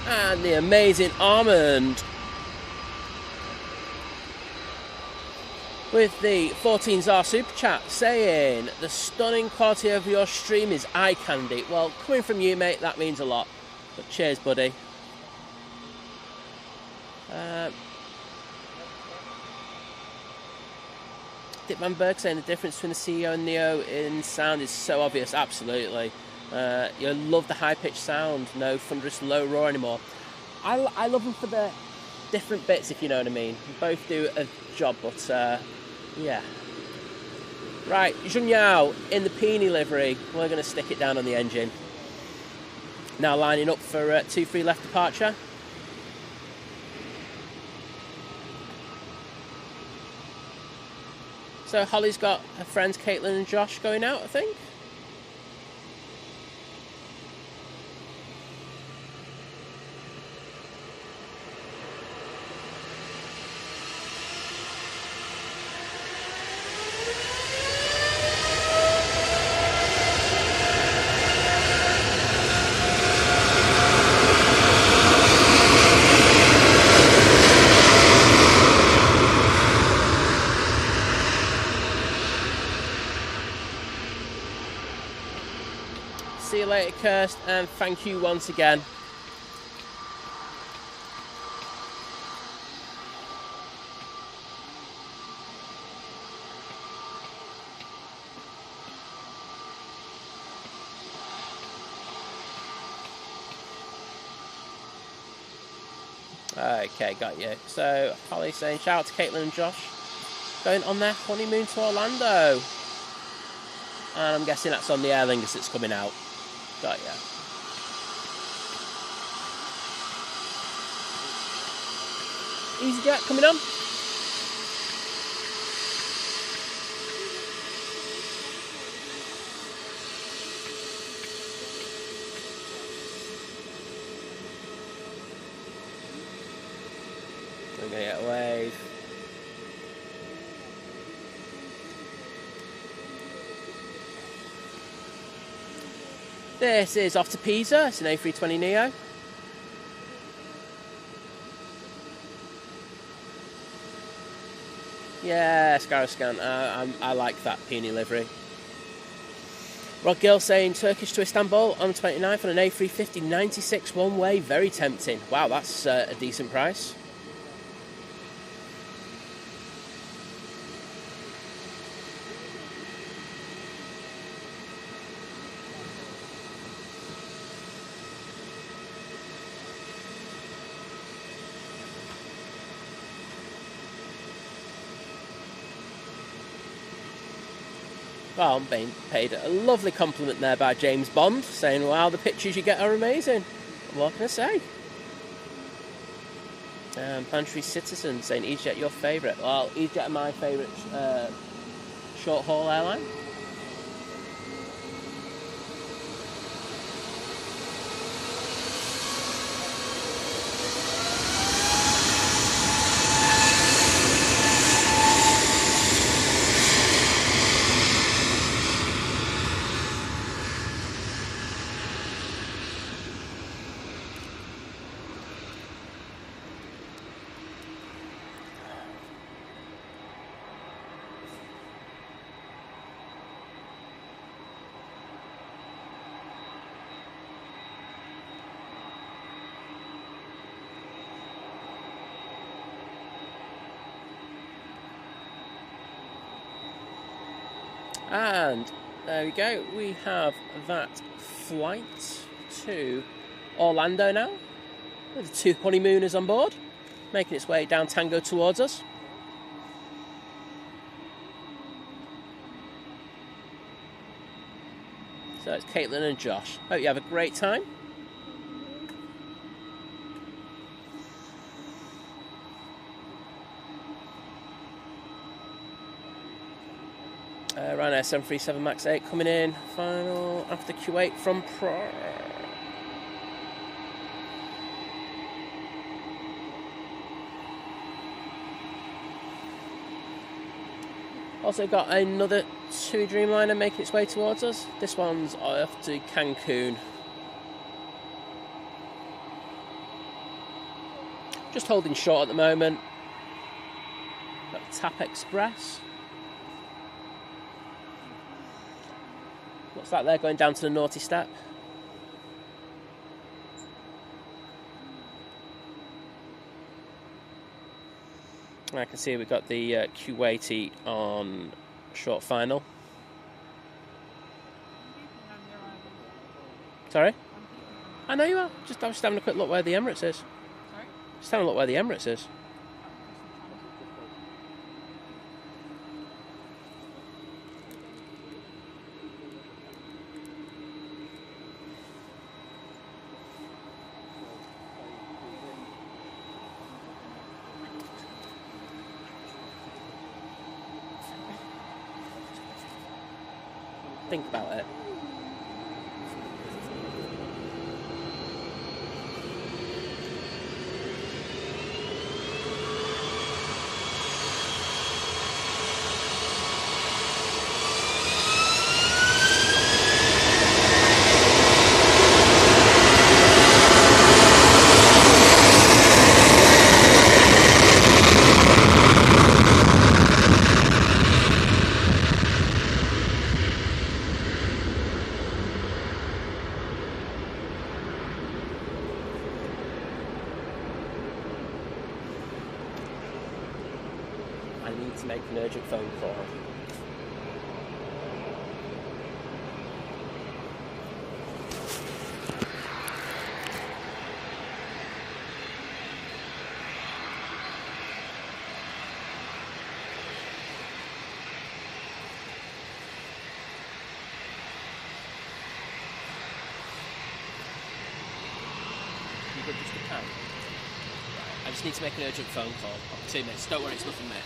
S1: And the amazing Armand with the 14 super chat saying the stunning quality of your stream is eye candy. Well, coming from you, mate, that means a lot. But cheers, buddy. Dick Van Berg saying the difference between the CEO and Neo in sound is so obvious. Absolutely. You love the high-pitched sound, no thunderous low roar anymore. I love them for the different bits, if you know what I mean. Both do a job, but yeah. Right, Junyao in the Peony livery. We're going to stick it down on the engine. Now lining up for 2-3 left departure. So Holly's got her friends Caitlin and Josh going out, I think. See you later, Kirst, and thank you once again. Okay, got you. So, Holly saying, shout out to Caitlin and Josh going on their honeymoon to Orlando. And I'm guessing that's on the Aer Lingus that's coming out. Got ya. EasyJet coming on. We're gonna get a wave. This is off to Pisa. It's an A320 Neo. Yeah, Scaroscan. I like that Peony livery. Rod Gill saying Turkish to Istanbul on the 29th on an A350 96 one way. Very tempting. Wow, that's a decent price. Well, I'm being paid a lovely compliment there by James Bond, saying, wow, the pictures you get are amazing. What can I say? Planetary Citizen saying, EasyJet your favourite. Well, EasyJet are my favourite short-haul airline. And there we go, we have that flight to Orlando now, with the 2 honeymooners on board, making its way down Tango towards us. So it's Caitlin and Josh. Hope you have a great time. Ryanair 737 MAX 8 coming in final after Q8 from Prague. Also got another TUI Dreamliner making its way towards us. This one's off to Cancun. Just holding short at the moment. Got TAP Express. Looks like they're going down to the naughty step. I can see we've got the Q80 on short final. Sorry? I know you are. I was just having a quick look where the Emirates is.
S2: Sorry?
S1: Just having a look where the Emirates is. Think about it. I need to make an urgent phone call. You good just a can? I just need to make an urgent phone call. 2 minutes. Don't worry, it's nothing, mate.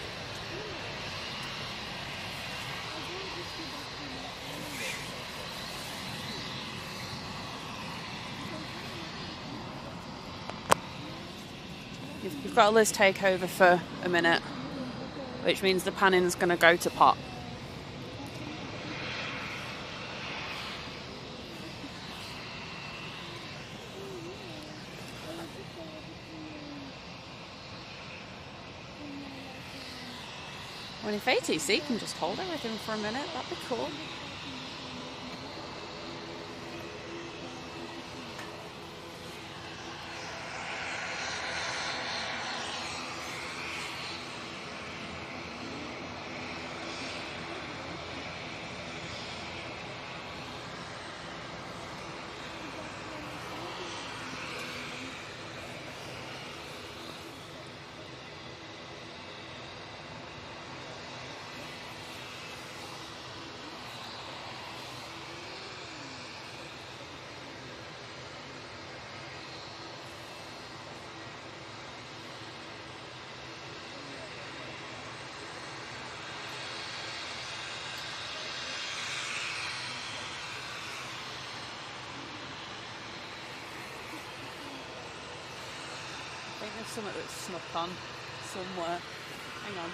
S2: You've got a Liz takeover for a minute, which means the panning's going to go to pot. Well, if ATC can just hold everything for a minute, that'd be cool. I think there's something that's snuck on somewhere. Hang on.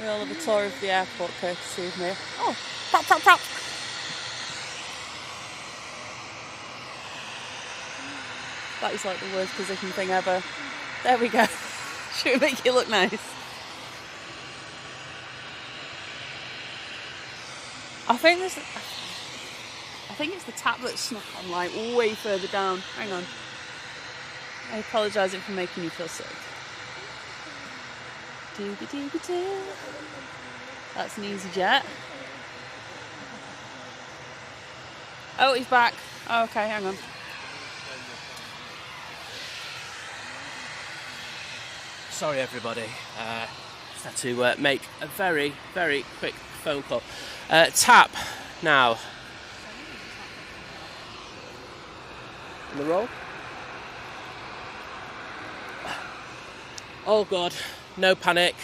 S2: We all have a tour of the airport courtesy of me. Oh, prop, prop, prop. That is like the worst position thing ever. There we go. Should we make you look nice? I think it's the tap that's snuck on, like, way further down. Hang on. I apologise for making you feel sick. Dooby-dooby-doo. That's an EasyJet. Oh, he's back. Oh, okay, hang on.
S1: Sorry, everybody. Just had to make a very, very quick phone call. Tap now. In the roll. Oh God, no panic.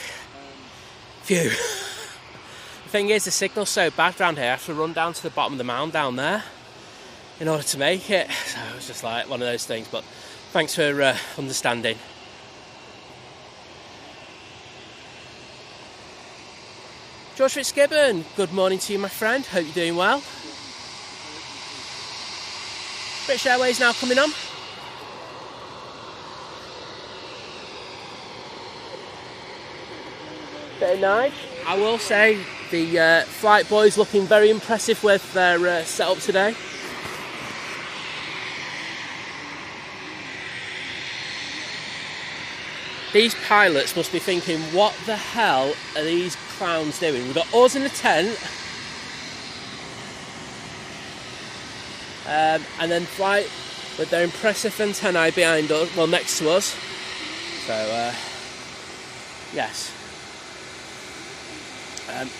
S1: Phew. The thing is, the signal's so bad around here, I have to run down to the bottom of the mound down there in order to make it. So it was just like one of those things, but thanks for understanding. George Fitzgibbon, good morning to you, my friend. Hope you're doing well. British Airways now coming on. Bit of nice. I will say the flight boys looking very impressive with their setup today. These pilots must be thinking, what the hell are these clowns doing? We've got us in the tent, and then flight with their impressive antennae behind us, well, next to us. So, yes.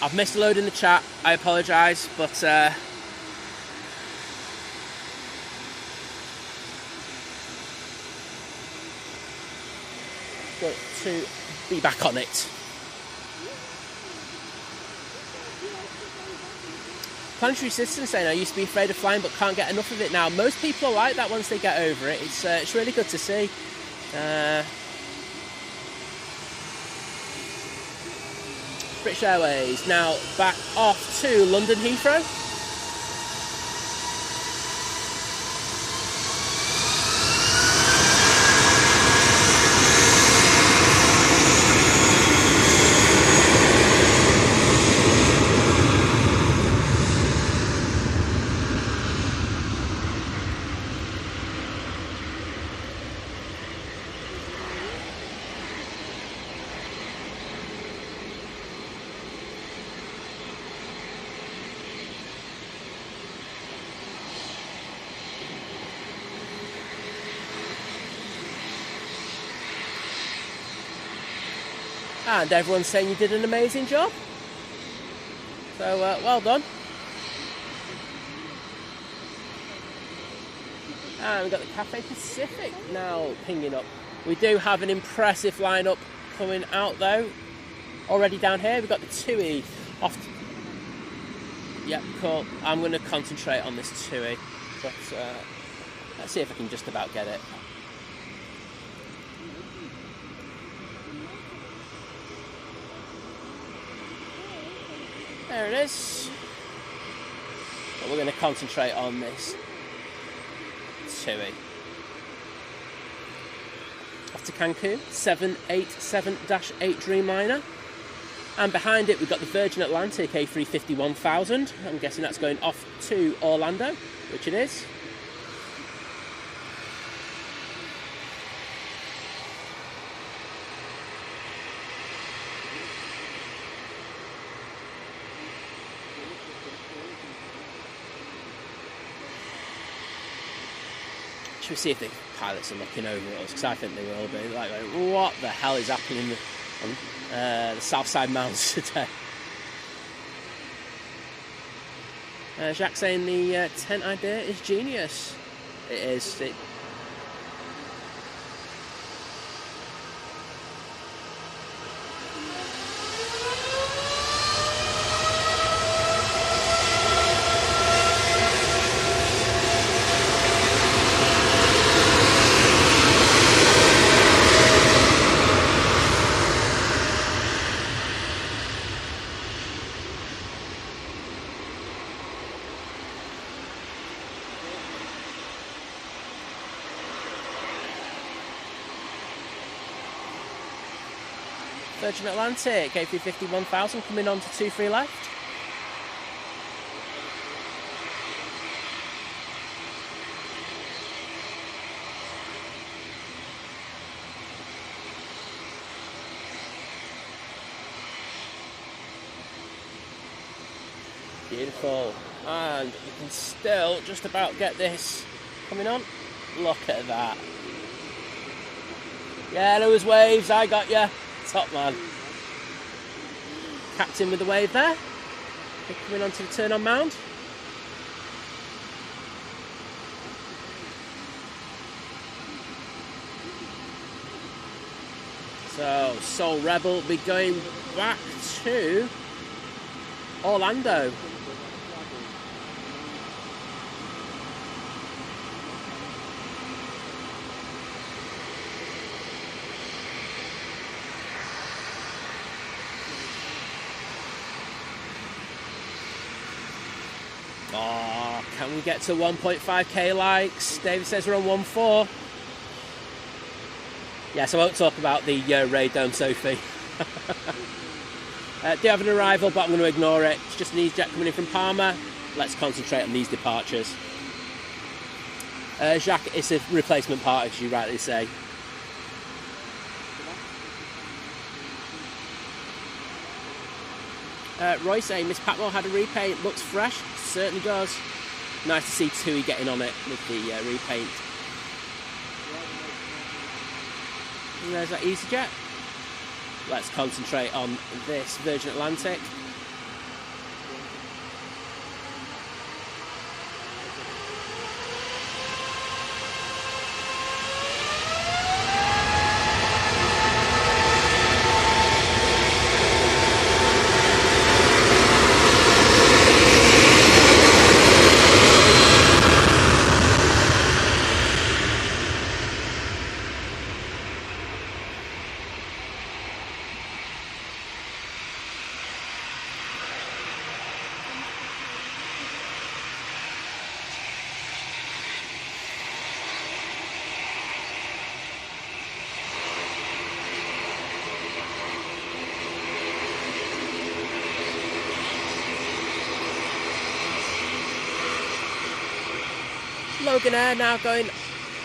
S1: I've missed a load in the chat, I apologise, but got to be back on it. Planetary Citizen saying, I used to be afraid of flying but can't get enough of it now. Most people are like that once they get over it. It's really good to see. British Airways now back off to London Heathrow. And everyone's saying you did an amazing job. So, well done. And we've got the Cathay Pacific now pinging up. We do have an impressive lineup coming out though. Already down here, we've got the TUI off. Yep, cool. I'm going to concentrate on this TUI. But let's see if I can just about get it. There it is. But we're going to concentrate on this TUI. Off to Cancun, 787-8 Dreamliner. And behind it we've got the Virgin Atlantic A350 1000. I'm guessing that's going off to Orlando, which it is. Should we see if the pilots are looking over at us? Because I think they will be. Like, what the hell is happening on the South Side Mountains today? Jacques saying the tent idea is genius. It is. Virgin Atlantic A350 1000 coming on to 2-3 left. Beautiful. And you can still just about get this coming on. Look at that. Yeah, there was waves. I got you. Top man. Captain with the wave there. Coming onto the turn on mound. So Soul Rebel will be going back to Orlando. Oh, can we get to 1.5k likes? David says we're on 1.4. Yes, I won't talk about the Raid Dome Sophie. Do have an arrival, but I'm going to ignore it. It's just an EasyJet coming in from Palma. Let's concentrate on these departures. Jacques, it's a replacement part, as you rightly say. Roy saying Miss Patmore had a repaint. Looks fresh. Certainly does. Nice to see TUI getting on it with the repaint. And there's that EasyJet. Let's concentrate on this Virgin Atlantic. Logan Air now going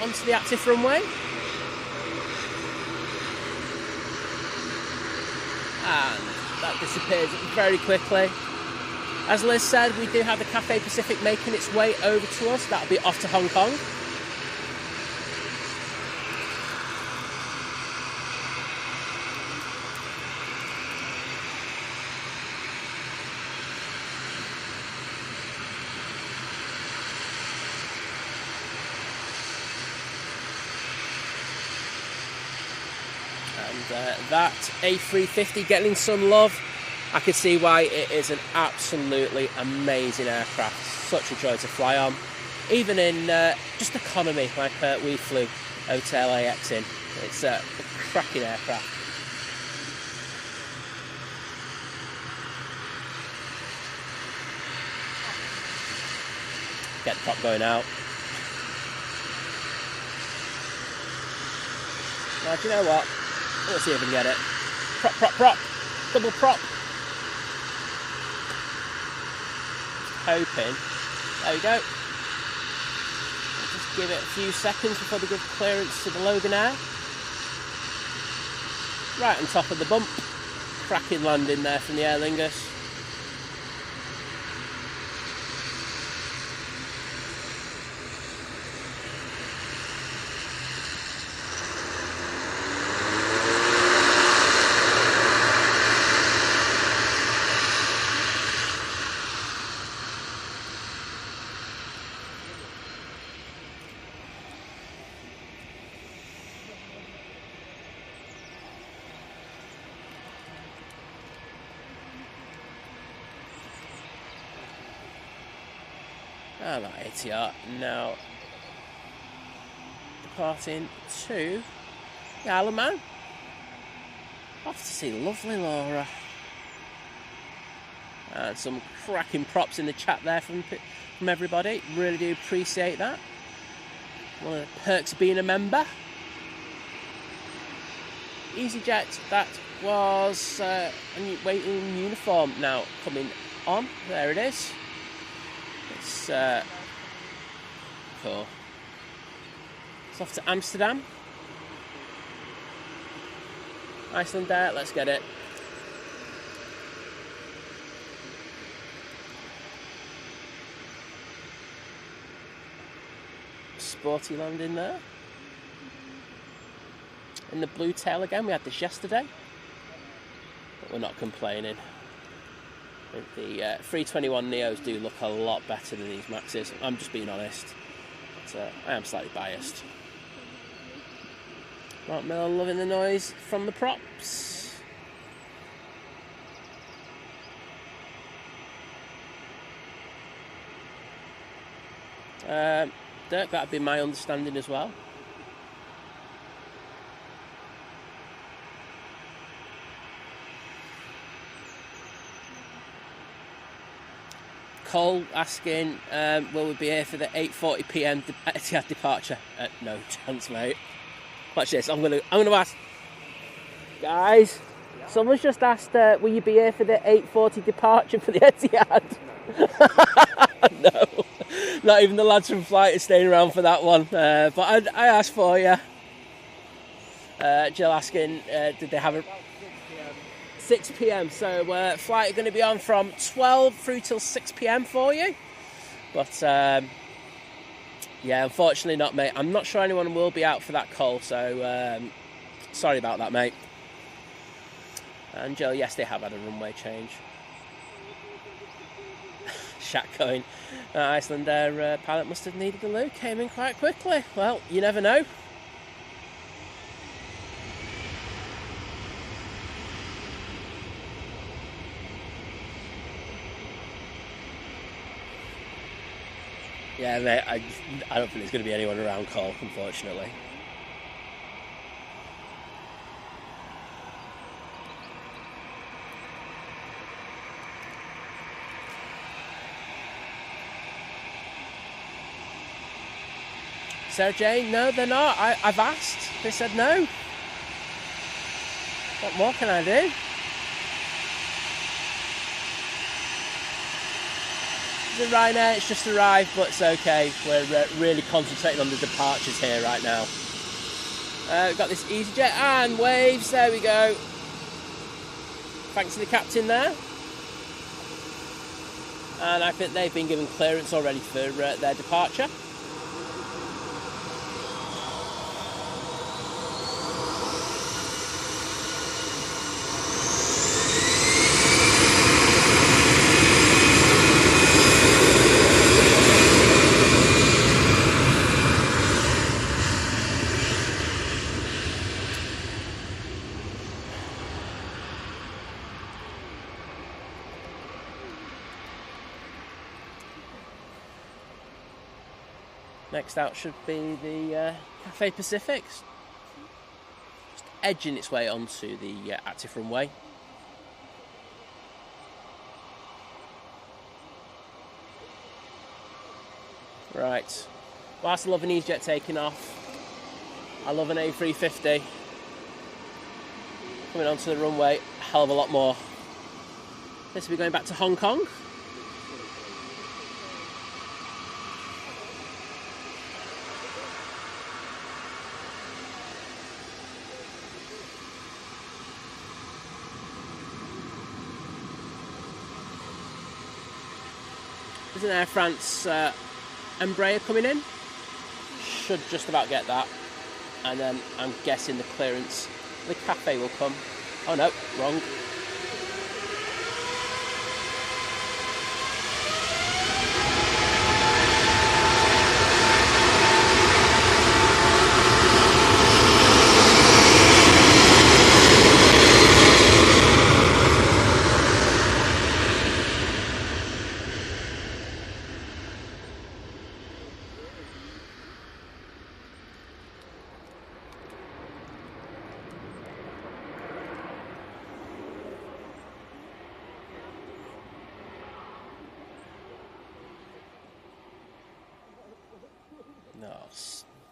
S1: onto the active runway. And that disappears very quickly. As Liz said, we do have the Cathay Pacific making its way over to us. That'll be off to Hong Kong. That A350 getting some love. I can see why it is an absolutely amazing aircraft. Such a joy to fly on. Even in just economy, like we flew over to LAX in. It's a cracking aircraft. Get the prop going out. Now, do you know what? Let's see if we can get it. Prop, prop, prop. Double prop. Hoping. There we go. We'll just give it a few seconds before they give clearance to the Logan Air. Right on top of the bump. Cracking landing there from the Aer Lingus. And that Etihad now departing to the Isle of Man. Off to see lovely Laura. And some cracking props in the chat there from everybody. Really do appreciate that. One of the perks of being a member. EasyJet, that was waiting uniform now coming on. There it is. It's cool. It's off to Amsterdam. Iceland Air, let's get it. sporty landing there. In the blue tail again, we had this yesterday, but we're not complaining. The 321 Neos do look a lot better than these Maxes. I'm just being honest, but I am slightly biased. Mark Miller loving the noise from the props. Dirk, that'd be my understanding as well. Cole asking, will we be here for the 8:40 p.m. Etihad departure? No chance, mate. Watch this. I'm gonna ask, guys. Yeah. Someone's just asked, will you be here for the 8:40 departure for the Etihad? No, not even the lads from flight are staying around for that one. But I asked for you. Jill asking, did they have a 6 p.m. So flight are going to be on from 12 through till 6 p.m. for you. But yeah, unfortunately not, mate. I'm not sure anyone will be out for that call, so sorry about that, mate. And Jill, yes, they have had a runway change. Shaq going, Iceland Air pilot must have needed a loo. Came in quite quickly. Well, you never know. Yeah, mate, I don't think there's going to be anyone around call, unfortunately. Sarah Jane, no, they're not. I've asked. They said no. What more can I do? The Ryanair, it's just arrived, but it's okay. We're really concentrating on the departures here right now. We've got this EasyJet and waves. There we go. Thanks to the captain there. And I think they've been given clearance already for their departure. Next out should be the Cathay Pacific, just edging its way onto the active runway. Right, whilst I love an EasyJet taking off, I love an A350 coming onto the runway a hell of a lot more. This will be going back to Hong Kong. There's an Air France Embraer coming in. Should just about get that. And then I'm guessing the clearance, the Cathay will come. Oh no, wrong.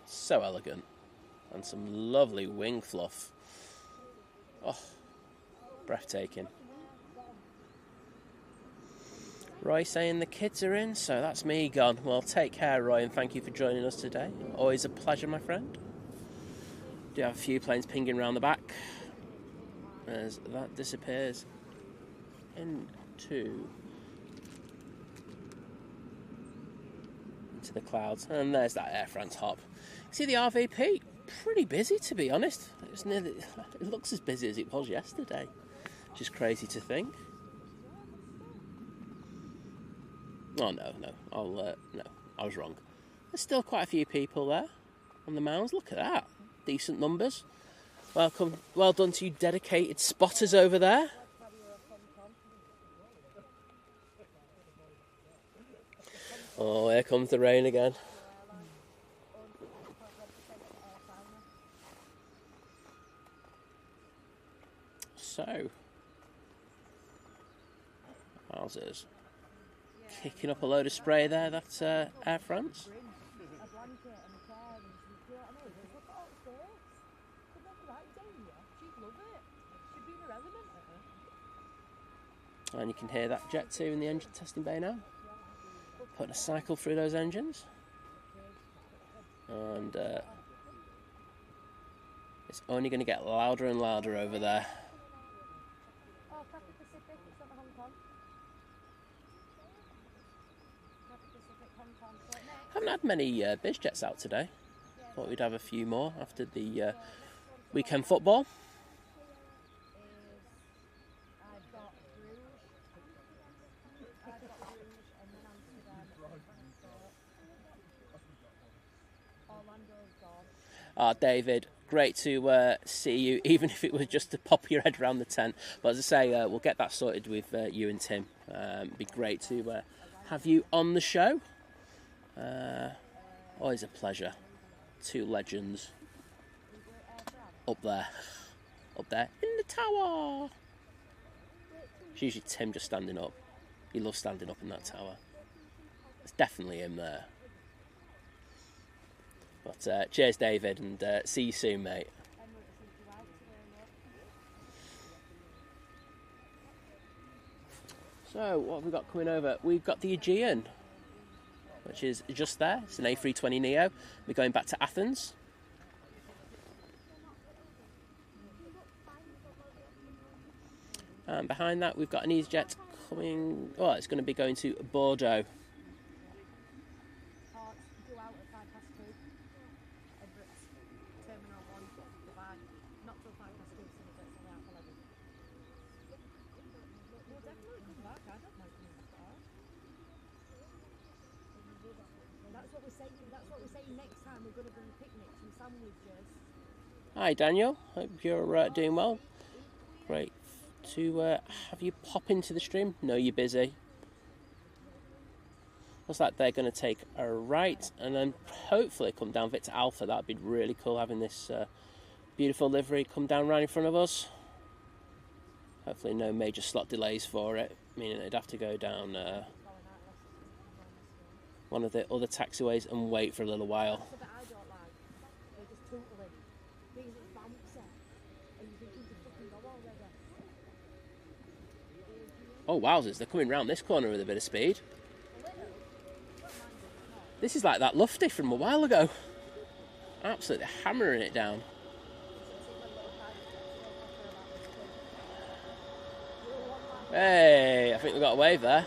S1: So elegant, and some lovely wing fluff. Oh, breathtaking. Roy saying the kids are in, so that's me gone. Well, take care, Roy, and thank you for joining us today. Always a pleasure, my friend. Do have a few planes pinging around the back as that disappears into into the clouds. And there's that Air France hop. See the RVP? Pretty busy, to be honest. It looks as busy as it was yesterday. Just crazy to think. Oh, no. I was wrong. There's still quite a few people there on the mounds. Look at that. Decent numbers. Well done to you dedicated spotters over there. Oh, here comes the rain again. So, wowzers. Kicking up a load of spray there, that's Air France. And you can hear that Jet 2 in the engine testing bay now. Putting a cycle through those engines. And it's only going to get louder and louder over there. Haven't had many biz jets out today. Thought we'd have a few more after the weekend football. David, great to see you, even if it was just to pop your head around the tent. But as I say, we'll get that sorted with you and Tim. It'd be great to have you on the show. Always a pleasure. Two legends up there in the tower. It's usually Tim just standing up. He loves standing up in that tower. It's definitely him there. But cheers, David, and see you soon, mate. So, what have we got coming over? We've got the Aegean, which is just there. It's an A320neo. We're going back to Athens. And behind that, we've got an EasyJet coming... Oh, it's going to be going to Bordeaux. Hi Daniel, hope you're doing well. Great to have you pop into the stream. No, you're busy. Looks like they're going to take a right and then hopefully come down Victor Alpha. That'd be really cool, having this beautiful livery come down right in front of us. Hopefully no major slot delays for it, meaning they'd have to go down one of the other taxiways and wait for a little while. Oh wowzers, they're coming round this corner with a bit of speed. This is like that Lufty from a while ago. Absolutely hammering it down. Hey, I think we've got a wave there.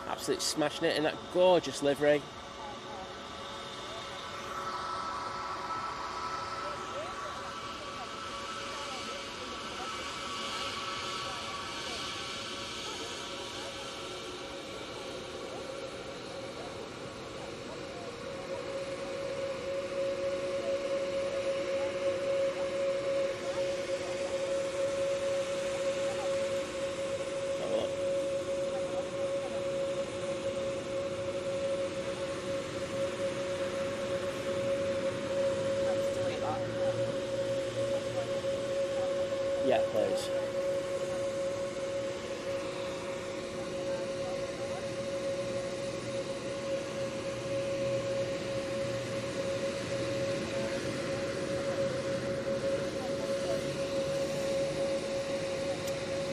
S1: Absolutely smashing it in that gorgeous livery. Yeah, please.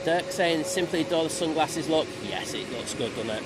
S1: Dirk saying simply adore the sunglasses look. Yes, it looks good, doesn't it?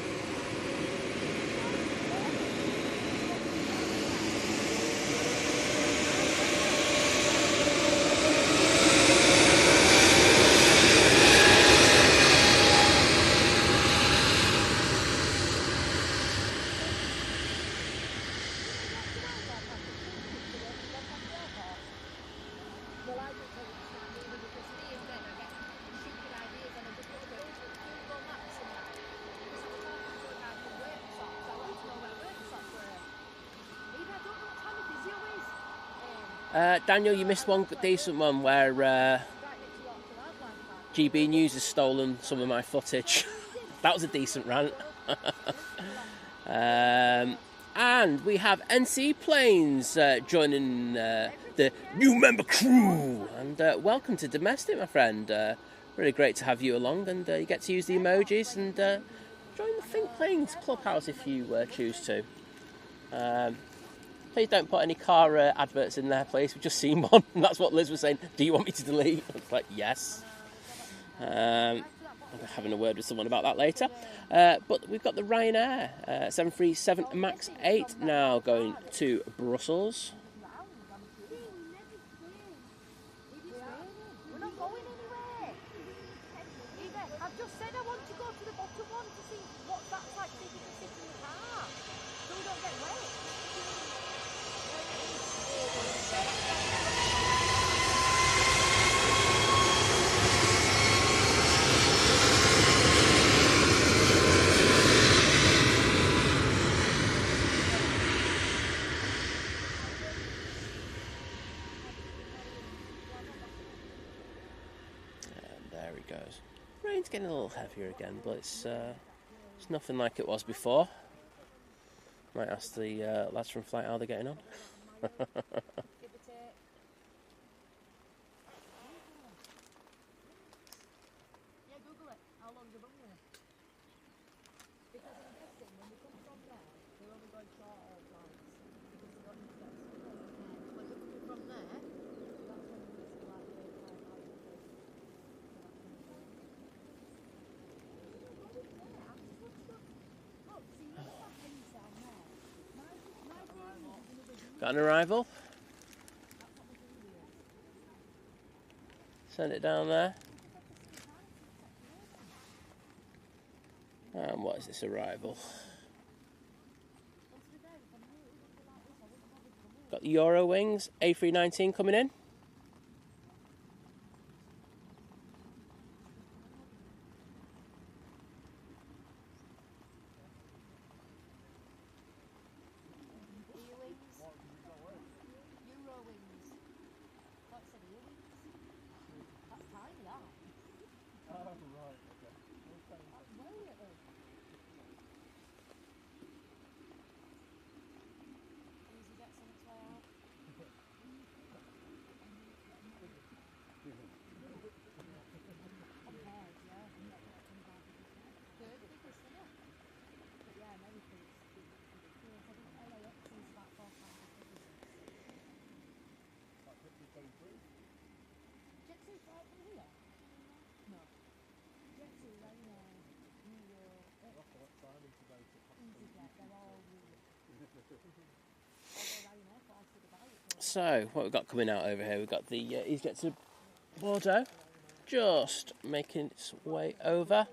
S1: Daniel, you missed one decent one where GB News has stolen some of my footage. That was a decent rant. And we have NC Planes joining the new member crew. And welcome to Domestic, my friend. Really great to have you along, and you get to use the emojis and join the Think Planes Clubhouse if you choose to. Please don't put any car adverts in there, please. We've just seen one, and that's what Liz was saying. Do you want me to delete? I was like, yes. I'll be having a word with someone about that later. But we've got the Ryanair 737 MAX 8 now going to Brussels.
S4: We're not going anywhere. I've just said I want to go to the bottom one to see what that's like, see if you can sit in the car, so we don't get wet.
S1: Goes. Rain's getting a little heavier again, but it's nothing like it was before. Might ask the lads from Flight how they're getting on.
S4: Yeah, Google it. How long's the runway? Because I'm guessing when we come from there, they're only going short all flights. Because they don't need to get stuck on the air. When they're coming from there, that's when we see like 35 hours.
S1: Got an arrival. Send it down there. And what is this arrival? Got the Eurowings A319 coming in. So, what we've got coming out over here, we've got the EasyJet to Bordeaux, just making its way over.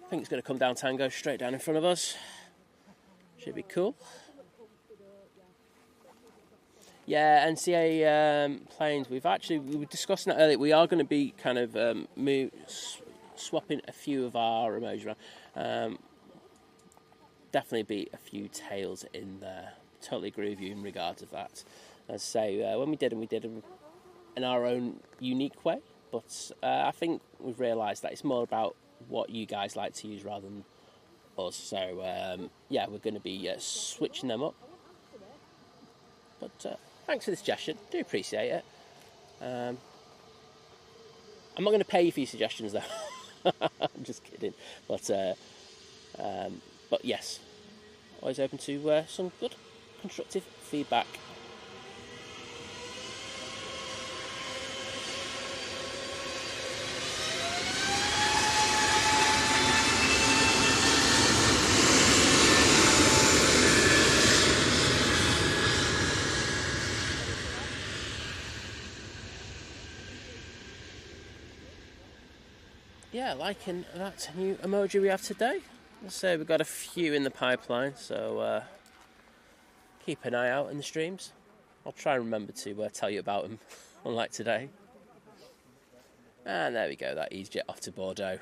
S1: I think it's going to come down Tango, straight down in front of us. Should be cool. Yeah, NCA planes, we were discussing that earlier, we are going to be kind of swapping a few of our emojis around. Definitely be a few tails in there. Totally agree with you in regards of that. As I say, when we did them in our own unique way, but I think we've realised that it's more about what you guys like to use rather than us. So yeah, we're going to be switching them up. But thanks for the suggestion. Do appreciate it. I'm not going to pay you for your suggestions though. I'm just kidding. But yes, always open to some good constructive feedback. Yeah, liking that new emoji we have today. Let's say we've got a few in the pipeline, so keep an eye out in the streams. I'll try and remember to tell you about them, unlike today. And there we go, that EasyJet off to Bordeaux.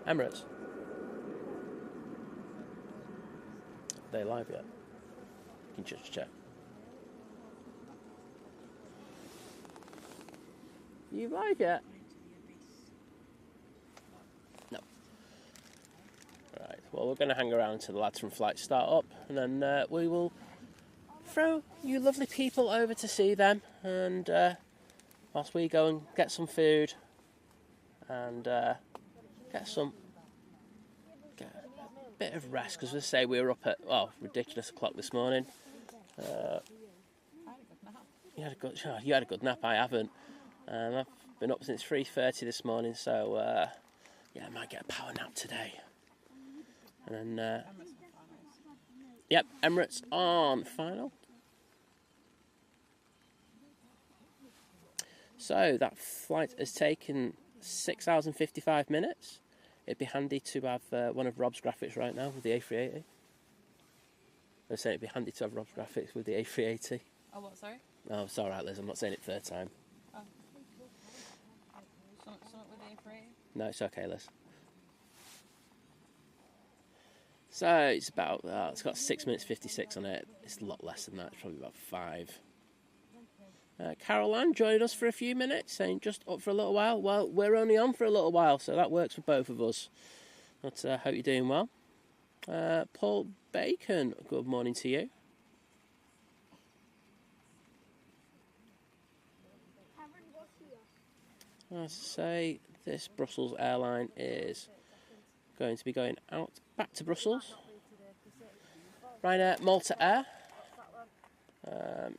S1: Emirates. Are they live yet? can just check. You live yet? No. Right, well, we're going to hang around until the lads from flight start up, and then we will throw you lovely people over to see them, and whilst we go and get some food and get a bit of rest, because we say we were up at ridiculous o'clock this morning. You had a good nap. I haven't. I've been up since 3:30 this morning, so I might get a power nap today. And then yep, Emirates on final. So that flight has taken 6 hours and 55 minutes. It'd be handy to have one of Rob's graphics right now with the A380. I say it'd be handy to have Rob's graphics with the A380.
S2: Oh, what, sorry?
S1: Oh, it's alright, Liz, I'm not saying it third time.
S2: Oh. Something with the A380?
S1: No, it's okay, Liz. So it's about, it's got 6 minutes 56 on it. It's a lot less than that, it's probably about 5. Carol Ann joined us for a few minutes, saying just up for a little while. Well, we're only on for a little while, so that works for both of us. But hope you're doing well. Paul Bacon, good morning to you. As I say, this Brussels airline is going to be going out back to Brussels. Ryanair Malta Air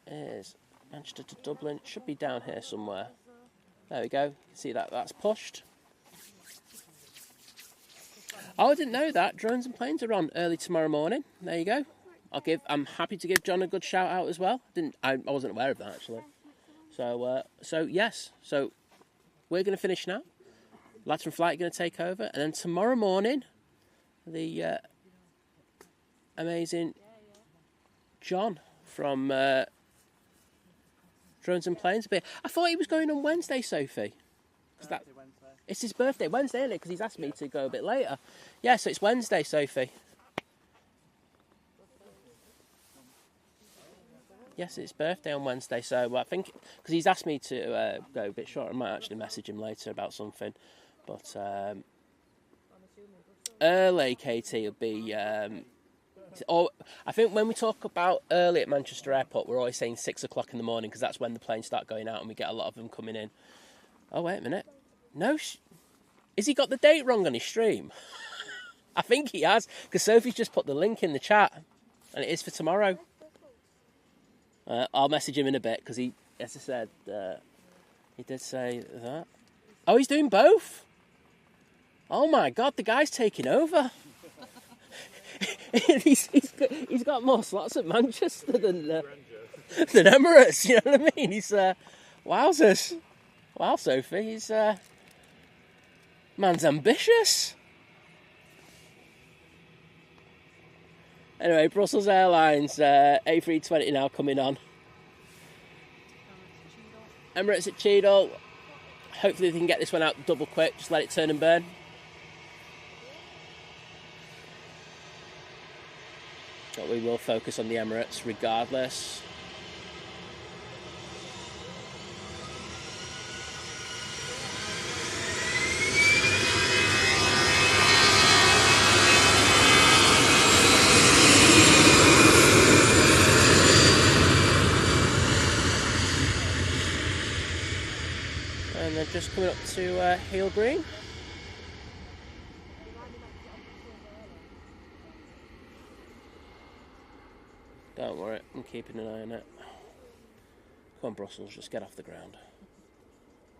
S1: is Manchester to Dublin. Should be down here somewhere. There we go. See that's pushed. Oh, I didn't know that. Drones and planes are on early tomorrow morning. There you go. I'm happy to give John a good shout out as well. I wasn't aware of that actually. So yes. So we're going to finish now. Lads from flight are going to take over, and then tomorrow morning, the amazing John from Drones and Planes. I thought he was going on Wednesday, Sophie. It's his birthday Wednesday, isn't it? Because he's asked me to go a bit later. Yeah, so it's Wednesday, Sophie. Yes, it's birthday on Wednesday, so I think, because he's asked me to go a bit short, I might actually message him later about something. But early, Katie, will be... I think when we talk about early at Manchester Airport, we're always saying 6 o'clock in the morning, because that's when the planes start going out and we get a lot of them coming in. Oh, wait a minute. No, has he got the date wrong on his stream? I think he has, because Sophie's just put the link in the chat, and it is for tomorrow. I'll message him in a bit, because he, as I said, he did say that. Oh, he's doing both? Oh my God, the guy's taking over. he's got more slots at Manchester than Emirates, you know what I mean? He's, wowzers. Wow, Sophie, he's, man's ambitious. Anyway, Brussels Airlines, A320 now coming on. Emirates at Cheadle. Hopefully they can get this one out double quick, just let it turn and burn. But we will focus on the Emirates regardless. And they're just coming up to Heel Green. Don't worry, I'm keeping an eye on it. Come on, Brussels, just get off the ground.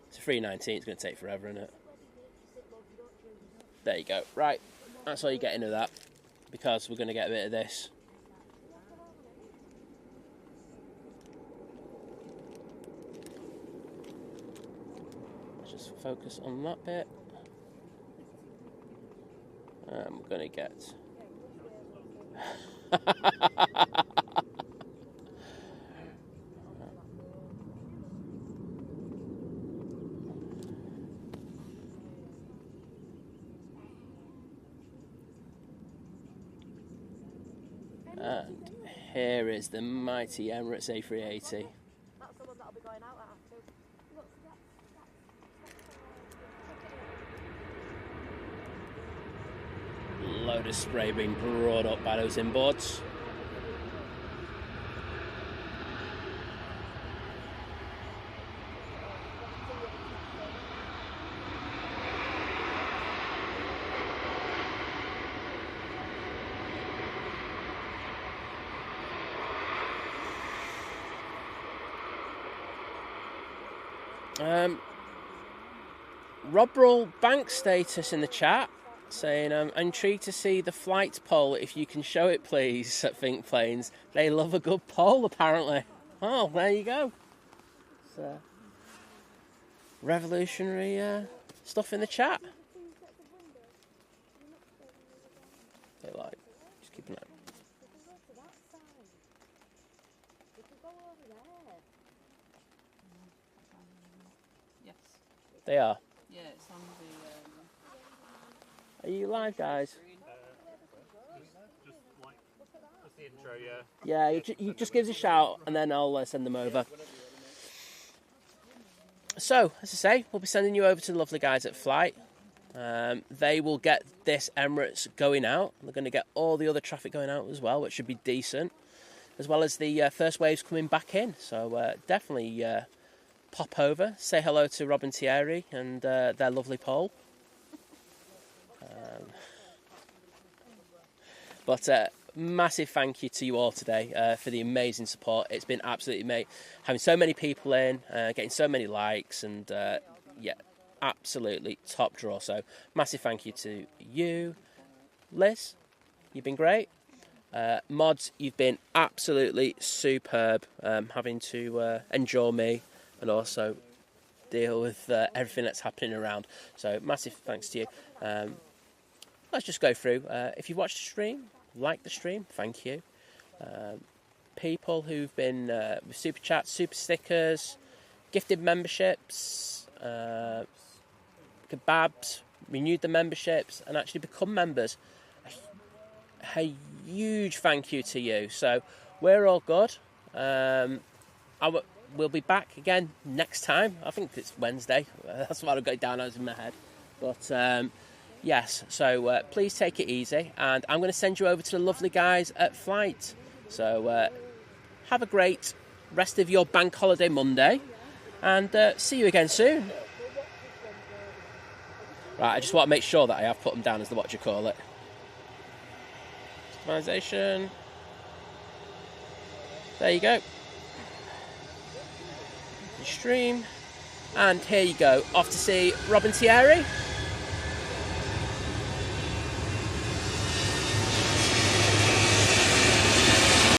S1: It's a 319, it's going to take forever, isn't it? There you go. Right, that's all you're getting of that, because we're going to get a bit of this. Let's just focus on that bit. And we're going to get... And here is the mighty Emirates A380.
S4: That's the one that'll be going out at too. Look,
S1: Load of spray being brought up by those inboards. Rob Brawl bank status in the chat saying, I'm intrigued to see the flight poll. If you can show it, please, at Think Planes. They love a good poll, apparently. Oh, there you go. It's, revolutionary stuff in the chat. They like, just keep an eye.
S2: Yes.
S1: They are.
S2: Yeah, it's on the.
S1: Are you live, guys?
S3: Just the intro, yeah.
S1: Yeah, you just give us a shout and then I'll send them over. So, as I say, we'll be sending you over to the lovely guys at Flight. They will get this Emirates going out. They're going to get all the other traffic going out as well, which should be decent. As well as the first waves coming back in. So definitely pop over, say hello to Rob and Thierry and their lovely poll. But massive thank you to you all today for the amazing support. It's been absolutely amazing. Having so many people in, getting so many likes, and yeah, absolutely top draw. So massive thank you to you, Liz. You've been great. Mods, you've been absolutely superb, having to endure me and also deal with everything that's happening around. So massive thanks to you. Let's just go through. If you've watched the stream, like the stream, thank you. People who've been with super chats, super stickers, gifted memberships, kebabs, renewed the memberships and actually become members. A huge thank you to you. So we're all good. We'll be back again next time. I think it's Wednesday. That's what I've got down as in my head. But yes, so please take it easy. And I'm going to send you over to the lovely guys at Flight. So have a great rest of your bank holiday Monday. And see you again soon. Right, I just want to make sure that I have put them down as the what do you call it. Customization. There you go. Stream. And here you go. Off to see Rob and Thierry.